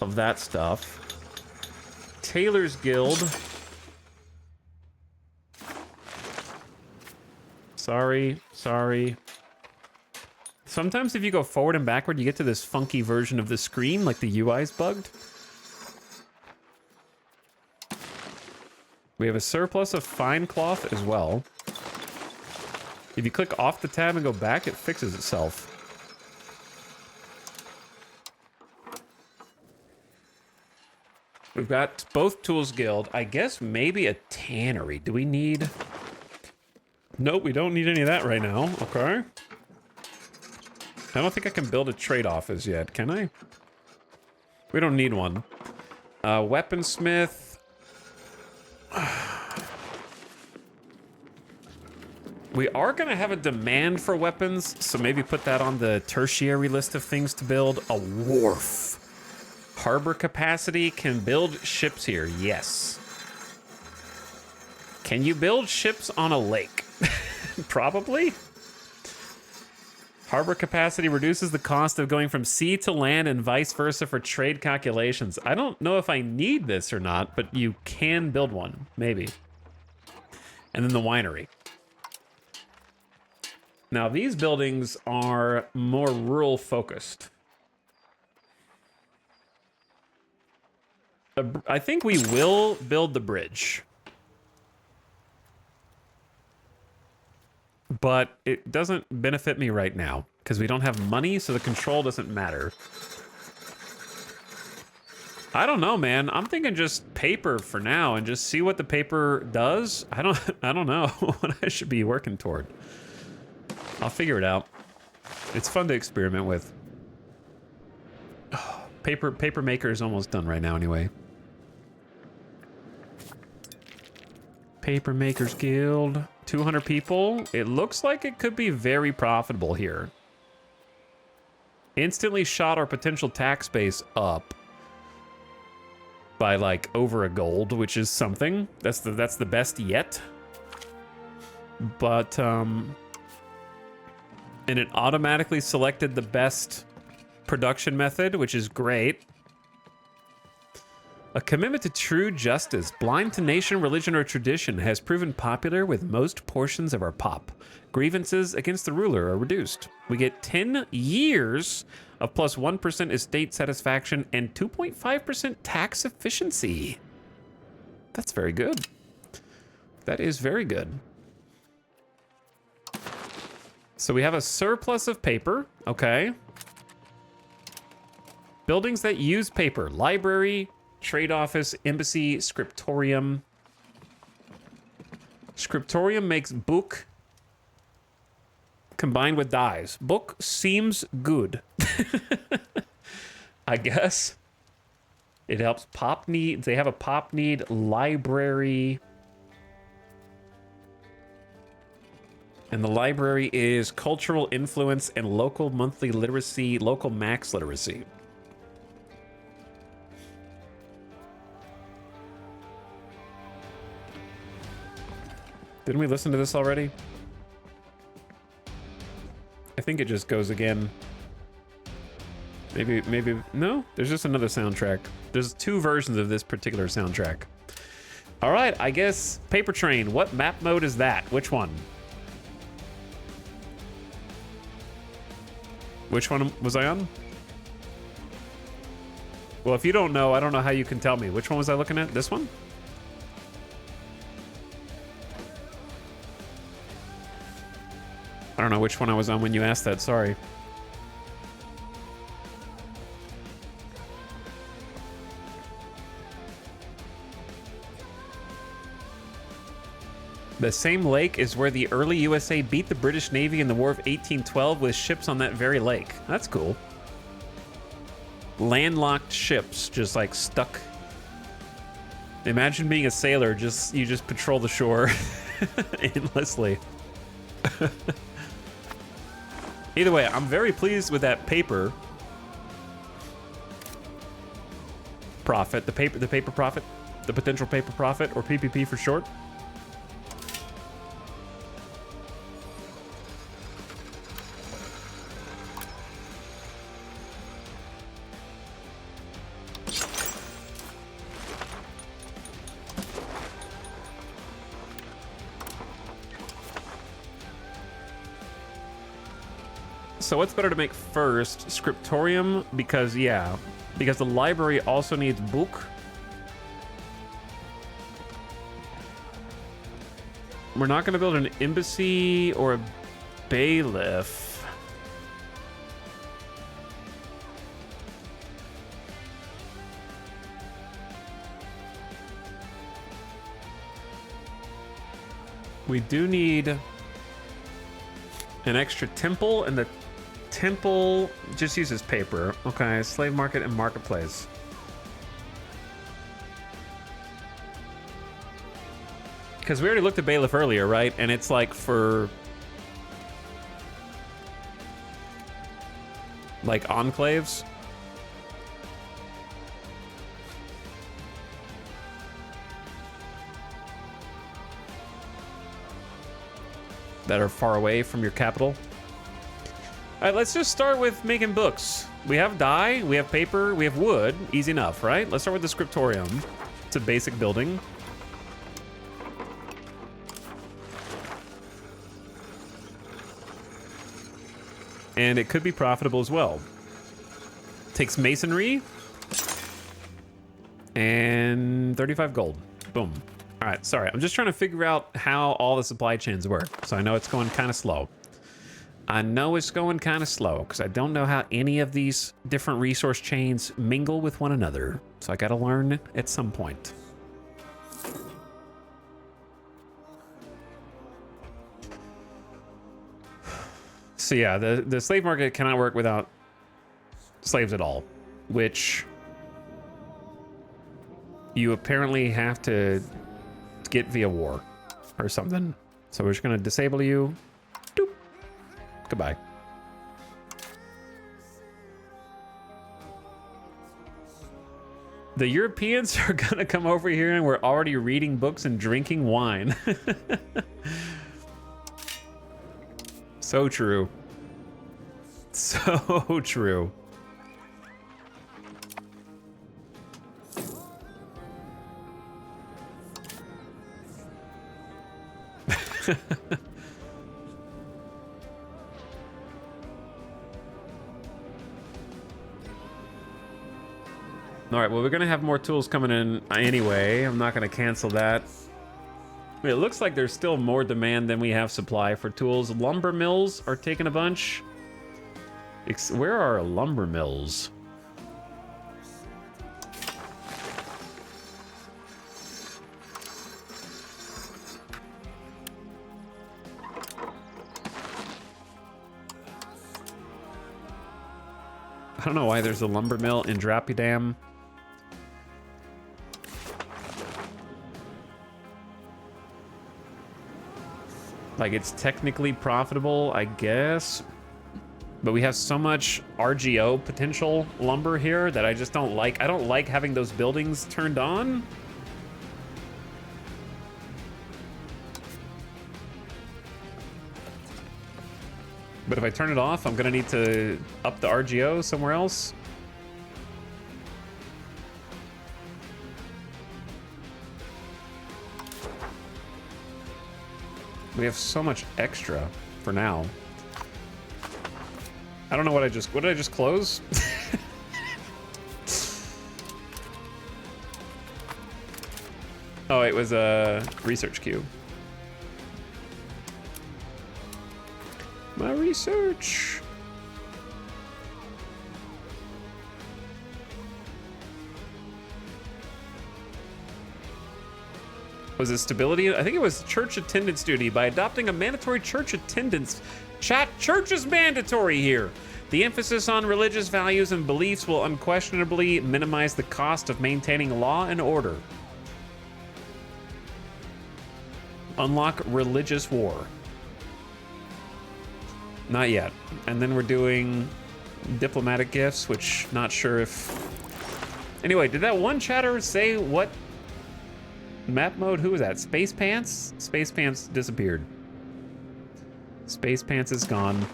of that stuff. Tailor's Guild. Sorry. Sometimes if you go forward and backward, you get to this funky version of the screen, like the UI's bugged. We have a surplus of fine cloth as well. If you click off the tab and go back, it fixes itself. We've got both Tools Guild. I guess maybe a tannery. Do we need... Nope, we don't need any of that right now. Okay. I don't think I can build a trade office yet, can I? We don't need one. Weaponsmith. We are going to have a demand for weapons, so maybe put that on the tertiary list of things to build. A wharf. Harbor capacity. Can build ships here. Yes. Can you build ships on a lake? Probably. Harbor capacity reduces the cost of going from sea to land and vice versa for trade calculations. I don't know if I need this or not, but you can build one, maybe. And then the winery. Now, these buildings are more rural focused. I think we will build the bridge. But it doesn't benefit me right now because we don't have money, so the control doesn't matter. I don't know, man. I'm thinking just paper for now and just see what the paper does. I don't know what I should be working toward. I'll figure it out. It's fun to experiment with. Oh, paper maker is almost done right now anyway. Paper Makers Guild. 200 people. It looks like it could be very profitable here. Instantly shot our potential tax base up by like over a gold, which is something. That's the best yet. But and it automatically selected the best production method, which is great. A commitment to true justice, blind to nation, religion, or tradition, has proven popular with most portions of our pop. Grievances against the ruler are reduced. We get 10 years of plus 1% estate satisfaction and 2.5% tax efficiency. That's very good. That is very good. So we have a surplus of paper. Okay. Buildings that use paper. Library, trade office, embassy, scriptorium. Scriptorium makes book combined with dyes. Book seems good. I guess. It helps pop need. They have a pop need library. And the library is cultural influence and local monthly literacy, local max literacy. Didn't we listen to this already? I think it just goes again. Maybe, no? There's just another soundtrack. There's 2 versions of this particular soundtrack. All right, I guess Paper Train. What map mode is that? Which one? Which one was I on? Well, if you don't know, I don't know how you can tell me. Which one was I looking at? This one? I don't know which one I was on when you asked that, sorry. The same lake is where the early USA beat the British Navy in the War of 1812 with ships on that very lake. That's cool. Landlocked ships just like stuck. Imagine being a sailor, you just patrol the shore endlessly. Either way, I'm very pleased with that paper profit, the paper profit, the potential paper profit, or PPP for short. So what's better to make first? Scriptorium, because the library also needs book. We're not going to build an embassy or a bailiff. We do need an extra temple, and the temple just uses paper. Okay, slave market and marketplace. Because we already looked at bailiff earlier, right? And it's like for Like enclaves. That are far away from your capital. All right, let's just start with making books. We have dye, we have paper, we have wood. Easy enough, right? Let's start with the scriptorium. It's a basic building. And it could be profitable as well. Takes masonry and 35 gold. Boom. All right, sorry. I'm just trying to figure out how all the supply chains work. So I know it's going kind of slow. I know it's going kind of slow because I don't know how any of these different resource chains mingle with one another. So I got to learn at some point. So yeah, the slave market cannot work without slaves at all, which you apparently have to get via war or something. So we're just gonna disable you. Doop. Goodbye. The Europeans are gonna come over here and we're already reading books and drinking wine. So true. So true. All right, well, we're gonna have more tools coming in anyway. I'm not gonna cancel that. It looks like there's still more demand than we have supply for tools. Lumber mills are taking a bunch. Where are lumber mills? I don't know why there's a lumber mill in Drapidam. Like, it's technically profitable, I guess. But we have so much RGO potential lumber here that I just don't like. I don't like having those buildings turned on. But if I turn it off, I'm gonna need to up the RGO somewhere else. We have so much extra for now. I don't know what did I just close? Oh, it was a research queue. My research. Was it stability? I think it was church attendance duty. By adopting a mandatory church attendance, church is mandatory here. The emphasis on religious values and beliefs will unquestionably minimize the cost of maintaining law and order. Unlock religious war. Not yet. And then we're doing diplomatic gifts, which not sure if... Anyway, did that one chatter say what map mode? Who was that? Space Pants? Space Pants disappeared. Space Pants is gone.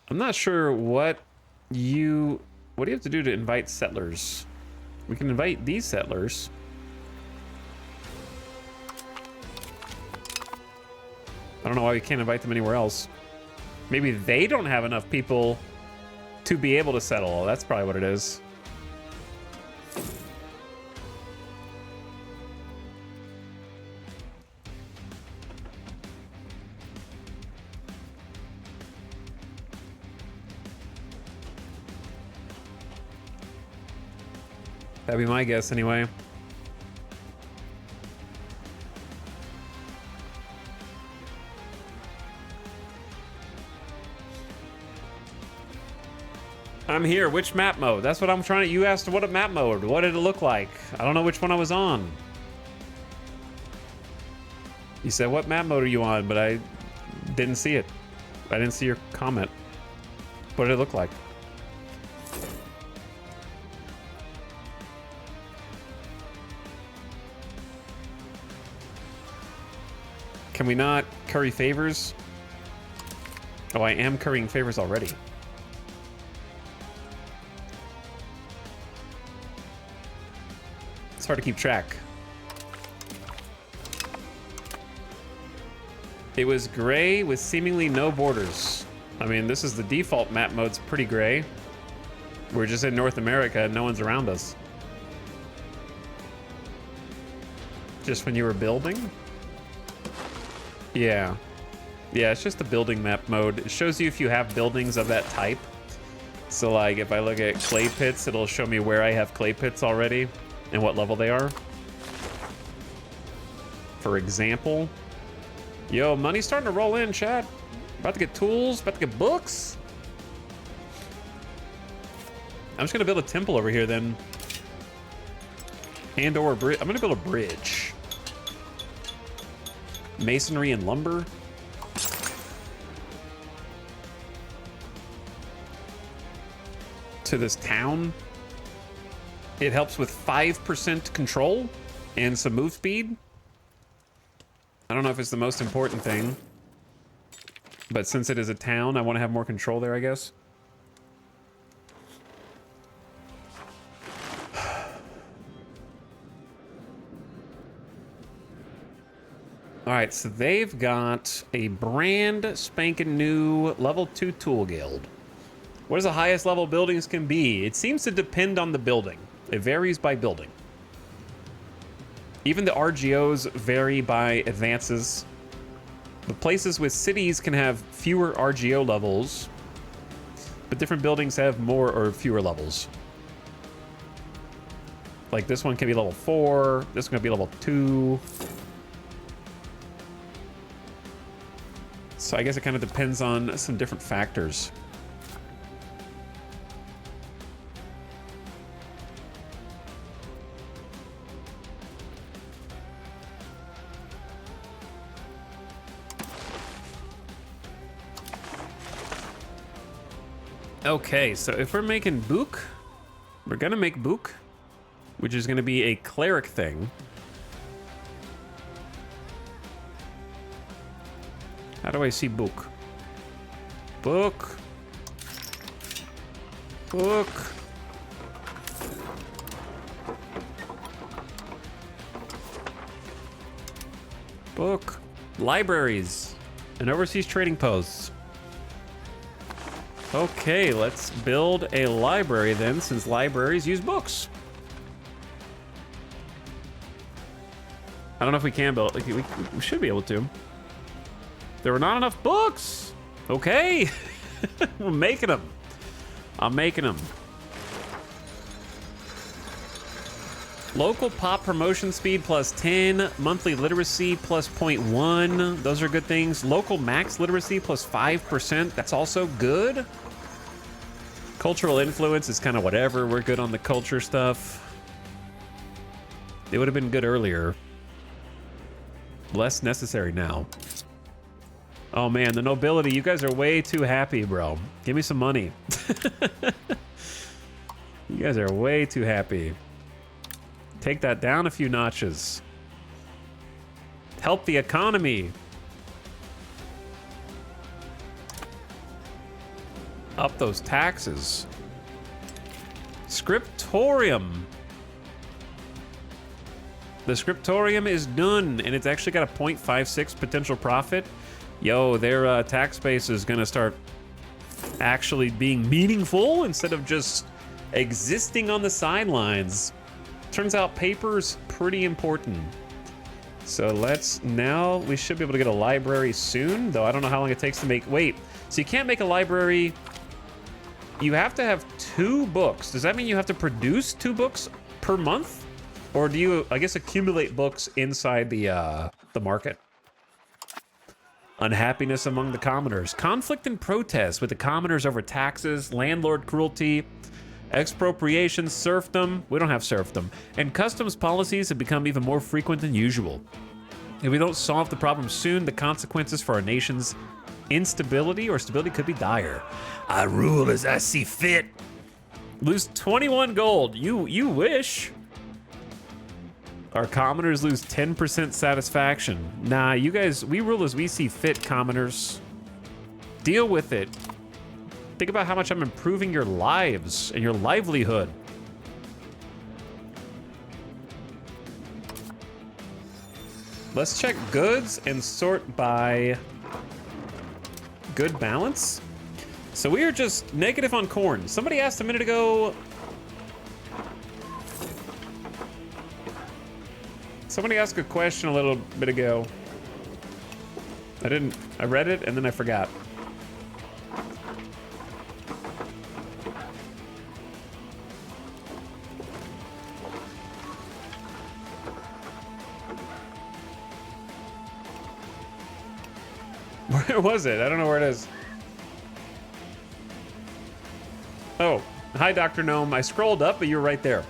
I'm not sure what do you have to do to invite settlers? We can invite these settlers. I don't know why we can't invite them anywhere else. Maybe they don't have enough people to be able to settle. That's probably what it is. That'd be my guess anyway. I'm here. Which map mode? That's what I'm trying to... You asked what a map mode. What did it look like? I don't know which one I was on. You said, what map mode are you on? But I didn't see it. I didn't see your comment. What did it look like? Can we not curry favors? Oh, I am currying favors already. It's hard to keep track. It was gray with seemingly no borders. I mean, this is the default map mode's pretty gray. We're just in North America and no one's around us. Just when you were building? Yeah. Yeah, it's just the building map mode. It shows you if you have buildings of that type. So like if I look at clay pits, it'll show me where I have clay pits already and what level they are. For example. Yo, money's starting to roll in, chat. About to get tools, about to get books. I'm just gonna build a temple over here then. And or a bridge. I'm gonna build a bridge. Masonry and lumber. To this town. It helps with 5% control and some move speed. I don't know if it's the most important thing, but since it is a town, I want to have more control there, I guess. All right, so they've got a brand spanking new level 2 tool guild. What is the highest level buildings can be? It seems to depend on the building. It varies by building. Even the RGOs vary by advances. The places with cities can have fewer RGO levels, but different buildings have more or fewer levels. Like this one can be level 4, this one can be level 2. So I guess it kind of depends on some different factors. Okay, so if we're making Book, we're gonna make Book, which is gonna be a cleric thing. How do I see Book? Book. Book. Book. Libraries and overseas trading posts. Okay, let's build a library then, since libraries use books. I don't know if we can build, like, we should be able to. There were not enough books. Okay, we're making them. I'm making them. Local pop promotion speed plus 10, monthly literacy plus 0.1. Those are good things. Local max literacy plus 5%. That's also good. Cultural influence is kind of whatever. We're good on the culture stuff. It would have been good earlier. Less necessary now. Oh man, the nobility. You guys are way too happy, bro. Give me some money. You guys are way too happy. Take that down a few notches. Help the economy. Up those taxes. Scriptorium. The scriptorium is done, and it's actually got a 0.56 potential profit. Yo, their tax base is gonna start actually being meaningful instead of just existing on the sidelines. Turns out paper's pretty important. So let's now, we should be able to get a library soon, though I don't know how long it takes to make, wait, so you can't make a library, you have to have 2 books. Does that mean you have to produce 2 books per month? Or do you, I guess, accumulate books inside the market? Unhappiness among the commoners. Conflict and protest with the commoners over taxes, landlord cruelty, expropriation, serfdom. We don't have serfdom. And customs policies have become even more frequent than usual. If we don't solve the problem soon, the consequences for our nation's instability or stability could be dire. I rule as I see fit. Lose 21 gold. You wish. Our commoners lose 10% satisfaction. Nah, you guys, we rule as we see fit, commoners. Deal with it. Think about how much I'm improving your lives and your livelihood. Let's check goods and sort by good balance. So we are just negative on corn. Somebody asked a minute ago. Somebody asked a question a little bit ago. I read it and then I forgot. Where was it? I don't know where it is. Oh, hi, Dr. Gnome. I scrolled up, but you're right there.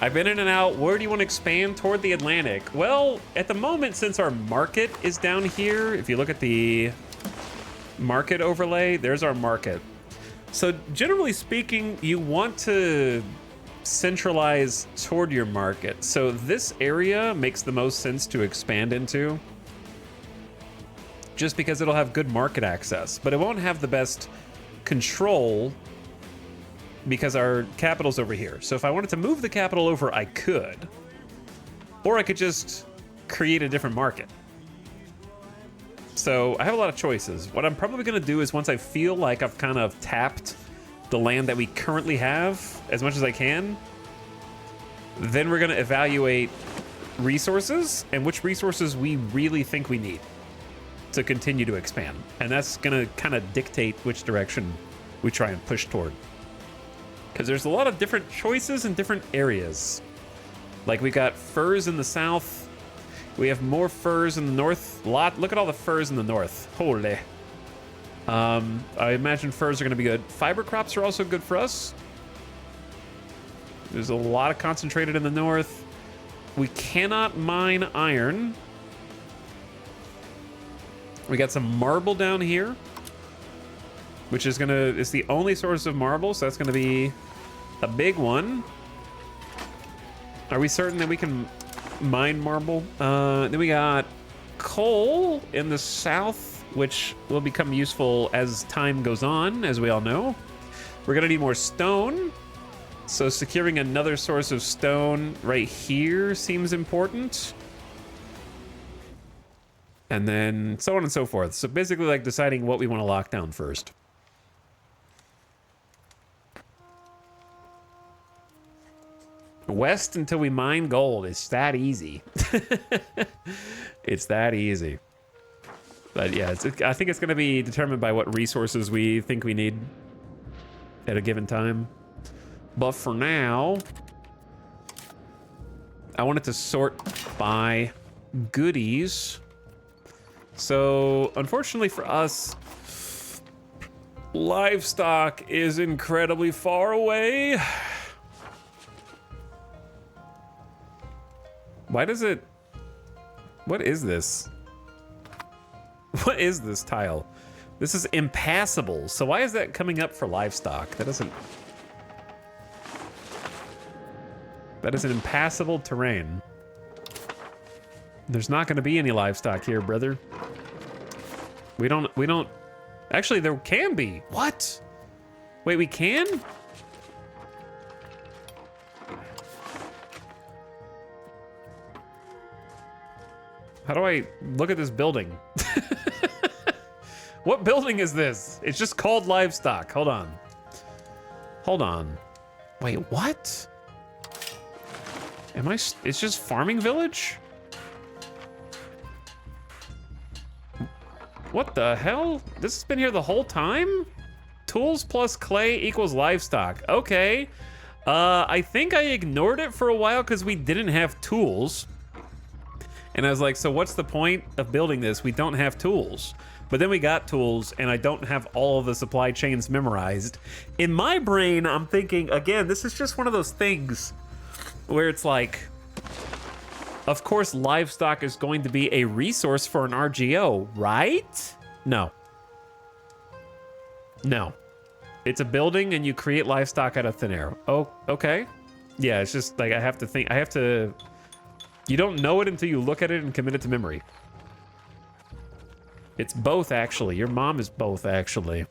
I've been in and out. Where do you want to expand? Toward the Atlantic. Well, at the moment, since our market is down here, if you look at the market overlay, there's our market. So generally speaking, you want to centralize toward your market. So this area makes the most sense to expand into, just because it'll have good market access, but it won't have the best control because our capital's over here. So if I wanted to move the capital over, I could. Or I could just create a different market. So I have a lot of choices. What I'm probably gonna do is once I feel like I've kind of tapped the land that we currently have as much as I can, then we're gonna evaluate resources and which resources we really think we need to continue to expand. And that's gonna kind of dictate which direction we try and push toward. Because there's a lot of different choices in different areas. Like we got furs in the south. We have more furs in the north. Look at all the furs in the north. Holy. I imagine furs are gonna be good. Fiber crops are also good for us. There's a lot of concentrated in the north. We cannot mine iron. We got some marble down here, which is it's the only source of marble, so that's gonna be a big one. Are we certain that we can mine marble? Then we got coal in the south, which will become useful as time goes on, as we all know. We're gonna need more stone, so securing another source of stone right here seems important. And then so on and so forth. So basically like deciding what we want to lock down first. West until we mine gold. It's that easy. It's that easy. But yeah, I think it's going to be determined by what resources we think we need at a given time. But for now, I wanted to sort by goodies. So, unfortunately for us, livestock is incredibly far away. Why does it... What is this? What is this tile? This is impassable. So why is that coming up for livestock? That doesn't... That is an impassable terrain. There's not going to be any livestock here, brother. We don't... Actually, there can be. What? Wait, we can? How do I look at this building? What building is this? It's just called livestock. Hold on. Hold on. Wait, what? Am I... It's just farming village? What the hell? This has been here the whole time? Tools plus clay equals livestock. Okay. I think I ignored it for a while because we didn't have tools. And I was like, so what's the point of building this? We don't have tools. But then we got tools, and I don't have all of the supply chains memorized. In my brain, I'm thinking, again, this is just one of those things where it's like, of course, livestock is going to be a resource for an RGO, right? No. No. It's a building, and you create livestock out of thin air. Oh, okay. Yeah, it's just like I have to think. I have to... You don't know it until you look at it and commit it to memory. It's both, actually. Your mom is both, actually.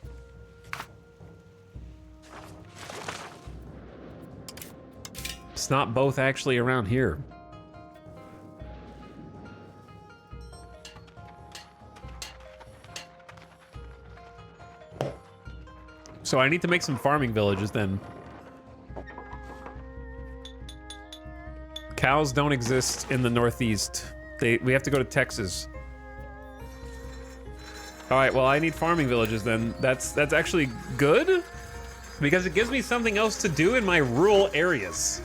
It's not both actually around here. So I need to make some farming villages then. Cows don't exist in the Northeast. We have to go to Texas. All right, well, I need farming villages then. That's actually good because it gives me something else to do in my rural areas.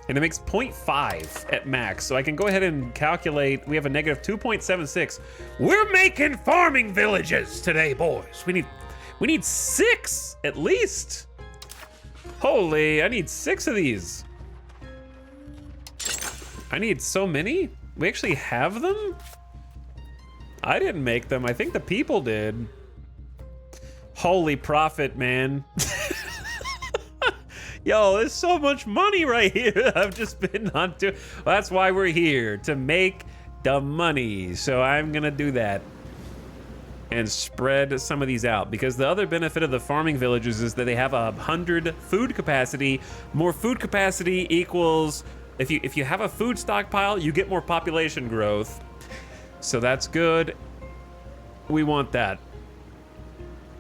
And it makes 0.5 at max, so I can go ahead and calculate. We have a negative 2.76. We're making farming villages today, boys. We need 6 at least. Holy, I need 6 of these. I need so many? We actually have them? I didn't make them. I think the people did. Holy profit, man. Yo, there's so much money right here. I've just been on to. Well, that's why we're here, to make the money. So I'm gonna do that and spread some of these out, because the other benefit of the farming villages is that they have 100 food capacity. More food capacity equals, if you have a food stockpile, you get more population growth. So that's good. We want that.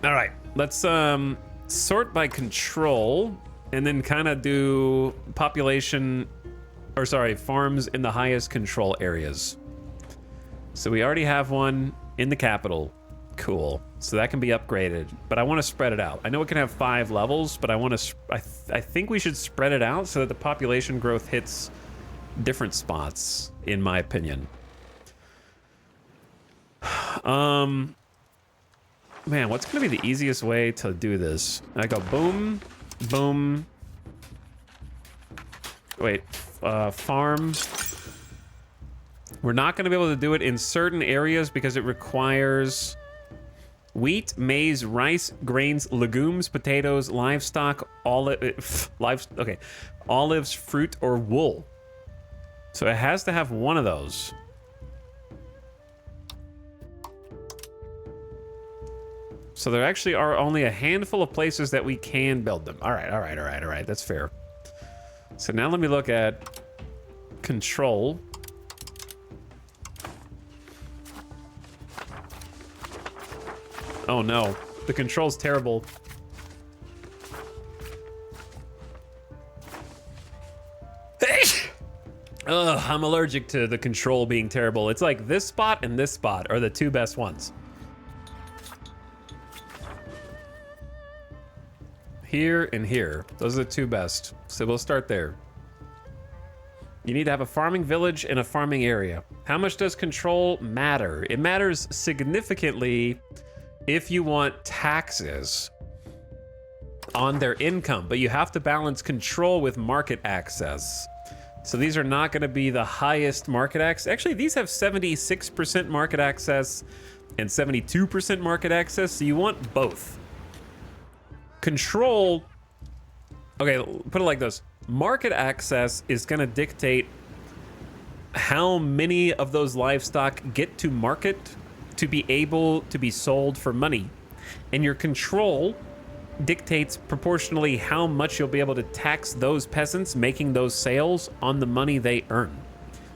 All right, let's sort by control and then kind of do population, or sorry, farms in the highest control areas. So we already have one in the capital. Cool. So that can be upgraded, but I want to spread it out. I know it can have 5 levels, but I want to. I think we should spread it out so that the population growth hits different spots, in my opinion. Man, what's gonna be the easiest way to do this? I go boom, boom. Wait, farm. We're not gonna be able to do it in certain areas because it requires wheat, maize, rice, grains, legumes, potatoes, livestock, olives, fruit, or wool. So it has to have one of those. So there actually are only a handful of places that we can build them. All right. That's fair. So now let me look at control. Oh no, the control's terrible. Ugh, I'm allergic to the control being terrible. It's like this spot and this spot are the 2 best ones. Here and here. Those are the 2 best. So we'll start there. You need to have a farming village and a farming area. How much does control matter? It matters significantly if you want taxes on their income, but you have to balance control with market access. So these are not going to be the highest market access. Actually, these have 76% market access and 72% market access, so you want both. Control, okay, put it like this. Market access is going to dictate how many of those livestock get to market to be able to be sold for money. And your control dictates proportionally how much you'll be able to tax those peasants making those sales on the money they earn.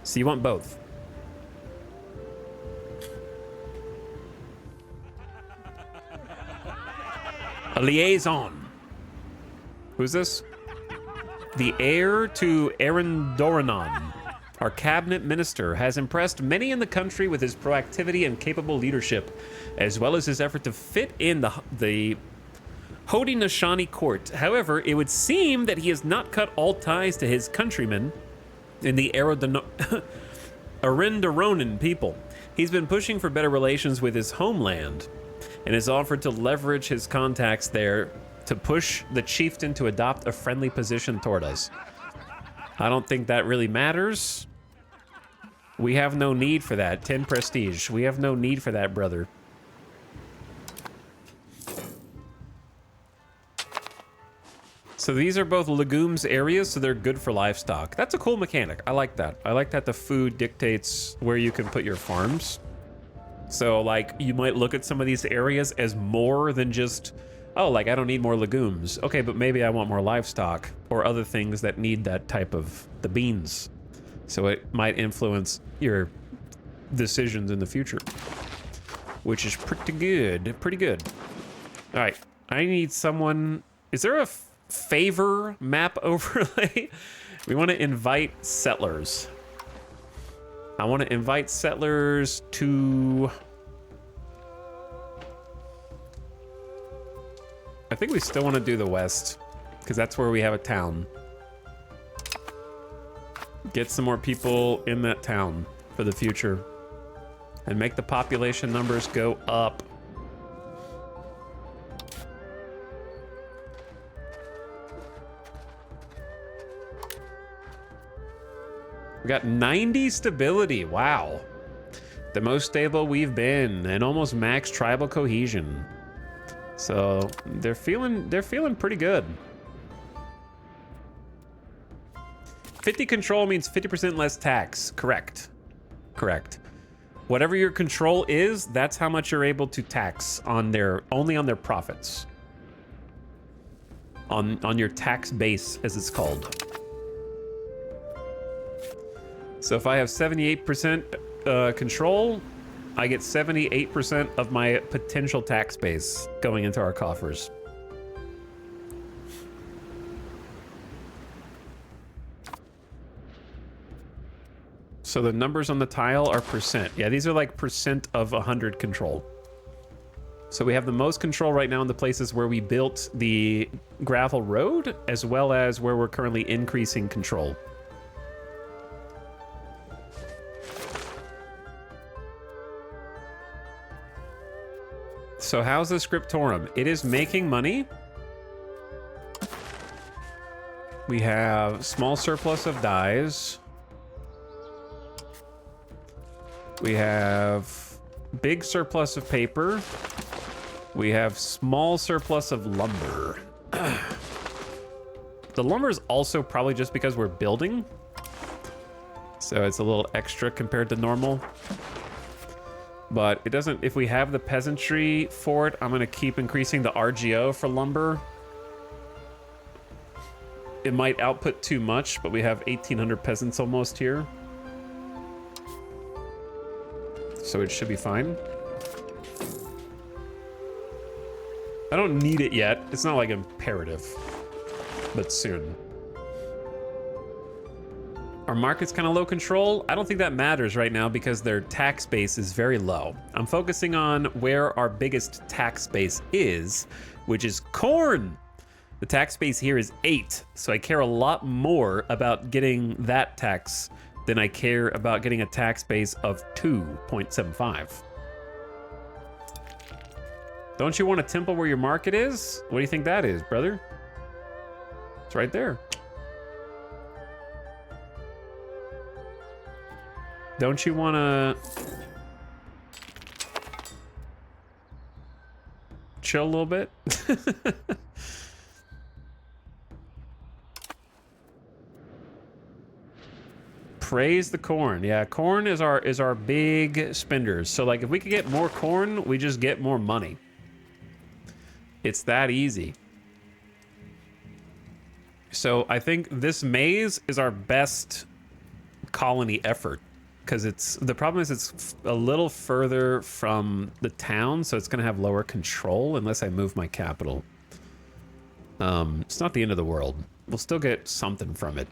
So you want both. A liaison. Who's this? The heir to Haudenosaunee, our cabinet minister, has impressed many in the country with his proactivity and capable leadership, as well as his effort to fit in the Haudenosaunee court. However, it would seem that he has not cut all ties to his countrymen in the Haudenosaunee people. He's been pushing for better relations with his homeland and has offered to leverage his contacts there to push the chieftain to adopt a friendly position toward us. I don't think that really matters. We have no need for that. 10 prestige. We have no need for that, brother. So these are both legumes areas, so they're good for livestock. That's a cool mechanic. I like that. I like that the food dictates where you can put your farms. So, like, you might look at some of these areas as more than just, oh, like, I don't need more legumes. Okay, but maybe I want more livestock or other things that need that type of the beans. So it might influence your decisions in the future, which is pretty good. Pretty good. All right, I need someone. Is there a favor map overlay? We want to invite settlers. I want to invite settlers to... I think we still want to do the west, because that's where we have a town. Get some more people in that town for the future. And make the population numbers go up. We got 90 stability. Wow. The most stable we've been, and almost max tribal cohesion. So they're feeling pretty good. 50 control means 50% less tax. Correct. Correct. Whatever your control is, that's how much you're able to tax on their, only on their profits. On your tax base, as it's called. So if I have 78% control, I get 78% of my potential tax base going into our coffers. So the numbers on the tile are percent. Yeah, these are like percent of 100 control. So we have the most control right now in the places where we built the gravel road, as well as where we're currently increasing control. So how's the scriptorum? It is making money. We have small surplus of dyes. We have big surplus of paper. We have small surplus of lumber. The lumber is also probably just because we're building. So it's a little extra compared to normal. But it doesn't, if we have the peasantry for it, I'm gonna keep increasing the RGO for lumber. It might output too much, but we have 1,800 peasants almost here. So it should be fine. I don't need it yet. It's not like imperative, but soon. Our market's kind of low control. I don't think that matters right now because their tax base is very low. I'm focusing on where our biggest tax base is, which is corn. The tax base here is 8, so I care a lot more about getting that tax than I care about getting a tax base of 2.75. Don't you want a temple where your market is? What do you think that is, brother? It's right there. Don't you want to chill a little bit? Praise the corn. Yeah, corn is our big spenders. So like if we could get more corn, we just get more money. It's that easy. So I think this maize is our best colony effort. Because the problem is it's a little further from the town, so it's going to have lower control unless I move my capital. It's not the end of the world. We'll still get something from it.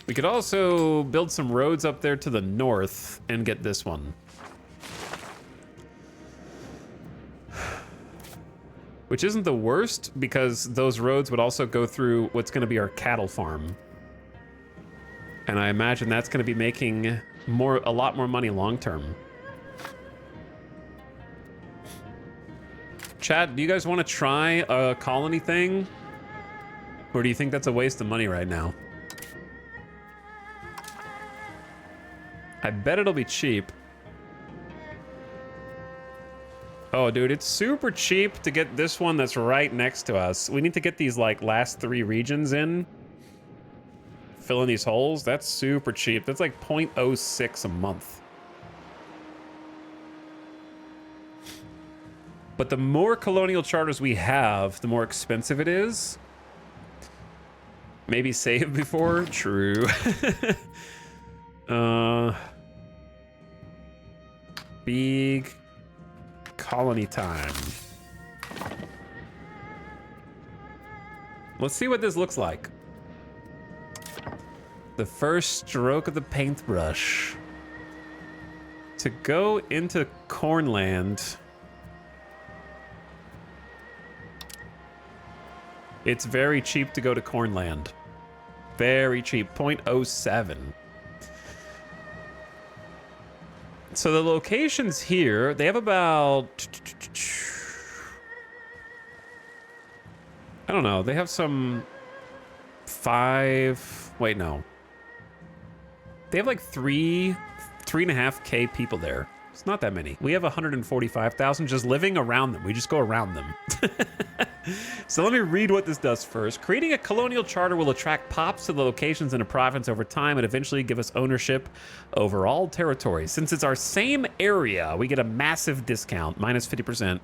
We could also build some roads up there to the north and get this one. Which isn't the worst, because those roads would also go through what's going to be our cattle farm. And I imagine that's going to be making a lot more money long term. Chat, do you guys want to try a colony thing? Or do you think that's a waste of money right now? I bet it'll be cheap. Oh, dude, it's super cheap to get this one that's right next to us. We need to get these, like, last 3 regions in. Fill in these holes. That's super cheap. That's like 0.06 a month. But the more colonial charters we have, the more expensive it is. Maybe save before? True. Big colony time. Let's see what this looks like. The first stroke of the paintbrush. To go into Cornland. It's very cheap to go to Cornland. Very cheap, 0.07. So the locations here, they have about... I don't know, they have some 5... Wait, no. They have like 3.5K people there. It's not that many. We have 145,000 just living around them. We just go around them. So let me read what this does first. Creating a colonial charter will attract pops to the locations in a province over time and eventually give us ownership over all territory. Since it's our same area, we get a massive discount, minus 50%.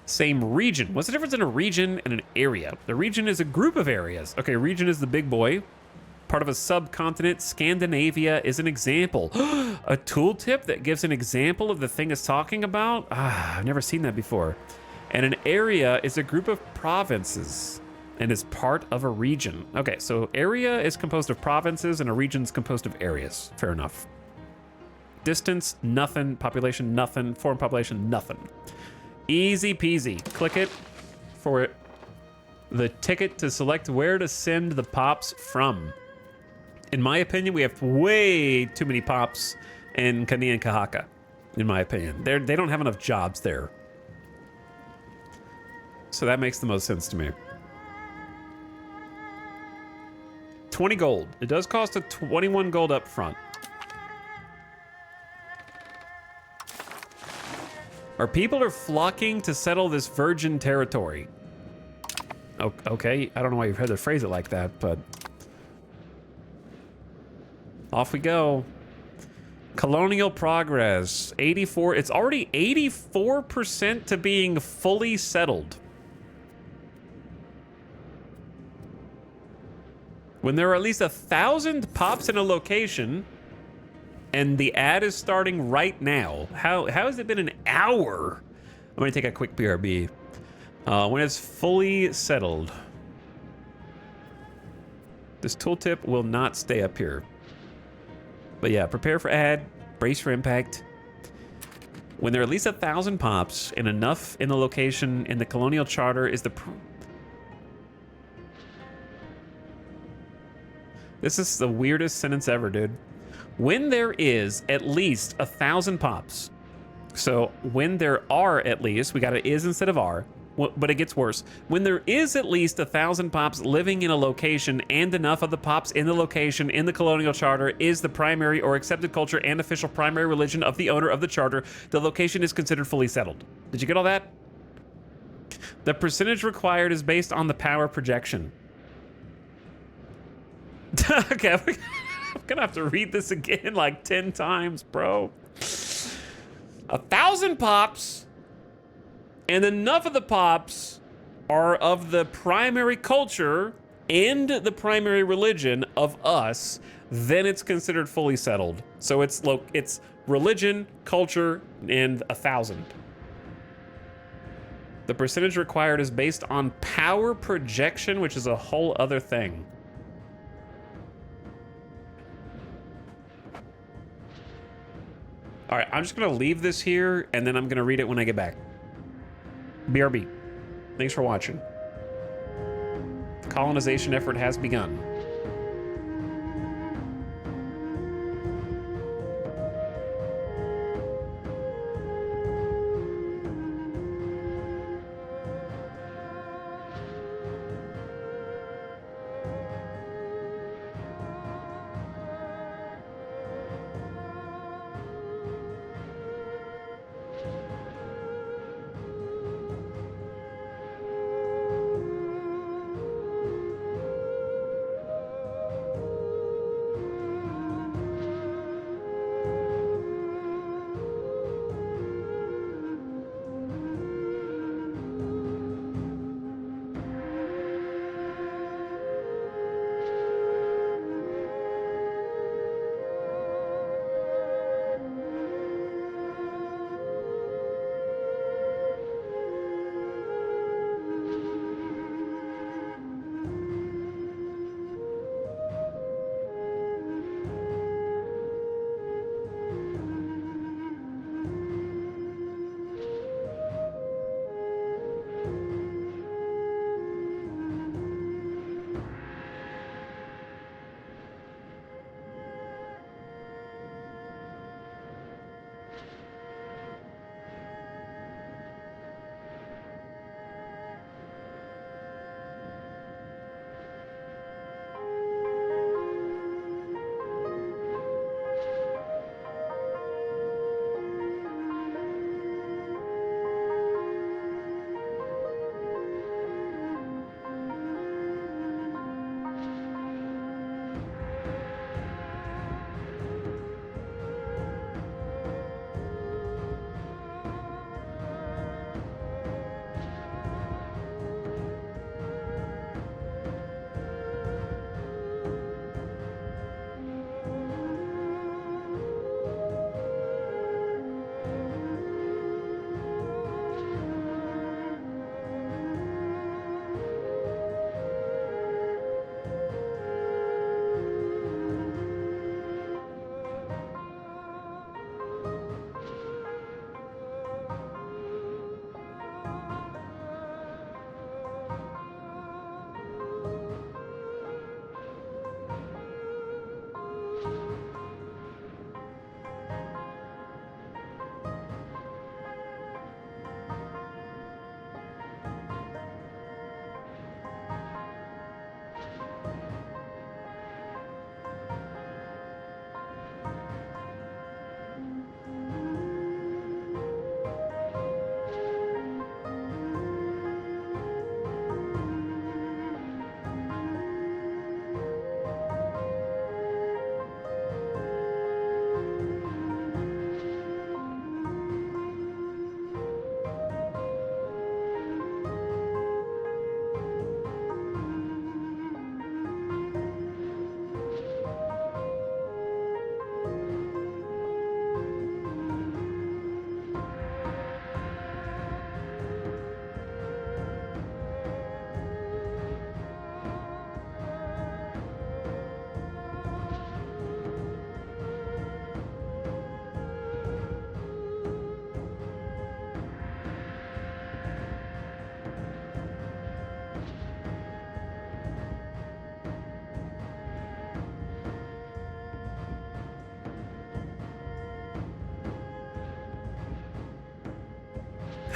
Same region. What's the difference in a region and an area? The region is a group of areas. Okay, region is the big boy. Part of a subcontinent. Scandinavia is an example. A tooltip that gives an example of the thing it's talking about? I've never seen that before. And an area is a group of provinces and is part of a region. Okay, so area is composed of provinces and a region is composed of areas. Fair enough. Distance, nothing. Population, nothing. Foreign population, nothing. Easy peasy. Click it for the ticket to select where to send the pops from. In my opinion, we have way too many pops in Kani and Kahaka, in my opinion. They don't have enough jobs there. So that makes the most sense to me. 20 gold. It does cost a 21 gold up front. Our people are flocking to settle this virgin territory. Okay, I don't know why you've heard to phrase it like that, but... Off we go. Colonial progress. 84. It's already 84% to being fully settled. When there are at least 1,000 pops in a location, and the ad is starting right now. How has it been an hour? I'm gonna take a quick BRB. When it's fully settled. This tooltip will not stay up here. But yeah, prepare for ad, brace for impact. When there are at least 1,000 pops and enough in the location in the colonial charter is the... This is the weirdest sentence ever, dude. When there is at least 1,000 pops. So when there are at least, we got an is instead of are. But it gets worse. When there is at least 1,000 pops living in a location and enough of the pops in the location in the colonial charter is the primary or accepted culture and official primary religion of the owner of the charter, the location is considered fully settled. Did you get all that? The percentage required is based on the power projection. Okay, I'm gonna have to read this again like 10 times, bro. 1,000 pops. And enough of the pops are of the primary culture and the primary religion of us, then it's considered fully settled. So it's religion, culture, and 1,000. The percentage required is based on power projection, which is a whole other thing. All right, I'm just gonna leave this here, and then I'm gonna read it when I get back. BRB. Thanks for watching. The colonization effort has begun.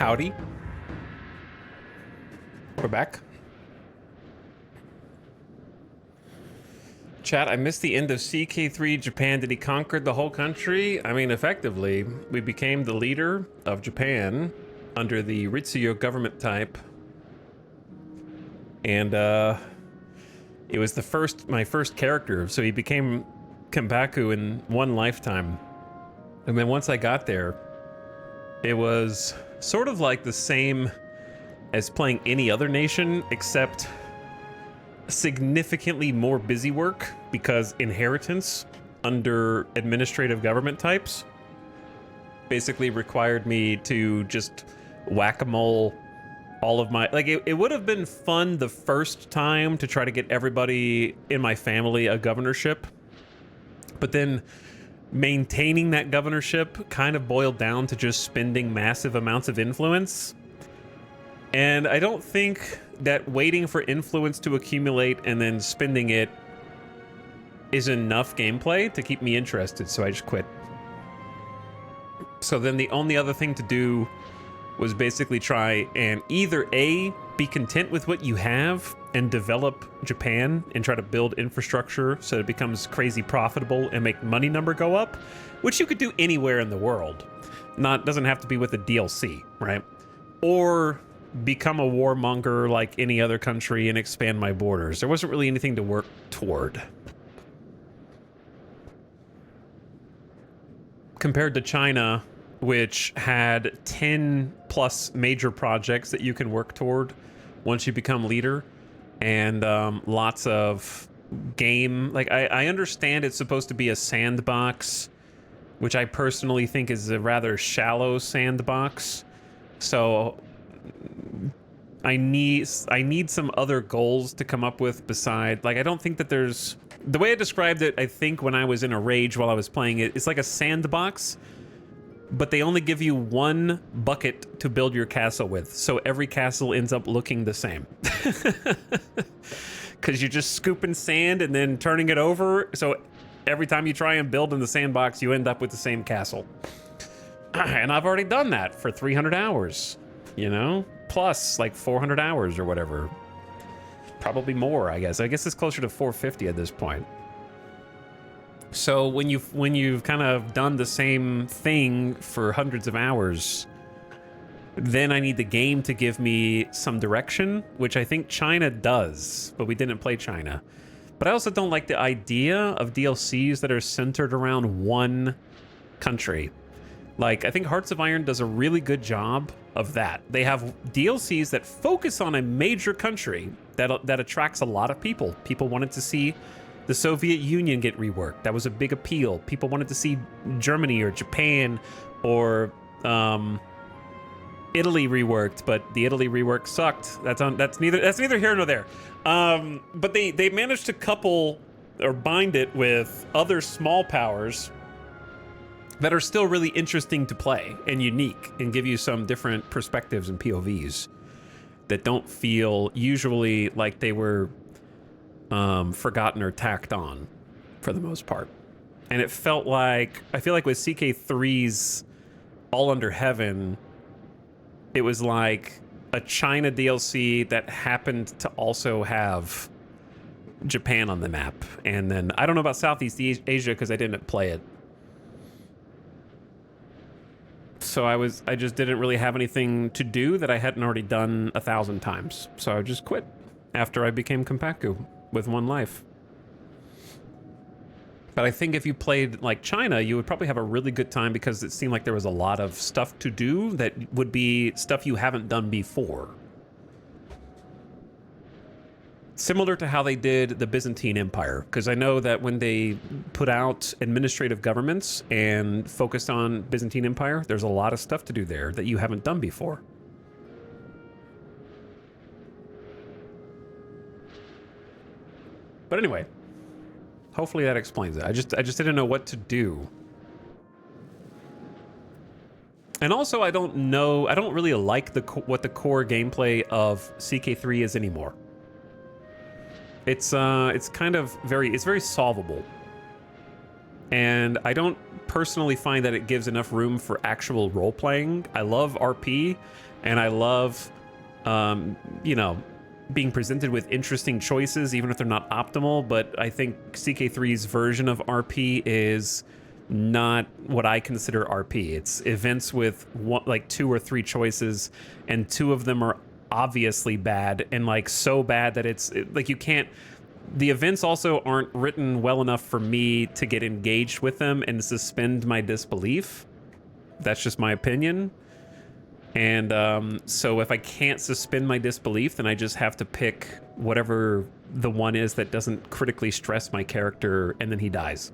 Howdy. We're back. Chat, I missed the end of CK3 Japan. Did he conquer the whole country? I mean, effectively, we became the leader of Japan under the Ritsuyo government type. And it was my first character, so he became Kenpaku in one lifetime. And then once I got there, it was sort of like the same as playing any other nation, except significantly more busy work, because inheritance under administrative government types basically required me to just whack-a-mole all of my, like, it would have been fun the first time to try to get everybody in my family a governorship, but then maintaining that governorship kind of boiled down to just spending massive amounts of influence. And I don't think that waiting for influence to accumulate and then spending it is enough gameplay to keep me interested, so I just quit. So then the only other thing to do was basically try and either A, be content with what you have and develop Japan and try to build infrastructure so that it becomes crazy profitable and make money number go up, which you could do anywhere in the world. Doesn't have to be with a DLC, right? Or become a warmonger like any other country and expand my borders. There wasn't really anything to work toward. Compared to China, which had 10 plus major projects that you can work toward once you become leader, and lots of game. Like, I understand it's supposed to be a sandbox, which I personally think is a rather shallow sandbox. So I need some other goals to come up with beside, like, I don't think that there's, the way I described it, I think when I was in a rage while I was playing it, it's like a sandbox, but they only give you one bucket to build your castle with, so every castle ends up looking the same. Because you're just scooping sand and then turning it over, so every time you try and build in the sandbox, you end up with the same castle. And I've already done that for 300 hours, you know? Plus, like, 400 hours or whatever. Probably more, I guess. I guess it's closer to 450 at this point. So when you've kind of done the same thing for hundreds of hours, then I need the game to give me some direction, which I think China does, but we didn't play China. But I also don't like the idea of DLCs that are centered around one country. Like, I think Hearts of Iron does a really good job of that. They have DLCs that focus on a major country that attracts a lot of people. People wanted to see the Soviet Union get reworked. That was a big appeal. People wanted to see Germany or Japan or Italy reworked, but the Italy rework sucked. That's neither here nor there. But they managed to couple or bind it with other small powers that are still really interesting to play and unique and give you some different perspectives and POVs that don't feel usually like they were forgotten or tacked on for the most part. And it felt like, I feel like with CK3's All Under Heaven, it was like a China DLC that happened to also have Japan on the map. And then, I don't know about Southeast Asia because I didn't play it. So I just didn't really have anything to do that I hadn't already done 1,000 times. So I just quit after I became Kenpaku with one life. But I think if you played like China, you would probably have a really good time because it seemed like there was a lot of stuff to do that would be stuff you haven't done before. Similar to how they did the Byzantine Empire, because I know that when they put out administrative governments and focused on Byzantine Empire, there's a lot of stuff to do there that you haven't done before. But anyway, hopefully that explains it. I just didn't know what to do. And also, I don't really like what the core gameplay of CK3 is anymore. It's kind of very solvable. And I don't personally find that it gives enough room for actual role-playing. I love RP, And I love, you know, being presented with interesting choices, even if they're not optimal. But I think CK3's version of RP is not what I consider RP. It's events with one, like 2 or 3 choices, and 2 of them are obviously bad, and like so bad that it's like you can't. The events also aren't written well enough for me to get engaged with them and suspend my disbelief. That's just my opinion. And so if I can't suspend my disbelief, then I just have to pick whatever the one is that doesn't critically stress my character, and then he dies.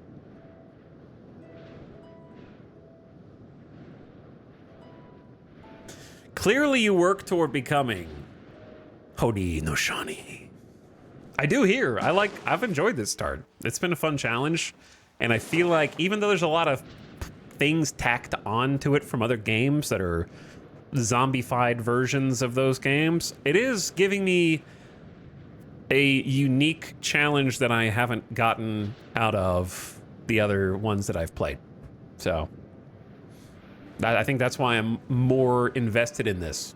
Clearly you work toward becoming Haudenosaunee. I do here. I've enjoyed this start. It's been a fun challenge, and I feel like even though there's a lot of things tacked on to it from other games that are zombified versions of those games, it is giving me a unique challenge that I haven't gotten out of the other ones that I've played. So I think that's why I'm more invested in this.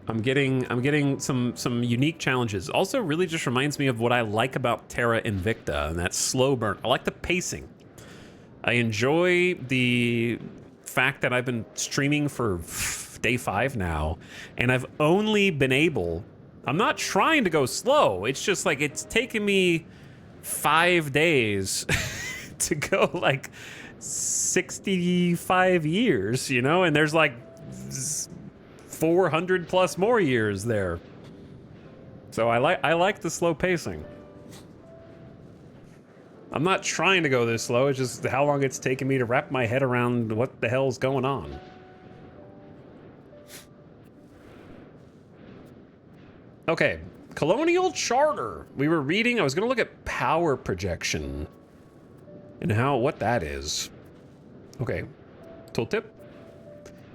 I'm getting some unique challenges. Also really just reminds me of what I like about Terra Invicta, and that slow burn. I like the pacing. I enjoy the fact that I've been streaming for day 5 now, and I've only been able, I'm not trying to go slow. It's just like it's taken me 5 days to go like 65 years, you know, and there's like 400 plus more years there. So I like the slow pacing. I'm not trying to go this slow, it's just how long it's taken me to wrap my head around what the hell's going on. Okay, Colonial Charter. We were reading, I was gonna look at power projection and what that is. Okay, tooltip.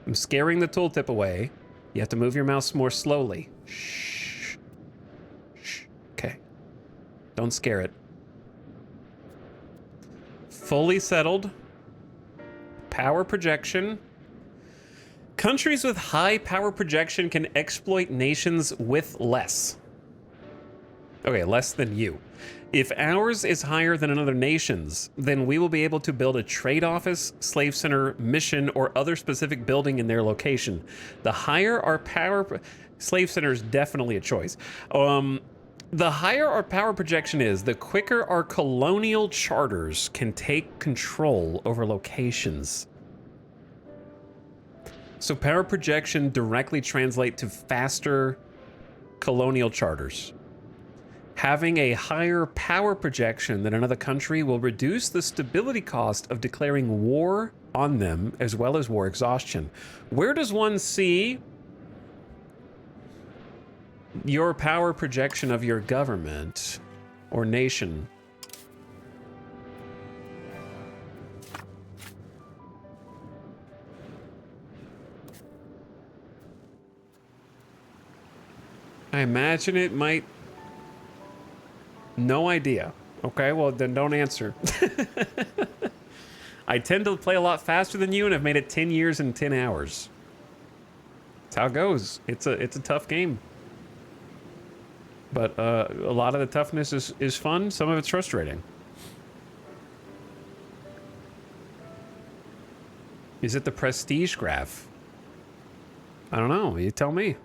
I'm scaring the tooltip away. You have to move your mouse more slowly. Shh. Shh. Okay. Don't scare it. Fully settled. Power projection. Countries with high power projection can exploit nations with less. Okay, less than you. If ours is higher than another nation's, then we will be able to build a trade office, slave center, mission, or other specific building in their location. The higher our power... Slave center is definitely a choice. The higher our power projection is, the quicker our colonial charters can take control over locations. So power projection directly translates to faster colonial charters. Having a higher power projection than another country will reduce the stability cost of declaring war on them, as well as war exhaustion. Where does one see your power projection of your government or nation? I imagine it might... No idea. Okay, well then don't answer. I tend to play a lot faster than you, and I've made it 10 years and 10 hours. That's how it goes. It's a tough game. But a lot of the toughness is fun. Some of it's frustrating. Is it the prestige graph? I don't know. You tell me.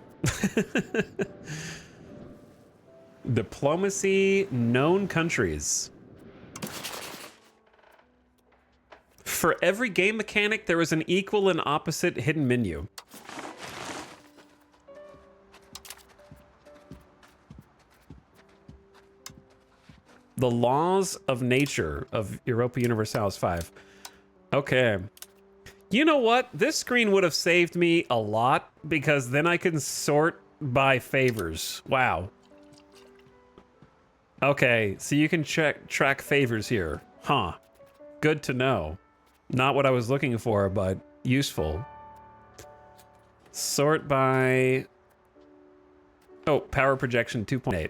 Diplomacy, known countries. For every game mechanic, there is an equal and opposite hidden menu. The laws of nature of Europa Universalis 5. Okay. You know what? This screen would have saved me a lot, because then I can sort by favors. Wow. Okay, so you can track favors here. Huh. Good to know. Not what I was looking for, but useful. Sort by... Oh, power projection 2.8.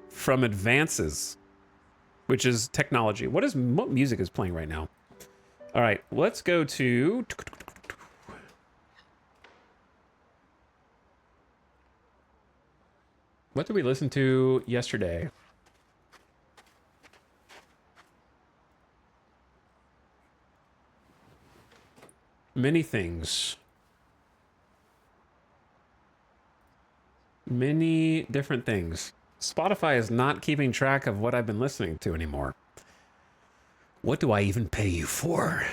From advances. which is technology. What music is playing right now? All right, let's go to... What did we listen to yesterday? Many things. Many different things. Spotify is not keeping track of what I've been listening to anymore. What do I even pay you for?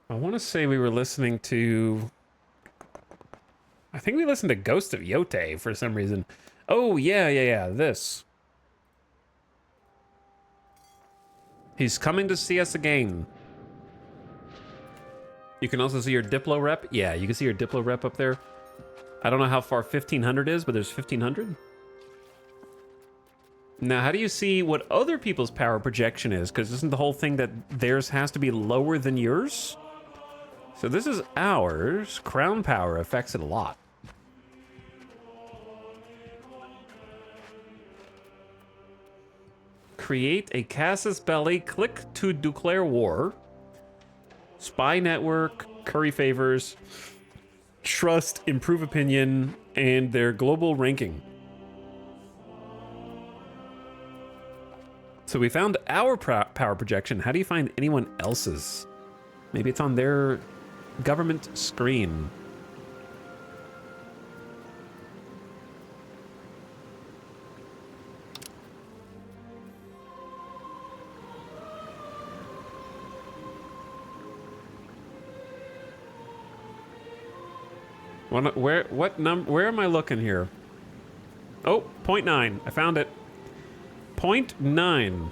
I want to say we were listening to... I think we listened to Ghost of Yote for some reason. Oh, yeah, this. He's coming to see us again. You can also see your Diplo rep. Yeah, you can see your Diplo rep up there. I don't know how far 1500 is, but there's 1500. Now, how do you see what other people's power projection is? Because isn't the whole thing that theirs has to be lower than yours? So this is ours. Crown power affects it a lot. Create a casus belli. Click to declare war. Spy network. Curry favors. Trust. Improve opinion. And their global ranking. So we found our power projection. How do you find anyone else's? Maybe it's on their government screen. Where am I looking here? Oh, 0.9. I found it. 0.9.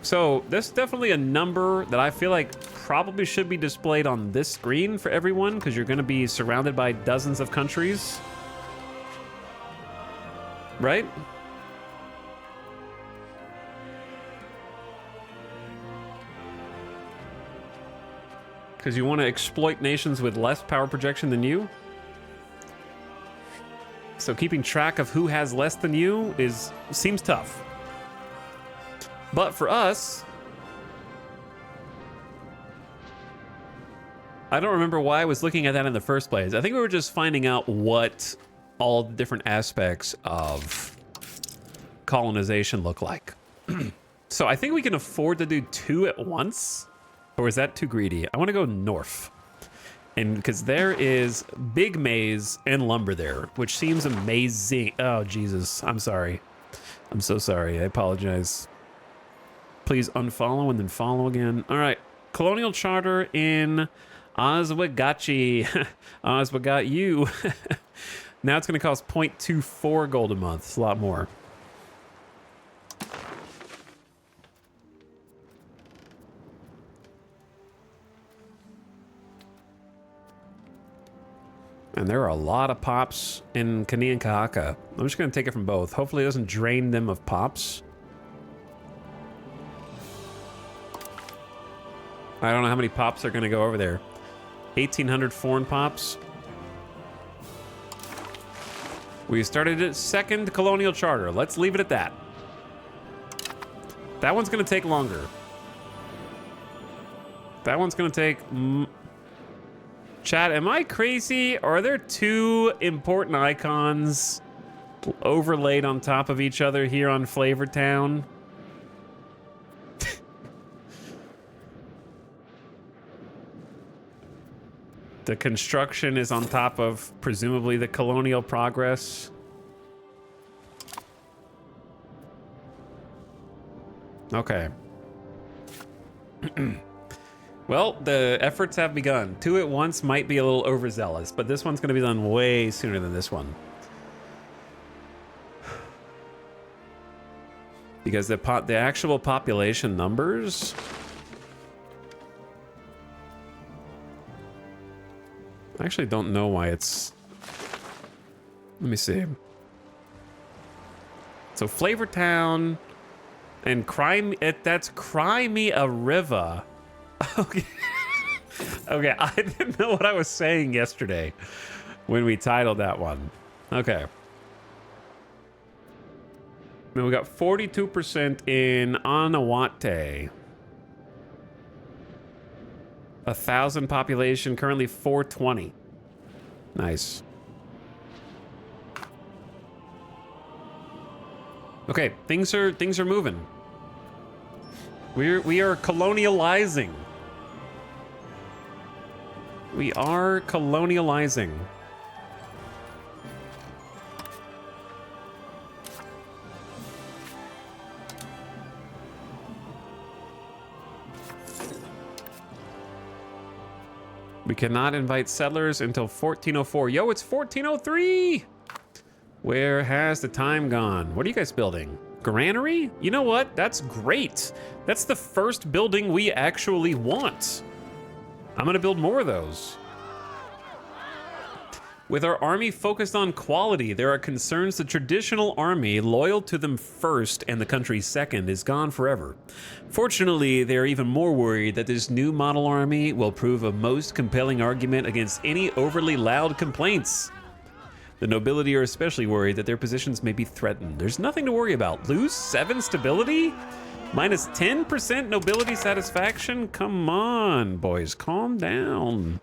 So this is definitely a number that I feel like probably should be displayed on this screen for everyone, because you're going to be surrounded by dozens of countries. Right? Because you want to exploit nations with less power projection than you. So keeping track of who has less than you seems tough. But for us, I don't remember why I was looking at that in the first place. I think we were just finding out what all the different aspects of colonization look like. So I think we can afford to do 2 at once. Or is that too greedy? I want to go north. And because there is big maize and lumber there, which seems amazing. Oh, Jesus. I'm sorry. I'm so sorry. I apologize. Please unfollow and then follow again. All right. Colonial Charter in Oswegatchie. Oswegat you. Now it's going to cost 0.24 gold a month. It's a lot more. And there are a lot of pops in Kani and Kahaka. I'm just going to take it from both. Hopefully it doesn't drain them of pops. I don't know how many pops are going to go over there. 1,800 foreign pops. We started at 2nd Colonial Charter. Let's leave it at that. That one's going to take longer. That one's going to take... Chat, am I crazy? Or are there 2 important icons overlaid on top of each other here on Flavor Town? The construction is on top of, presumably, the colonial progress. Okay. Well, the efforts have begun. 2 at once might be a little overzealous, but this one's going to be done way sooner than this one. Because the actual population numbers... I actually don't know why it's... Let me see. So Flavor Town And that's Cry Me a River. Okay. Okay, I didn't know what I was saying yesterday when we titled that one. Okay. Then we got 42% in Anawate. 1,000 population, currently 420. Nice. Okay, things are moving. We are colonializing. We are colonializing. We cannot invite settlers until 1404. Yo, it's 1403! Where has the time gone? What are you guys building? Granary? You know what? That's great. That's the first building we actually want. I'm gonna build more of those. With our army focused on quality, there are concerns the traditional army, loyal to them first and the country second, is gone forever. Fortunately, they are even more worried that this new model army will prove a most compelling argument against any overly loud complaints. The nobility are especially worried that their positions may be threatened. There's nothing to worry about. Lose 7 stability? Minus 10% nobility satisfaction? Come on, boys, calm down.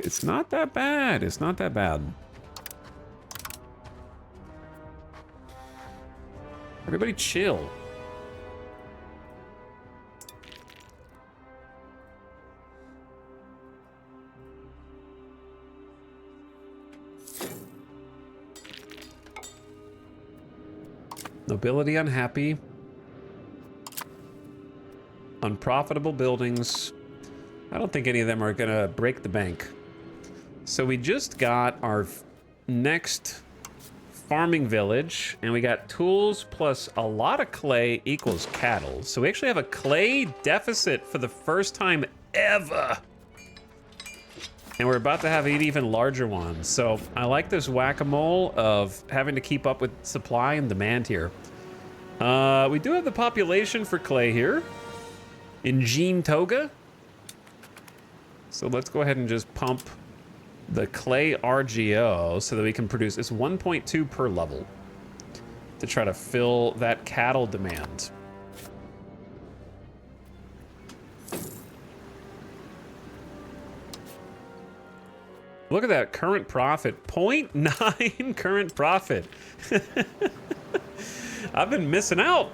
It's not that bad. It's not that bad. Everybody chill. Nobility unhappy. Unprofitable buildings. I don't think any of them are gonna break the bank. So we just got our next farming village, and we got tools plus a lot of clay equals cattle. So we actually have a clay deficit for the first time ever. And we're about to have an even larger one. So I like this whack-a-mole of having to keep up with supply and demand here. We do have the population for clay here in Gene Toga. So let's go ahead and just pump the clay RGO so that we can produce, it's 1.2 per level to try to fill that cattle demand. Look at that current profit, 0.9 current profit. I've been missing out.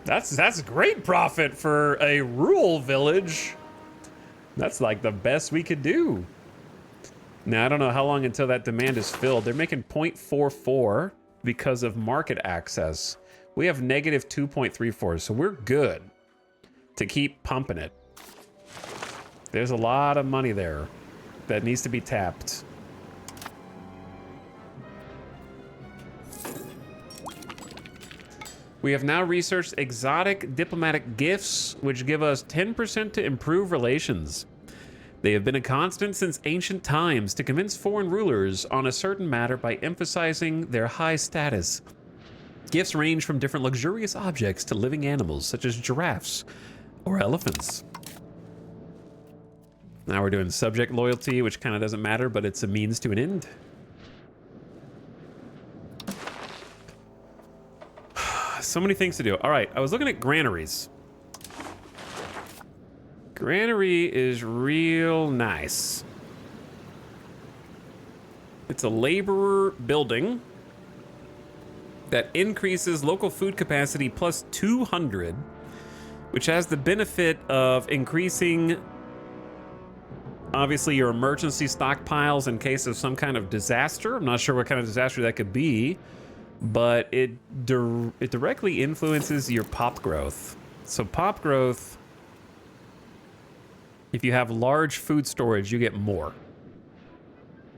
That's great profit for a rural village. That's like the best we could do. Now, I don't know how long until that demand is filled. They're making 0.44 because of market access. We have negative 2.34, so we're good to keep pumping it. There's a lot of money there that needs to be tapped. We have now researched exotic diplomatic gifts, which give us 10% to improve relations. They have been a constant since ancient times to convince foreign rulers on a certain matter by emphasizing their high status. Gifts range from different luxurious objects to living animals, such as giraffes or elephants. Now we're doing subject loyalty, which kind of doesn't matter, but it's a means to an end. So many things to do. All right, I was looking at granaries. Granary is real nice. It's a laborer building that increases local food capacity plus 200, which has the benefit of increasing, obviously, your emergency stockpiles in case of some kind of disaster. I'm not sure what kind of disaster that could be, but it directly influences your pop growth. So pop growth, if you have large food storage, you get more.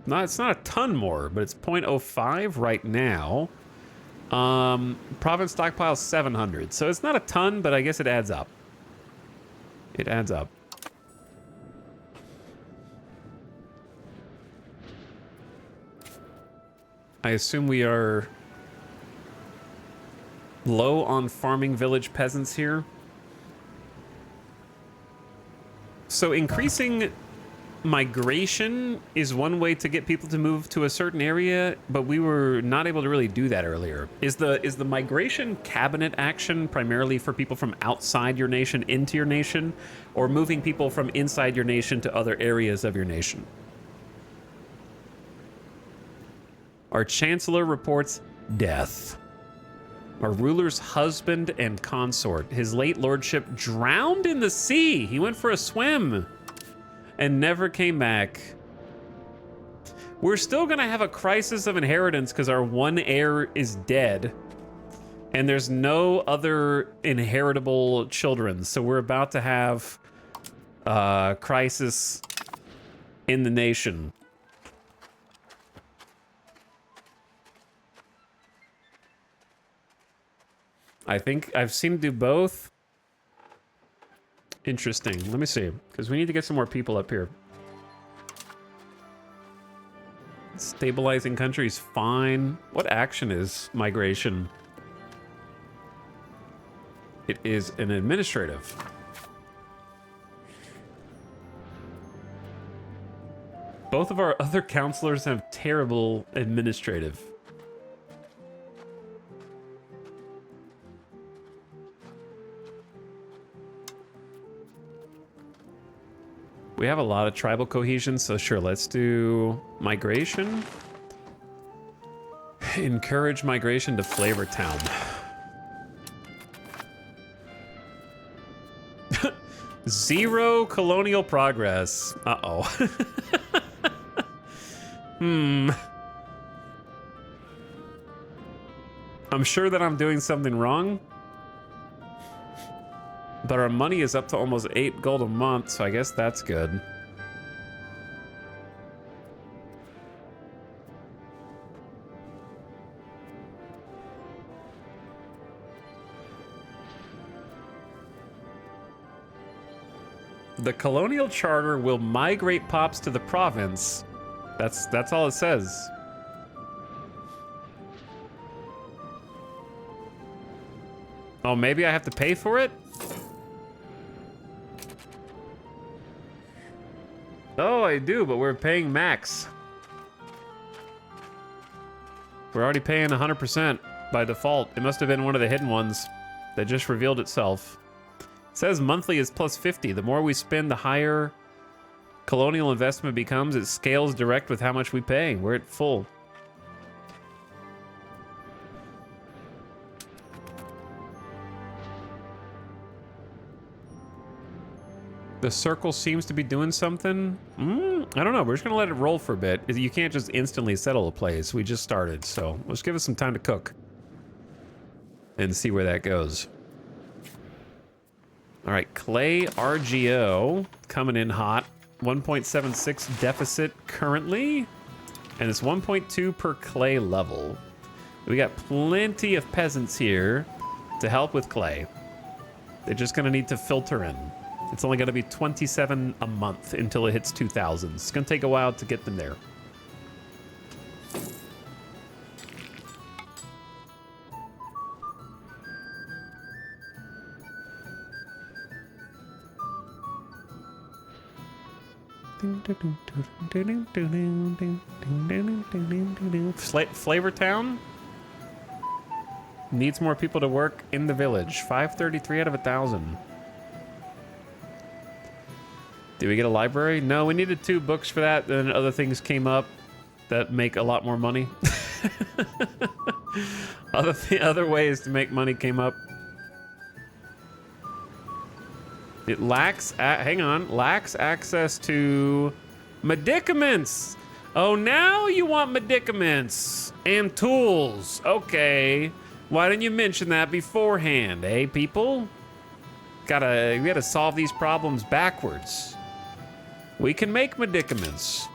It's not a ton more, but it's 0.05 right now. Province stockpile 700. So it's not a ton, but I guess it adds up. It adds up. I assume we are Low on farming village peasants here. So increasing migration is one way to get people to move to a certain area, but we were not able to really do that earlier. Is the migration cabinet action primarily for people from outside your nation into your nation, or moving people from inside your nation to other areas of your nation? Our chancellor reports death. Our ruler's husband and consort. His late lordship drowned in the sea. He went for a swim and never came back. We're still gonna have a crisis of inheritance because our one heir is dead and there's no other inheritable children. So we're about to have a crisis in the nation. I think I've seen him do both. Interesting. Let me see, because we need to get some more people up here. Stabilizing countries, fine. What action is migration? It is an administrative. Both of our other counselors have terrible administrative. We have a lot of tribal cohesion, so sure, let's do migration. Encourage migration to Flavor Town. Zero colonial progress. Uh-oh. I'm sure that I'm doing something wrong. But our money is up to almost 8 gold a month, so I guess that's good. The colonial charter will migrate pops to the province. That's all it says. Oh, maybe I have to pay for it? Oh, I do, but we're paying max. We're already paying 100% by default. It must have been one of the hidden ones that just revealed itself. It says monthly is plus 50. The more we spend, the higher colonial investment becomes. It scales direct with how much we pay. We're at full. The circle seems to be doing something. I don't know. We're just gonna let it roll for a bit. You can't just instantly settle a place. We just started, so let's give us some time to cook and see where that goes. All right, clay RGO coming in hot. 1.76 deficit currently, and it's 1.2 per clay level. We got plenty of peasants here to help with clay. They're just gonna need to filter in. It's only going to be 27 a month until it hits 2,000. It's going to take a while to get them there. Flavor Town needs more people to work in the village. 533 out of 1,000. Did we get a library? No, we needed 2 books for that. Then other things came up that make a lot more money. Other ways to make money came up. It lacks, lacks access to medicaments. Oh, now you want medicaments and tools. Okay. Why didn't you mention that beforehand, eh, people? We gotta solve these problems backwards. We can make medicaments.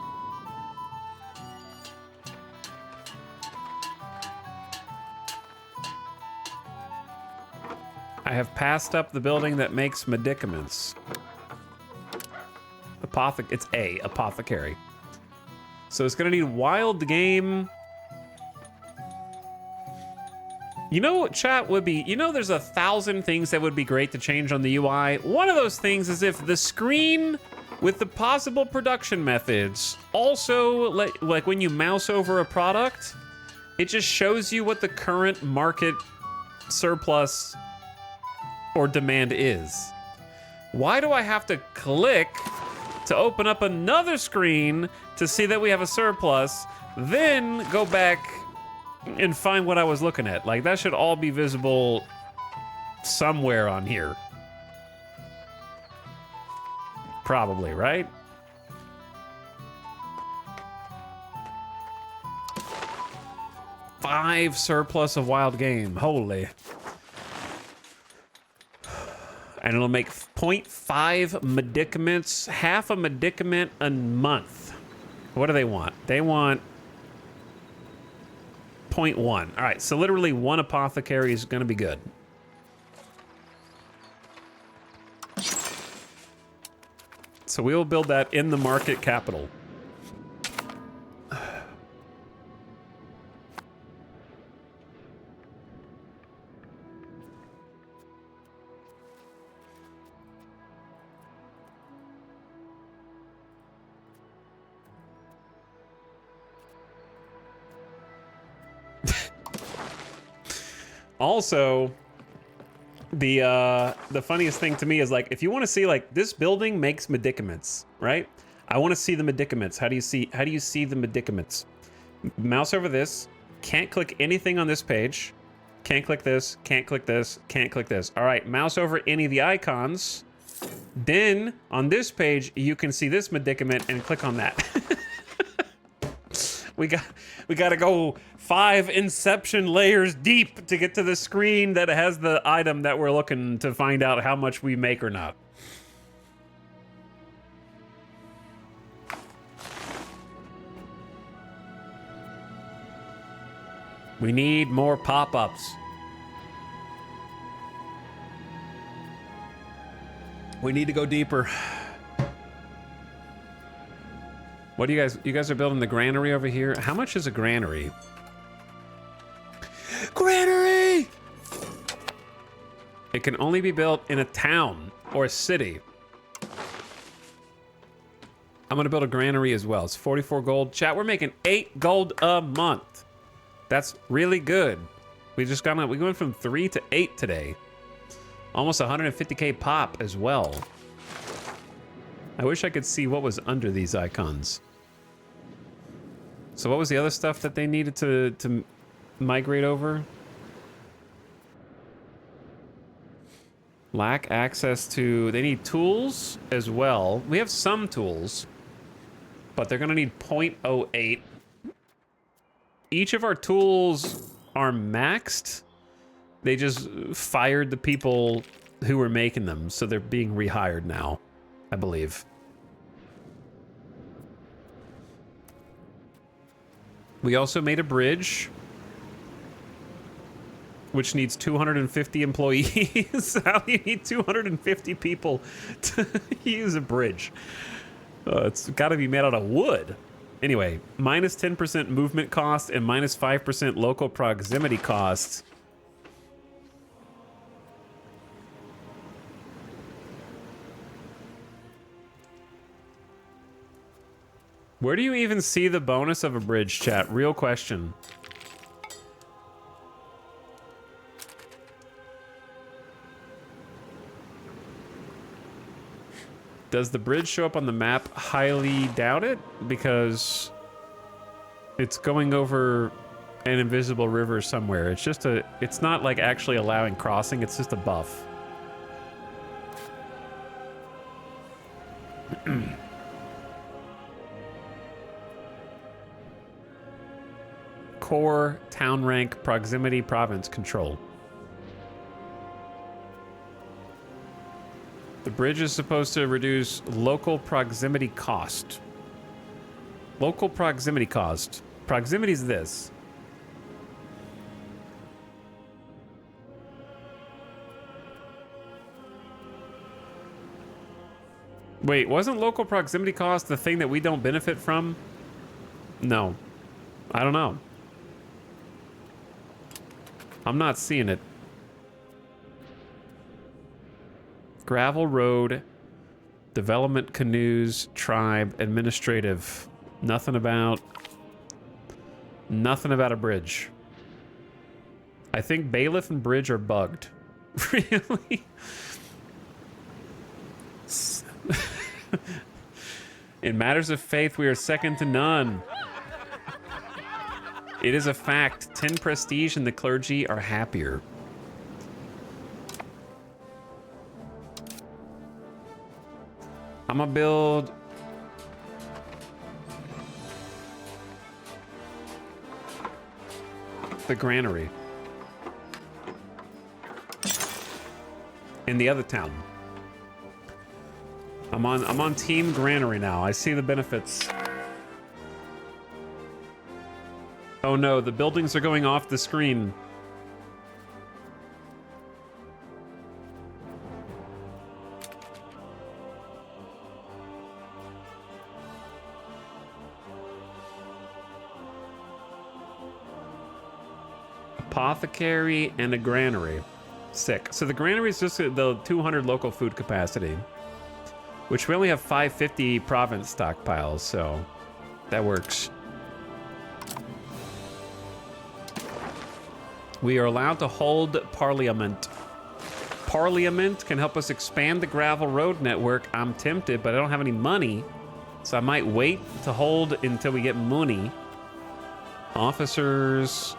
I have passed up the building that makes medicaments. It's A, apothecary. So it's gonna need wild game. You know what chat would be? You know there's 1,000 things that would be great to change on the UI. One of those things is if the screen with the possible production methods also, like when you mouse over a product, it just shows you what the current market surplus or demand is. Why do I have to click to open up another screen to see that we have a surplus, then go back and find what I was looking at? Like, that should all be visible somewhere on here. Probably, right? Five surplus of wild game, holy. And it'll make 0.5 medicaments, half a medicament a month. What do they want? They want 0.1. All right, so literally one apothecary is gonna be good. So we will build that in the market capital. Also, the funniest thing to me is, like, if you want to see, like, this building makes medicaments, right? I want to see the medicaments. How do you see the medicaments? Mouse over this. Can't click anything on this page. Can't click this. Can't click this. Can't click this. All right, mouse over any of the icons. Then on this page, you can see this medicament and click on that. We got to go 5 inception layers deep to get to the screen that has the item that we're looking to find out how much we make or not. We need more pop-ups. We need to go deeper. What do you guys are building the granary over here? How much is a granary? Granary! It can only be built in a town or a city. I'm gonna build a granary as well. It's 44 gold. Chat, we're making 8 gold a month. That's really good. We went from 3 to 8 today. Almost 150k pop as well. I wish I could see what was under these icons. So what was the other stuff that they needed to migrate over? Lack access to... They need tools as well. We have some tools, but they're going to need 0.08. Each of our tools are maxed. They just fired the people who were making them, so they're being rehired now, I believe. We also made a bridge, which needs 250 employees. How do you need 250 people to use a bridge? It's got to be made out of wood. Anyway, minus 10% movement cost and minus 5% local proximity costs. Where do you even see the bonus of a bridge, chat? Real question. Does the bridge show up on the map? Highly doubt it, because it's going over an invisible river somewhere. It's not like actually allowing crossing, it's just a buff. Core, town rank, proximity, province control. The bridge is supposed to reduce local proximity cost. Local proximity cost. Proximity is this. Wait, wasn't local proximity cost the thing that we don't benefit from? No. I don't know. I'm not seeing it. Gravel road, development canoes, tribe, administrative. Nothing about a bridge. I think bailiff and bridge are bugged. Really? In matters of faith, we are second to none. It is a fact. 10 prestige and the clergy are happier. I'm gonna build... the granary. In the other town. I'm on team granary now. I see the benefits. Oh no, the buildings are going off the screen. Apothecary and a granary. Sick. So the granary is just the 200 local food capacity, which we only have 550 province stockpiles, so that works. We are allowed to hold Parliament. Parliament can help us expand the gravel road network. I'm tempted, but I don't have any money, so I might wait to hold until we get money. Officers,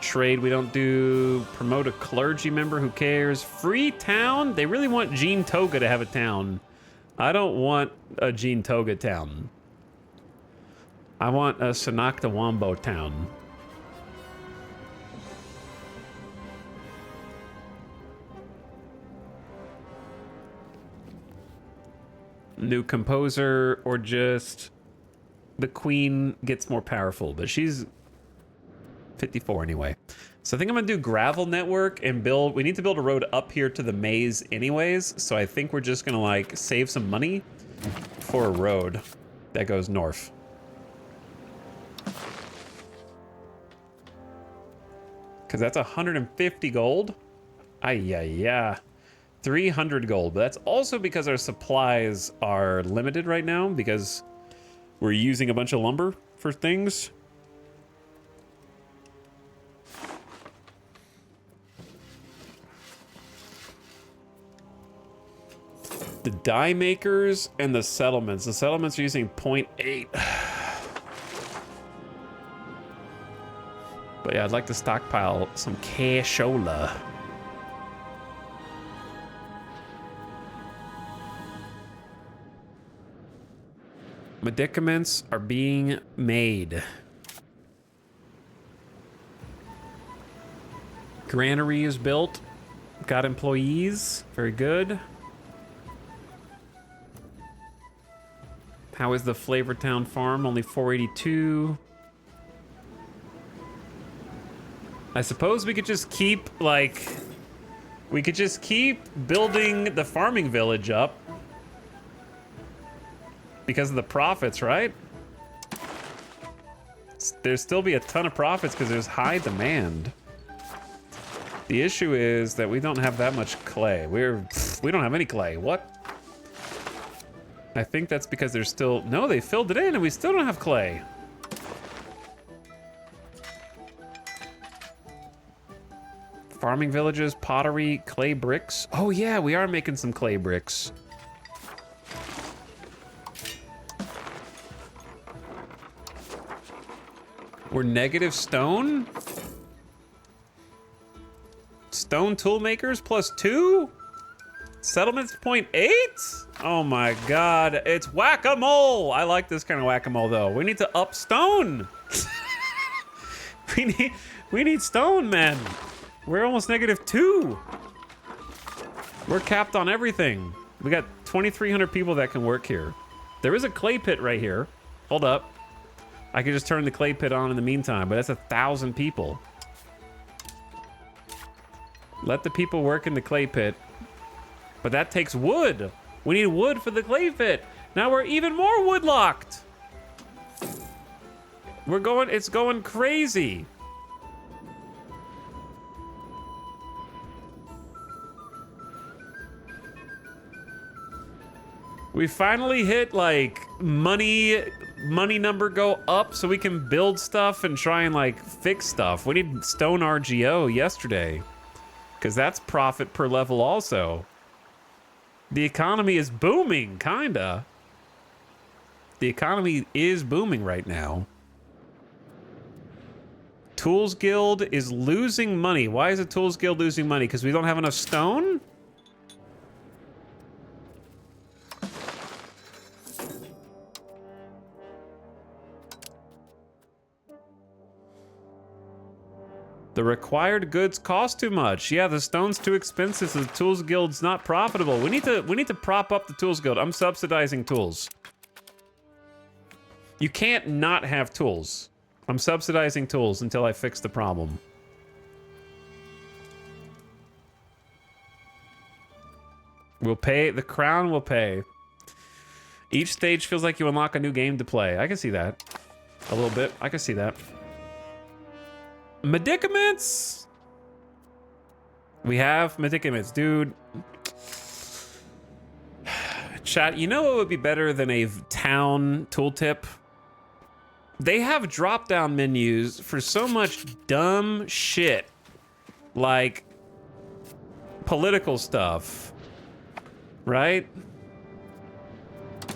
trade we don't do. Promote a clergy member, who cares? Free town? They really want Jean Toga to have a town. I don't want a Jean Toga town. I want a Sonoctawambo town. New composer, or just the queen gets more powerful, but she's 54 anyway. So I think I'm gonna do gravel network and build. We need to build a road up here to the maze anyways, so I think we're just gonna like save some money for a road that goes north. Because that's 150 gold. Ay. 300 gold, but that's also because our supplies are limited right now because we're using a bunch of lumber for things. The dye makers and the settlements. The settlements are using 0.8. But yeah, I'd like to stockpile some cashola. Medicaments are being made. Granary is built. Got employees. Very good. How is the Flavortown farm? Only 482. I suppose we could just keep, like... We could just keep building the farming village up. Because of the profits, right? There'll still be a ton of profits because there's high demand. The issue is that we don't have that much clay. We don't have any clay. What? I think that's because there's still... No, they filled it in and we still don't have clay. Farming villages, pottery, clay bricks. Oh yeah, we are making some clay bricks. We're negative stone? Stone tool makers +2? Settlements 0.8? Oh my god, it's whack-a-mole! I like this kind of whack-a-mole though. We need to up stone! we need stone, man! We're almost -2. We're capped on everything. We got 2,300 people that can work here. There is a clay pit right here. Hold up. I could just turn the clay pit on in the meantime, but that's 1,000 people. Let the people work in the clay pit. But that takes wood. We need wood for the clay pit. Now we're even more wood locked. It's going crazy. We finally hit like money number go up so we can build stuff and try and like fix stuff. We need stone RGO yesterday because that's profit per level also. The economy is booming, kinda. The economy is booming right now. Tools Guild is losing money. Why is the Tools Guild losing money? Because we don't have enough stone? The required goods cost too much. Yeah, the stone's too expensive, so the Tools Guild's not profitable. We need to prop up the Tools Guild. I'm subsidizing tools. You can't not have tools. I'm subsidizing tools until I fix the problem. We'll pay, the crown will pay. Each stage feels like you unlock a new game to play. I can see that. A little bit, I can see that. Medicaments! We have medicaments, dude. Chat, you know what would be better than a town tooltip? They have drop-down menus for so much dumb shit. Like political stuff. Right?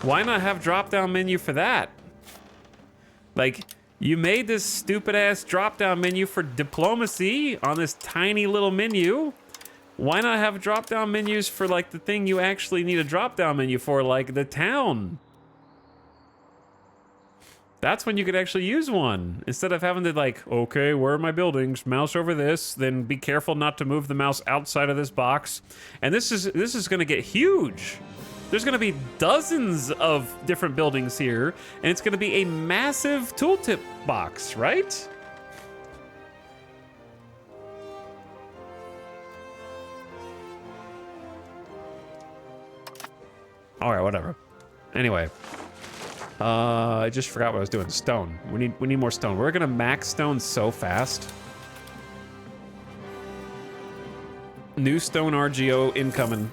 Why not have drop-down menu for that? Like, you made this stupid-ass drop-down menu for diplomacy on this tiny little menu. Why not have drop-down menus for, like, the thing you actually need a drop-down menu for, like the town? That's when you could actually use one. Instead of having to, like, okay, where are my buildings? Mouse over this, then be careful not to move the mouse outside of this box. And this is gonna get huge. There's gonna be dozens of different buildings here, and it's gonna be a massive tooltip box, right? All right, whatever. Anyway, I just forgot what I was doing. Stone. We need more stone. We're gonna max stone so fast. New stone RGO incoming.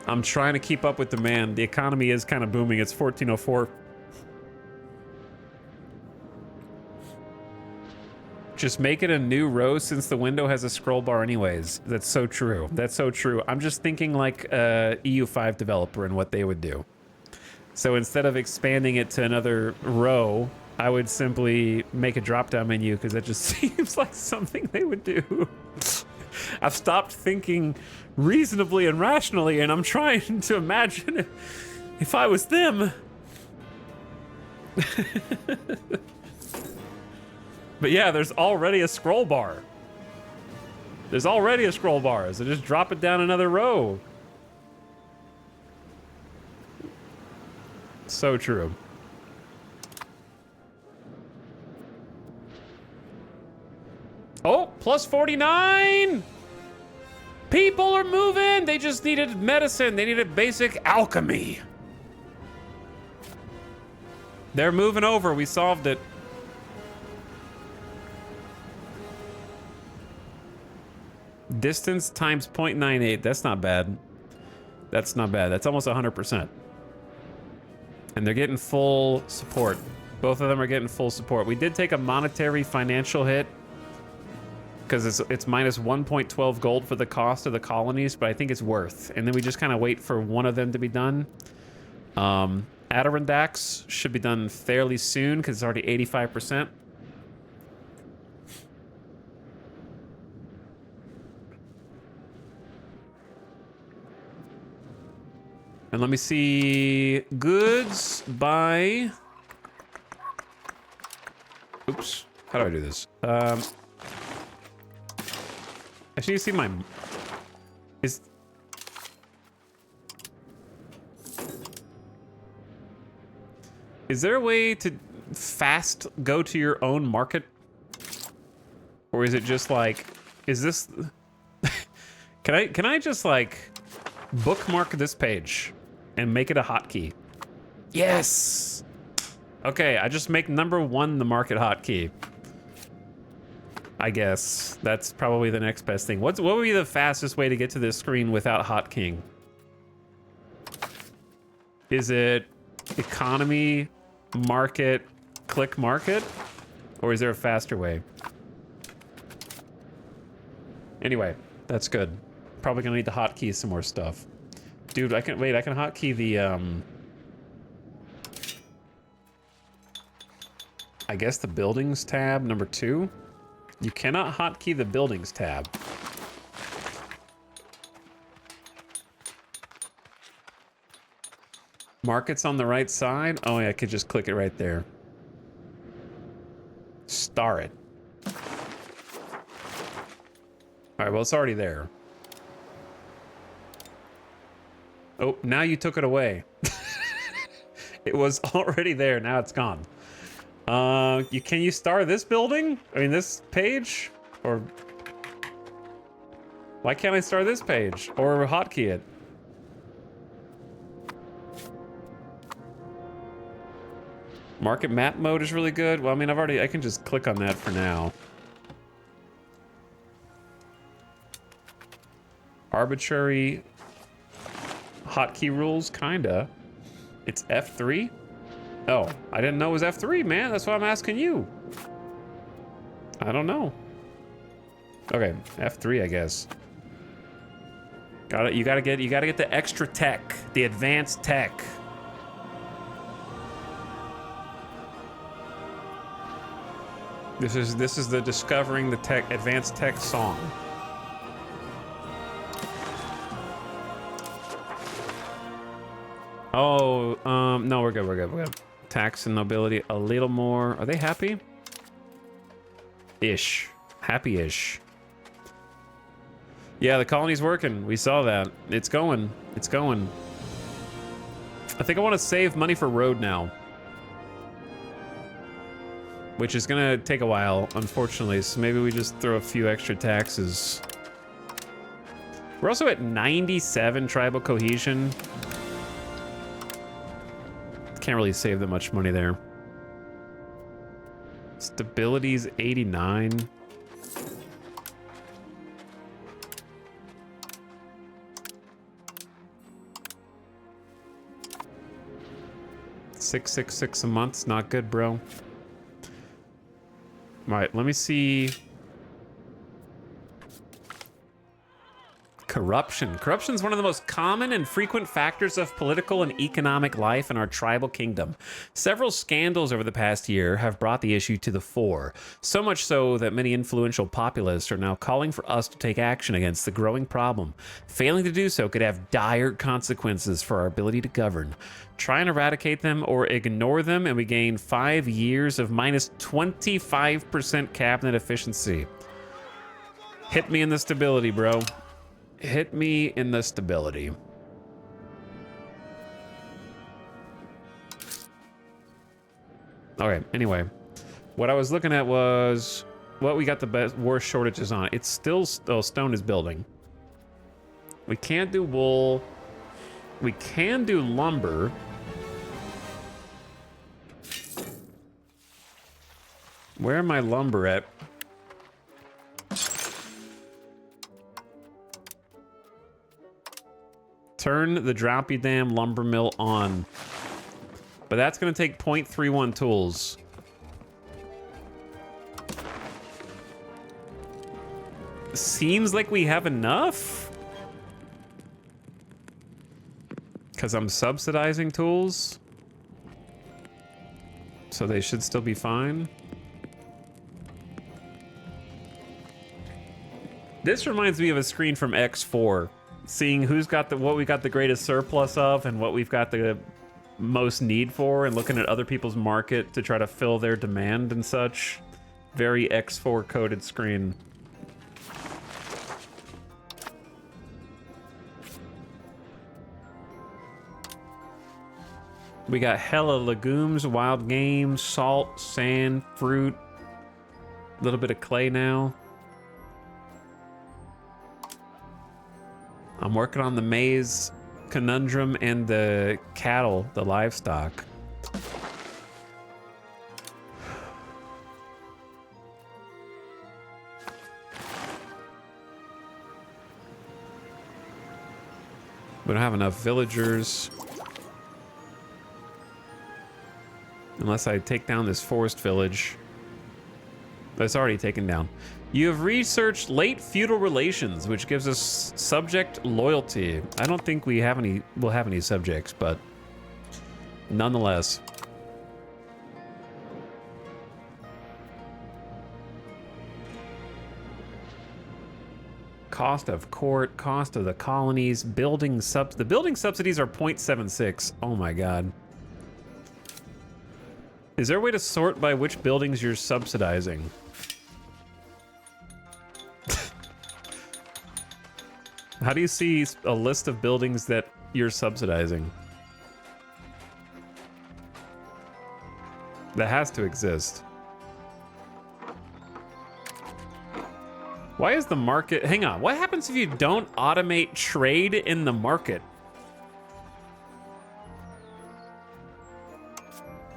I'm trying to keep up with demand. The economy is kind of booming. It's 1404. Just make it a new row since the window has a scroll bar anyways. That's so true. That's so true. I'm just thinking like a EU5 developer and what they would do. So instead of expanding it to another row, I would simply make a drop-down menu because that just seems like something they would do. I've stopped thinking reasonably and rationally, and I'm trying to imagine if I was them. But yeah, there's already a scroll bar. There's already a scroll bar, so just drop it down another row. So true. Oh, plus 49! People are moving! They just needed medicine. They needed basic alchemy. They're moving over. We solved it. Distance times 0.98. That's not bad. That's not bad. That's almost 100%. And they're getting full support. Both of them are getting full support. We did take a monetary financial hit because it's minus 1.12 gold for the cost of the colonies, but I think it's worth. And then we just kind of wait for one of them to be done. Adirondacks should be done fairly soon because it's already 85%. And let me see, goods by, oops, how do I do this? Actually, you see my, is there a way to fast go to your own market? Or is it just like, is this, can I just like bookmark this page and make it a hotkey? Yes. Okay, I just make number 1 the market hotkey. I guess. That's probably the next best thing. What would be the fastest way to get to this screen without hotking? Is it economy, market, click market? Or is there a faster way? Anyway, that's good. Probably gonna need to hotkey some more stuff. Dude, I can hotkey the, I guess the buildings tab, number 2. You cannot hotkey the buildings tab. Markets on the right side? Oh yeah, I could just click it right there. Star it. All right, well, it's already there. Oh, now you took it away. It was already there, now it's gone. Can you star this building? I mean, this page? Or... why can't I star this page? Or hotkey it? Market map mode is really good. Well, I mean, I can just click on that for now. Arbitrary hotkey rules, kinda. It's F3? Oh, I didn't know it was F3, man. That's why I'm asking you. I don't know. Okay, F3, I guess. Got it. You gotta get the extra tech, the advanced tech. This is the discovering the tech, advanced tech song. Oh, no, we're good. Tax and nobility a little more. Are they happy? Ish. Happy-ish. Yeah, the colony's working. We saw that. It's going. It's going. I think I want to save money for road now. Which is gonna take a while, unfortunately, so maybe we just throw a few extra taxes. We're also at 97 tribal cohesion. Can't really save that much money there. Stability's 89. $666 a month's not good, bro. All right, let me see. Corruption. Corruption is one of the most common and frequent factors of political and economic life in our tribal kingdom. Several scandals over the past year have brought the issue to the fore, so much so that many influential populists are now calling for us to take action against the growing problem. Failing to do so could have dire consequences for our ability to govern. Try and eradicate them or ignore them, and we gain 5 years of minus 25% cabinet efficiency. Hit me in the stability, bro. Hit me in the stability. Okay, anyway. What I was looking at was what we got the worst shortages on. It's still, oh, stone is building. We can't do wool. We can do lumber. Where am I lumber at? Turn the Droppy Dam lumber mill on. But that's going to take 0.31 tools. Seems like we have enough. Because I'm subsidizing tools. So they should still be fine. This reminds me of a screen from X4. Seeing who's got what we got the greatest surplus of and what we've got the most need for, and looking at other people's market to try to fill their demand and such. Very X4 coded screen. We got hella legumes, wild game, salt, sand, fruit, a little bit of clay now. I'm working on the maize conundrum and the cattle, the livestock. We don't have enough villagers. Unless I take down this forest village. That's already taken down. You have researched late feudal relations, which gives us subject loyalty. I don't think we'll have any subjects, but nonetheless. Cost of court, cost of the colonies, the building subsidies are 0.76. Oh my god. Is there a way to sort by which buildings you're subsidizing? How do you see a list of buildings that you're subsidizing? That has to exist. Why is the market... Hang on, what happens if you don't automate trade in the market?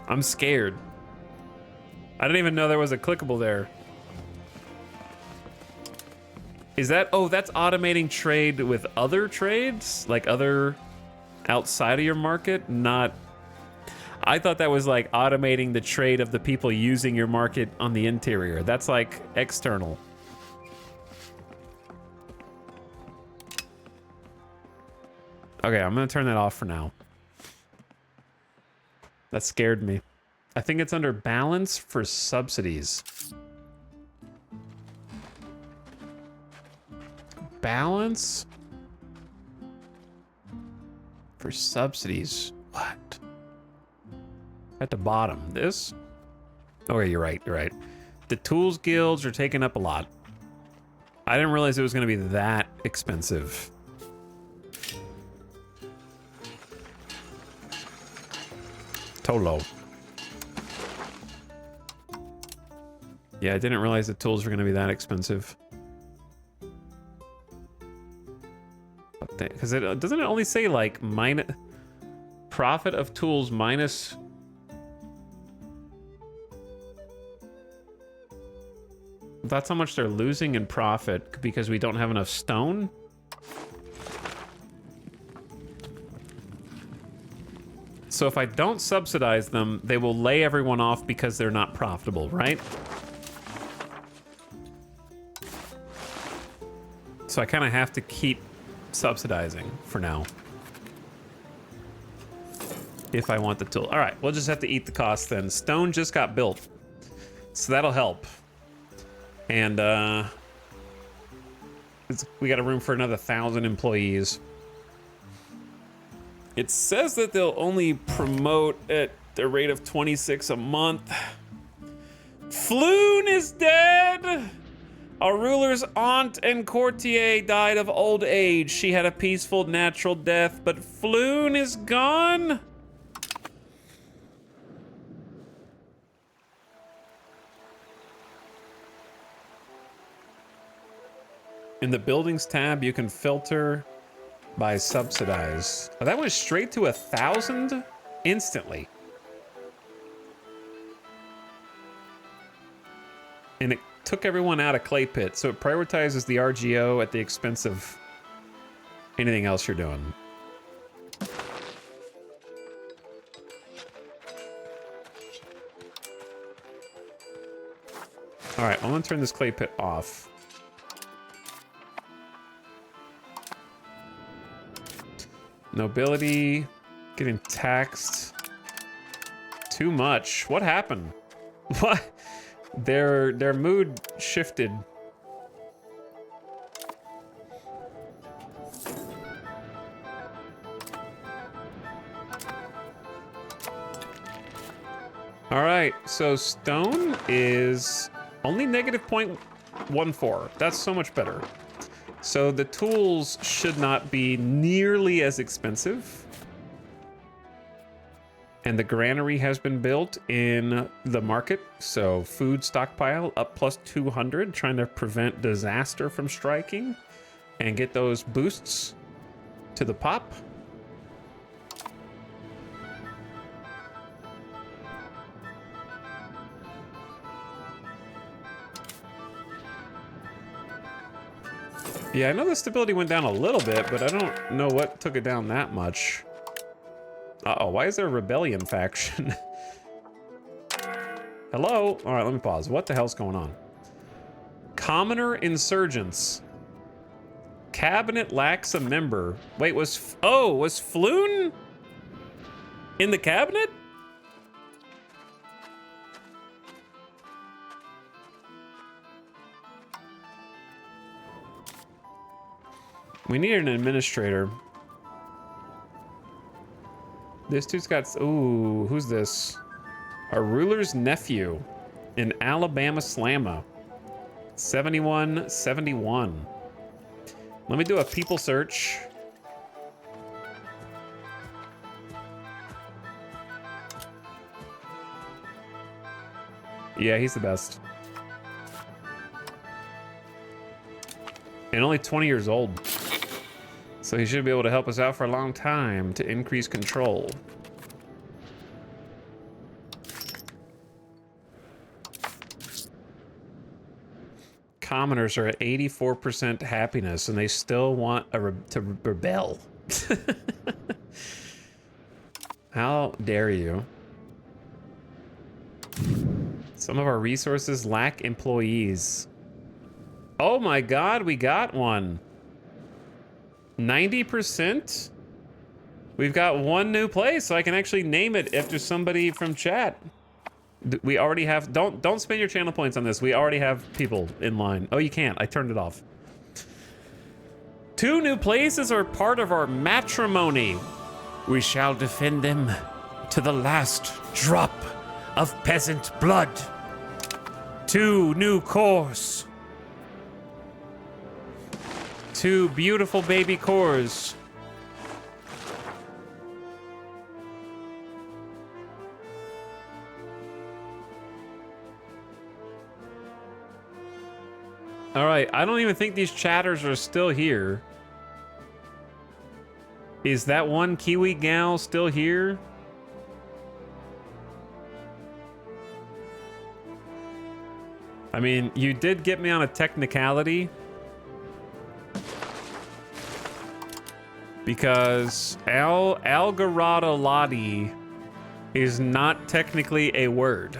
I'm scared. I didn't even know there was a clickable there. Is that... Oh, that's automating trade with other trades? Like other outside of your market? Not... I thought that was like automating the trade of the people using your market on the interior. That's like external. Okay, I'm gonna turn that off for now. That scared me. I think it's under balance for subsidies. Balance for subsidies. What? At the bottom, this? Oh, yeah, you're right, you're right. The tools guilds are taking up a lot. I didn't realize it was gonna be that expensive. Tolo. Yeah, I didn't realize the tools were going to be that expensive. Because it doesn't it only say like minus profit of tools minus. That's how much they're losing in profit because we don't have enough stone. So if I don't subsidize them, they will lay everyone off because they're not profitable, right? So I kind of have to keep subsidizing for now. If I want the tool. All right, we'll just have to eat the cost then. Stone just got built, so that'll help. And we got a room for another 1,000 employees. It says that they'll only promote at the rate of 26 a month. Floon is dead! Our ruler's aunt and courtier died of old age. She had a peaceful, natural death, but Floon is gone? In the buildings tab, you can filter by subsidize. Oh, that went straight to 1,000 instantly. And it took everyone out of Clay Pit, so it prioritizes the RGO at the expense of anything else you're doing. All right, I'm gonna turn this Clay Pit off. Nobility getting taxed too much. What happened? What? Their mood shifted. All right, so stone is only negative 0.14. That's so much better. So the tools should not be nearly as expensive. And the granary has been built in the market. So food stockpile up plus 200, trying to prevent disaster from striking and get those boosts to the pop. Yeah, I know the stability went down a little bit, but I don't know what took it down that much. Uh-oh, why is there a rebellion faction? Hello? All right, let me pause. What the hell's going on? Commoner insurgents. Cabinet lacks a member. Wait, was Floon in the cabinet? We need an administrator. This dude's got, ooh, who's this? Our ruler's nephew in Alabama Slamma. 71. Let me do a people search. Yeah, he's the best. And only 20 years old. So he should be able to help us out for a long time to increase control. Commoners are at 84% happiness and they still want to rebel. How dare you? Some of our resources lack employees. Oh my God, we got one. 90%? We've got one new place, so I can actually name it after somebody from chat. We already have, don't spend your channel points on this. We already have people in line. Oh, you can't, I turned it off. 2 new places are part of our matrimony. We shall defend them to the last drop of peasant blood. 2 new cores. 2 beautiful baby cores. All right, I don't even think these chatters are still here. Is that one Kiwi gal still here? I mean, you did get me on a technicality. Because Algarodolati is not technically a word.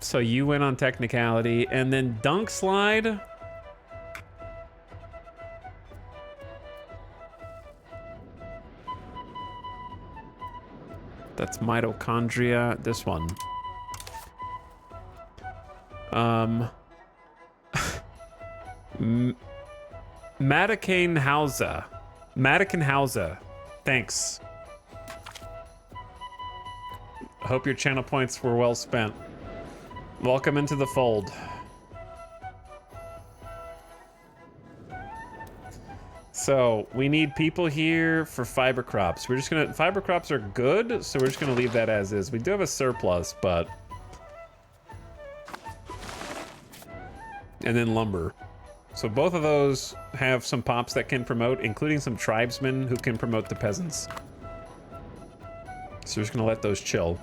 So you went on technicality, and then dunk slide. That's mitochondria. This one. Madakenhausa. Thanks. I hope your channel points were well spent. Welcome into the fold. So we need people here for fiber crops. We're just gonna, fiber crops are good, so we're just gonna leave that as is. We do have a surplus, but. And then lumber. So both of those have some pops that can promote, including some tribesmen who can promote the peasants. So we're just gonna let those chill.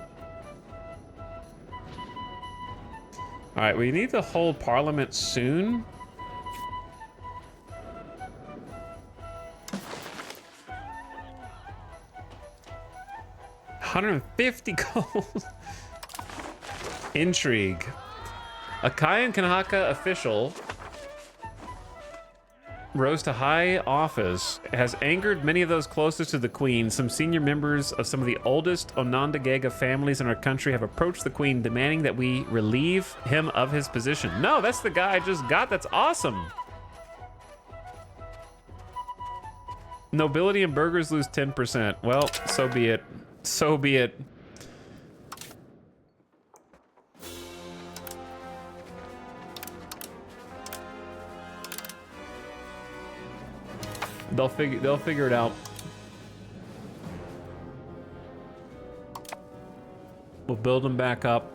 All right, we need to hold parliament soon. $150 gold. Intrigue. A Kayan Kanaka official rose to high office, has angered many of those closest to the Queen. Some senior members of some of the oldest Onondaga families in our country have approached the Queen demanding that we relieve him of his position. No, that's the guy I just got. That's awesome. Nobility and burghers lose 10%. Well, so be it. So be it. They'll figure it out. We'll build them back up.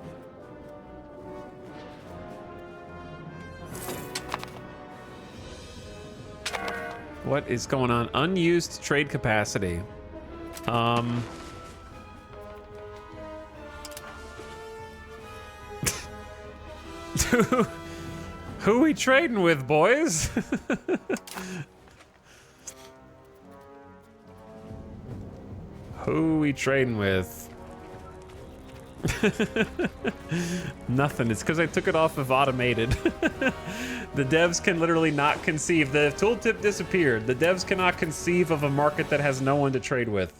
What is going on? Unused trade capacity. Who we trading with, boys? Who we trading with? Nothing. It's because I took it off of automated. The devs can literally not conceive. The tooltip disappeared. The devs cannot conceive of a market that has no one to trade with.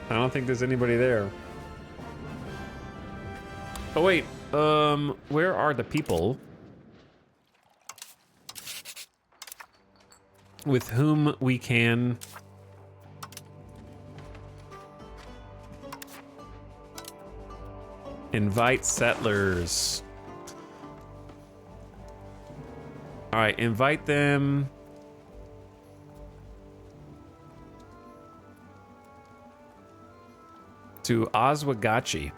I don't think there's anybody there. Oh wait, where are the people with whom we can invite settlers? All right, invite them. To Oswegatchie.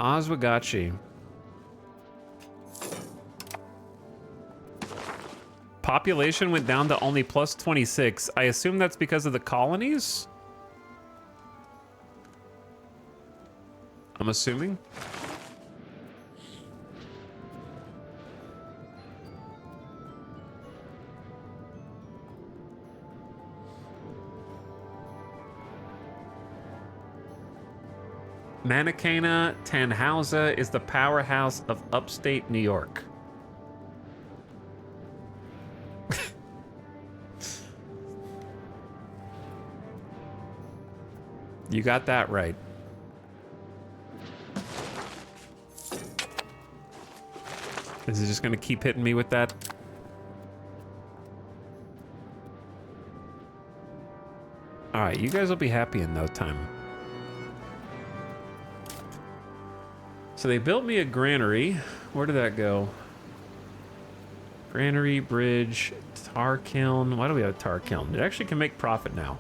Oswegatchie. Population went down to only plus 26. I assume that's because of the colonies? I'm assuming. Manakana Tannhauser is the powerhouse of upstate New York. You got that right. Is it just gonna keep hitting me with that? All right, you guys will be happy in no time. So they built me a granary. Where did that go? Granary, bridge, tar kiln. Why do we have a tar kiln? It actually can make profit now.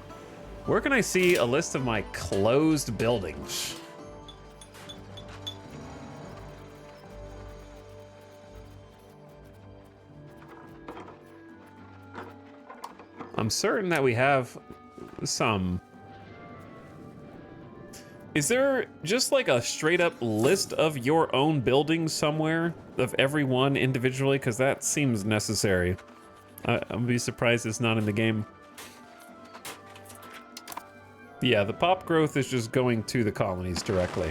Where can I see a list of my closed buildings? I'm certain that we have some. Is there just like a straight up list of your own buildings somewhere, of every one individually? Because that seems necessary. I'll be surprised it's not in the game. Yeah, the pop growth is just going to the colonies directly.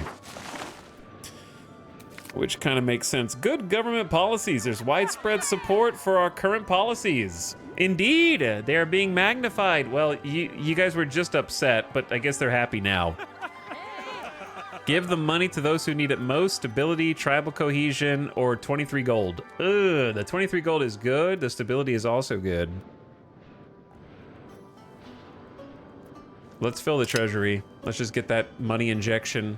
Which kind of makes sense. Good government policies. There's widespread support for our current policies. Indeed, they are being magnified. Well, you guys were just upset, but I guess they're happy now. Give the money to those who need it most. Stability, tribal cohesion, or 23 gold. Ugh, the 23 gold is good. The stability is also good. Let's fill the treasury. Let's just get that money injection.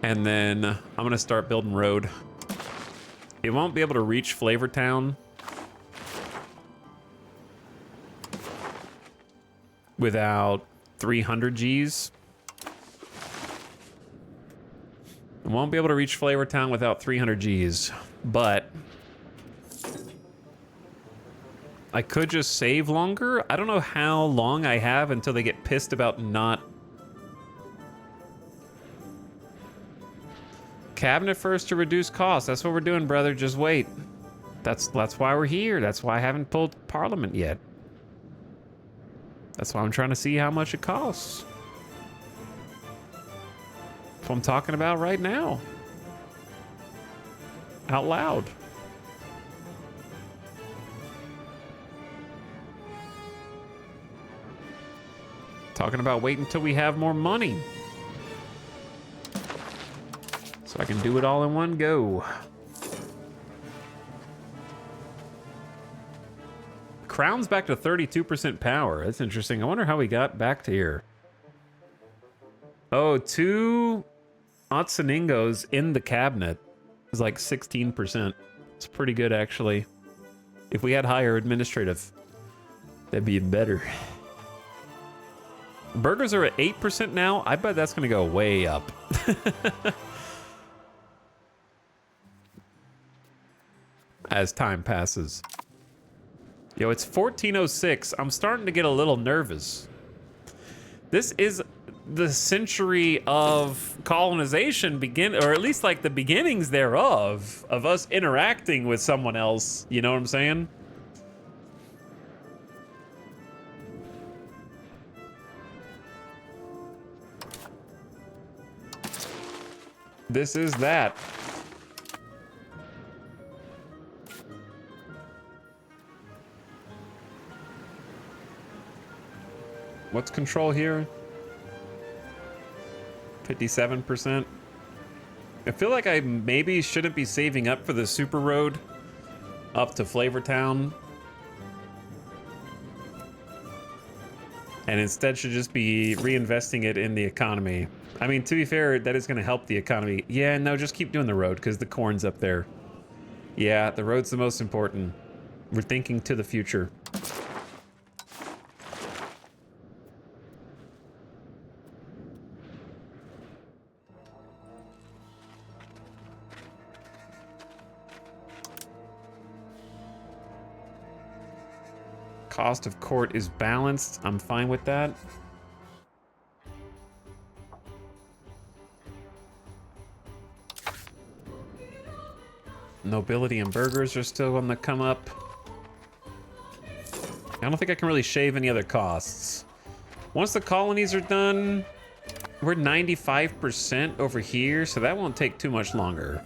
And then I'm gonna start building road. It won't be able to reach Flavortown without 300 Gs. I won't be able to reach Flavortown without 300 Gs, but I could just save longer. I don't know how long I have until they get pissed about not. Cabinet first to reduce costs. That's what we're doing, brother. Just wait. That's why we're here. That's why I haven't pulled Parliament yet. That's why I'm trying to see how much it costs. That's what I'm talking about right now. Out loud. Talking about waiting until we have more money. So I can do it all in one go. Crown's back to 32% power. That's interesting. I wonder how we got back to here. Oh, 2 Otsaningos in the cabinet is like 16%. It's pretty good, actually. If we had higher administrative, that'd be better. Burgers are at 8% now. I bet that's going to go way up. As time passes. Yo, it's 1406. I'm starting to get a little nervous. This is the century of colonization or at least like the beginnings thereof, of us interacting with someone else. You know what I'm saying? This is that. What's control here? 57%. I feel like I maybe shouldn't be saving up for the super road up to Flavortown. And instead should just be reinvesting it in the economy. I mean, to be fair, that is going to help the economy. Yeah, no, just keep doing the road because the corn's up there. Yeah, the road's the most important. We're thinking to the future. Cost of court is balanced. I'm fine with that. Nobility and burgers are still on the come up. I don't think I can really shave any other costs. Once the colonies are done, we're 95% over here, so that won't take too much longer.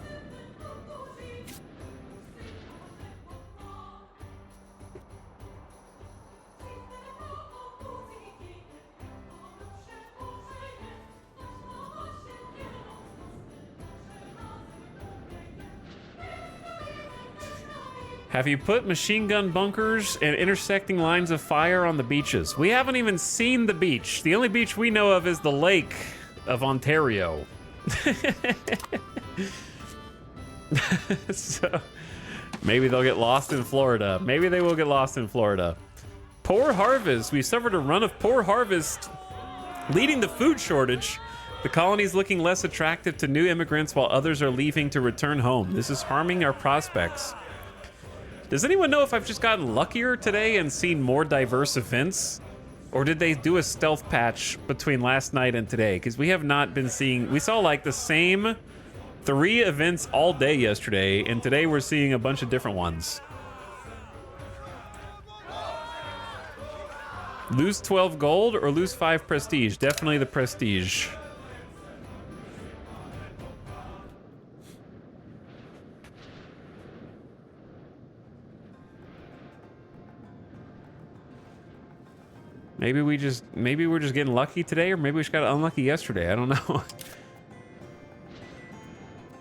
Have you put machine gun bunkers and intersecting lines of fire on the beaches? We haven't even seen the beach. The only beach we know of is the lake of Ontario. So maybe they'll get lost in Florida. Maybe they will get lost in Florida. Poor harvest. We suffered a run of poor harvest, leading to food shortage. The colony is looking less attractive to new immigrants while others are leaving to return home. This is harming our prospects. Does anyone know if I've just gotten luckier today and seen more diverse events? Or did they do a stealth patch between last night and today? Because we have not been seeing... We saw like the same 3 events all day yesterday, and today we're seeing a bunch of different ones. Lose 12 gold or lose 5 prestige? Definitely the prestige. Maybe we're just getting lucky today, or maybe we just got unlucky yesterday. I don't know.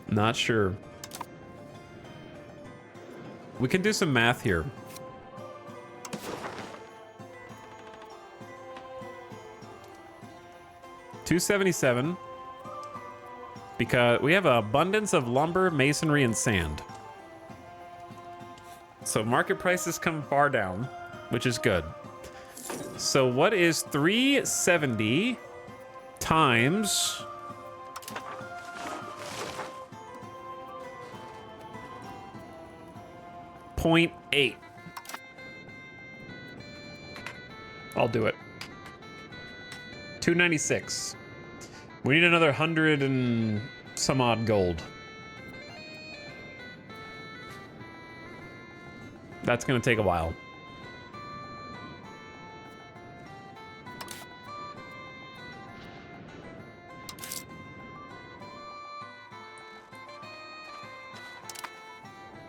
Not sure. We can do some math here. $277. Because we have an abundance of lumber, masonry, and sand. So market prices come far down, which is good. So what is 370 times 0.8? I'll do it. 296. We need another 100 and some odd gold. That's gonna take a while.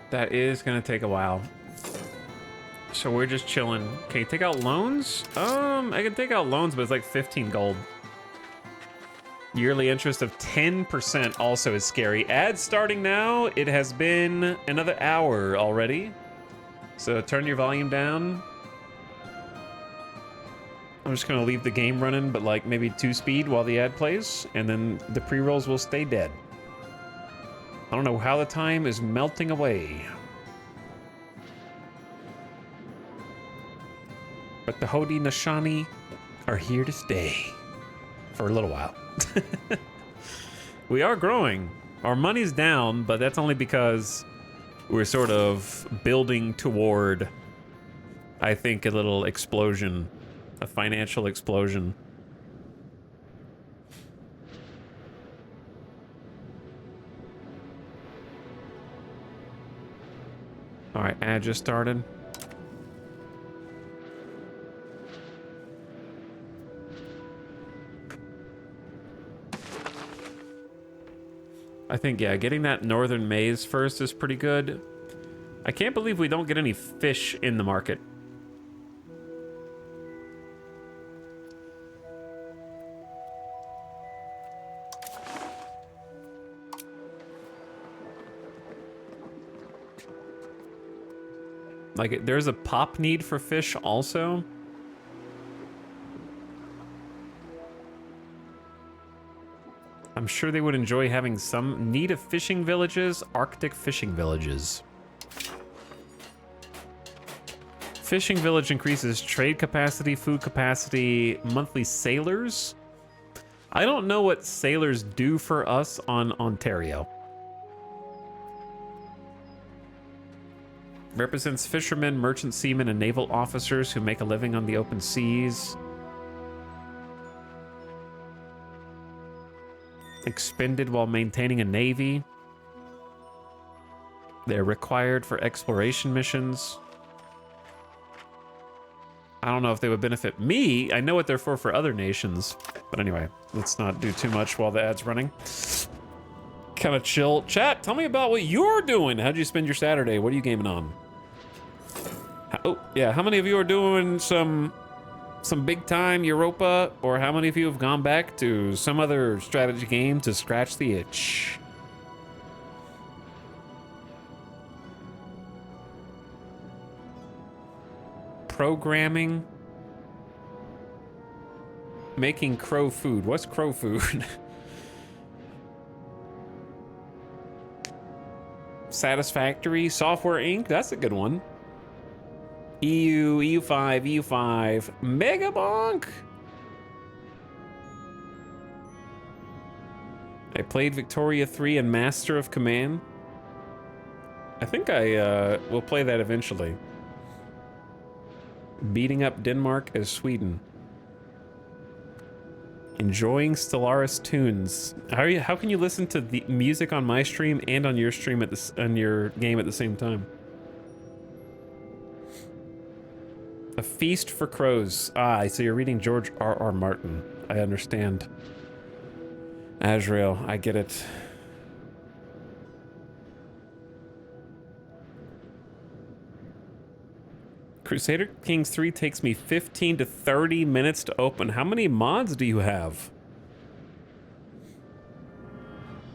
That is gonna take a while. So we're just chilling. Can you take out loans? I can take out loans, but it's like 15 gold. Yearly interest of 10% also is scary. Ads starting now. It has been another hour already. So turn your volume down. I'm just gonna leave the game running, but like maybe 2 speed while the ad plays, and then the pre-rolls will stay dead. I don't know how the time is melting away. But the Haudenosaunee are here to stay for a little while. We are growing. Our money's down, but that's only because we're sort of building toward I think a little explosion, a financial explosion. All right, ad just started. I think, yeah, getting that northern maize first is pretty good. I can't believe we don't get any fish in the market. Like, there's a pop need for fish also. I'm sure they would enjoy having some need of fishing villages, Arctic fishing villages. Fishing village increases trade capacity, food capacity, monthly sailors. I don't know what sailors do for us on Ontario. Represents fishermen, merchant seamen, and naval officers who make a living on the open seas. Expended while maintaining a navy. They're required for exploration missions. I don't know if they would benefit me. I know what they're for other nations. But anyway, let's not do too much while the ad's running. Kind of chill. Chat, tell me about what you're doing. How'd you spend your Saturday? What are you gaming on? Oh, yeah, how many of you are doing some big time Europa, or how many of you have gone back to some other strategy game to scratch the itch? Programming. Making crow food. What's crow food? Satisfactory. Software Inc. That's a good one. EU, EU5, EU5. Mega Bonk! I played Victoria 3 and Master of Command. I think I will play that eventually. Beating up Denmark as Sweden. Enjoying Stellaris tunes. How can you listen to the music on my stream and on your stream on your game at the same time? A Feast for Crows. Ah, so you're reading George R.R. Martin. I understand. Azrael, I get it. Crusader Kings 3 takes me 15 to 30 minutes to open. How many mods do you have?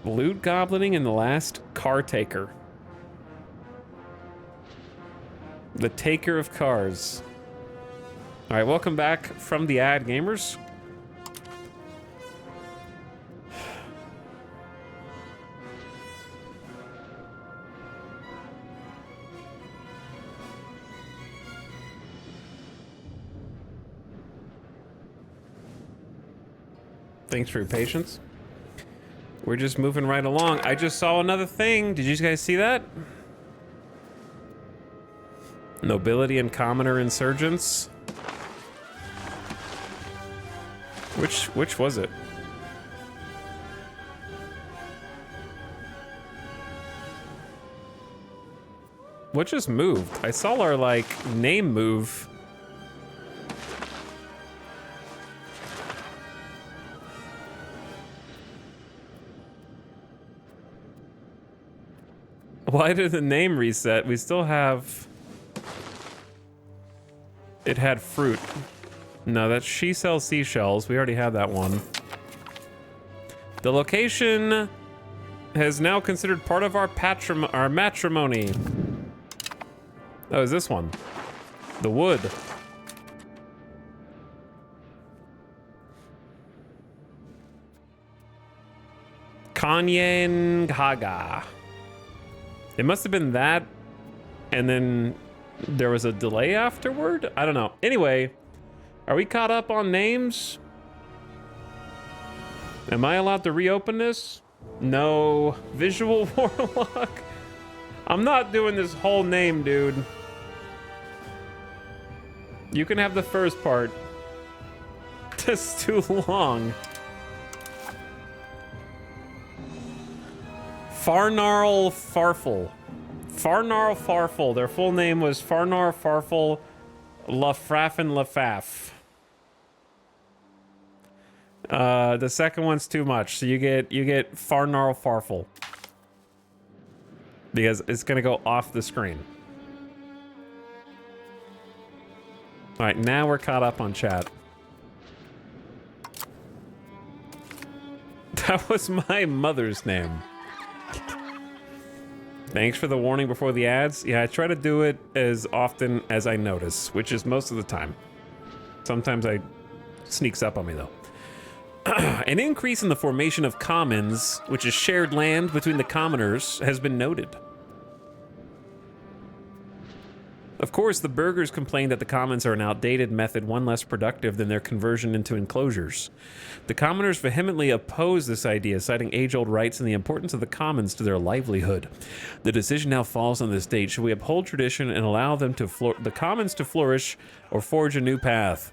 Loot goblining and the last car taker. The taker of cars. All right, welcome back from the ad, gamers. Thanks for your patience. We're just moving right along. I just saw another thing. Did you guys see that? Nobility and commoner insurgents. Which was it? What just moved? I saw our, like, name move. Why did the name reset? We still have... It had fruit. No, that's she sells seashells. We already had that one. The location has now considered part of our matrimony. Oh, is this one? The wood. Kanyen Haga. It must have been that, and then there was a delay afterward? I don't know. Anyway, are we caught up on names? Am I allowed to reopen this? No. Visual Warlock? I'm not doing this whole name, dude. You can have the first part. That's too long. Farnarl Farfel. Farnarl Farfel. Their full name was Farnar Farfel Lafraffen Lafaf. The second one's too much, so you get Farnarl Farfel. Because it's gonna go off the screen. Alright, now we're caught up on chat. That was my mother's name. Thanks for the warning before the ads. Yeah, I try to do it as often as I notice, which is most of the time. Sometimes it sneaks up on me, though. An increase in the formation of commons, which is shared land between the commoners, has been noted. Of course, the burghers complain that the commons are an outdated method, one less productive than their conversion into enclosures. The commoners vehemently oppose this idea, citing age-old rights and the importance of the commons to their livelihood. The decision now falls on this date. Should we uphold tradition and allow them to the commons to flourish or forge a new path?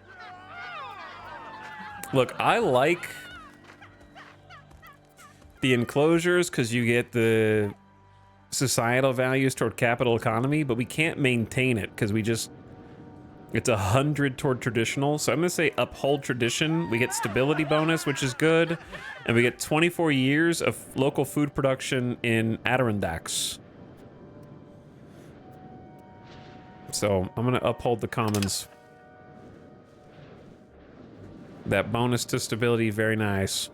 Look, I like the enclosures because you get the societal values toward capital economy, but we can't maintain it because it's 100 toward traditional. So I'm gonna say uphold tradition. We get stability bonus, which is good, and we get 24 years of local food production in Adirondacks. So I'm gonna uphold the commons. That bonus to stability, very nice.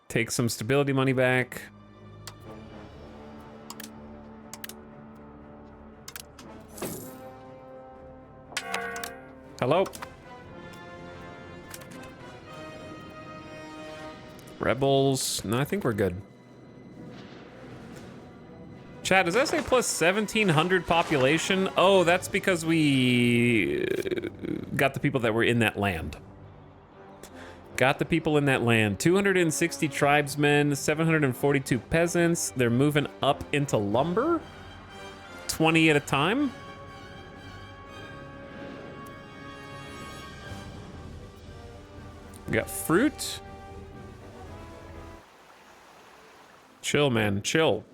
Take some stability money back. Hello? Rebels. No, I think we're good. Chat, does that say plus 1,700 population? Oh, that's because we got the people that were in that land. Got the people in that land. 260 tribesmen, 742 peasants. They're moving up into lumber. 20 at a time. We got fruit. Chill, man, chill.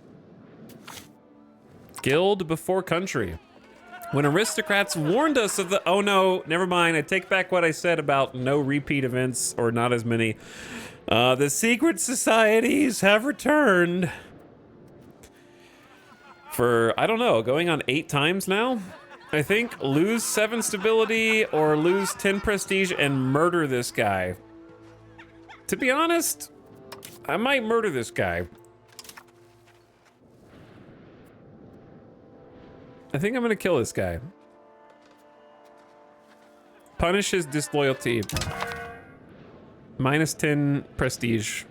Guild before country. When aristocrats warned us of the... Oh no, never mind. I take back what I said about no repeat events, or not as many. The secret societies have returned. For, I don't know, going on 8 times now? I think lose 7 stability or lose 10 prestige and murder this guy. To be honest, I might murder this guy. I think I'm gonna kill this guy. Punish his disloyalty. Minus 10 prestige.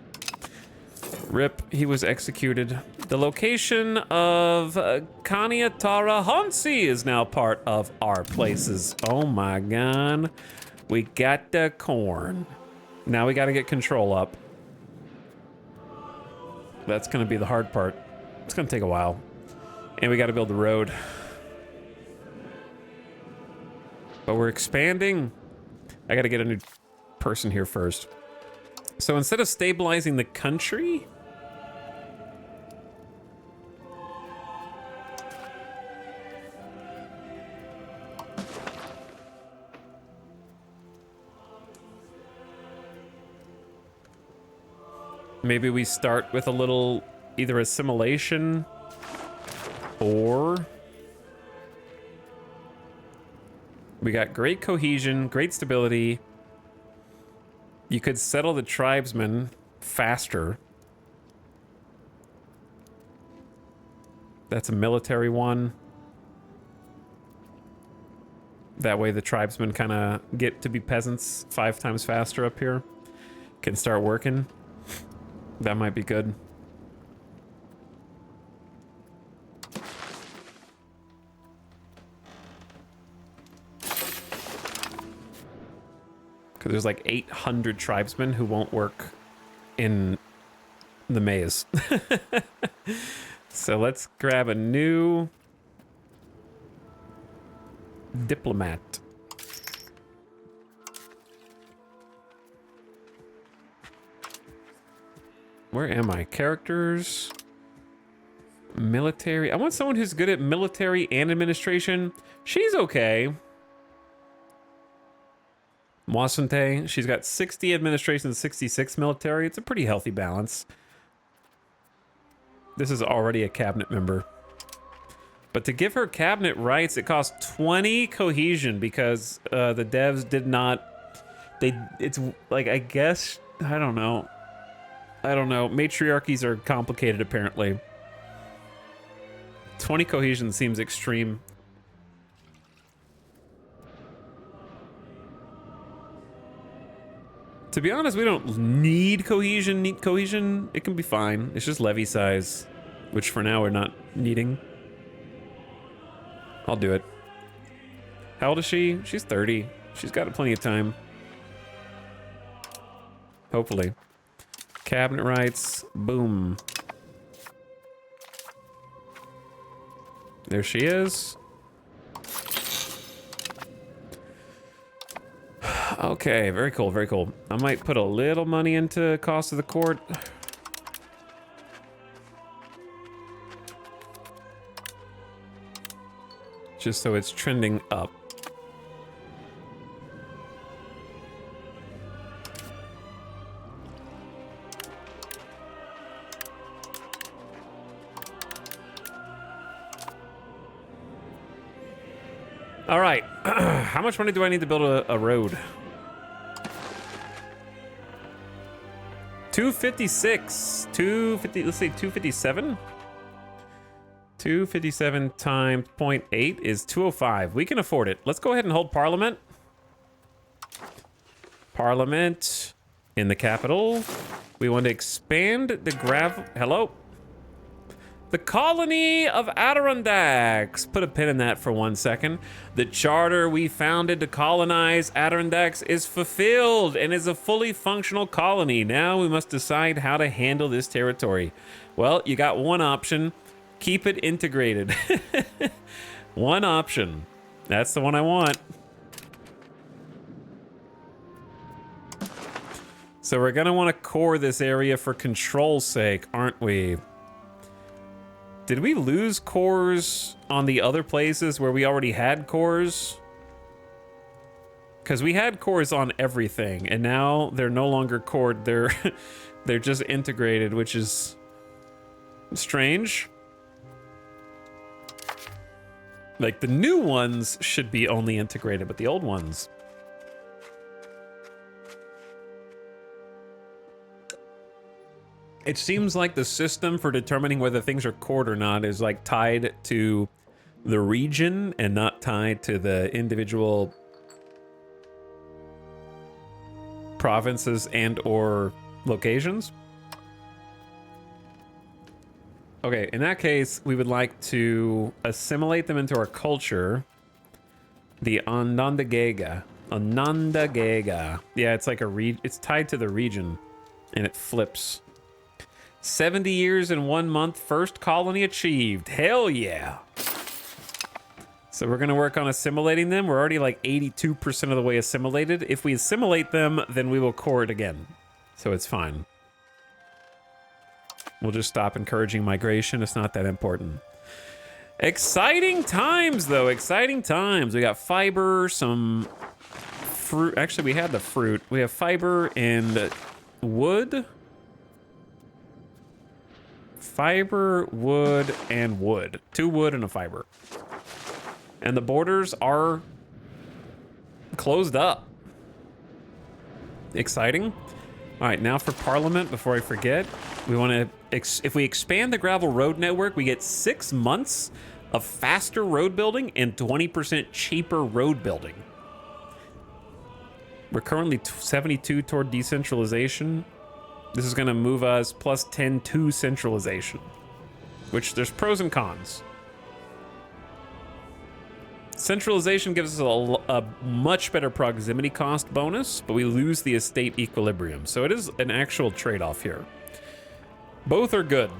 Rip, he was executed. The location of Kaniatara Hansi is now part of our places. Oh my god. We got the corn. Now we gotta get control up. That's gonna be the hard part. It's gonna take a while. And we gotta build the road. But we're expanding. I gotta get a new person here first. So instead of stabilizing the country, maybe we start with a little either assimilation or we got great cohesion, great stability. You could settle the tribesmen faster. That's a military one. That way the tribesmen kind of get to be peasants 5 times faster up here. Can start working. That might be good. Because there's like 800 tribesmen who won't work in the maze. So let's grab a new diplomat. Where am I? Characters. Military. I want someone who's good at military and administration. She's okay. Moisante, she's got 60 administration and 66 military. It's a pretty healthy balance. This is already a cabinet member. But to give her cabinet rights, it costs 20 cohesion because the devs did not... It's like, I guess... I don't know. Matriarchies are complicated, apparently. 20 cohesion seems extreme. To be honest, we don't need cohesion. It can be fine. It's just levy size, which for now we're not needing. I'll do it. How old is she? She's 30. She's got plenty of time. Hopefully. Cabinet rights. Boom. There she is. Okay, very cool, very cool. I might put a little money into cost of the court. Just so it's trending up. All right, how much money do I need to build a road? 256, 250, let's say 257. 257 times 0.8 is 205. We can afford it. Let's go ahead and hold Parliament. Parliament in the capital. We want to expand the hello? The colony of Adirondacks. Put a pin in that for 1 second. The charter we founded to colonize Adirondacks is fulfilled and is a fully functional colony. Now we must decide how to handle this territory. Well, you got one option. Keep it integrated. One option. That's the one I want. So we're gonna want to core this area for control's sake, aren't we? Did we lose cores on the other places where we already had cores? Because we had cores on everything, and now they're no longer cored. They're just integrated, which is strange. Like, the new ones should be only integrated, but the old ones... It seems like the system for determining whether things are cored or not is like tied to the region and not tied to the individual provinces and or locations. Okay, in that case, we would like to assimilate them into our culture. The Onondaga. Onondaga. Yeah, it's like it's tied to the region and it flips. 70 years and 1 month, first colony achieved. Hell yeah. So we're gonna work on assimilating them. We're already like 82% of the way assimilated. If we assimilate them, then we will core it again. So it's fine. We'll just stop encouraging migration. It's not that important. Exciting times though, exciting times. We got fiber, some fruit. Actually, we had the fruit. We have fiber and wood. Fiber, wood, and wood. 2 wood and a fiber. And the borders are closed up. Exciting. All right, now for Parliament, before I forget, we want to, if we expand the gravel road network, we get 6 months of faster road building and 20% cheaper road building. We're currently 72 toward decentralization. This is going to move us plus 10 to centralization, which there's pros and cons. Centralization gives us a much better proximity cost bonus, but we lose the estate equilibrium. So it is an actual trade-off here. Both are good,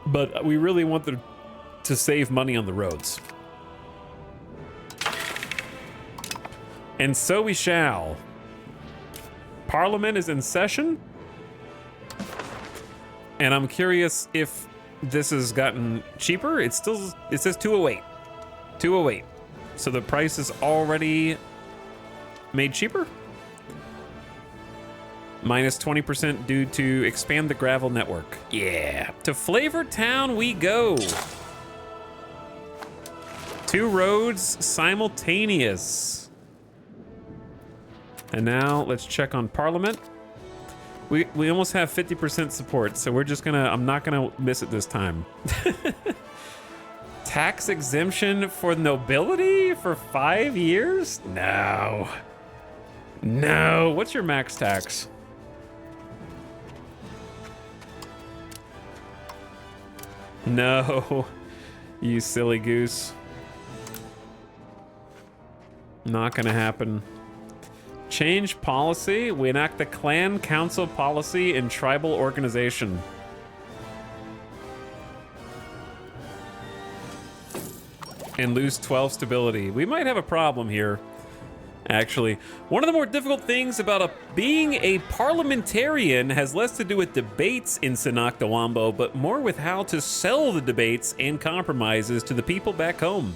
but we really want to save money on the roads. And so we shall. Parliament is in session. And I'm curious if this has gotten cheaper. It says 208. 208. So the price is already made cheaper? Minus 20% due to expand the gravel network. Yeah. To Flavor Town we go. 2 roads simultaneous. And now let's check on Parliament. We almost have 50% support, so we're just gonna, I'm not gonna miss it this time. Tax exemption for nobility for 5 years? No. No, what's your max tax? No, you silly goose. Not gonna happen. Change policy. We enact the clan council policy in tribal organization. And lose 12 stability. We might have a problem here, actually. One of the more difficult things about being a parliamentarian has less to do with debates in Haudenosaunee, but more with how to sell the debates and compromises to the people back home.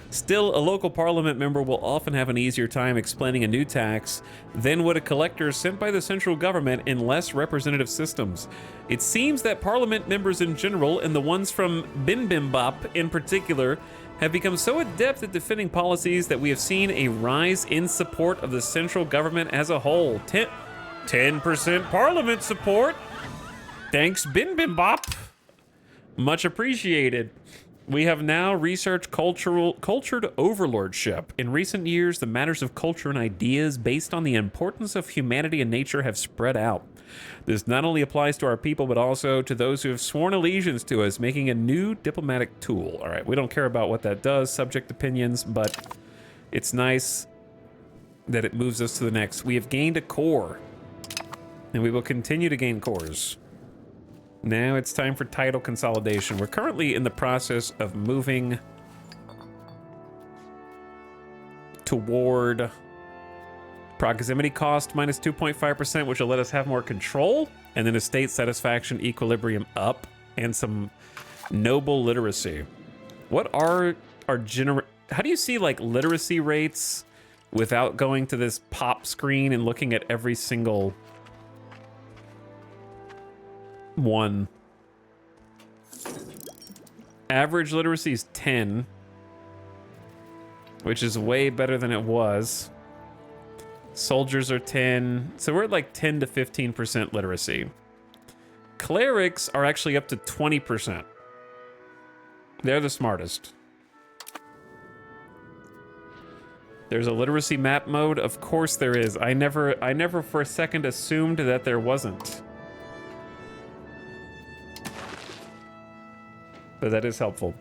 Still, a local parliament member will often have an easier time explaining a new tax than would a collector sent by the central government in less representative systems. It seems that parliament members in general, and the ones from Bibimbap in particular, have become so adept at defending policies that we have seen a rise in support of the central government as a whole. 10% parliament support. Thanks, Bibimbap. Much appreciated. We have now researched cultured overlordship. In recent years, the matters of culture and ideas based on the importance of humanity and nature have spread out. This not only applies to our people, but also to those who have sworn allegiance to us, making a new diplomatic tool. All right, we don't care about what that does, subject opinions, but it's nice that it moves us to the next. We have gained a core, and we will continue to gain cores. Now it's time for title consolidation. We're currently in the process of moving toward proximity cost minus 2.5%, which will let us have more control, and then estate satisfaction equilibrium up, and some noble literacy. What are our how do you see like literacy rates without going to this pop screen and looking at every single one? Average literacy is 10, which is way better than it was. Soldiers are 10, so we're at like 10 to 15% literacy. Clerics are actually up to 20%. They're the smartest. There's a literacy map mode. Of course there is. I never for a second assumed that there wasn't. But that is helpful.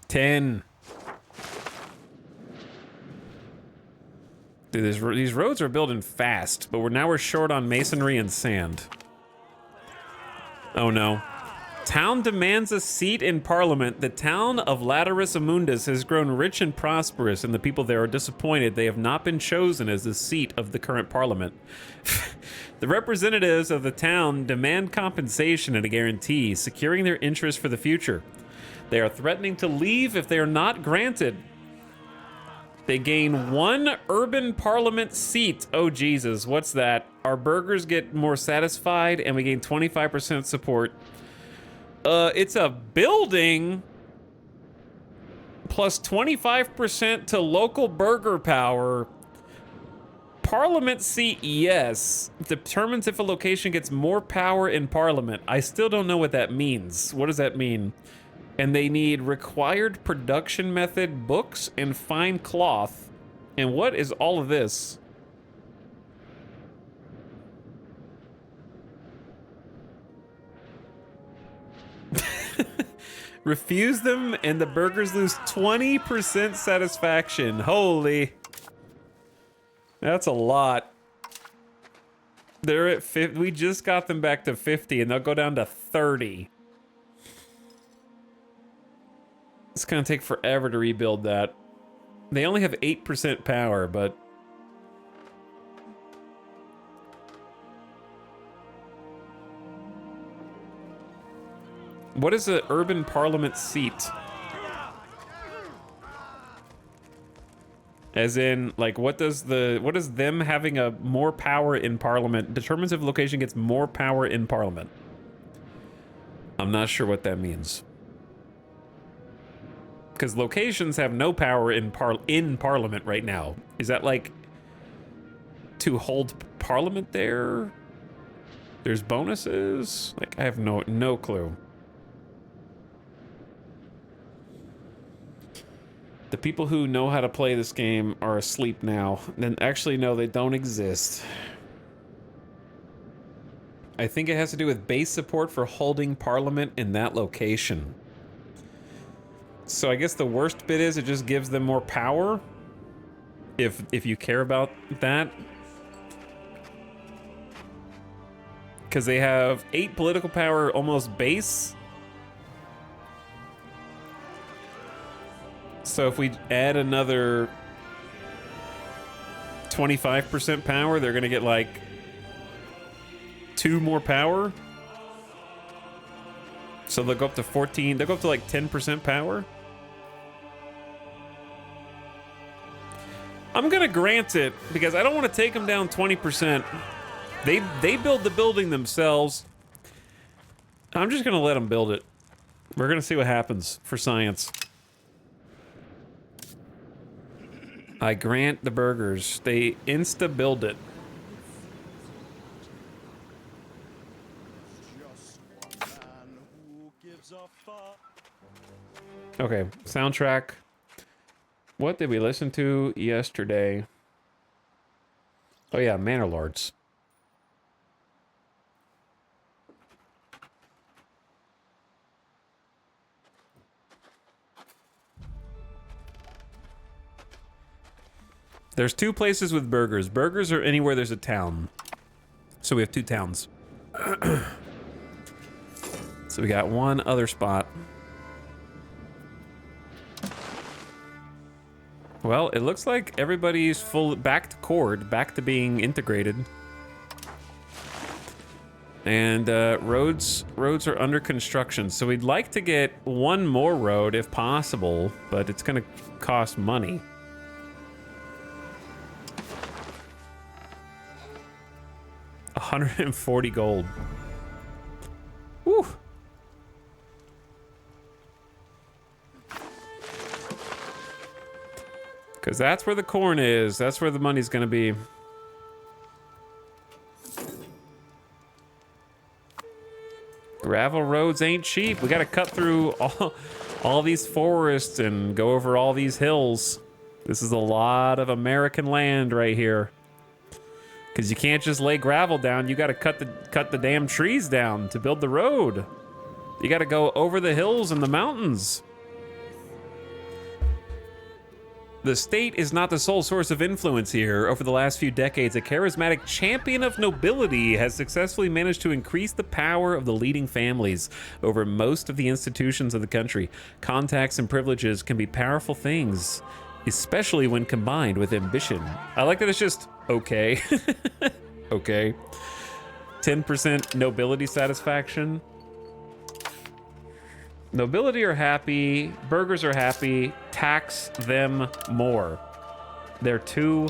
10. Dude, these roads are building fast, but now we're short on masonry and sand. Oh no. Town demands a seat in parliament. The town of Laterus Amundus has grown rich and prosperous, and the people there are disappointed they have not been chosen as the seat of the current parliament. The representatives of the town demand compensation and a guarantee, securing their interests for the future. They are threatening to leave if they are not granted. They gain 1 urban parliament seat. Oh, Jesus, what's that? Our burgers get more satisfied, and we gain 25% support. It's a building plus 25% to local burger power. Parliament seat, yes. Determines if a location gets more power in parliament. I still don't know what that means. What does that mean? And they need required production method, books, and fine cloth. And what is all of this? Refuse them and the burgers lose 20% satisfaction. Holy. That's a lot. They're at 50. We just got them back to 50 and they'll go down to 30. It's gonna take forever to rebuild that. They only have 8% power, but... What is an urban parliament seat? As in, like, what does them having a more power in parliament determines if a location gets more power in parliament? I'm not sure what that means. Because locations have no power in parliament right now. Is that like to hold parliament there? There's bonuses? Like, I have no clue. The people who know how to play this game are asleep now. And actually, no, they don't exist. I think it has to do with base support for holding parliament in that location. So I guess the worst bit is it just gives them more power. If you care about that. Because they have 8 political power almost base. So if we add another 25% power, they're gonna get like 2 more power. So they'll go up to 14, they'll go up to like 10% power. I'm gonna grant it because I don't want to take them down 20%. They build the building themselves. I'm just gonna let them build it. We're gonna see what happens for science. I grant the burgers. They insta-build it. Okay, soundtrack. What did we listen to yesterday? Oh yeah, Manor Lords. There's 2 places with burgers. Burgers are anywhere there's a town. So we have 2 towns. So we got 1 other spot. Well, it looks like everybody's back to cord, back to being integrated. And roads are under construction. So we'd like to get 1 more road if possible, but it's gonna cost money. $140 gold. Woo. Because that's where the corn is. That's where the money's gonna be. Gravel roads ain't cheap. We gotta cut through all these forests and go over all these hills. This is a lot of American land right here. Because you can't just lay gravel down. You gotta cut the damn trees down to build the road. You gotta go over the hills and the mountains. The state is not the sole source of influence here. Over the last few decades, a charismatic champion of nobility has successfully managed to increase the power of the leading families over most of the institutions of the country. Contacts and privileges can be powerful things, especially when combined with ambition. I like that it's just okay. Okay. 10% nobility satisfaction. Nobility are happy, burgers are happy, tax them more. They're too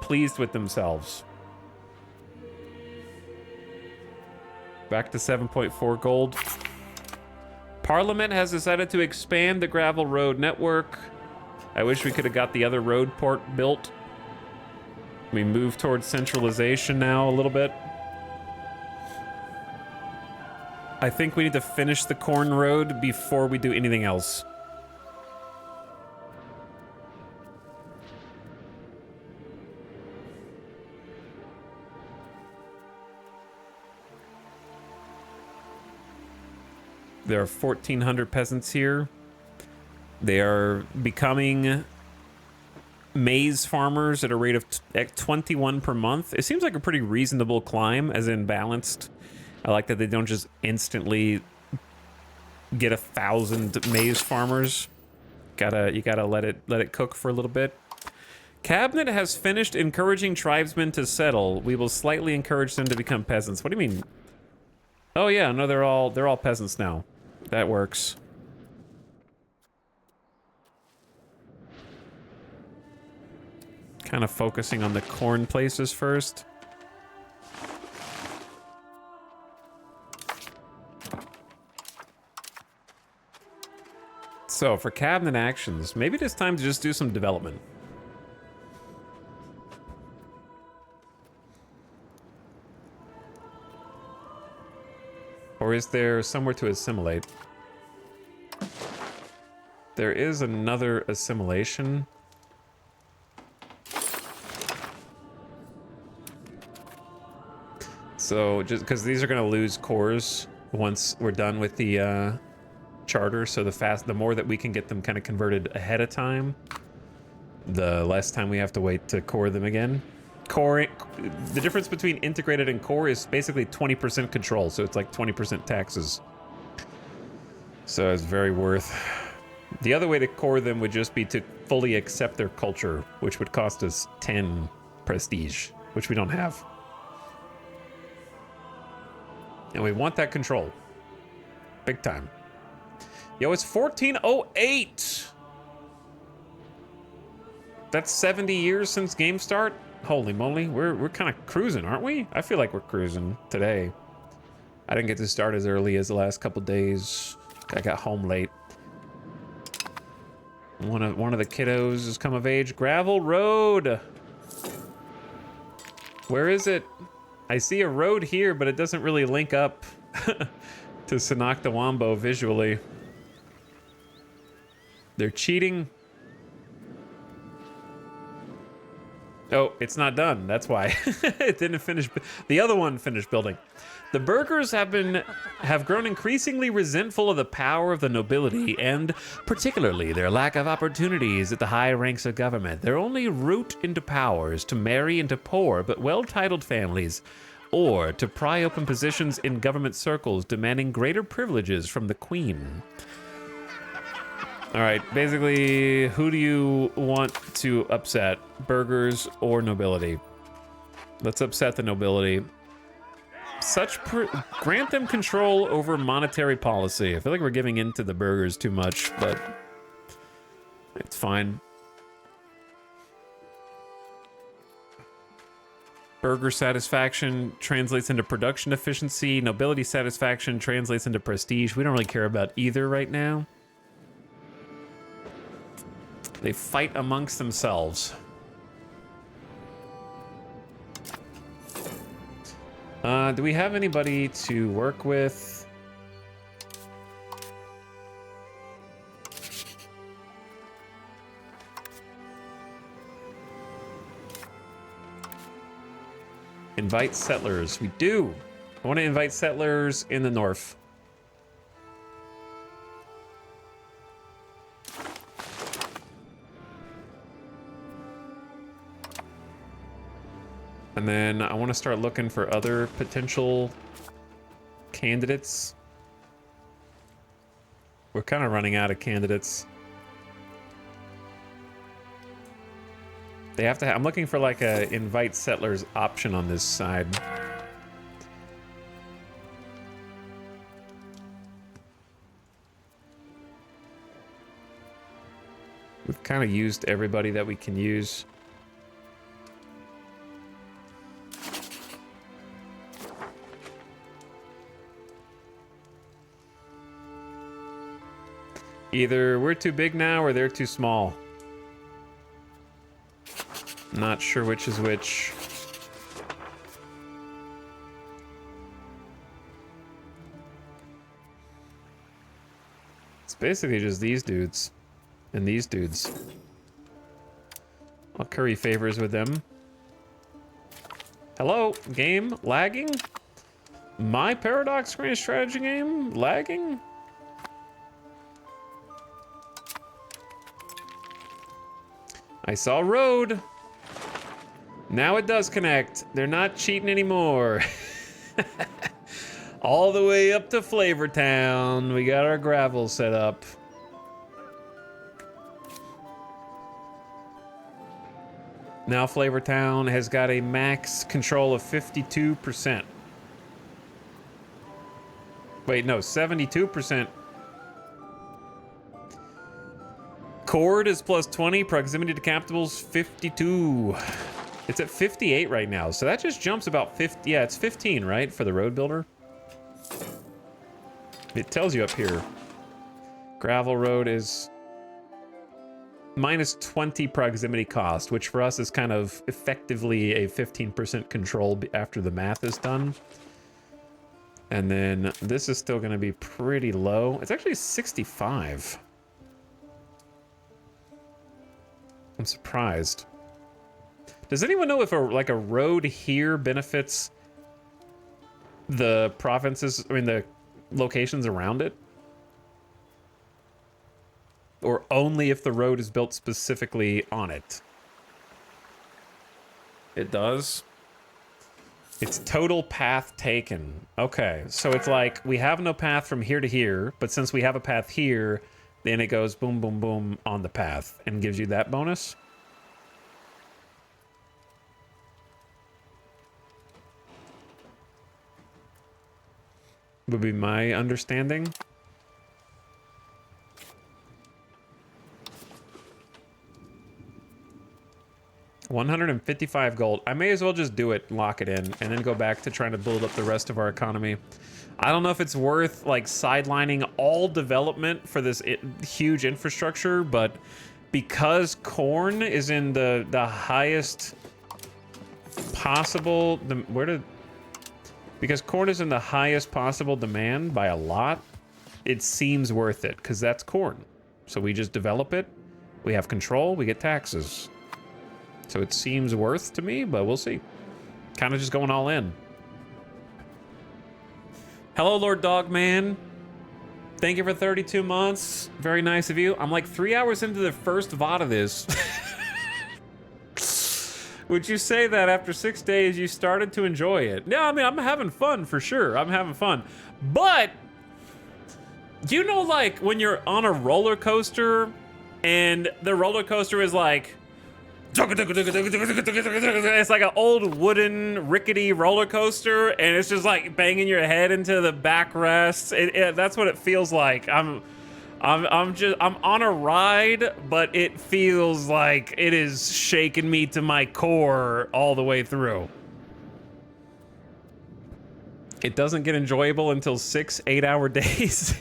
pleased with themselves. Back to 7.4 gold. Parliament has decided to expand the gravel road network. I wish we could have got the other road port built. We move towards centralization now a little bit. I think we need to finish the corn road before we do anything else. There are 1,400 peasants here. They are becoming maize farmers at a rate of 21 per month. It seems like a pretty reasonable climb, as in balanced. I like that they don't just instantly get 1,000 maize farmers. You gotta let it cook for a little bit. Cabinet has finished encouraging tribesmen to settle. We will slightly encourage them to become peasants. What do you mean? Oh yeah, no, they're all peasants now. That works. Kind of focusing on the corn places first. So for cabinet actions, maybe it is time to just do some development. Or is there somewhere to assimilate? There is another assimilation. So just because these are going to lose cores once we're done with the charter, so the more that we can get them kind of converted ahead of time, the less time we have to wait to core them again. The difference between integrated and core is basically 20% control, so it's like 20% taxes. So it's very worth. The other way to core them would just be to fully accept their culture, which would cost us 10 prestige, which we don't have. And we want that control. Big time. Yo, it's 1408! That's 70 years since game start? Holy moly, we're kind of cruising, aren't we? I feel like we're cruising today. I didn't get to start as early as the last couple days. I got home late. One of the kiddos has come of age. Gravel road! Where is it? I see a road here, but it doesn't really link up to Haudenosaunee visually. They're cheating. Oh, it's not done. That's why. It didn't finish. The other one finished building. The burghers have grown increasingly resentful of the power of the nobility, and particularly their lack of opportunities at the high ranks of government. Their only route into power is to marry into poor but well-titled families, or to pry open positions in government circles, demanding greater privileges from the queen. All right, basically, who do you want to upset? Burghers or nobility? Let's upset the nobility. Grant them control over monetary policy. I feel like we're giving in to the burghers too much, but it's fine. Burgher satisfaction translates into production efficiency. Nobility satisfaction translates into prestige. We don't really care about either right now. They fight amongst themselves. Do we have anybody to work with? Invite settlers. We do. I want to invite settlers in the north. And then I want to start looking for other potential candidates. We're kind of running out of candidates. They have to I'm looking for like a invite settlers option on this side. We've kind of used everybody that we can use. Either we're too big now or they're too small. Not sure which is which. It's basically just these dudes and these dudes. I'll curry favors with them. Hello, game lagging? My Paradox Grand Strategy game lagging? I saw road. Now it does connect. They're not cheating anymore. All the way up to Flavortown. We got our gravel set up. Now Flavortown has got a max control of 52%. Wait, no, 72%. Chord is plus 20, proximity to capitals 52. It's at 58 right now, so that just jumps about 50. Yeah, it's 15, right, for the road builder? It tells you up here. Gravel road is minus 20 proximity cost, which for us is kind of effectively a 15% control after the math is done. And then this is still going to be pretty low. It's actually 65. I'm surprised. Does anyone know if a road here benefits the provinces, I mean the locations around it? Or only if the road is built specifically on it? It does? It's total path taken. Okay, so it's like we have no path from here to here, but since we have a path here, then it goes boom, boom, boom on the path and gives you that bonus. Would be my understanding. $155 gold. I may as well just do it, lock it in, and then go back to trying to build up the rest of our economy. I don't know if it's worth like sidelining all development for this huge infrastructure, but because corn is in the highest possible, because corn is in the highest possible demand by a lot, it seems worth it because that's corn. So we just develop it, we have control, we get taxes. So it seems worth to me, but we'll see. Kind of just going all in. Hello, Lord Dogman. Thank you for 32 months. Very nice of you. I'm like 3 hours into the first VOD of this. Would you say that after 6 days you started to enjoy it? No, I mean, I'm having fun for sure. I'm having fun. But, you know, like when you're on a roller coaster and the roller coaster is like, it's like an old wooden rickety roller coaster, and it's just like banging your head into the backrest. That's what it feels like. I'm on a ride, but it feels like it is shaking me to my core all the way through. It doesn't get enjoyable until 6 8-hour days.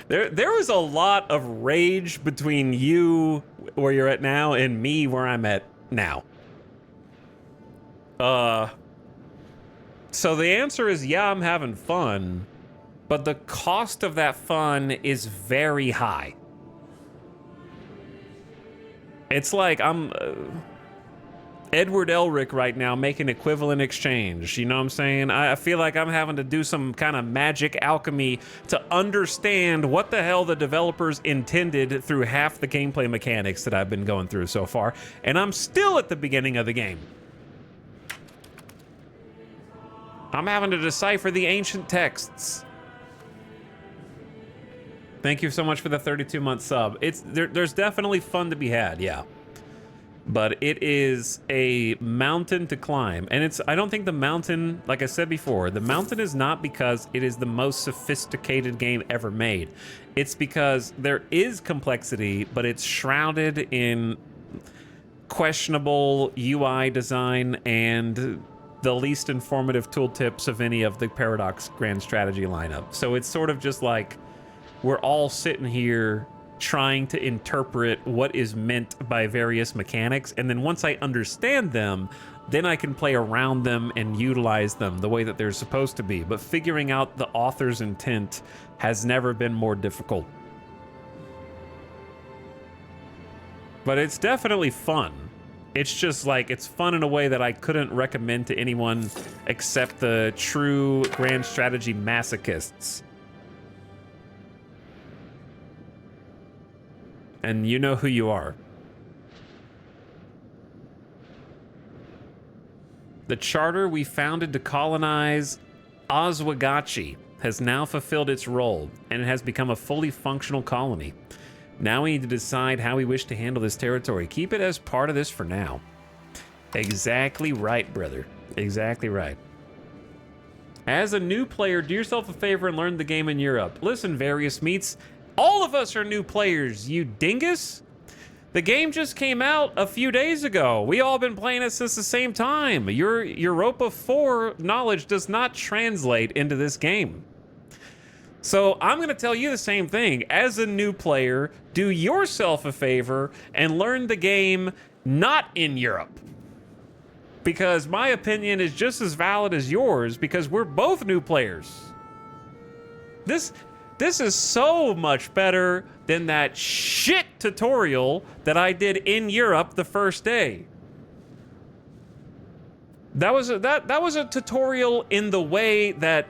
There was a lot of rage between you where you're at now and me where I'm at now. So the answer is yeah, I'm having fun, but the cost of that fun is very high. It's like I'm Edward Elric right now making equivalent exchange. You know what I'm saying? I feel like I'm having to do some kind of magic alchemy to understand what the hell the developers intended through half the gameplay mechanics that I've been going through so far. And I'm still at the beginning of the game. I'm having to decipher the ancient texts. Thank you so much for the 32-month sub. There's definitely fun to be had, yeah. But it is a mountain to climb. And I don't think the mountain, like I said before, the mountain is not because it is the most sophisticated game ever made. It's because there is complexity, but it's shrouded in questionable UI design and the least informative tooltips of any of the Paradox Grand Strategy lineup. So it's sort of just like we're all sitting here trying to interpret what is meant by various mechanics, and then once I understand them, then I can play around them and utilize them the way that they're supposed to be. But figuring out the author's intent has never been more difficult. But it's definitely fun. It's just like, it's fun in a way that I couldn't recommend to anyone except the true grand strategy masochists. And you know who you are. The charter we founded to colonize Oswegatchie has now fulfilled its role, and it has become a fully functional colony. Now we need to decide how we wish to handle this territory. Keep it as part of this for now. Exactly right, brother. Exactly right. As a new player, do yourself a favor and learn the game in Europe. Listen, Various Meats, all of us are new players, you dingus. The game just came out a few days ago. We all been playing it since the same time. Your Europa 4 knowledge does not translate into this game. So I'm gonna tell you the same thing. As a new player, do yourself a favor and learn the game not in Europe. Because my opinion is just as valid as yours, because we're both new players. This is so much better than that shit tutorial that I did in Europe the first day. That was a tutorial in the way that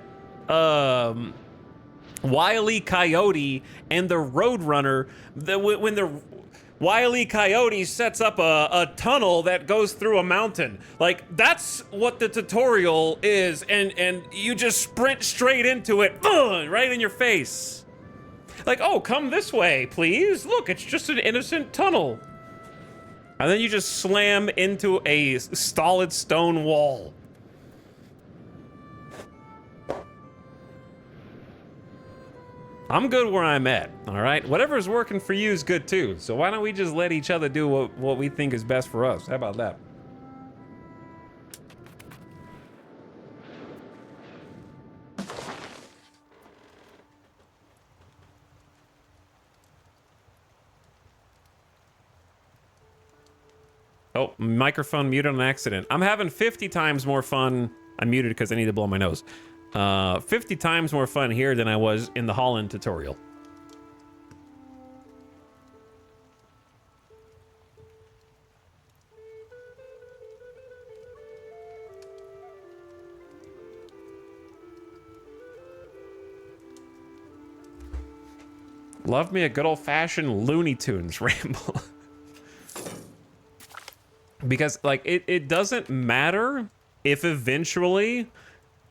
Wile E. Coyote and the Roadrunner, when the Wile E. Coyote sets up a tunnel that goes through a mountain. Like, that's what the tutorial is, and you just sprint straight into it, right in your face. Like, oh, come this way, please. Look, it's just an innocent tunnel. And then you just slam into a solid stone wall. I'm good where I'm at, all right? Whatever's working for you is good too. So why don't we just let each other do what we think is best for us? How about that? Oh, microphone muted on accident. I'm having 50 times more fun. I muted because I need to blow my nose. 50 times more fun here than I was in the Holland tutorial. Love me a good old-fashioned Looney Tunes ramble. Because, like, it doesn't matter if eventually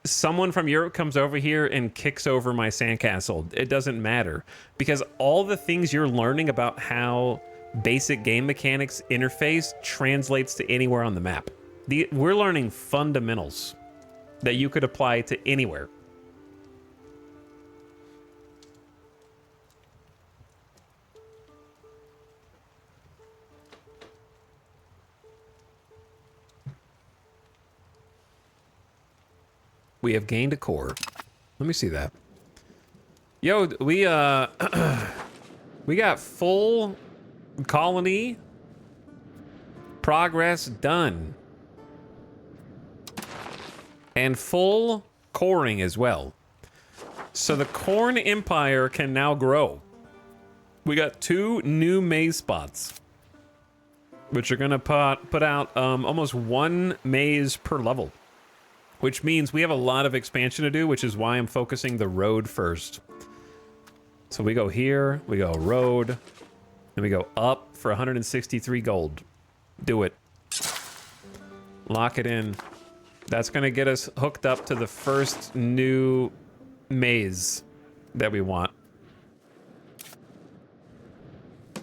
someone from Europe comes over here and kicks over my sandcastle. It doesn't matter. Because all the things you're learning about how basic game mechanics interface translates to anywhere on the map. We're learning fundamentals that you could apply to anywhere. We have gained a core. Let me see that. Yo, we we got full colony progress done. And full coring as well. So the corn empire can now grow. We got 2 new maize spots, which are gonna put out almost 1 maize per level. Which means we have a lot of expansion to do, which is why I'm focusing the road first. So we go here, we go road, and we go up for 163 gold. Do it. Lock it in. That's gonna get us hooked up to the first new maze that we want.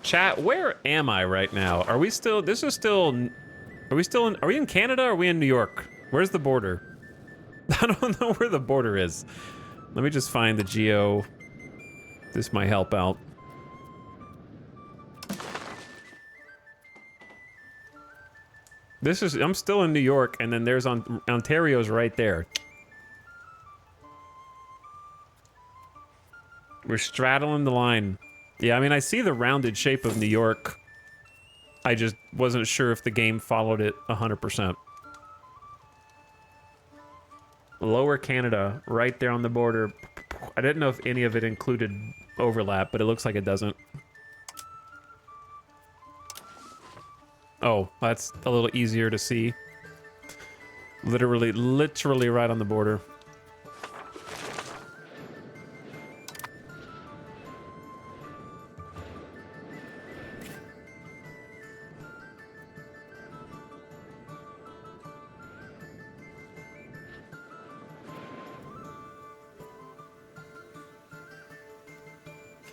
Chat, where am I right now? Are we still, are we in Canada or are we in New York? Where's the border? I don't know where the border is. Let me just find the geo. This might help out. I'm still in New York, and then there's Ontario's right there. We're straddling the line. Yeah, I mean, I see the rounded shape of New York. I just wasn't sure if the game followed it 100%. Lower Canada, right there on the border. I didn't know if any of it included overlap, but it looks like it doesn't. Oh, that's a little easier to see. Literally right on the border.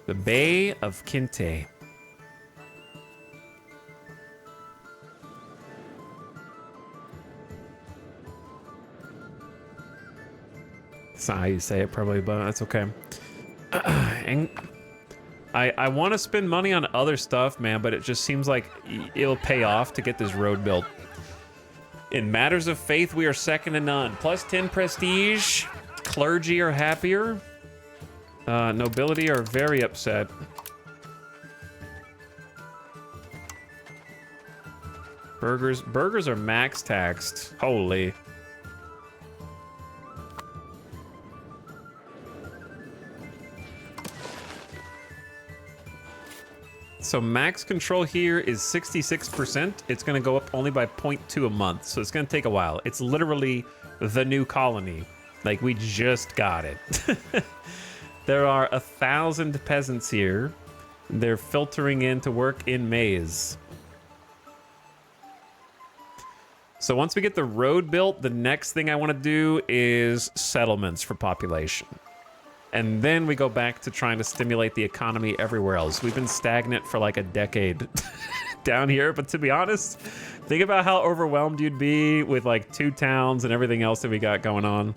The Bay of Kinte. That's not how you say it, probably, but that's okay. And I want to spend money on other stuff, man, but it just seems like it'll pay off to get this road built. In matters of faith, we are second to none. Plus 10 prestige. Clergy are happier. Nobility are very upset. Burgers are max taxed. Holy. So max control here is 66%. It's going to go up only by 0.2 a month, so it's going to take a while. It's literally the new colony. Like, we just got it. There are 1,000 peasants here. They're filtering in to work in maize. So once we get the road built, the next thing I want to do is settlements for population. And then we go back to trying to stimulate the economy everywhere else. We've been stagnant for like a decade down here, but to be honest, think about how overwhelmed you'd be with like 2 towns and everything else that we got going on.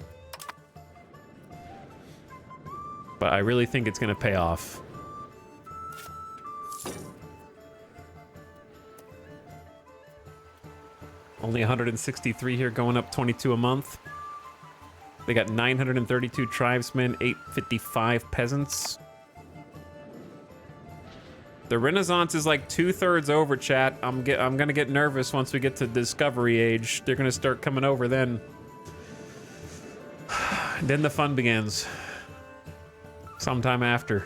But I really think it's gonna pay off. Only 163 here, going up 22 a month. They got 932 tribesmen, 855 peasants. The Renaissance is like 2/3 over, chat. I'm gonna get nervous once we get to Discovery Age. They're gonna start coming over then. Then the fun begins. Sometime after.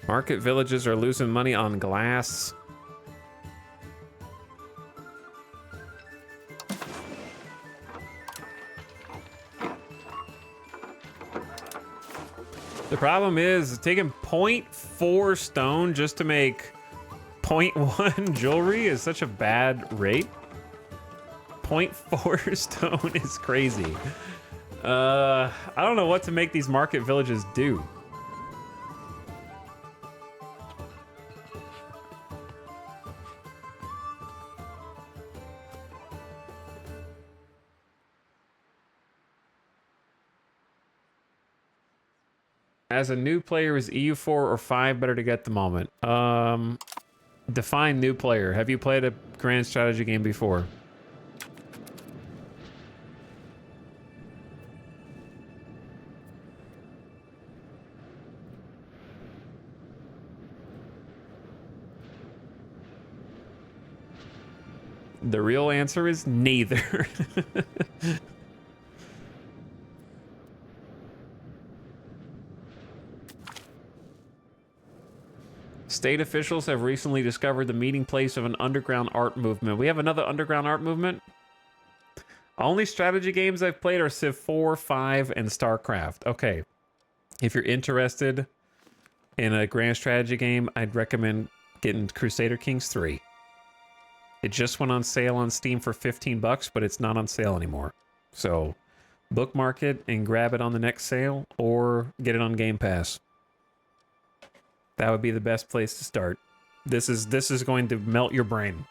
Market villages are losing money on glass. The problem is taking 0.4 stone just to make 0.1 jewelry is such a bad rate. 0.4 stone is crazy. I don't know what to make these market villages do. As a new player, is EU4 or 5 better to get the moment? Define new player. Have you played a grand strategy game before? The real answer is neither. State officials have recently discovered the meeting place of an underground art movement. We have another underground art movement? Only strategy games I've played are Civ 4, 5, and StarCraft. Okay. If you're interested in a grand strategy game, I'd recommend getting Crusader Kings 3. It just went on sale on Steam for 15 bucks, but it's not on sale anymore. So bookmark it and grab it on the next sale, or get it on Game Pass. That would be the best place to start. This is going to melt your brain.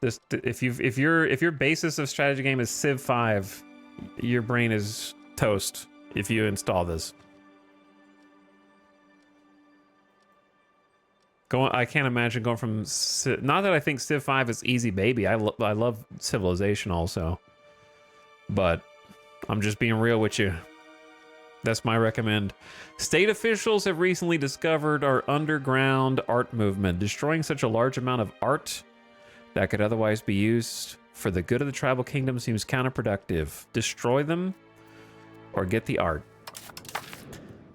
This if your basis of strategy game is Civ 5, your brain is toast if you install this. I can't imagine going from not that I think Civ 5 is easy baby. I love Civilization also. But I'm just being real with you. That's my recommend. State officials have recently discovered our underground art movement. Destroying such a large amount of art that could otherwise be used for the good of the tribal kingdom seems counterproductive. Destroy them or get the art.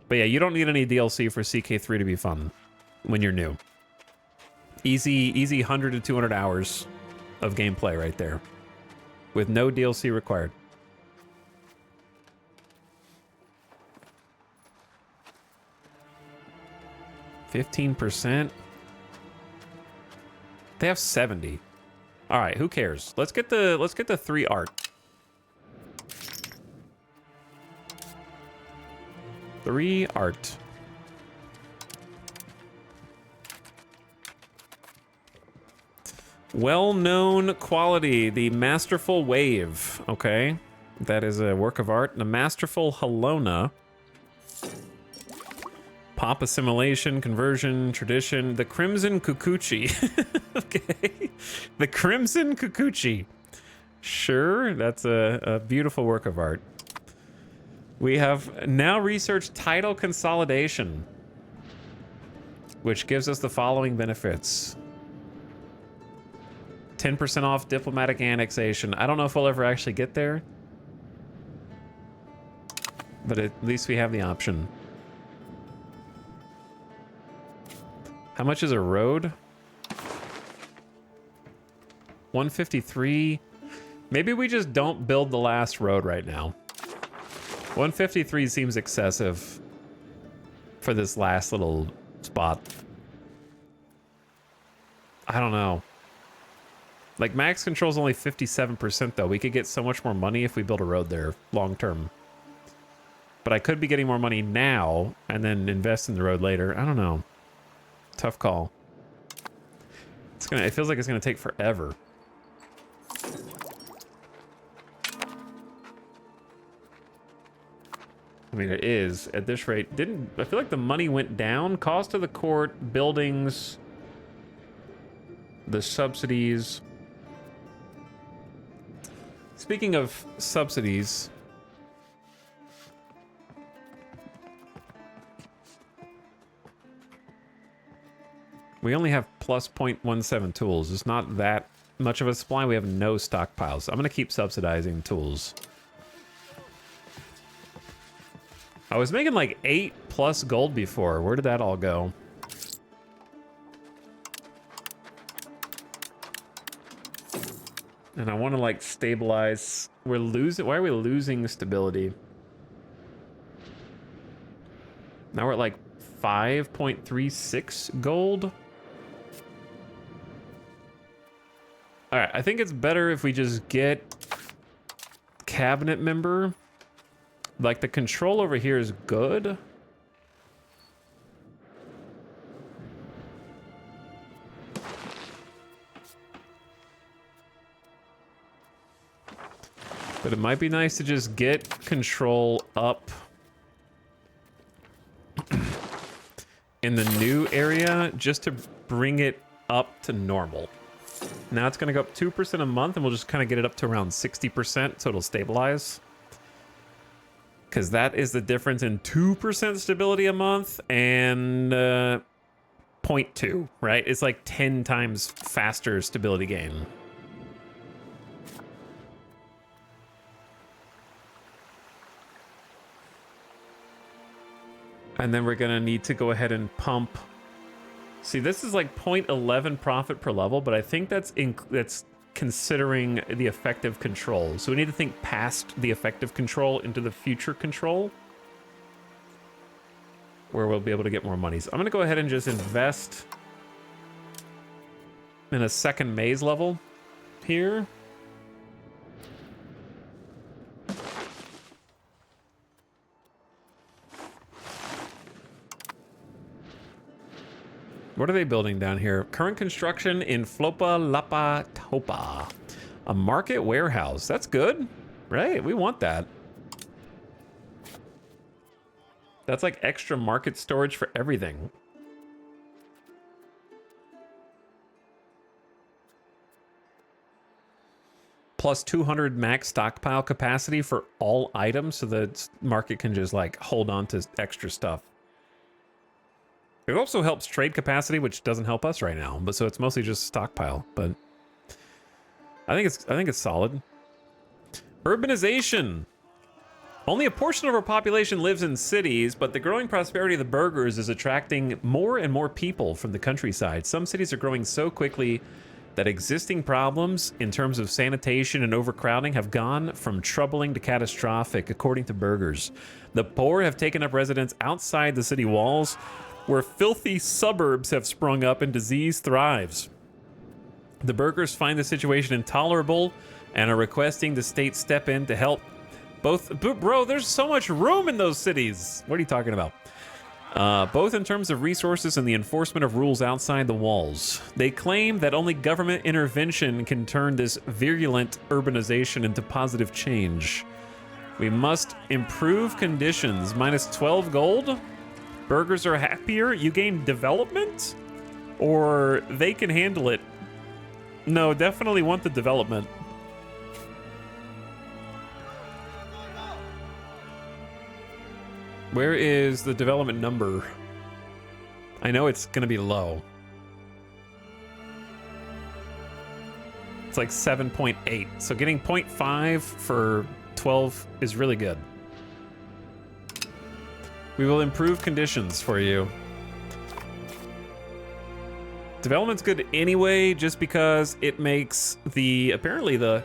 But yeah, you don't need any DLC for CK3 to be fun when you're new. Easy 100 to 200 hours of gameplay right there with no DLC required. 15%. They have 70. All right, who cares? Let's get the 3 art. 3 art. Well-known quality, the Masterful Wave. Okay, that is a work of art. The Masterful Haudenosaunee. Pop assimilation, conversion, tradition. The Crimson Kukuchi. Okay, the Crimson Kukuchi. Sure, that's a beautiful work of art. We have now researched title consolidation, which gives us the following benefits. 10% off diplomatic annexation. I don't know if we'll ever actually get there, but at least we have the option. How much is a road? 153. Maybe we just don't build the last road right now. 153 seems excessive for this last little spot. I don't know. Like, max control's only 57% though. We could get so much more money if we build a road there long term. But I could be getting more money now and then invest in the road later. I don't know. Tough call. It feels like it's gonna take forever. I mean, it is at this rate. I feel like the money went down? Cost of the court, buildings, the subsidies. Speaking of subsidies, we only have plus 0.17 tools. It's not that much of a supply. We have no stockpiles. I'm going to keep subsidizing tools. I was making like 8+ gold before. Where did that all go? And I want to like stabilize. We're losing. Why are we losing stability? Now we're at like 5.36 gold. All right, I think it's better if we just get cabinet member. Like, the control over here is good. But it might be nice to just get control up in the new area just to bring it up to normal. Now it's going to go up 2% a month, and we'll just kind of get it up to around 60%, so it'll stabilize. Because that is the difference in 2% stability a month and 0.2, right? It's like 10 times faster stability gain. And then we're going to need to go ahead and pump. See, this is like 0.11 profit per level, but I think that's considering the effective control. So we need to think past the effective control into the future control, where we'll be able to get more money. So I'm going to go ahead and just invest in a second maze level here. What are they building down here? Current construction in Flopa Lapa Topa. A market warehouse. That's good, right? We want that. That's like extra market storage for everything. Plus 200 max stockpile capacity for all items, so the market can just like hold on to extra stuff. It also helps trade capacity, which doesn't help us right now, but so it's mostly just stockpile. But I think it's solid. Urbanization. Only a portion of our population lives in cities, but the growing prosperity of the burghers is attracting more and more people from the countryside. Some cities are growing so quickly that existing problems in terms of sanitation and overcrowding have gone from troubling to catastrophic, according to burghers. The poor have taken up residence outside the city walls, where filthy suburbs have sprung up and disease thrives. The burghers find the situation intolerable and are requesting the state step in to help. Bro, there's so much room in those cities. What are you talking about? Both in terms of resources and the enforcement of rules outside the walls. They claim that only government intervention can turn this virulent urbanization into positive change. We must improve conditions. Minus 12 gold? Burghers are happier? You gain development? Or they can handle it? No, definitely want the development. Where is the development number? I know it's gonna be low. It's like 7.8. So getting 0.5 for 12 is really good. We will improve conditions for you. Development's good anyway, just because it makes apparently a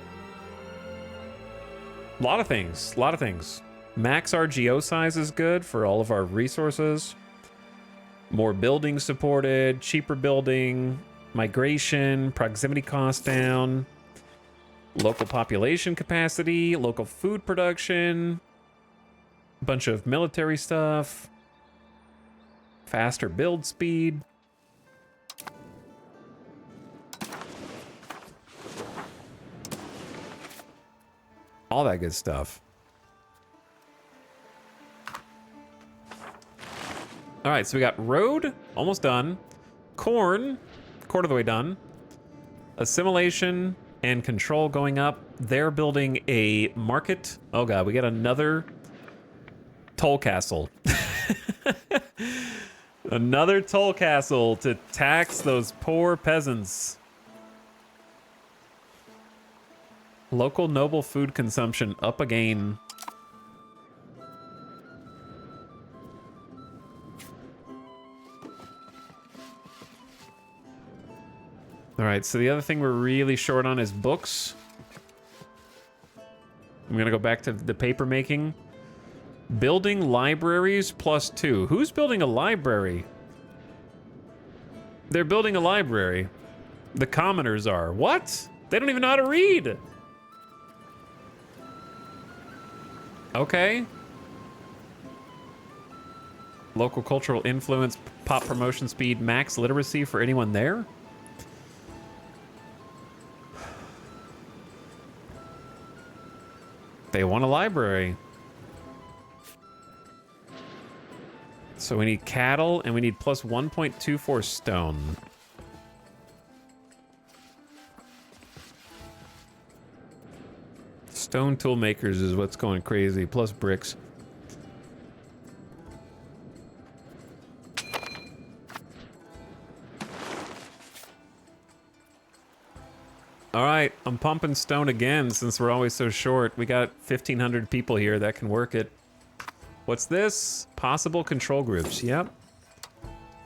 lot of things. Max RGO size is good for all of our resources. More building supported, cheaper building, migration, proximity cost down, local population capacity, local food production, bunch of military stuff, faster build speed. All that good stuff. All right, so we got road, almost done. Corn, quarter of the way done. Assimilation and control going up. They're building a market. Oh god, we got another toll castle. Another toll castle to tax those poor peasants. Local noble food consumption up again. All right, so the other thing we're really short on is books. I'm gonna go back to the paper making. Building libraries +2. Who's building a library? They're building a library. The commoners are. What? They don't even know how to read. Okay. Local cultural influence, pop promotion speed, max literacy for anyone there? They want a library. So we need cattle and we need plus 1.24 stone. Stone tool makers is what's going crazy, plus bricks. All right, I'm pumping stone again since we're always so short. We got 1,500 people here that can work it. What's this? Possible control groups. Yep.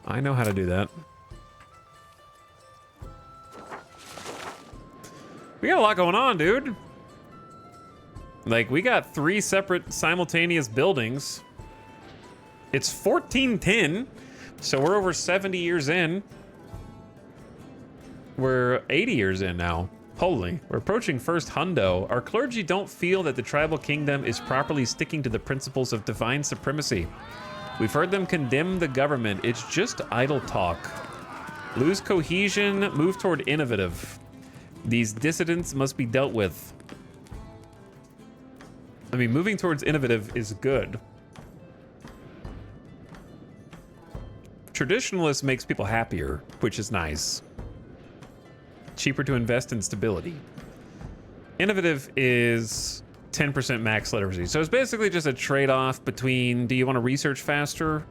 I know how to do that. We got a lot going on, dude. Like, we got 3 separate simultaneous buildings. It's 1410, so we're over 70 years in. We're 80 years in now. Holy, we're approaching first hundo. Our clergy don't feel that the tribal kingdom is properly sticking to the principles of divine supremacy. We've heard them condemn the government. It's just idle talk. Lose cohesion, move toward innovative. These dissidents must be dealt with. I mean, moving towards innovative is good. Traditionalist makes people happier, which is nice. Cheaper to invest in stability. Innovative is 10% max literacy. So it's basically just a trade-off between, do you want to research faster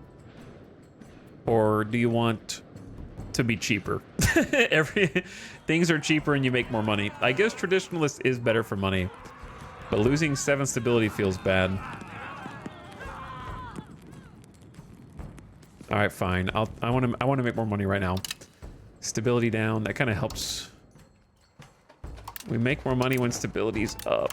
or do you want to be cheaper? Things are cheaper and you make more money. I guess traditionalist is better for money, but losing 7 stability feels bad. All right, fine. I want to make more money right now. Stability down. That kind of helps. We make more money when stability's up.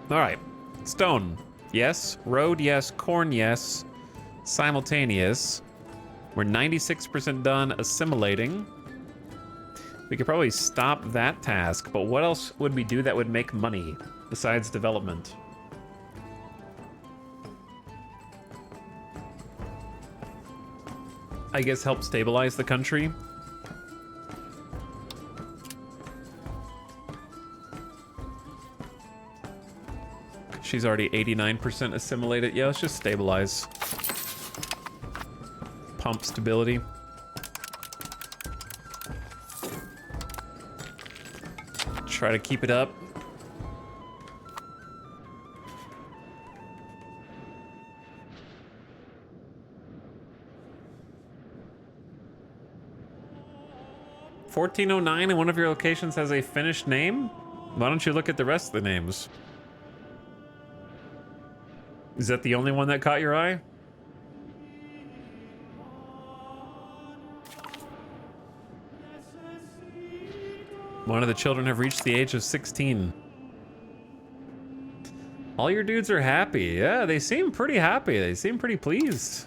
All right. Stone, yes. Road, yes. Corn, yes. Simultaneous. We're 96% done assimilating. We could probably stop that task, but what else would we do that would make money besides development? I guess help stabilize the country. She's already 89% assimilated. Yeah, let's just stabilize. Pump stability. Try to keep it up. $14.09 and one of your locations has a Finnish name? Why don't you look at the rest of the names? Is that the only one that caught your eye? One of the children have reached the age of 16. All your dudes are happy. Yeah, they seem pretty happy. They seem pretty pleased.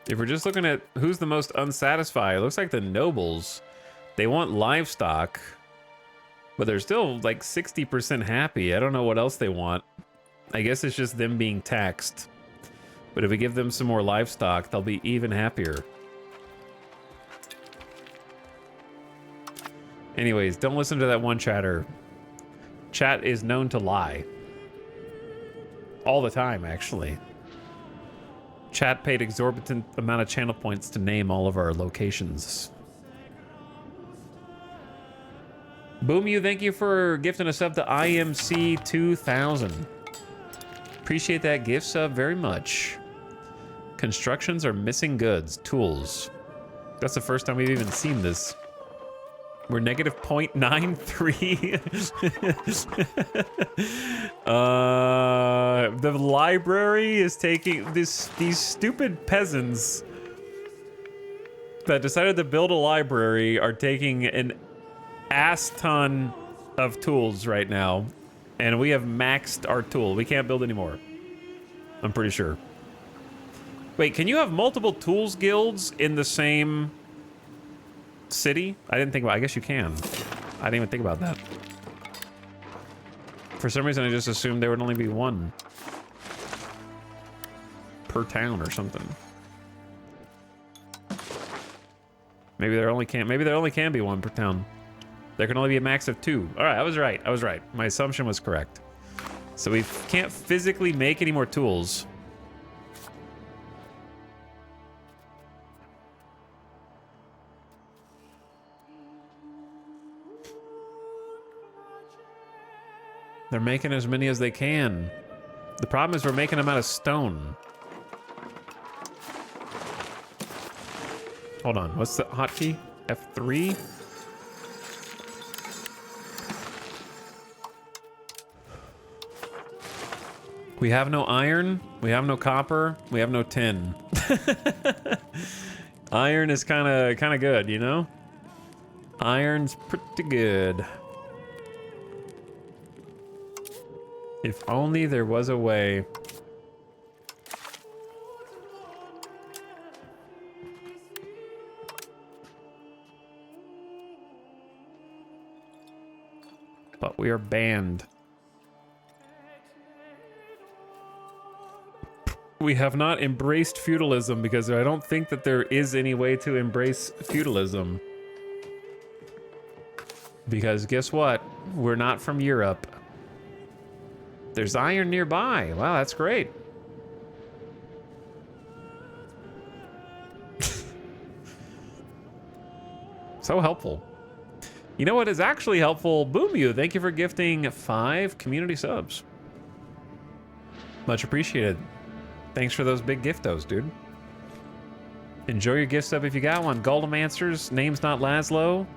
If we're just looking at who's the most unsatisfied, it looks like the nobles. They want livestock, but they're still like 60% happy. I don't know what else they want. I guess it's just them being taxed. But if we give them some more livestock, they'll be even happier. Anyways, don't listen to that one chatter. Chat is known to lie. All the time, actually. Chat paid exorbitant amount of channel points to name all of our locations. Boom you, thank you for gifting a sub to IMC 2000. Appreciate that gift sub very much. Constructions are missing goods, tools. That's the first time we've even seen this. We're negative 0.93. The library is taking these stupid peasants that decided to build a library are taking an ass ton of tools right now, and we have maxed our tool. We can't build anymore. I'm pretty sure. Wait, can you have multiple tools guilds in the same city? I didn't think about. I guess you can. I didn't even think about that. For some reason, I just assumed there would only be one per town or something. Maybe there only can be one per town. There can only be a max of 2. All right, I was right. I was right. My assumption was correct. So we can't physically make any more tools. They're making as many as they can. The problem is we're making them out of stone. Hold on, what's the hotkey? F3? We have no iron, we have no copper, we have no tin. Iron is kind of good, you know? Iron's pretty good. If only there was a way. But we are banned. We have not embraced feudalism because I don't think that there is any way to embrace feudalism. Because guess what? We're not from Europe. There's iron nearby. Wow, that's great. So helpful. You know what is actually helpful? Boom you, thank you for gifting 5 community subs. Much appreciated. Thanks for those big giftos, dude. Enjoy your gift sub if you got one. Goldomancers, Name's Not Laszlo,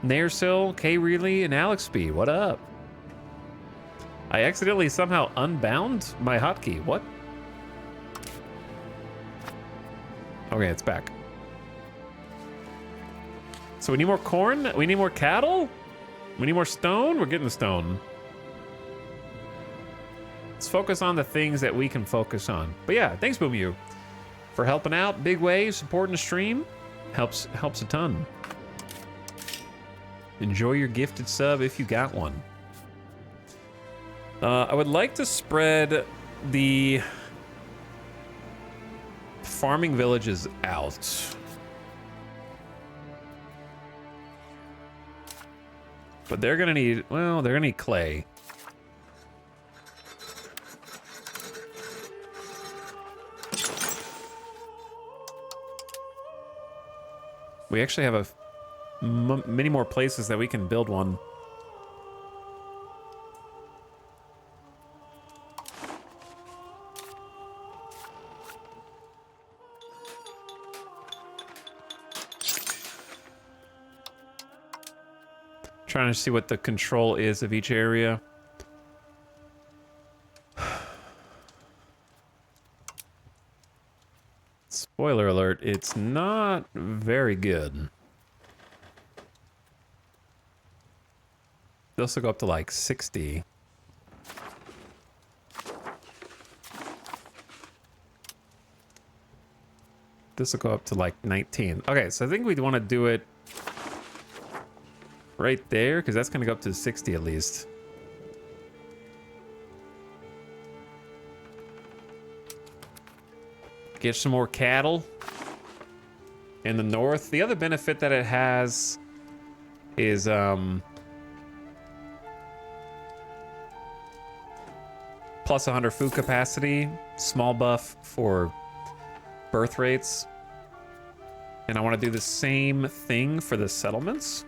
Nairsil, K Reilly, and Alex B. What up? I accidentally somehow unbound my hotkey. What? Okay, it's back. So So we need more corn? We need more cattle? We need more stone? We're getting the stone. Let's focus on the things that we can focus on. But yeah, thanks, Boom You, for helping out. Big way, supporting the stream. Helps a ton. Enjoy your gifted sub if you got one. I would like to spread the farming villages out. But they're gonna need, well, they're gonna need clay. We actually have many more places that we can build one. Trying to see what the control is of each area. Spoiler alert, it's not very good. This will go up to like 60. This will go up to like 19. Okay, so I think we'd want to do it right there, because that's going to go up to 60 at least. Get some more cattle in the north. The other benefit that it has is plus 100 food capacity, small buff for birth rates. And I want to do the same thing for the settlements.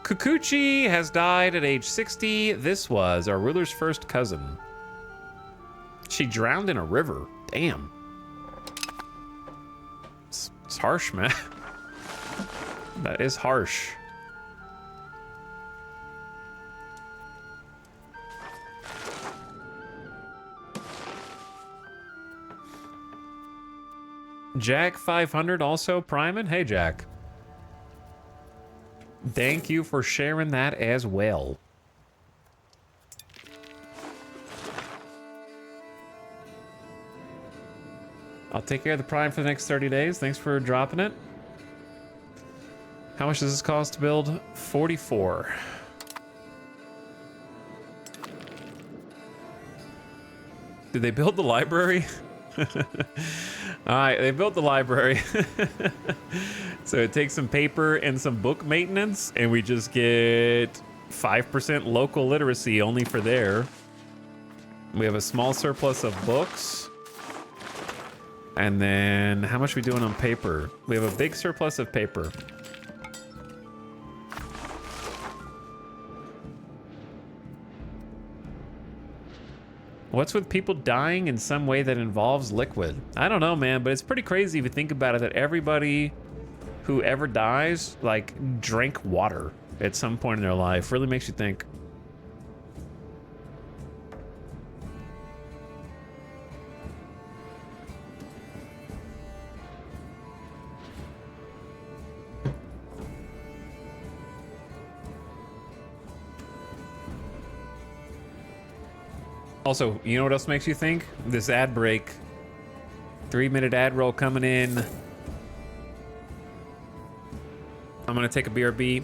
Kukuchi has died at age 60. This was our ruler's first cousin. She drowned in a river. Damn. It's harsh, man. That is harsh. Jack 500 also priming. Hey, Jack. Thank you for sharing that as well. I'll take care of the prime for the next 30 days. Thanks for dropping it. How much does this cost to build? 44. Did they build the library? All right, they built the library. So it takes some paper and some book maintenance, and we just get 5% local literacy only for there. We have a small surplus of books. And then how much are we doing on paper? We have a big surplus of paper. What's with people dying in some way that involves liquid? I don't know, man, but it's pretty crazy if you think about it that everybody who ever dies, like, drank water at some point in their life. Really makes you think. Also, you know what else makes you think? This ad break. 3-minute ad roll coming in. I'm gonna take a BRB.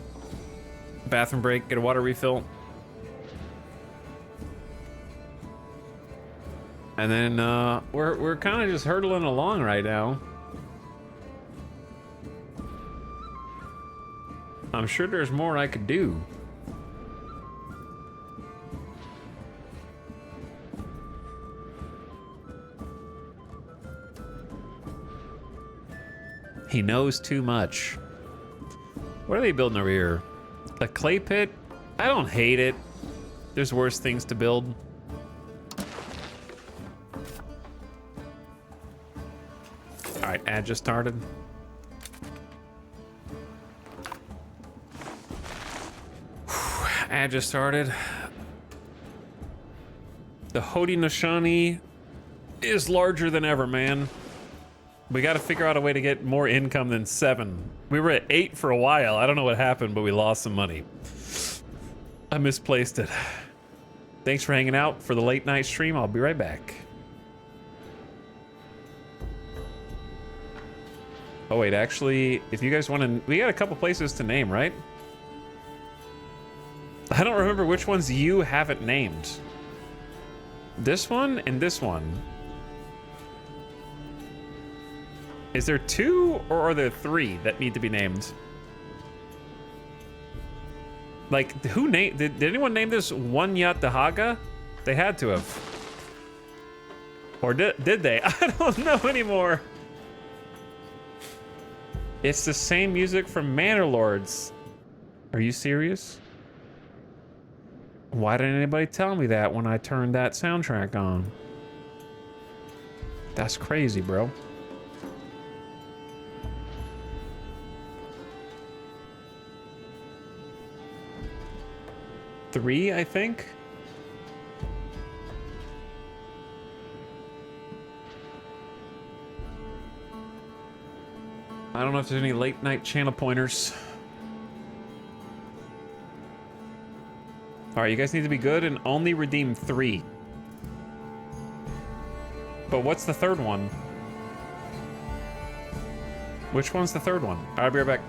Bathroom break, get a water refill. And then we're kind of just hurtling along right now. I'm sure there's more I could do. He knows too much. What are they building over here? A clay pit? I don't hate it. There's worse things to build. All right, ad just started. Ad just started. The Haudenosaunee is larger than ever, man. We got to figure out a way to get more income than 7. We were at 8 for a while. I don't know what happened, but we lost some money. I misplaced it. Thanks for hanging out for the late night stream. I'll be right back. Oh wait, actually, if you guys want to, we got a couple places to name, right? I don't remember which ones you haven't named. This one and this one. Is there 2 or are there 3 that need to be named? Like, who named, did anyone name this One Yacht Dahaga? They had to have. Or did they? I don't know anymore. It's the same music from Manor Lords. Are you serious? Why didn't anybody tell me that when I turned that soundtrack on? That's crazy, bro. Three, I think. I don't know if there's any late night channel pointers. All right, you guys need to be good and only redeem 3. But what's the third one? Which one's the third one? I'll be right back.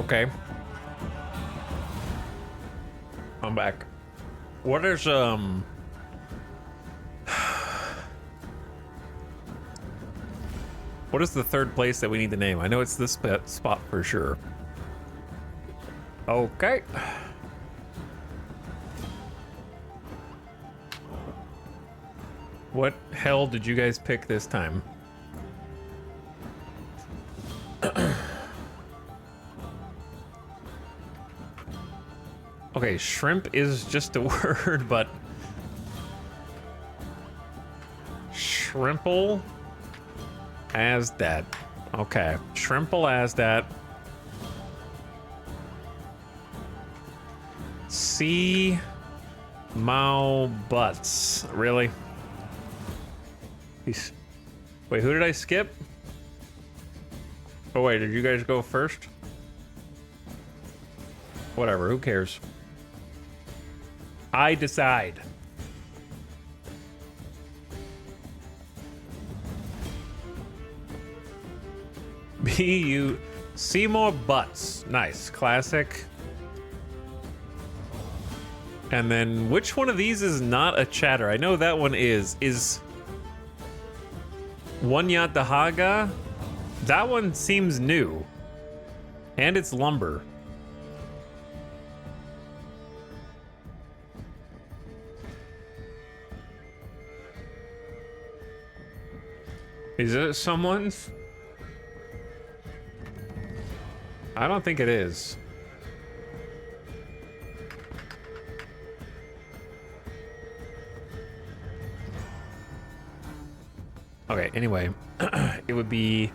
Okay. I'm back. What is, what is the third place that we need to name? I know it's this spot for sure. Okay. What hell did you guys pick this time? Okay, shrimp is just a word, but shrimple as that. Okay, shrimple as that. Sea Mao butts. Really? Wait, who did I skip? Oh wait, did you guys go first? Whatever, who cares? I decide. Seymour Butts. Nice, classic. And then which one of these is not a chatter? I know that one is. Is Wanyat Dahaga? That one seems new. And it's lumber. Is it someone's? I don't think it is. Okay, anyway, it would be...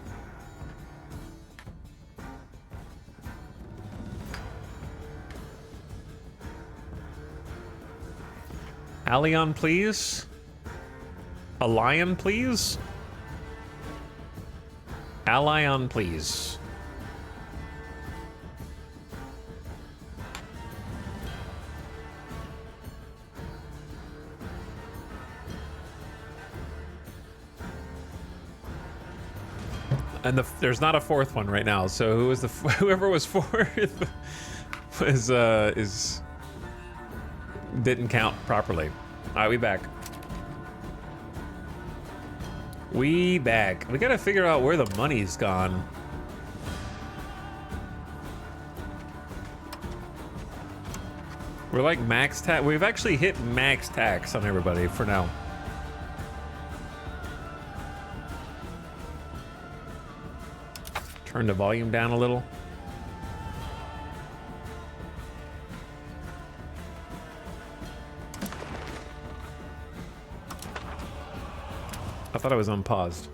Allion, please? A lion, please? Allion, please. And there's not a fourth one right now. So who was whoever was fourth was didn't count properly. All right, we back. We back. We gotta figure out where the money's gone. We're like max tax. We've actually hit max tax on everybody for now. Turn the volume down a little. I thought I was unpaused.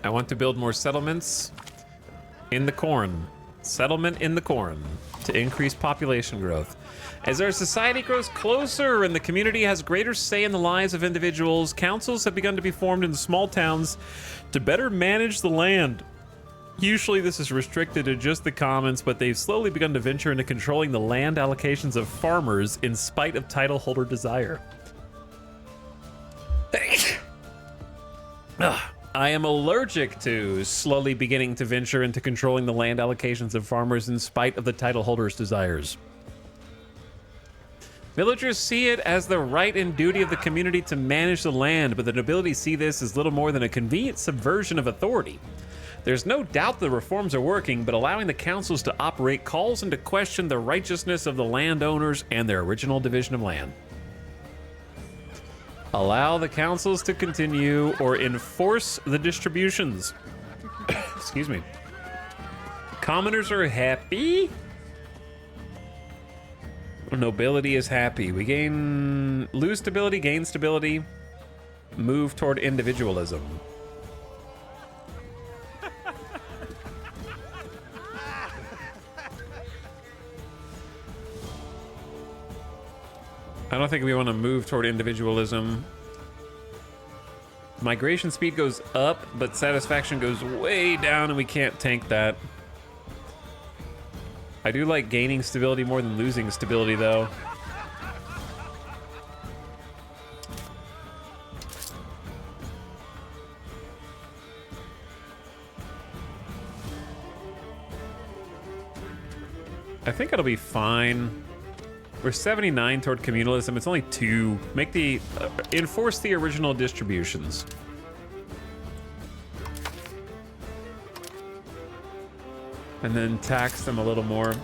I want to build more settlements in the corn. Settlement in the corn to increase population growth. As our society grows closer and the community has greater say in the lives of individuals, councils have begun to be formed in small towns to better manage the land. Usually this is restricted to just the commons, but they've slowly begun to venture into controlling the land allocations of farmers in spite of title holder desire. I am allergic to slowly beginning to venture into controlling the land allocations of farmers in spite of the title holder's desires. Villagers see it as the right and duty of the community to manage the land, but the nobility see this as little more than a convenient subversion of authority. There's no doubt the reforms are working, but allowing the councils to operate calls into question the righteousness of the landowners and their original division of land. Allow the councils to continue or enforce the distributions. Excuse me. Commoners are happy. Nobility is happy. We lose stability, gain stability, move toward individualism. I don't think we want to move toward individualism. Migration speed goes up, but satisfaction goes way down, and we can't tank that. I do like gaining stability more than losing stability, though. I think it'll be fine. We're 79 toward communalism. It's only 2. Make the enforce the original distributions. And then tax them a little more.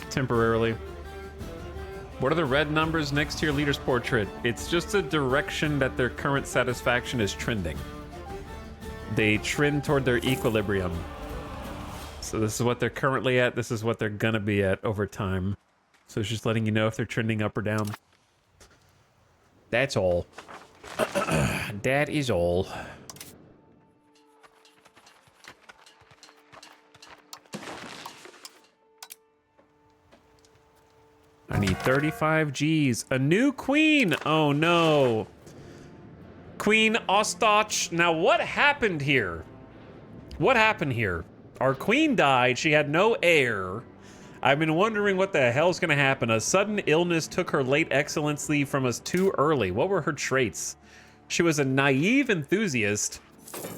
Temporarily. What are the red numbers next to your leader's portrait? It's just a direction that their current satisfaction is trending. They trend toward their equilibrium. So this is what they're currently at. This is what they're gonna be at over time. So it's just letting you know if they're trending up or down. That's all. That is all. I need 35 G's. A new queen! Oh no. Queen Ostach. Now what happened here? What happened here? Our queen died. She had no heir. I've been wondering what the hell's gonna happen. A sudden illness took her late excellency from us too early. What were her traits? She was a naive enthusiast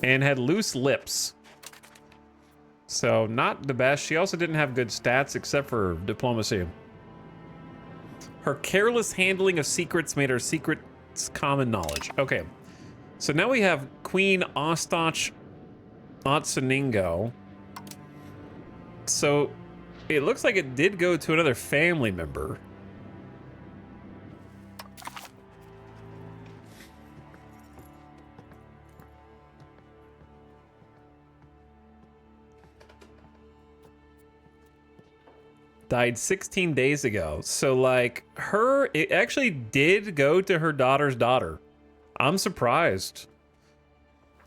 and had loose lips. So not the best. She also didn't have good stats except for diplomacy. Her careless handling of secrets made her secrets common knowledge. Okay, so now we have Queen Ostach Otsoningo. So it looks like it did go to another family member. Died 16 days ago. So like it actually did go to her daughter's daughter. I'm surprised.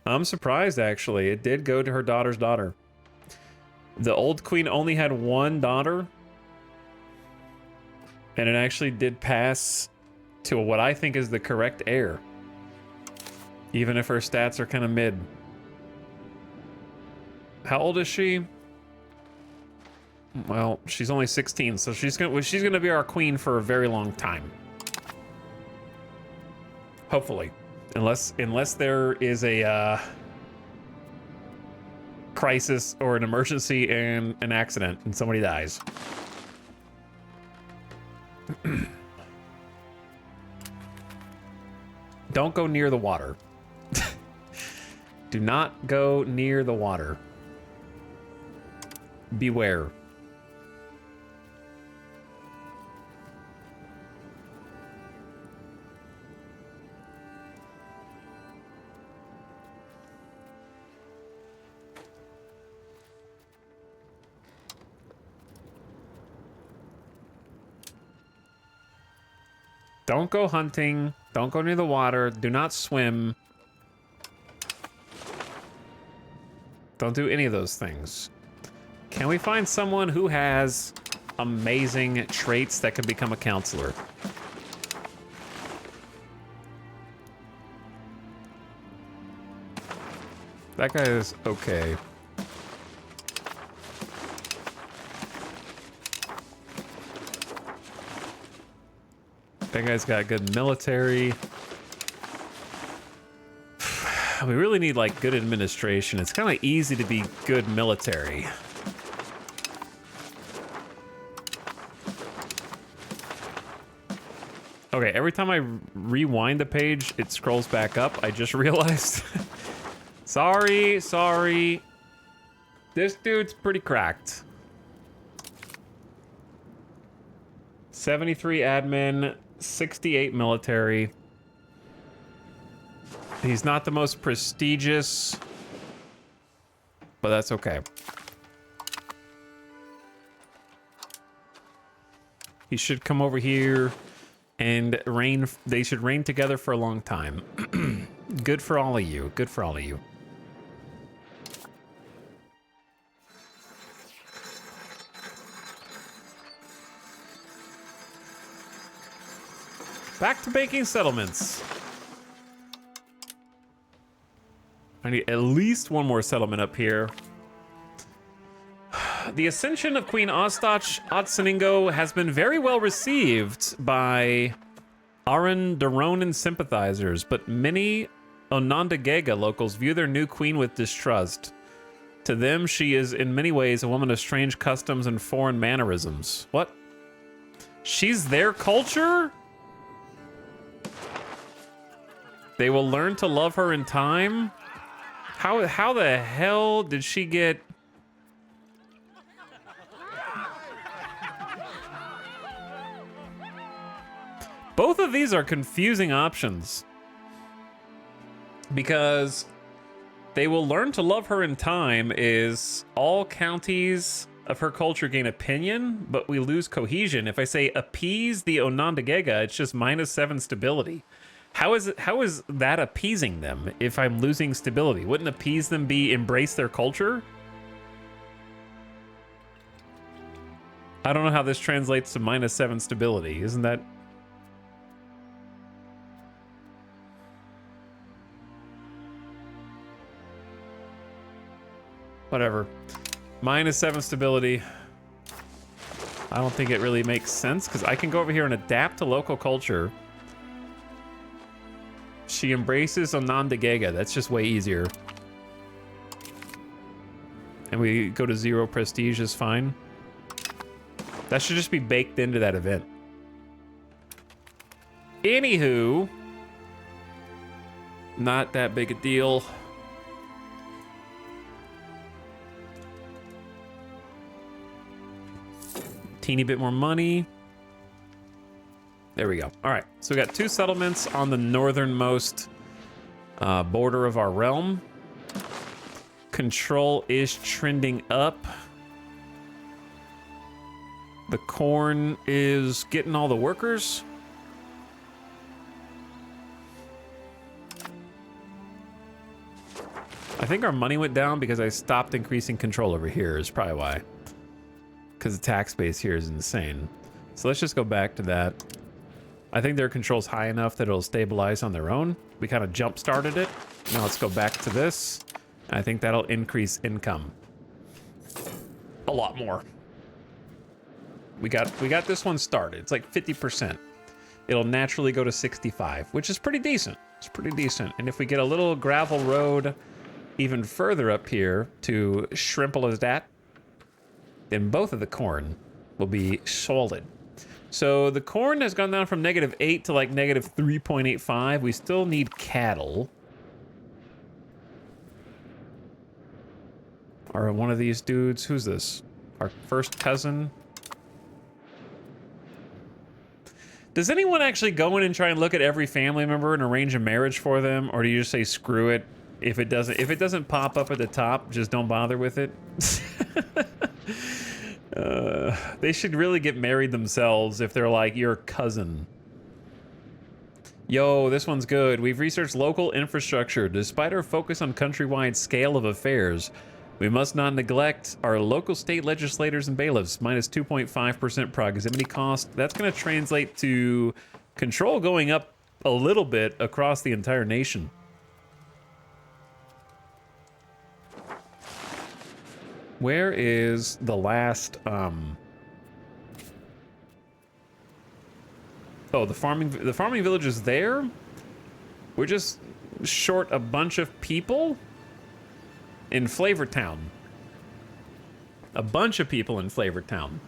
I'm surprised actually. It did go to her daughter's daughter. The old queen only had one daughter. And it actually did pass to what I think is the correct heir. Even if her stats are kind of mid. How old is she? Well, she's only 16, so she's gonna be our queen for a very long time. Hopefully, unless there is a crisis or an emergency and an accident and somebody dies. Don't go near the water. Do not go near the water. Beware. Don't go hunting. Don't go near the water. Do not swim. Don't do any of those things. Can we find someone who has amazing traits that could become a counselor? That guy is okay. That guy's got good military. We really need like good administration. It's kind of easy to be good military. Okay, every time I rewind the page, it scrolls back up. I just realized. Sorry. This dude's pretty cracked. 73 admin, 68 military. He's not the most prestigious, but that's okay. He should come over here and reign. They should reign together for a long time. Good for all of you. Good for all of you. Back to making settlements. I need at least one more settlement up here. The ascension of Queen Ostach Otsoningo has been very well received by Haudenosaunee sympathizers, but many Onondaga locals view their new queen with distrust. To them, she is in many ways a woman of strange customs and foreign mannerisms. What? She's their culture? They will learn to love her in time? How the hell did she get... Both of these are confusing options. Because they will learn to love her in time is all counties of her culture gain opinion, but we lose cohesion. If I say appease the Onondaga, it's just -7 stability. How is that appeasing them if I'm losing stability? Wouldn't appease them be embrace their culture? I don't know how this translates to -7 stability. Isn't that... Whatever. -7 stability. I don't think it really makes sense because I can go over here and adapt to local culture. She embraces Onondaga. That's just way easier. And we go to 0 prestige is fine. That should just be baked into that event. Anywho, not that big a deal. Teeny bit more money. There we go. All right, so we got 2 settlements on the northernmost border of our realm. Control is trending up. The corn is getting all the workers. I think our money went down because I stopped increasing control over here is probably why. Because the tax base here is insane. So let's just go back to that. I think their control's high enough that it'll stabilize on their own. We kind of jump-started it. Now let's go back to this. I think that'll increase income. A lot more. We got this one started. It's like 50%. It'll naturally go to 65, which is pretty decent. It's pretty decent. And if we get a little gravel road even further up here to shrimple as that, then both of the corn will be solid. So the corn has gone down from -8 to like -3.85. We still need cattle. Or one of these dudes, who's this? Our first cousin? Does anyone actually go in and try and look at every family member and arrange a marriage for them? Or do you just say, screw it? If it doesn't pop up at the top, just don't bother with it. They should really get married themselves if they're like your cousin. Yo, this one's good. We've researched local infrastructure. Despite our focus on countrywide scale of affairs, we must not neglect our local state legislators and bailiffs. -2.5% proximity cost. That's going to translate to control going up a little bit across the entire nation. Where is the last, Oh, the farming village is there? We're just short a bunch of people in Flavortown. A bunch of people in Flavortown.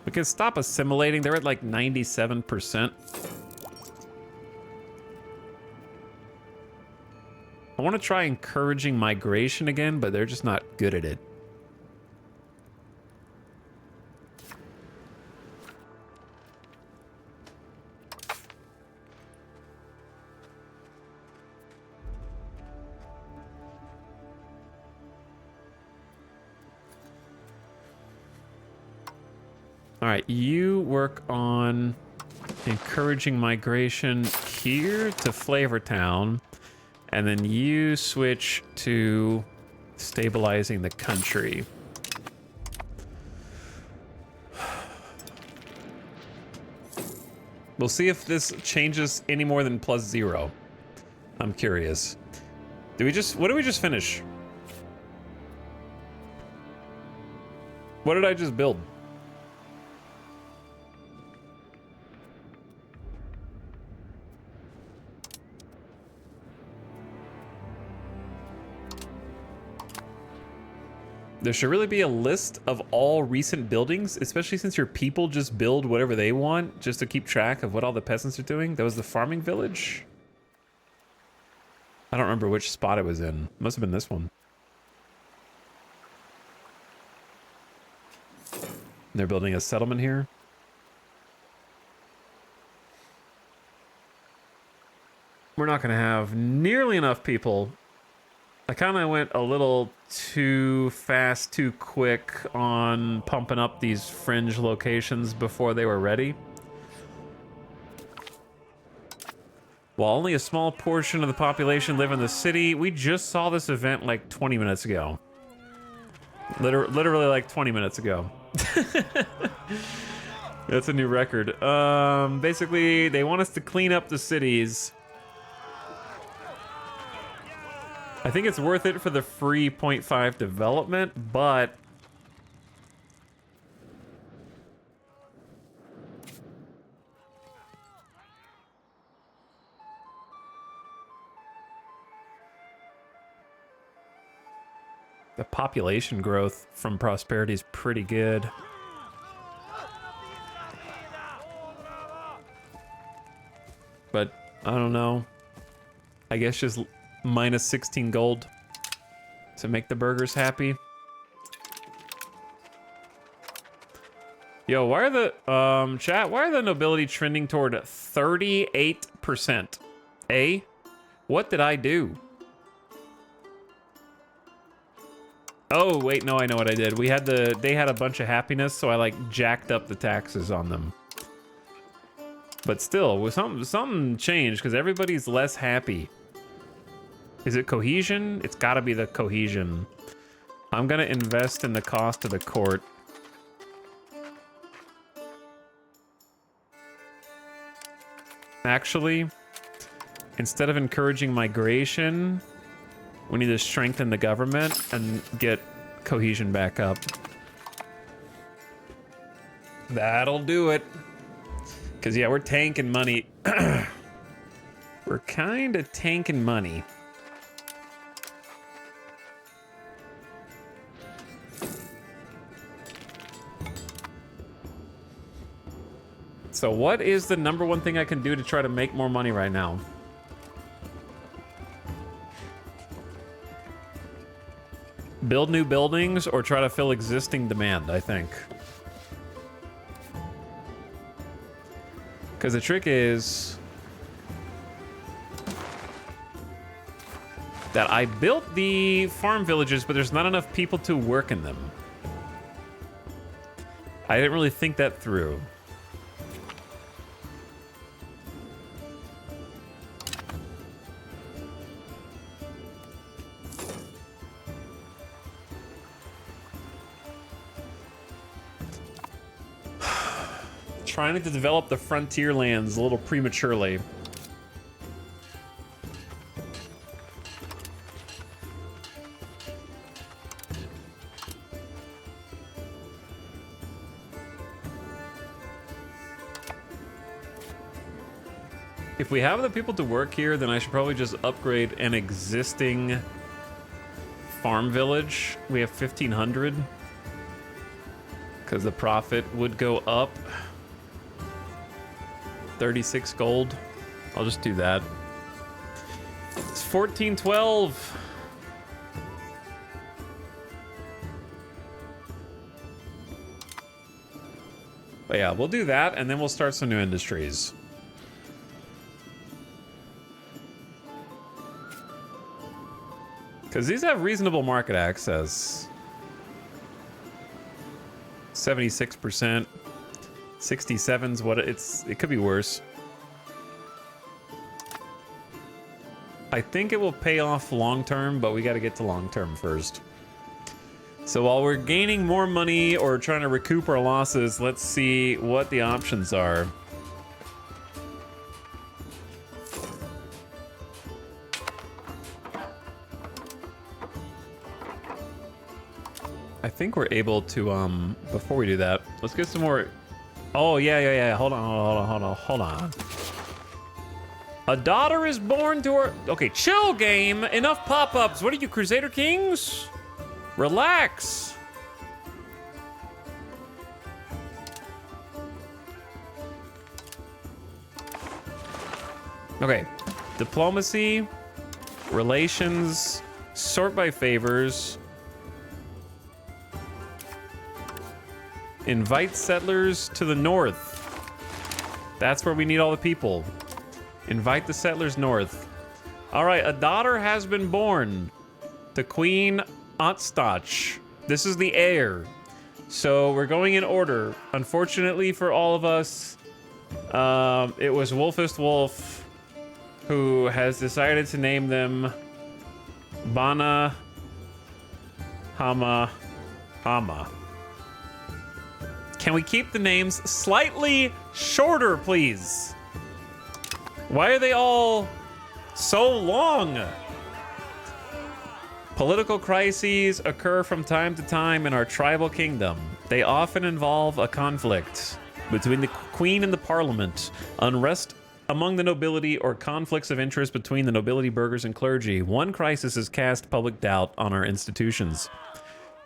We can stop assimilating. They're at like 97%. I want to try encouraging migration again, but they're just not good at it. All right, you work on encouraging migration here to Flavortown, and then you switch to stabilizing the country. We'll see if this changes any more than +0. I'm curious. What did we just finish? What did I just build? There should really be a list of all recent buildings, especially since your people just build whatever they want just to keep track of what all the peasants are doing. That was the farming village. I don't remember which spot it was in. Must have been this one. They're building a settlement here. We're not going to have nearly enough people. I kind of went a little too fast, too quick on pumping up these fringe locations before they were ready. While only a small portion of the population live in the city, we just saw this event like 20 minutes ago. Literally like 20 minutes ago. That's a new record. Basically, they want us to clean up the cities. I think it's worth it for the free 0.5 development, but the population growth from prosperity is pretty good. But I don't know. I guess just minus 16 gold to make the burgers happy. Yo, why are the chat? Why are the nobility trending toward 38%? What did I do? Oh wait, no, I know what I did. They had a bunch of happiness, so I like jacked up the taxes on them. But still, with something changed because everybody's less happy. Is it cohesion? It's gotta be the cohesion. I'm gonna invest in the cost of the court. Actually, instead of encouraging migration, we need to strengthen the government and get cohesion back up. That'll do it. Because, yeah, we're tanking money. We're kind of tanking money. So what is the number one thing I can do to try to make more money right now? Build new buildings or try to fill existing demand, I think. Because the trick is that I built the farm villages, but there's not enough people to work in them. I didn't really think that through. Trying to develop the frontier lands a little prematurely. If we have the people to work here, then I should probably just upgrade an existing farm village. We have 1,500. Because the profit would go up. 36 gold. I'll just do that. It's 1412. But yeah, we'll do that and then we'll start some new industries. Because these have reasonable market access. 76%. 67's what it could be worse. I think it will pay off long term, but we got to get to long term first. So while we're gaining more money or trying to recoup our losses, let's see what the options are. I think we're able to before we do that, let's get some more. Oh, yeah. Hold on. A daughter is born to her... Okay, chill, game. Enough pop-ups. What are you, Crusader Kings? Relax. Okay, diplomacy, relations, sort by favors, invite settlers to the north. That's where we need all the people. Invite the settlers north. All right, a daughter has been born to Queen Otstach. This is the heir. So we're going in order. Unfortunately for all of us, it was Wolfist Wolf who has decided to name them Bana Hama Hama. Can we keep the names slightly shorter, please? Why are they all so long? Political crises occur from time to time in our tribal kingdom. They often involve a conflict between the queen and the parliament, unrest among the nobility, or conflicts of interest between the nobility, burghers, and clergy. One crisis has cast public doubt on our institutions.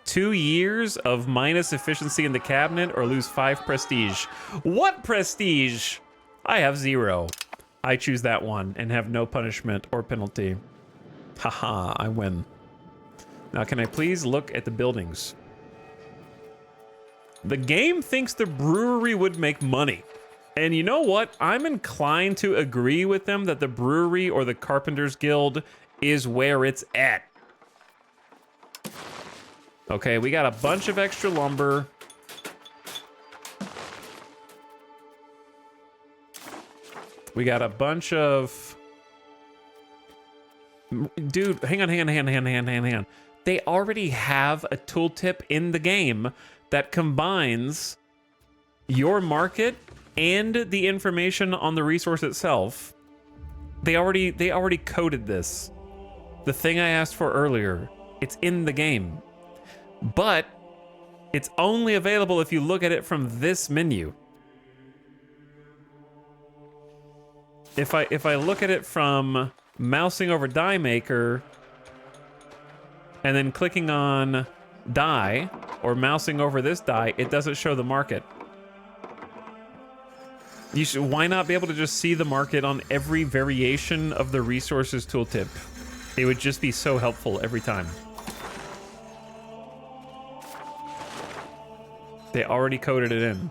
2 years of minus efficiency in the cabinet or lose 5 prestige. What prestige? I have 0. I choose that one and have no punishment or penalty. Haha, I win. Now, can I please look at the buildings? The game thinks the brewery would make money. And you know what? I'm inclined to agree with them that the brewery or the Carpenters Guild is where it's at. Okay, we got a bunch of extra lumber. We got a bunch of... Dude, hang on. They already have a tooltip in the game that combines your market and the information on the resource itself. They already coded this. The thing I asked for earlier, it's in the game. But it's only available if you look at it from this menu. If I look at it from mousing over die maker and then clicking on die or mousing over this die, it doesn't show the market. Why not be able to just see the market on every variation of the resources tooltip? It would just be so helpful every time. They already coded it in.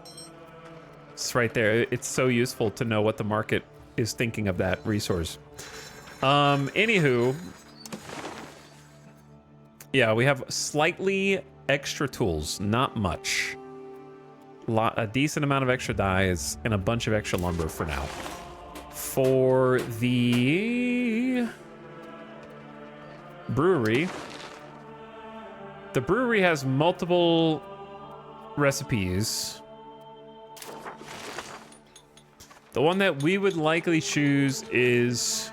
It's right there. It's so useful to know what the market is thinking of that resource. Anywho, yeah, we have slightly extra tools, not much. A decent amount of extra dyes and a bunch of extra lumber for now. For the brewery, the brewery has multiple recipes. The one that we would likely choose is...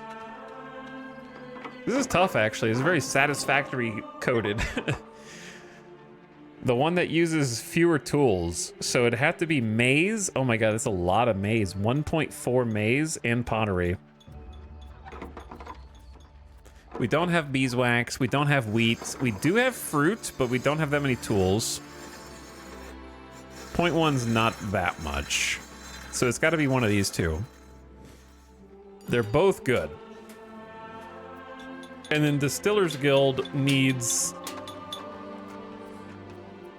This is tough, actually. It's very satisfactory coded. The one that uses fewer tools. So it'd have to be maize. Oh my god, that's a lot of maize. 1.4 maize and pottery. We don't have beeswax. We don't have wheat. We do have fruit, but we don't have that many tools. 0.1's not that much. So it's got to be one of these two. They're both good. And then Distillers Guild needs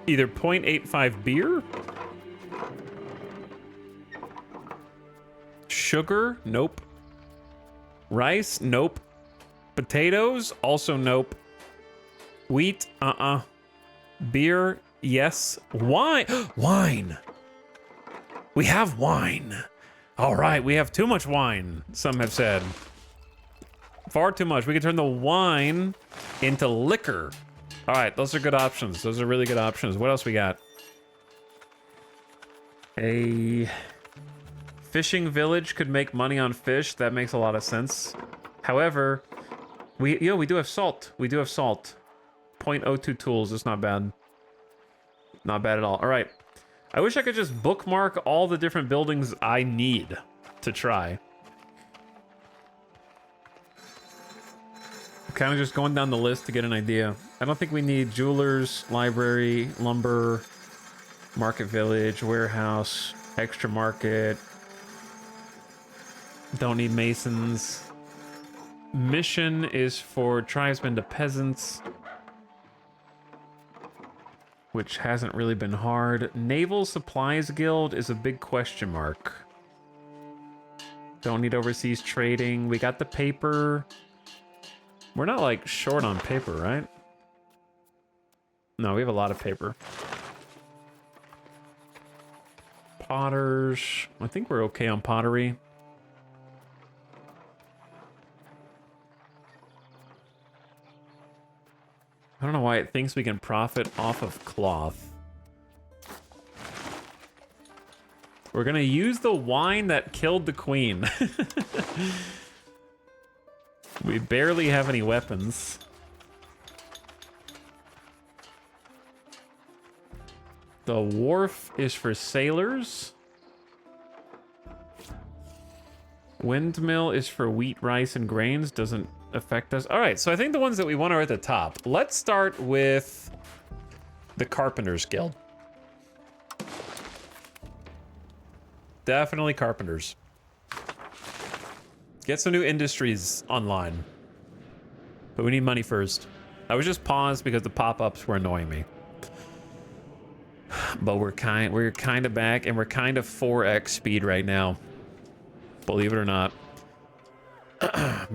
either 0.85 beer, sugar, nope. Rice, nope. Potatoes, also nope. Wheat, Beer, yes. Wine, wine. We have wine. All right, we have too much wine, some have said. Far too much. We can turn the wine into liquor. All right, those are good options. Those are really good options. What else we got? A fishing village could make money on fish. That makes a lot of sense. However, we do have salt. We do have salt. 0.02 tools. It's not bad. Not bad at all. All right. I wish I could just bookmark all the different buildings I need to try. Kind of just going down the list to get an idea. I don't think we need jewelers, library, lumber, market village, warehouse, extra market. Don't need masons. Mission is for tribesmen to peasants, which hasn't really been hard. Naval Supplies Guild is a big question mark. Don't need overseas trading. We got the paper. We're not like short on paper, right? No, we have a lot of paper. Potters. I think we're okay on pottery. I don't know why it thinks we can profit off of cloth. We're gonna use the wine that killed the queen. We barely have any weapons. The wharf is for sailors. Windmill is for wheat, rice, and grains. Doesn't affect us. All right, so I think the ones that we want are at the top. Let's start with the Carpenters Guild. Definitely carpenters. Get some new industries online. But we need money first. I was just paused because the pop-ups were annoying me. But we're kind of back, and we're kind of 4x speed right now. Believe it or not.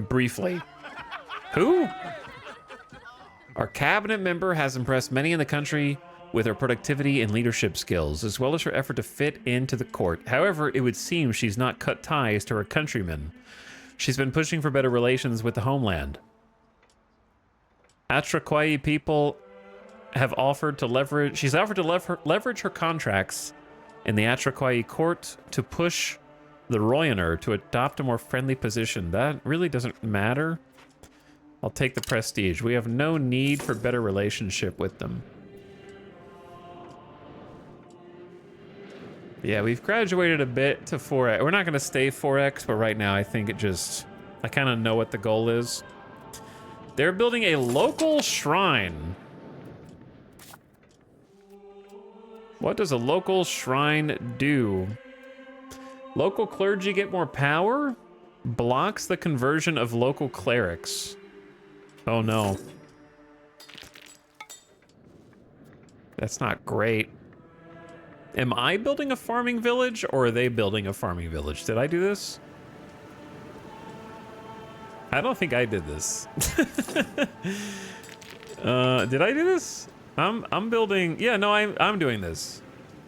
Briefly. Who? Our cabinet member has impressed many in the country with her productivity and leadership skills, as well as her effort to fit into the court. However, it would seem she's not cut ties to her countrymen. She's been pushing for better relations with the homeland. Atraquai people have offered to leverage... She's offered to leverage her contracts in the Atraquai court to push the Royaner to adopt a more friendly position. That really doesn't matter. I'll take the prestige. We have no need for better relationship with them. Yeah, we've graduated a bit to 4x. We're not going to stay 4x, but right now I think it just... I kind of know what the goal is. They're building a local shrine. What does a local shrine do? Local clergy get more power? Blocks the conversion of local clerics. Oh no. That's not great. Am I building a farming village, or are they building a farming village? Did I do this? I don't think I did this. Did I do this? I'm building... Yeah, no, I'm doing this.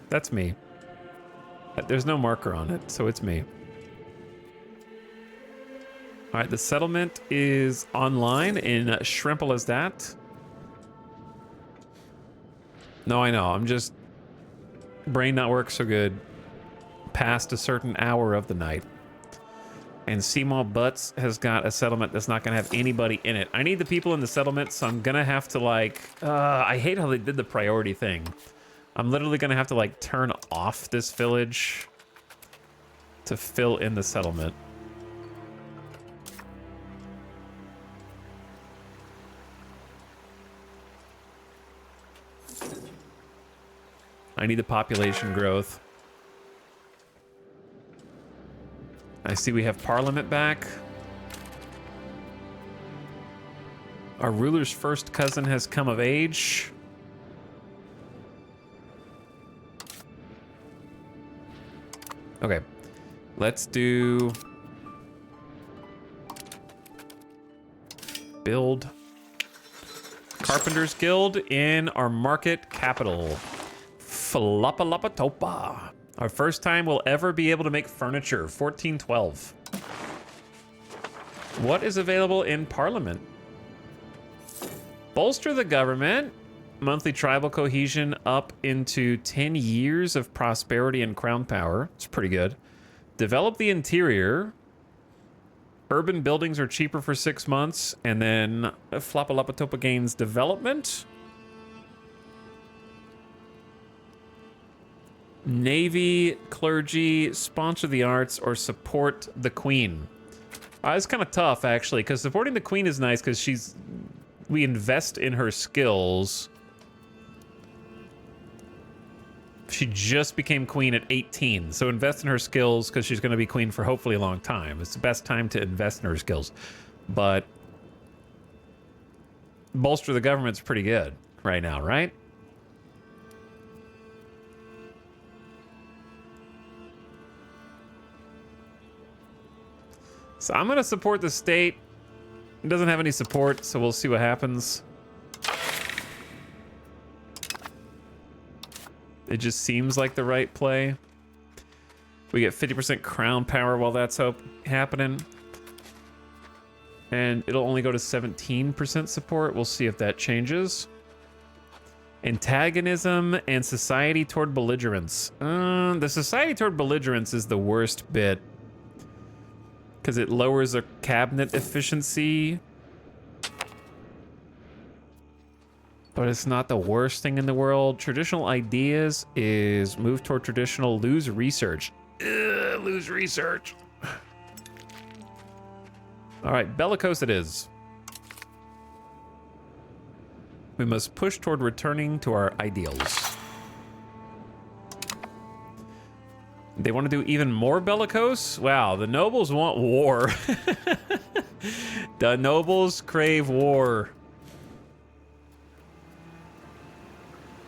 That's me. There's no marker on it, so it's me. All right, the settlement is online in Shrimple as that. No, I know. I'm just... Brain not work so good past a certain hour of the night. And Seamall Butts has got a settlement that's not going to have anybody in it. I need the people in the settlement, so I'm going to have to, like... I hate how they did the priority thing. I'm literally going to have to, like, turn off this village to fill in the settlement. I need the population growth. I see we have Parliament back. Our ruler's first cousin has come of age. Okay, let's do... Build Carpenters Guild in our market capital. Falapalapatopa. Our first time we'll ever be able to make furniture. 1412. What is available in Parliament? Bolster the government. Monthly tribal cohesion up into 10 years of prosperity and crown power. It's pretty good. Develop the interior. Urban buildings are cheaper for 6 months. And then Flapalapatopa gains development. Navy, clergy, sponsor the arts, or support the queen. It's kind of tough, actually, because supporting the queen is nice because we invest in her skills. She just became queen at 18, so invest in her skills because she's going to be queen for hopefully a long time. It's the best time to invest in her skills. But bolster the government's pretty good right now, right? So I'm going to support the state. It doesn't have any support, so we'll see what happens. It just seems like the right play. We get 50% crown power while that's happening. And it'll only go to 17% support. We'll see if that changes. Antagonism and society toward belligerence. The society toward belligerence is the worst bit, because it lowers the cabinet efficiency. But it's not the worst thing in the world. Traditional ideas is move toward traditional, lose research. Lose research. All right, bellicose it is. We must push toward returning to our ideals. They want to do even more bellicose? Wow, the nobles want war. The nobles crave war.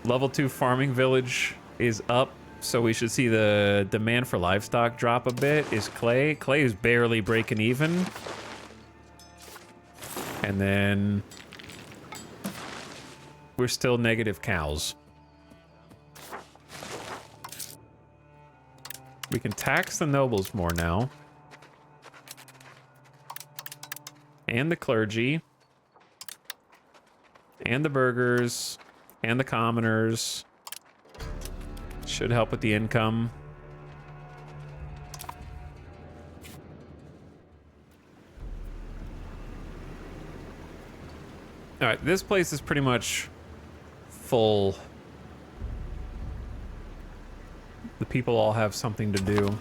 Level 2 farming village is up, so we should see the demand for livestock drop a bit. Is clay? Clay is barely breaking even. And then we're still negative cows. We can tax the nobles more now. And the clergy. And the burghers. And the commoners. Should help with the income. All right, this place is pretty much full. The people all have something to do.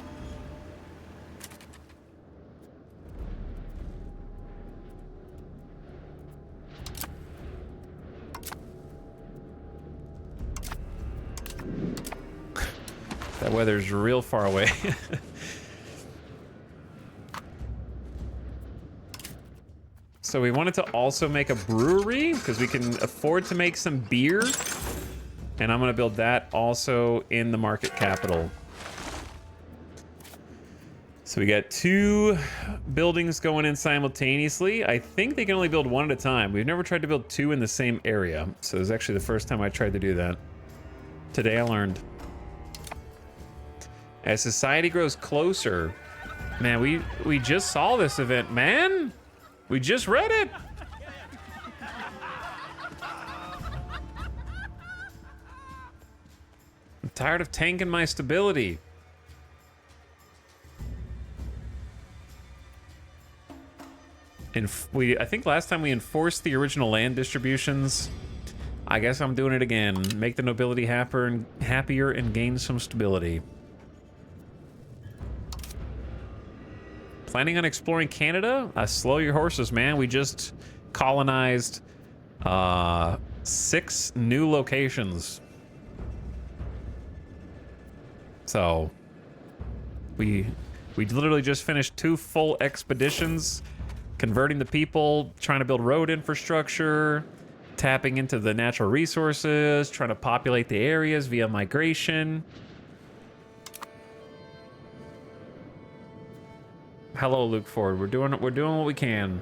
That weather's real far away. So we wanted to also make a brewery because we can afford to make some beer. And I'm going to build that also in the market capital. So we got 2 buildings going in simultaneously. I think they can only build 1 at a time. We've never tried to build 2 in the same area. So it was actually the first time I tried to do that. Today I learned. As society grows closer, man, we just saw this event, man. We just read it. I'm tired of tanking my stability. And I think last time we enforced the original land distributions. I guess I'm doing it again. Make the nobility happier and gain some stability. Planning on exploring Canada? Slow your horses, man. We just colonized 6 new locations. So we literally just finished 2 full expeditions, converting the people, trying to build road infrastructure, tapping into the natural resources, trying to populate the areas via migration. Hello, Luke Ford. We're doing what we can.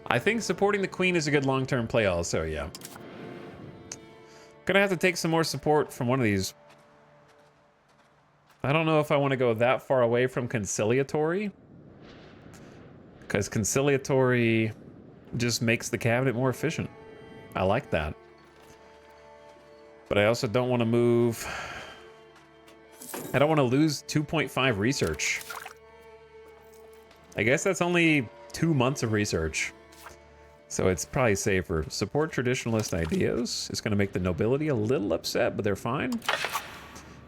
I think supporting the queen is a good long-term play also, yeah. Gonna have to take some more support from one of these. I don't know if I want to go that far away from conciliatory, because conciliatory just makes the cabinet more efficient. I like that. But I also don't want to move... I don't want to lose 2.5 research. I guess that's only 2 months of research. So it's probably safer. Support traditionalist ideas. It's going to make the nobility a little upset, but they're fine.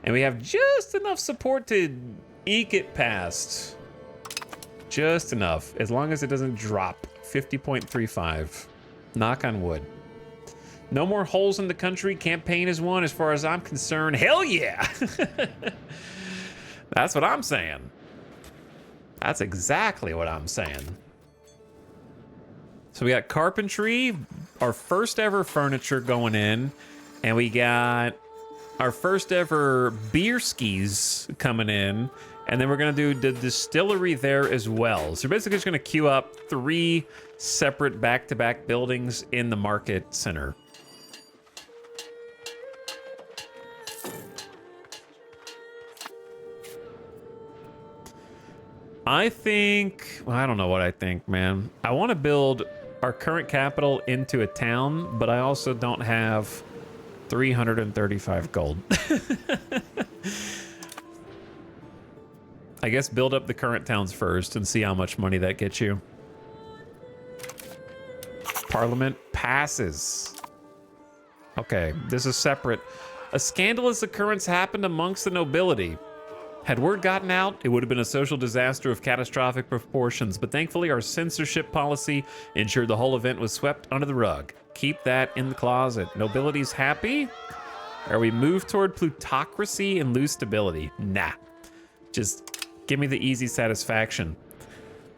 And we have just enough support to eke it past. Just enough. As long as it doesn't drop. 50.35. Knock on wood. No more holes in the country. Campaign is won as far as I'm concerned. Hell yeah. That's what I'm saying. That's exactly what I'm saying. So we got carpentry, our first ever furniture going in, and we got our first ever beer skis coming in, and then we're gonna do the distillery there as well. So we're basically just gonna queue up 3 separate back-to-back buildings in the market center. I think, well, I don't know what I think, man. I want to build our current capital into a town, but I also don't have 335 gold. I guess build up the current towns first and see how much money that gets you. Parliament passes. Okay, this is separate. A scandalous occurrence happened amongst the nobility. Had word gotten out, it would have been a social disaster of catastrophic proportions, but thankfully our censorship policy ensured the whole event was swept under the rug. Keep that in the closet. Nobility's happy? Are we moved toward plutocracy and lose stability? Nah. Just give me the easy satisfaction.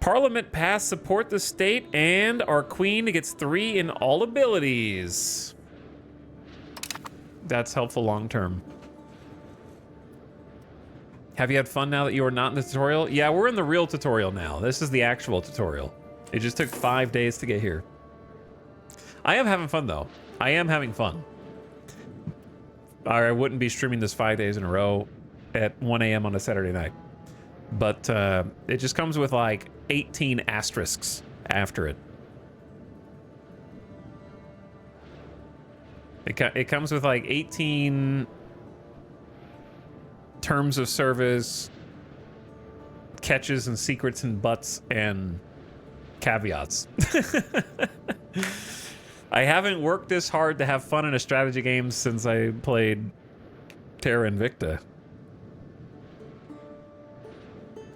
Parliament passed support the state, and our queen gets 3 in all abilities. That's helpful long term. Have you had fun now that you are not in the tutorial? Yeah, we're in the real tutorial now. This is the actual tutorial. It just took 5 days to get here. I am having fun, though. I am having fun. I wouldn't be streaming this 5 days in a row at 1 a.m. on a Saturday night. But it just comes with like 18 asterisks after it. It comes with like 18... terms of service, catches and secrets and butts and caveats. I haven't worked this hard to have fun in a strategy game since I played Terra Invicta.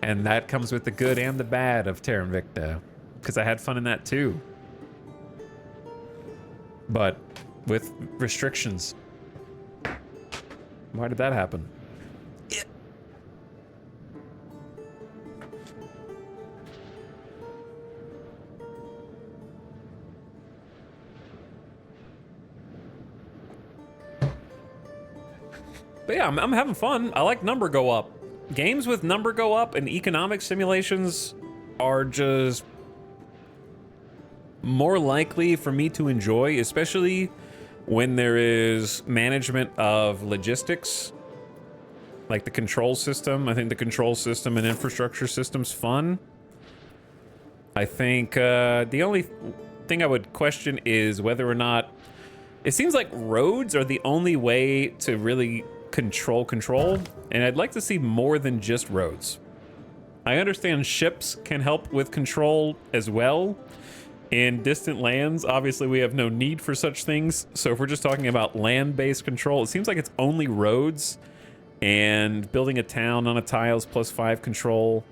And that comes with the good and the bad of Terra Invicta, because I had fun in that too. But with restrictions. Why did that happen? But yeah, I'm having fun. I like number go up. Games with number go up and economic simulations are just more likely for me to enjoy, especially when there is management of logistics, like the control system. I think the control system and infrastructure system's fun. I think the only thing I would question is whether or not... It seems like roads are the only way to really control, and I'd like to see more than just roads. I understand ships can help with control as well. In distant lands, obviously we have no need for such things, so if we're just talking about land-based control, it seems like it's only roads and building a town on a tiles +5 control.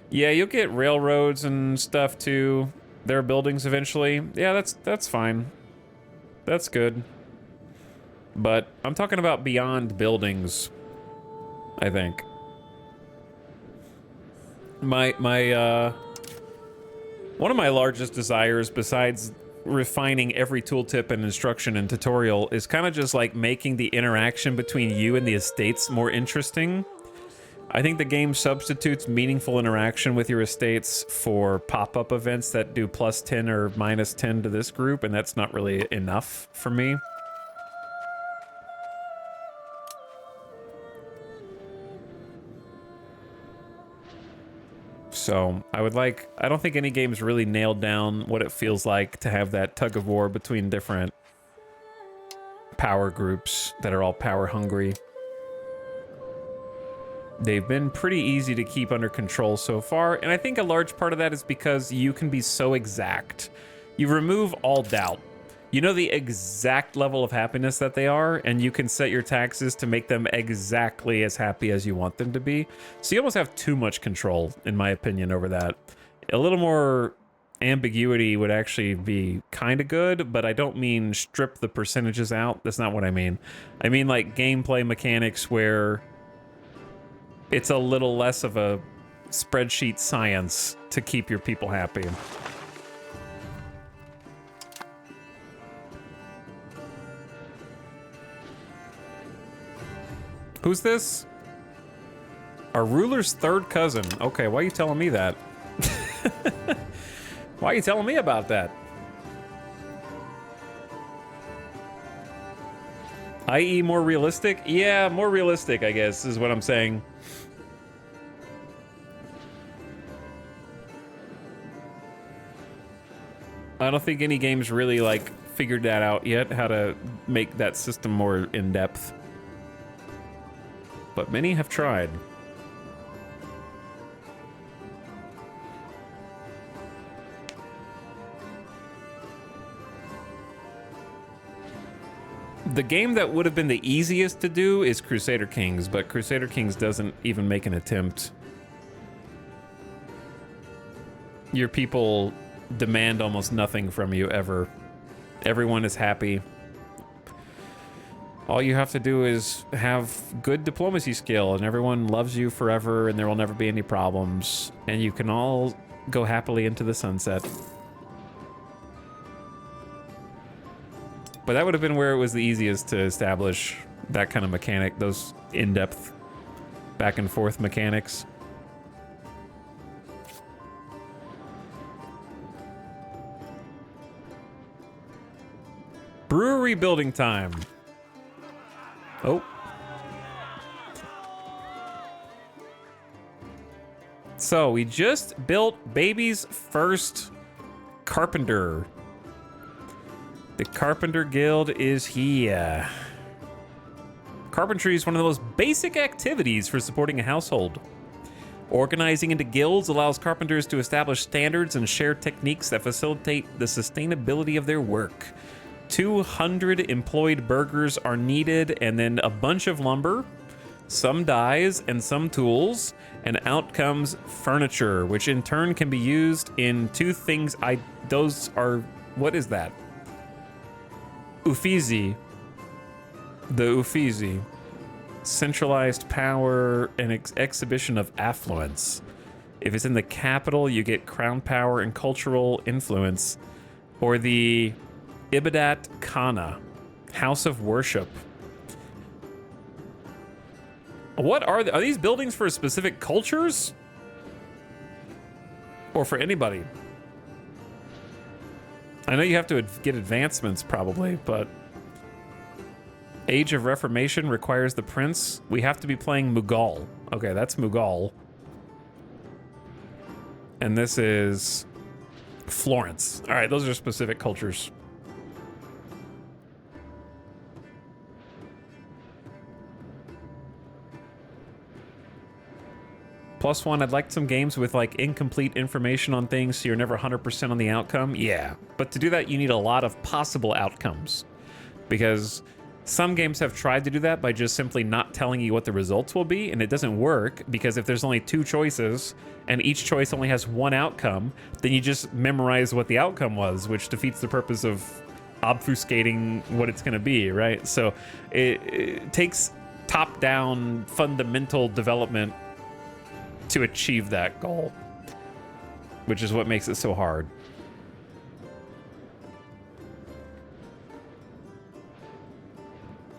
Yeah, you'll get railroads and stuff too. There are buildings eventually. Yeah, that's fine. That's good. But I'm talking about beyond buildings, I think. One of my largest desires, besides refining every tooltip and instruction and tutorial, is kind of just like making the interaction between you and the estates more interesting. I think the game substitutes meaningful interaction with your estates for pop-up events that do +10 or -10 to this group, and that's not really enough for me. So I don't think any game's really nailed down what it feels like to have that tug of war between different power groups that are all power hungry. They've been pretty easy to keep under control so far, and I think a large part of that is because you can be so exact. You remove all doubt. You know the exact level of happiness that they are, and you can set your taxes to make them exactly as happy as you want them to be. So you almost have too much control, in my opinion, over that. A little more ambiguity would actually be kind of good, but I don't mean strip the percentages out. That's not what I mean. I mean like gameplay mechanics where it's a little less of a spreadsheet science to keep your people happy. Who's this? Our ruler's third cousin. Okay, why are you telling me that? Why are you telling me about that? I.e. more realistic? Yeah, more realistic, I guess, is what I'm saying. I don't think any game's really, like, figured that out yet, how to make that system more in-depth. But many have tried. The game that would have been the easiest to do is Crusader Kings, but Crusader Kings doesn't even make an attempt. Your people demand almost nothing from you ever. Everyone is happy. All you have to do is have good diplomacy skill and everyone loves you forever and there will never be any problems and you can all go happily into the sunset. But that would have been where it was the easiest to establish that kind of mechanic, those in-depth back and forth mechanics. Brewery building time. Oh. So we just built baby's first carpenter. The Carpenter Guild is here. Carpentry is one of the most basic activities for supporting a household. Organizing into guilds allows carpenters to establish standards and share techniques that facilitate the sustainability of their work. 200 employed burghers are needed, and then a bunch of lumber, some dyes, and some tools, and out comes furniture, which in turn can be used in two things. Those are, what is that? Uffizi. The Uffizi. Centralized power and exhibition of affluence. If it's in the capital, you get crown power and cultural influence. Or the Ibadat Khana, House of Worship. What are these buildings for specific cultures? Or for anybody? I know you have to get advancements probably, but Age of Reformation requires the prince. We have to be playing Mughal. Okay, that's Mughal. And this is Florence. All right, those are specific cultures. +1, I'd like some games with like incomplete information on things so you're never 100% on the outcome. Yeah, but to do that you need a lot of possible outcomes. Because some games have tried to do that by just simply not telling you what the results will be, and it doesn't work because if there's only 2 choices and each choice only has 1 outcome, then you just memorize what the outcome was, which defeats the purpose of obfuscating what it's going to be, right? So it takes top-down fundamental development to achieve that goal, which is what makes it so hard.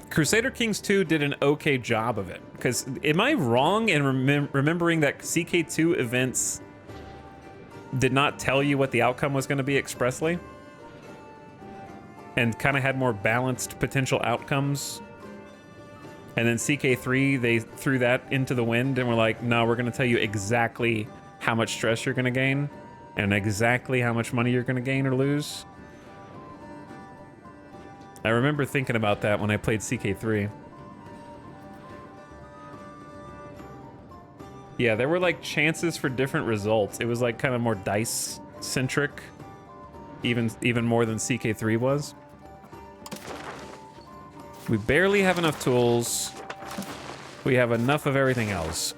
Crusader Kings 2 did an okay job of it, because am I wrong in remembering that CK2 events did not tell you what the outcome was going to be expressly and kind of had more balanced potential outcomes? And then CK3, they threw that into the wind and were like, no, we're going to tell you exactly how much stress you're going to gain and exactly how much money you're going to gain or lose. I remember thinking about that when I played CK3. Yeah, there were like chances for different results. It was like kind of more dice-centric, even more than CK3 was. We barely have enough tools. We have enough of everything else.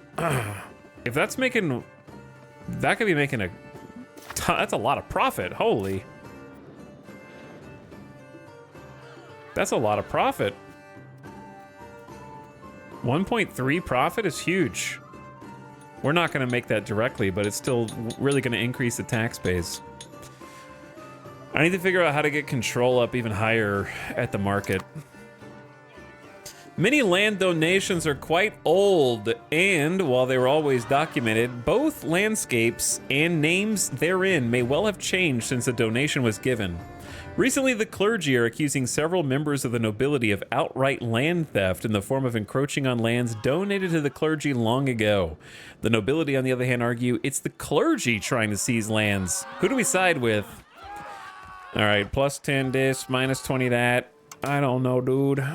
If that's making... That could be making a That's a lot of profit. Holy. That's a lot of profit. 1.3 profit is huge. We're not going to make that directly, but it's still really going to increase the tax base. I need to figure out how to get control up even higher at the market. Many land donations are quite old, and while they were always documented, both landscapes and names therein may well have changed since the donation was given. Recently, the clergy are accusing several members of the nobility of outright land theft in the form of encroaching on lands donated to the clergy long ago. The nobility, on the other hand, argue it's the clergy trying to seize lands. Who do we side with? All right, plus 10 this, minus 20 that. I don't know, dude.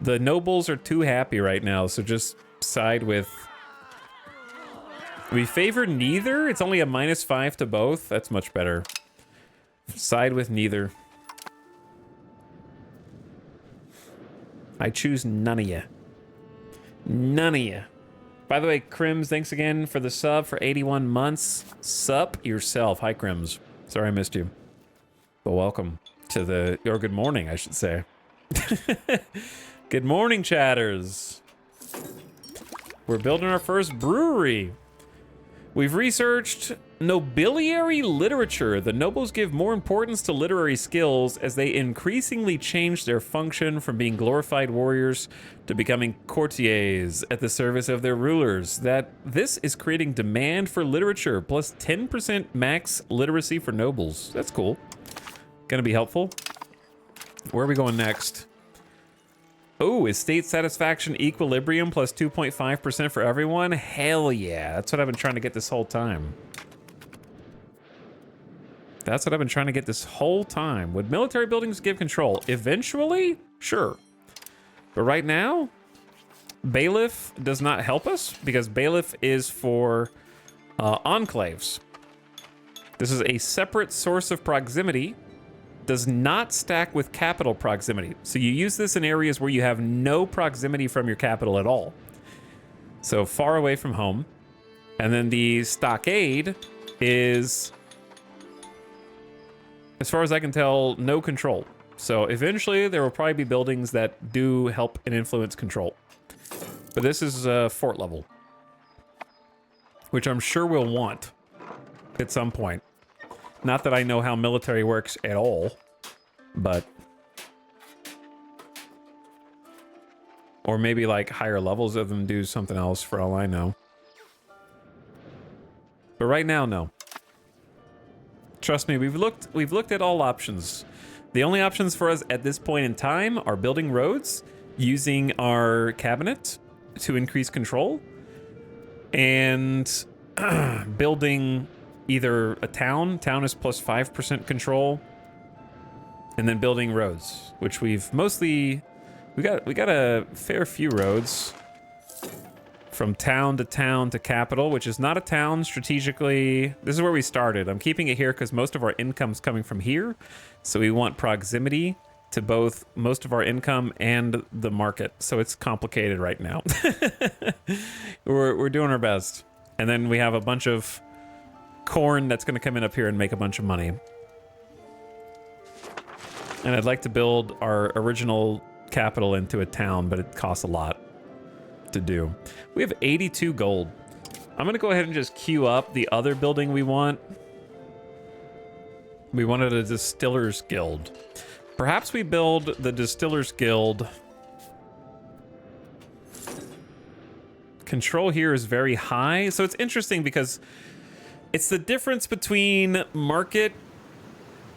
The nobles are too happy right now, so just side with... We favor neither? It's only a -5 to both? That's much better. Side with neither. I choose none of you. None of you. By the way, Crims, thanks again for the sub for 81 months. Sup yourself. Hi, Crims. Sorry I missed you. But welcome to the... Or good morning, I should say. Good morning, chatters. We're building our first brewery. We've researched nobiliary literature. The nobles give more importance to literary skills as they increasingly change their function from being glorified warriors to becoming courtiers at the service of their rulers. This is creating demand for literature, plus 10% max literacy for nobles. That's cool. Gonna be helpful. Where are we going next? Oh, is state satisfaction equilibrium plus 2.5% for everyone? Hell yeah. That's what I've been trying to get this whole time. That's what I've been trying to get this whole time. Would military buildings give control? Eventually? Sure. But right now, bailiff does not help us because bailiff is for enclaves. This is a separate source of proximity. Does not stack with capital proximity. So you use this in areas where you have no proximity from your capital at all. So far away from home. And then the stockade is, as far as I can tell, no control. So eventually there will probably be buildings that do help and influence control. But this is fort level, which I'm sure we'll want at some point. Not that I know how military works at all, but... Or maybe like higher levels of them do something else for all I know. But right now, no. Trust me, we've looked at all options. The only options for us at this point in time are building roads, using our cabinet to increase control, and building either a town is plus 5% control, and then building roads, which we've mostly, we got a fair few roads from town to capital, which is not a town strategically. This is where we started. I'm keeping it here because most of our income's coming from here, so we want proximity to both most of our income and the market. So it's complicated right now. We're doing our best, and then we have a bunch of corn that's going to come in up here and make a bunch of money. And I'd like to build our original capital into a town, but it costs a lot to do. We have 82 gold. I'm going to go ahead and just queue up the other building we want. We wanted a Distillers Guild. Perhaps we build the Distillers Guild. Control here is very high. So it's interesting because it's the difference between market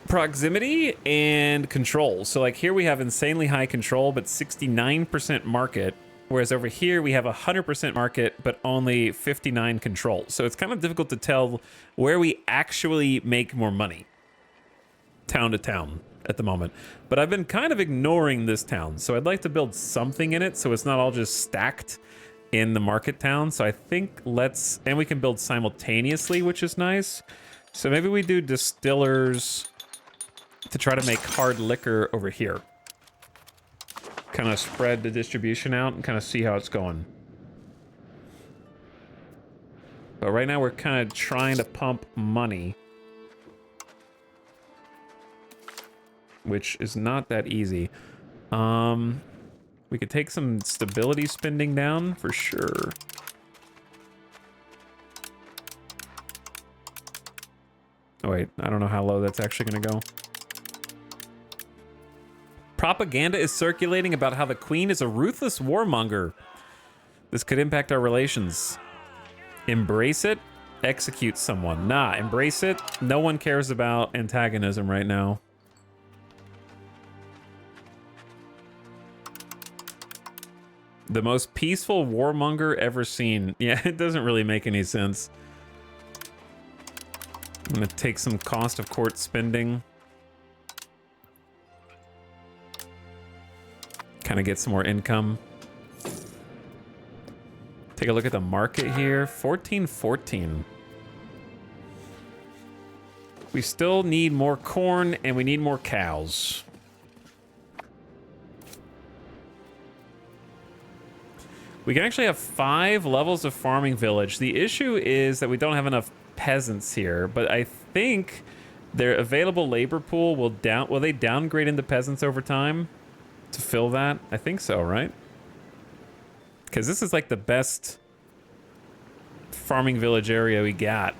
proximity and control. So like here we have insanely high control, but 69% market. Whereas over here we have 100% market, but only 59 control. So it's kind of difficult to tell where we actually make more money. Town to town at the moment. But I've been kind of ignoring this town. So I'd like to build something in it so it's not all just stacked in the market town. So I think and we can build simultaneously, which is nice. So maybe we do distillers to try to make hard liquor over here. Kind of spread the distribution out and kind of see how it's going. But right now we're kind of trying to pump money, which is not that easy. We could take some stability spending down for sure. Oh wait, I don't know how low that's actually gonna go. Propaganda is circulating about how the Queen is a ruthless warmonger. This could impact our relations. Embrace it, execute someone. Nah, embrace it. No one cares about antagonism right now. The most peaceful warmonger ever seen. Yeah, it doesn't really make any sense. I'm gonna take some cost of court spending. Kind of get some more income. Take a look at the market here. 1414. We still need more corn and we need more cows. We can actually have 5 levels of farming village. The issue is that we don't have enough peasants here, but I think their available labor pool will they downgrade into peasants over time to fill that? I think so, right? Because this is like the best farming village area we got.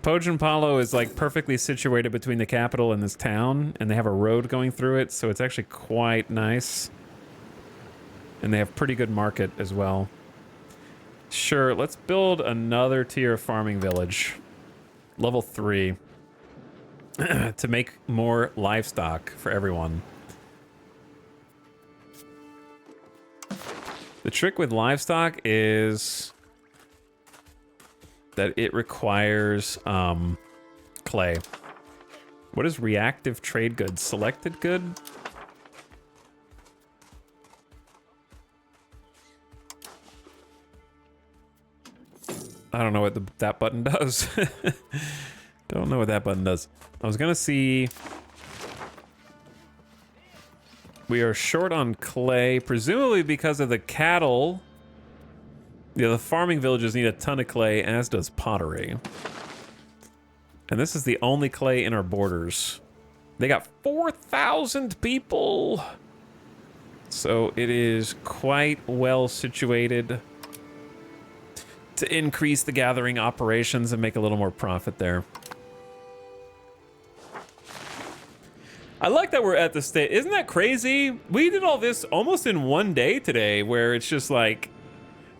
Palo is like perfectly situated between the capital and this town, and they have a road going through it, so it's actually quite nice. And they have pretty good market as well. Sure, let's build another tier of farming village. Level 3. To make more livestock for everyone. The trick with livestock is that it requires clay. What is reactive trade goods? Selected good? I don't know what that button does. Don't know what that button does. I was gonna see... We are short on clay, presumably because of the cattle. Yeah, the farming villages need a ton of clay, as does pottery. And this is the only clay in our borders. They got 4,000 people! So it is quite well situated to increase the gathering operations and make a little more profit there. I like that we're at the state. Isn't that crazy? We did all this almost in one day today, where it's just like,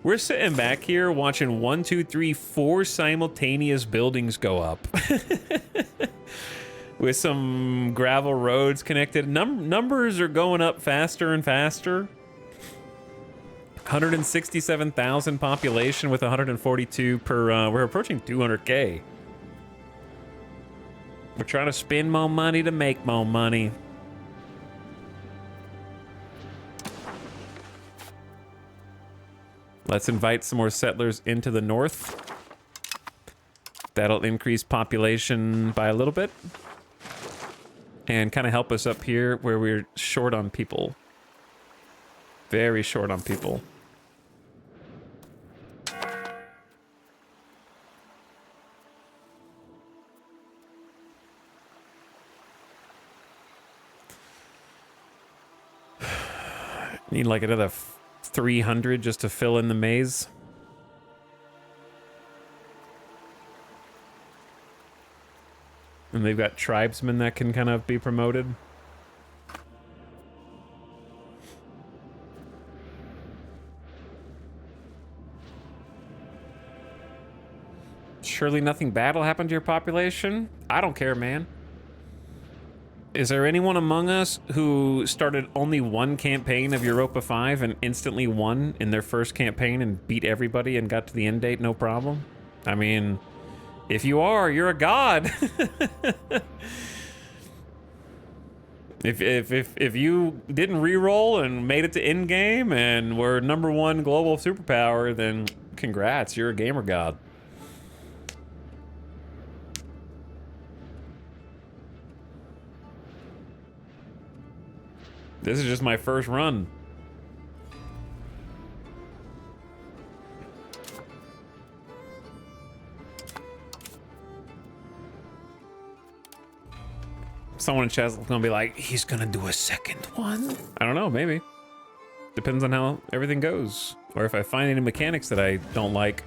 we're sitting back here watching 1, 2, 3, 4 simultaneous buildings go up. With some gravel roads connected. Numbers are going up faster and faster. 167,000 population with 142 per, we're approaching 200K. We're trying to spend more money to make more money. Let's invite some more settlers into the north. That'll increase population by a little bit. And kind of help us up here where we're short on people. Very short on people. Need like another 300 just to fill in the maze. And they've got tribesmen that can kind of be promoted. Surely nothing bad will happen to your population? I don't care, man. Is there anyone among us who started only one campaign of Europa 5 and instantly won in their first campaign and beat everybody and got to the end date no problem? I mean, if you are, you're a god. If you didn't re-roll and made it to end game and were #1 global superpower, then congrats, you're a gamer god. This is just my first run. Someone in chat's gonna be like, he's gonna do a second one. I don't know, maybe. Depends on how everything goes. Or if I find any mechanics that I don't like.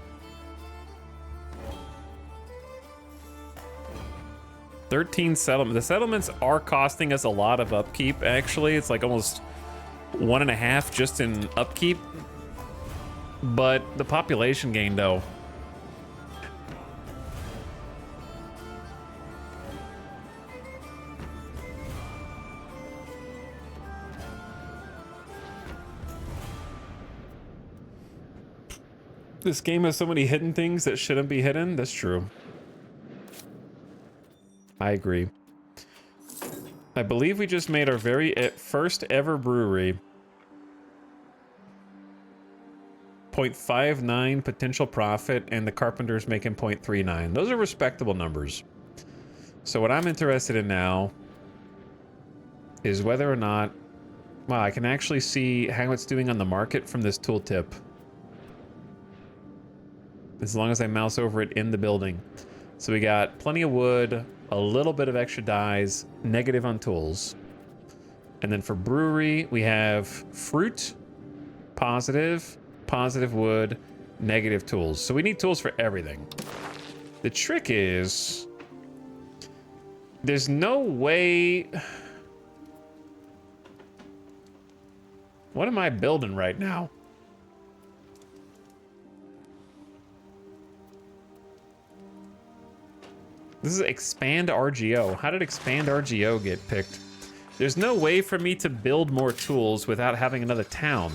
13 settlements. The settlements are costing us a lot of upkeep, actually. It's like almost 1.5 just in upkeep. But the population gain, though. This game has so many hidden things that shouldn't be hidden. That's true. I agree. I believe we just made our very first ever brewery. 0.59 potential profit, and the carpenter's making 0.39. Those are respectable numbers. So what I'm interested in now is whether or not, well, I can actually see how it's doing on the market from this tooltip. As long as I mouse over it in the building. So we got plenty of wood, a little bit of extra dyes, negative on tools. And then for brewery, we have fruit, positive, positive wood, negative tools. So we need tools for everything. The trick is, there's no way... What am I building right now? This is expand RGO. How did expand RGO get picked? There's no way for me to build more tools without having another town.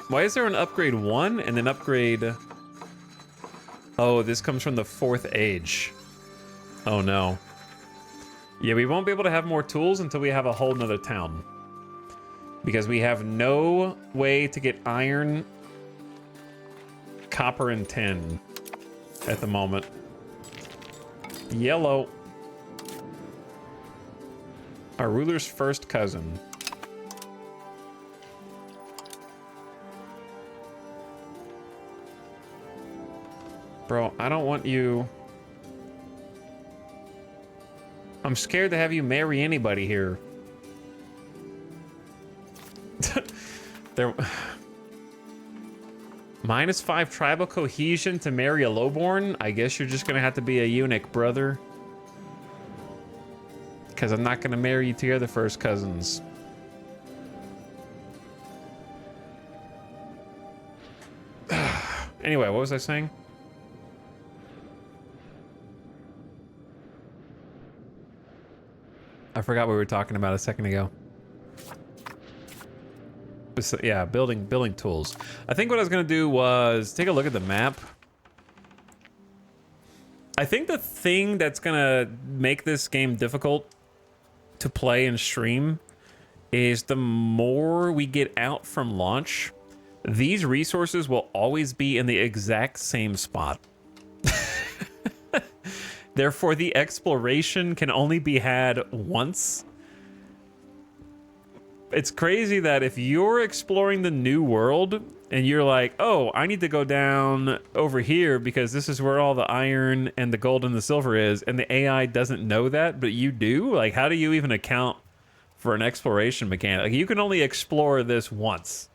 Why is there an upgrade 1 and then upgrade... Oh, this comes from the 4th age. Oh no. Yeah, we won't be able to have more tools until we have a whole nother town. Because we have no way to get iron, copper, and tin at the moment. Yellow. Our ruler's first cousin. Bro, I don't want you... I'm scared to have you marry anybody here. There... -5 tribal cohesion to marry a lowborn? I guess you're just gonna have to be a eunuch, brother. Because I'm not gonna marry you to your other first cousins. Anyway, what was I saying? I forgot what we were talking about a second ago. So, yeah, building tools. I think what I was gonna do was take a look at the map. I think the thing that's gonna make this game difficult to play and stream is the more we get out from launch, these resources will always be in the exact same spot. Therefore, the exploration can only be had once. It's crazy that if you're exploring the new world and you're like, oh, I need to go down over here because this is where all the iron and the gold and the silver is, and the AI doesn't know that, but you do? Like, how do you even account for an exploration mechanic? Like, you can only explore this once.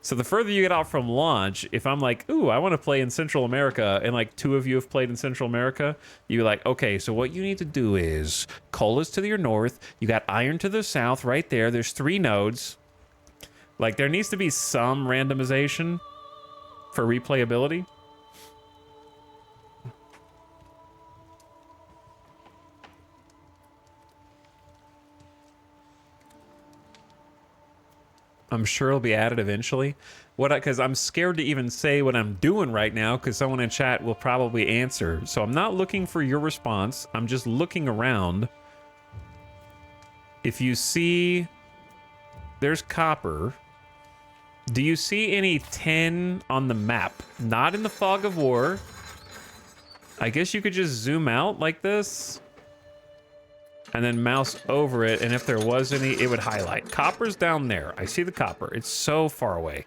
So the further you get out from launch, if I'm like, ooh, I want to play in Central America, and like 2 of you have played in Central America, you're like, okay, so what you need to do is coal is to your north, you got iron to the south right there, there's 3 nodes. Like, there needs to be some randomization for replayability. I'm sure it'll be added eventually. Because I'm scared to even say what I'm doing right now because someone in chat will probably answer. So I'm not looking for your response. I'm just looking around. If you see, there's copper. Do you see any tin on the map? Not in the fog of war. I guess you could just zoom out like this. And then mouse over it, and if there was any, it would highlight. Copper's down there. I see the copper. It's so far away.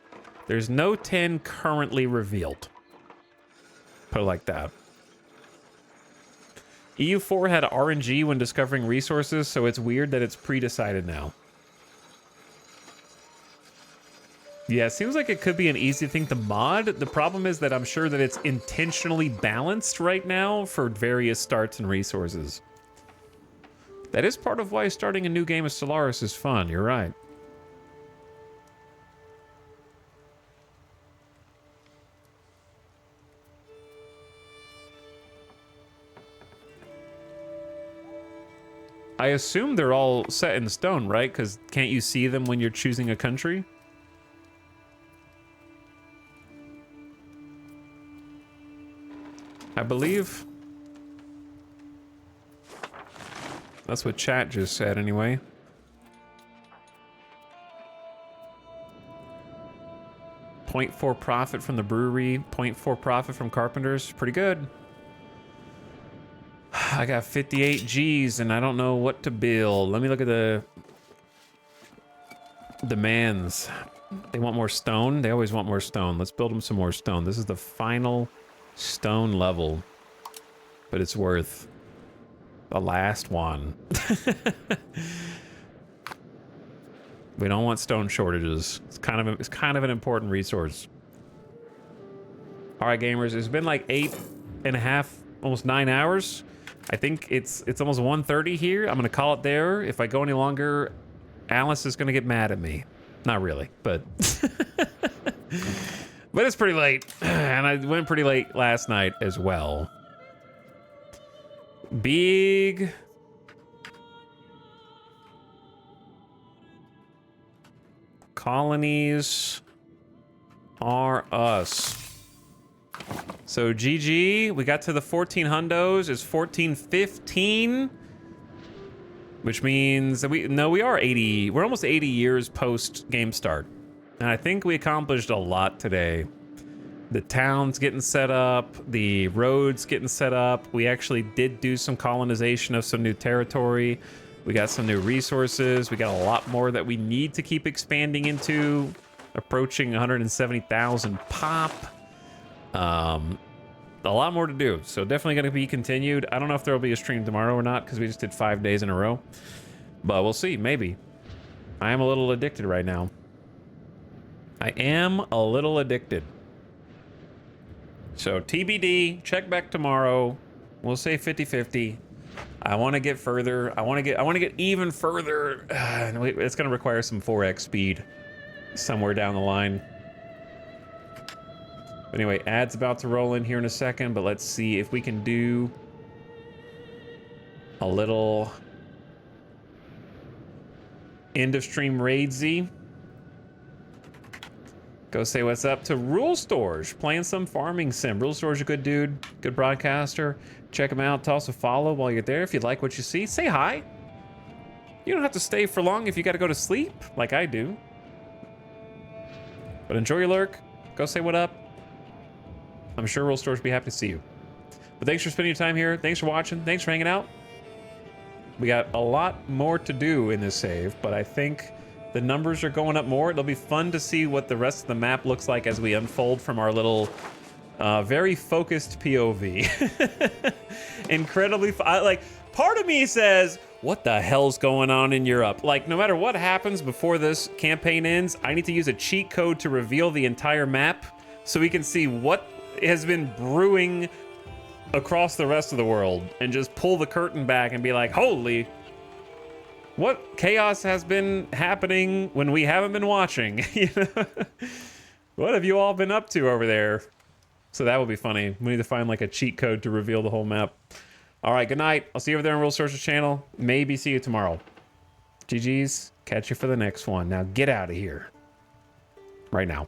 There's no 10 currently revealed. Put it like that. EU4 had RNG when discovering resources, so it's weird that it's pre-decided now. Yeah, it seems like it could be an easy thing to mod. The problem is that I'm sure that it's intentionally balanced right now for various starts and resources. That is part of why starting a new game of Stellaris is fun, you're right. I assume they're all set in stone, right? Because can't you see them when you're choosing a country? I believe. That's what chat just said, anyway. .4 profit from the brewery, .4 profit from carpenters. Pretty good. I got 58 G's and I don't know what to build. Let me look at the demands. They want more stone. They always want more stone. Let's build them some more stone. This is the final stone level, but it's worth the last one. We don't want stone shortages. It's kind of an important resource. All right, gamers, it's been like 8.5, almost 9 hours. I think it's almost 1:30 here. I'm gonna call it there. If I go any longer, Alice is gonna get mad at me. Not really, but but it's pretty late, and I went pretty late last night as well. Big colonies are us. So GG, we got to the 14 hundos. It's 1415, which means that we are 80. We're almost 80 years post game start, and I think we accomplished a lot today. The town's getting set up, the roads getting set up. We actually did do some colonization of some new territory. We got some new resources. We got a lot more that we need to keep expanding into, approaching 170,000 pop. A lot more to do, so definitely going to be continued. I don't know if there will be a stream tomorrow or not, because we just did 5 days in a row, but we'll see. Maybe. I am a little addicted right now. I am a little addicted. So TBD, check back tomorrow. We'll say 50-50. I want to get further. I want to get even further. It's going to require some 4x speed somewhere down the line. Anyway, ad's about to roll in here in a second, but let's see if we can do a little end of stream raidsy. Go say what's up to Rule Storage, playing some farming sim. Rule Storage, a good dude, good broadcaster. Check him out. Toss a follow while you're there. If you like what you see, say hi. You don't have to stay for long if you got to go to sleep, like I do. But enjoy your lurk. Go say what up. I'm sure Rule Storage will be happy to see you. But thanks for spending your time here. Thanks for watching. Thanks for hanging out. We got a lot more to do in this save, but I think the numbers are going up more. It'll be fun to see what the rest of the map looks like as we unfold from our little, very focused POV. Incredibly, like, part of me says, what the hell's going on in Europe? Like, no matter what happens before this campaign ends, I need to use a cheat code to reveal the entire map so we can see what has been brewing across the rest of the world and just pull the curtain back and be like, holy, what chaos has been happening when we haven't been watching? You know? What have you all been up to over there? So that will be funny. We need to find like a cheat code to reveal the whole map. All right, good night. I'll see you over there on Real Sources channel. Maybe see you tomorrow. GG's. Catch you for the next one. Now get out of here. Right now.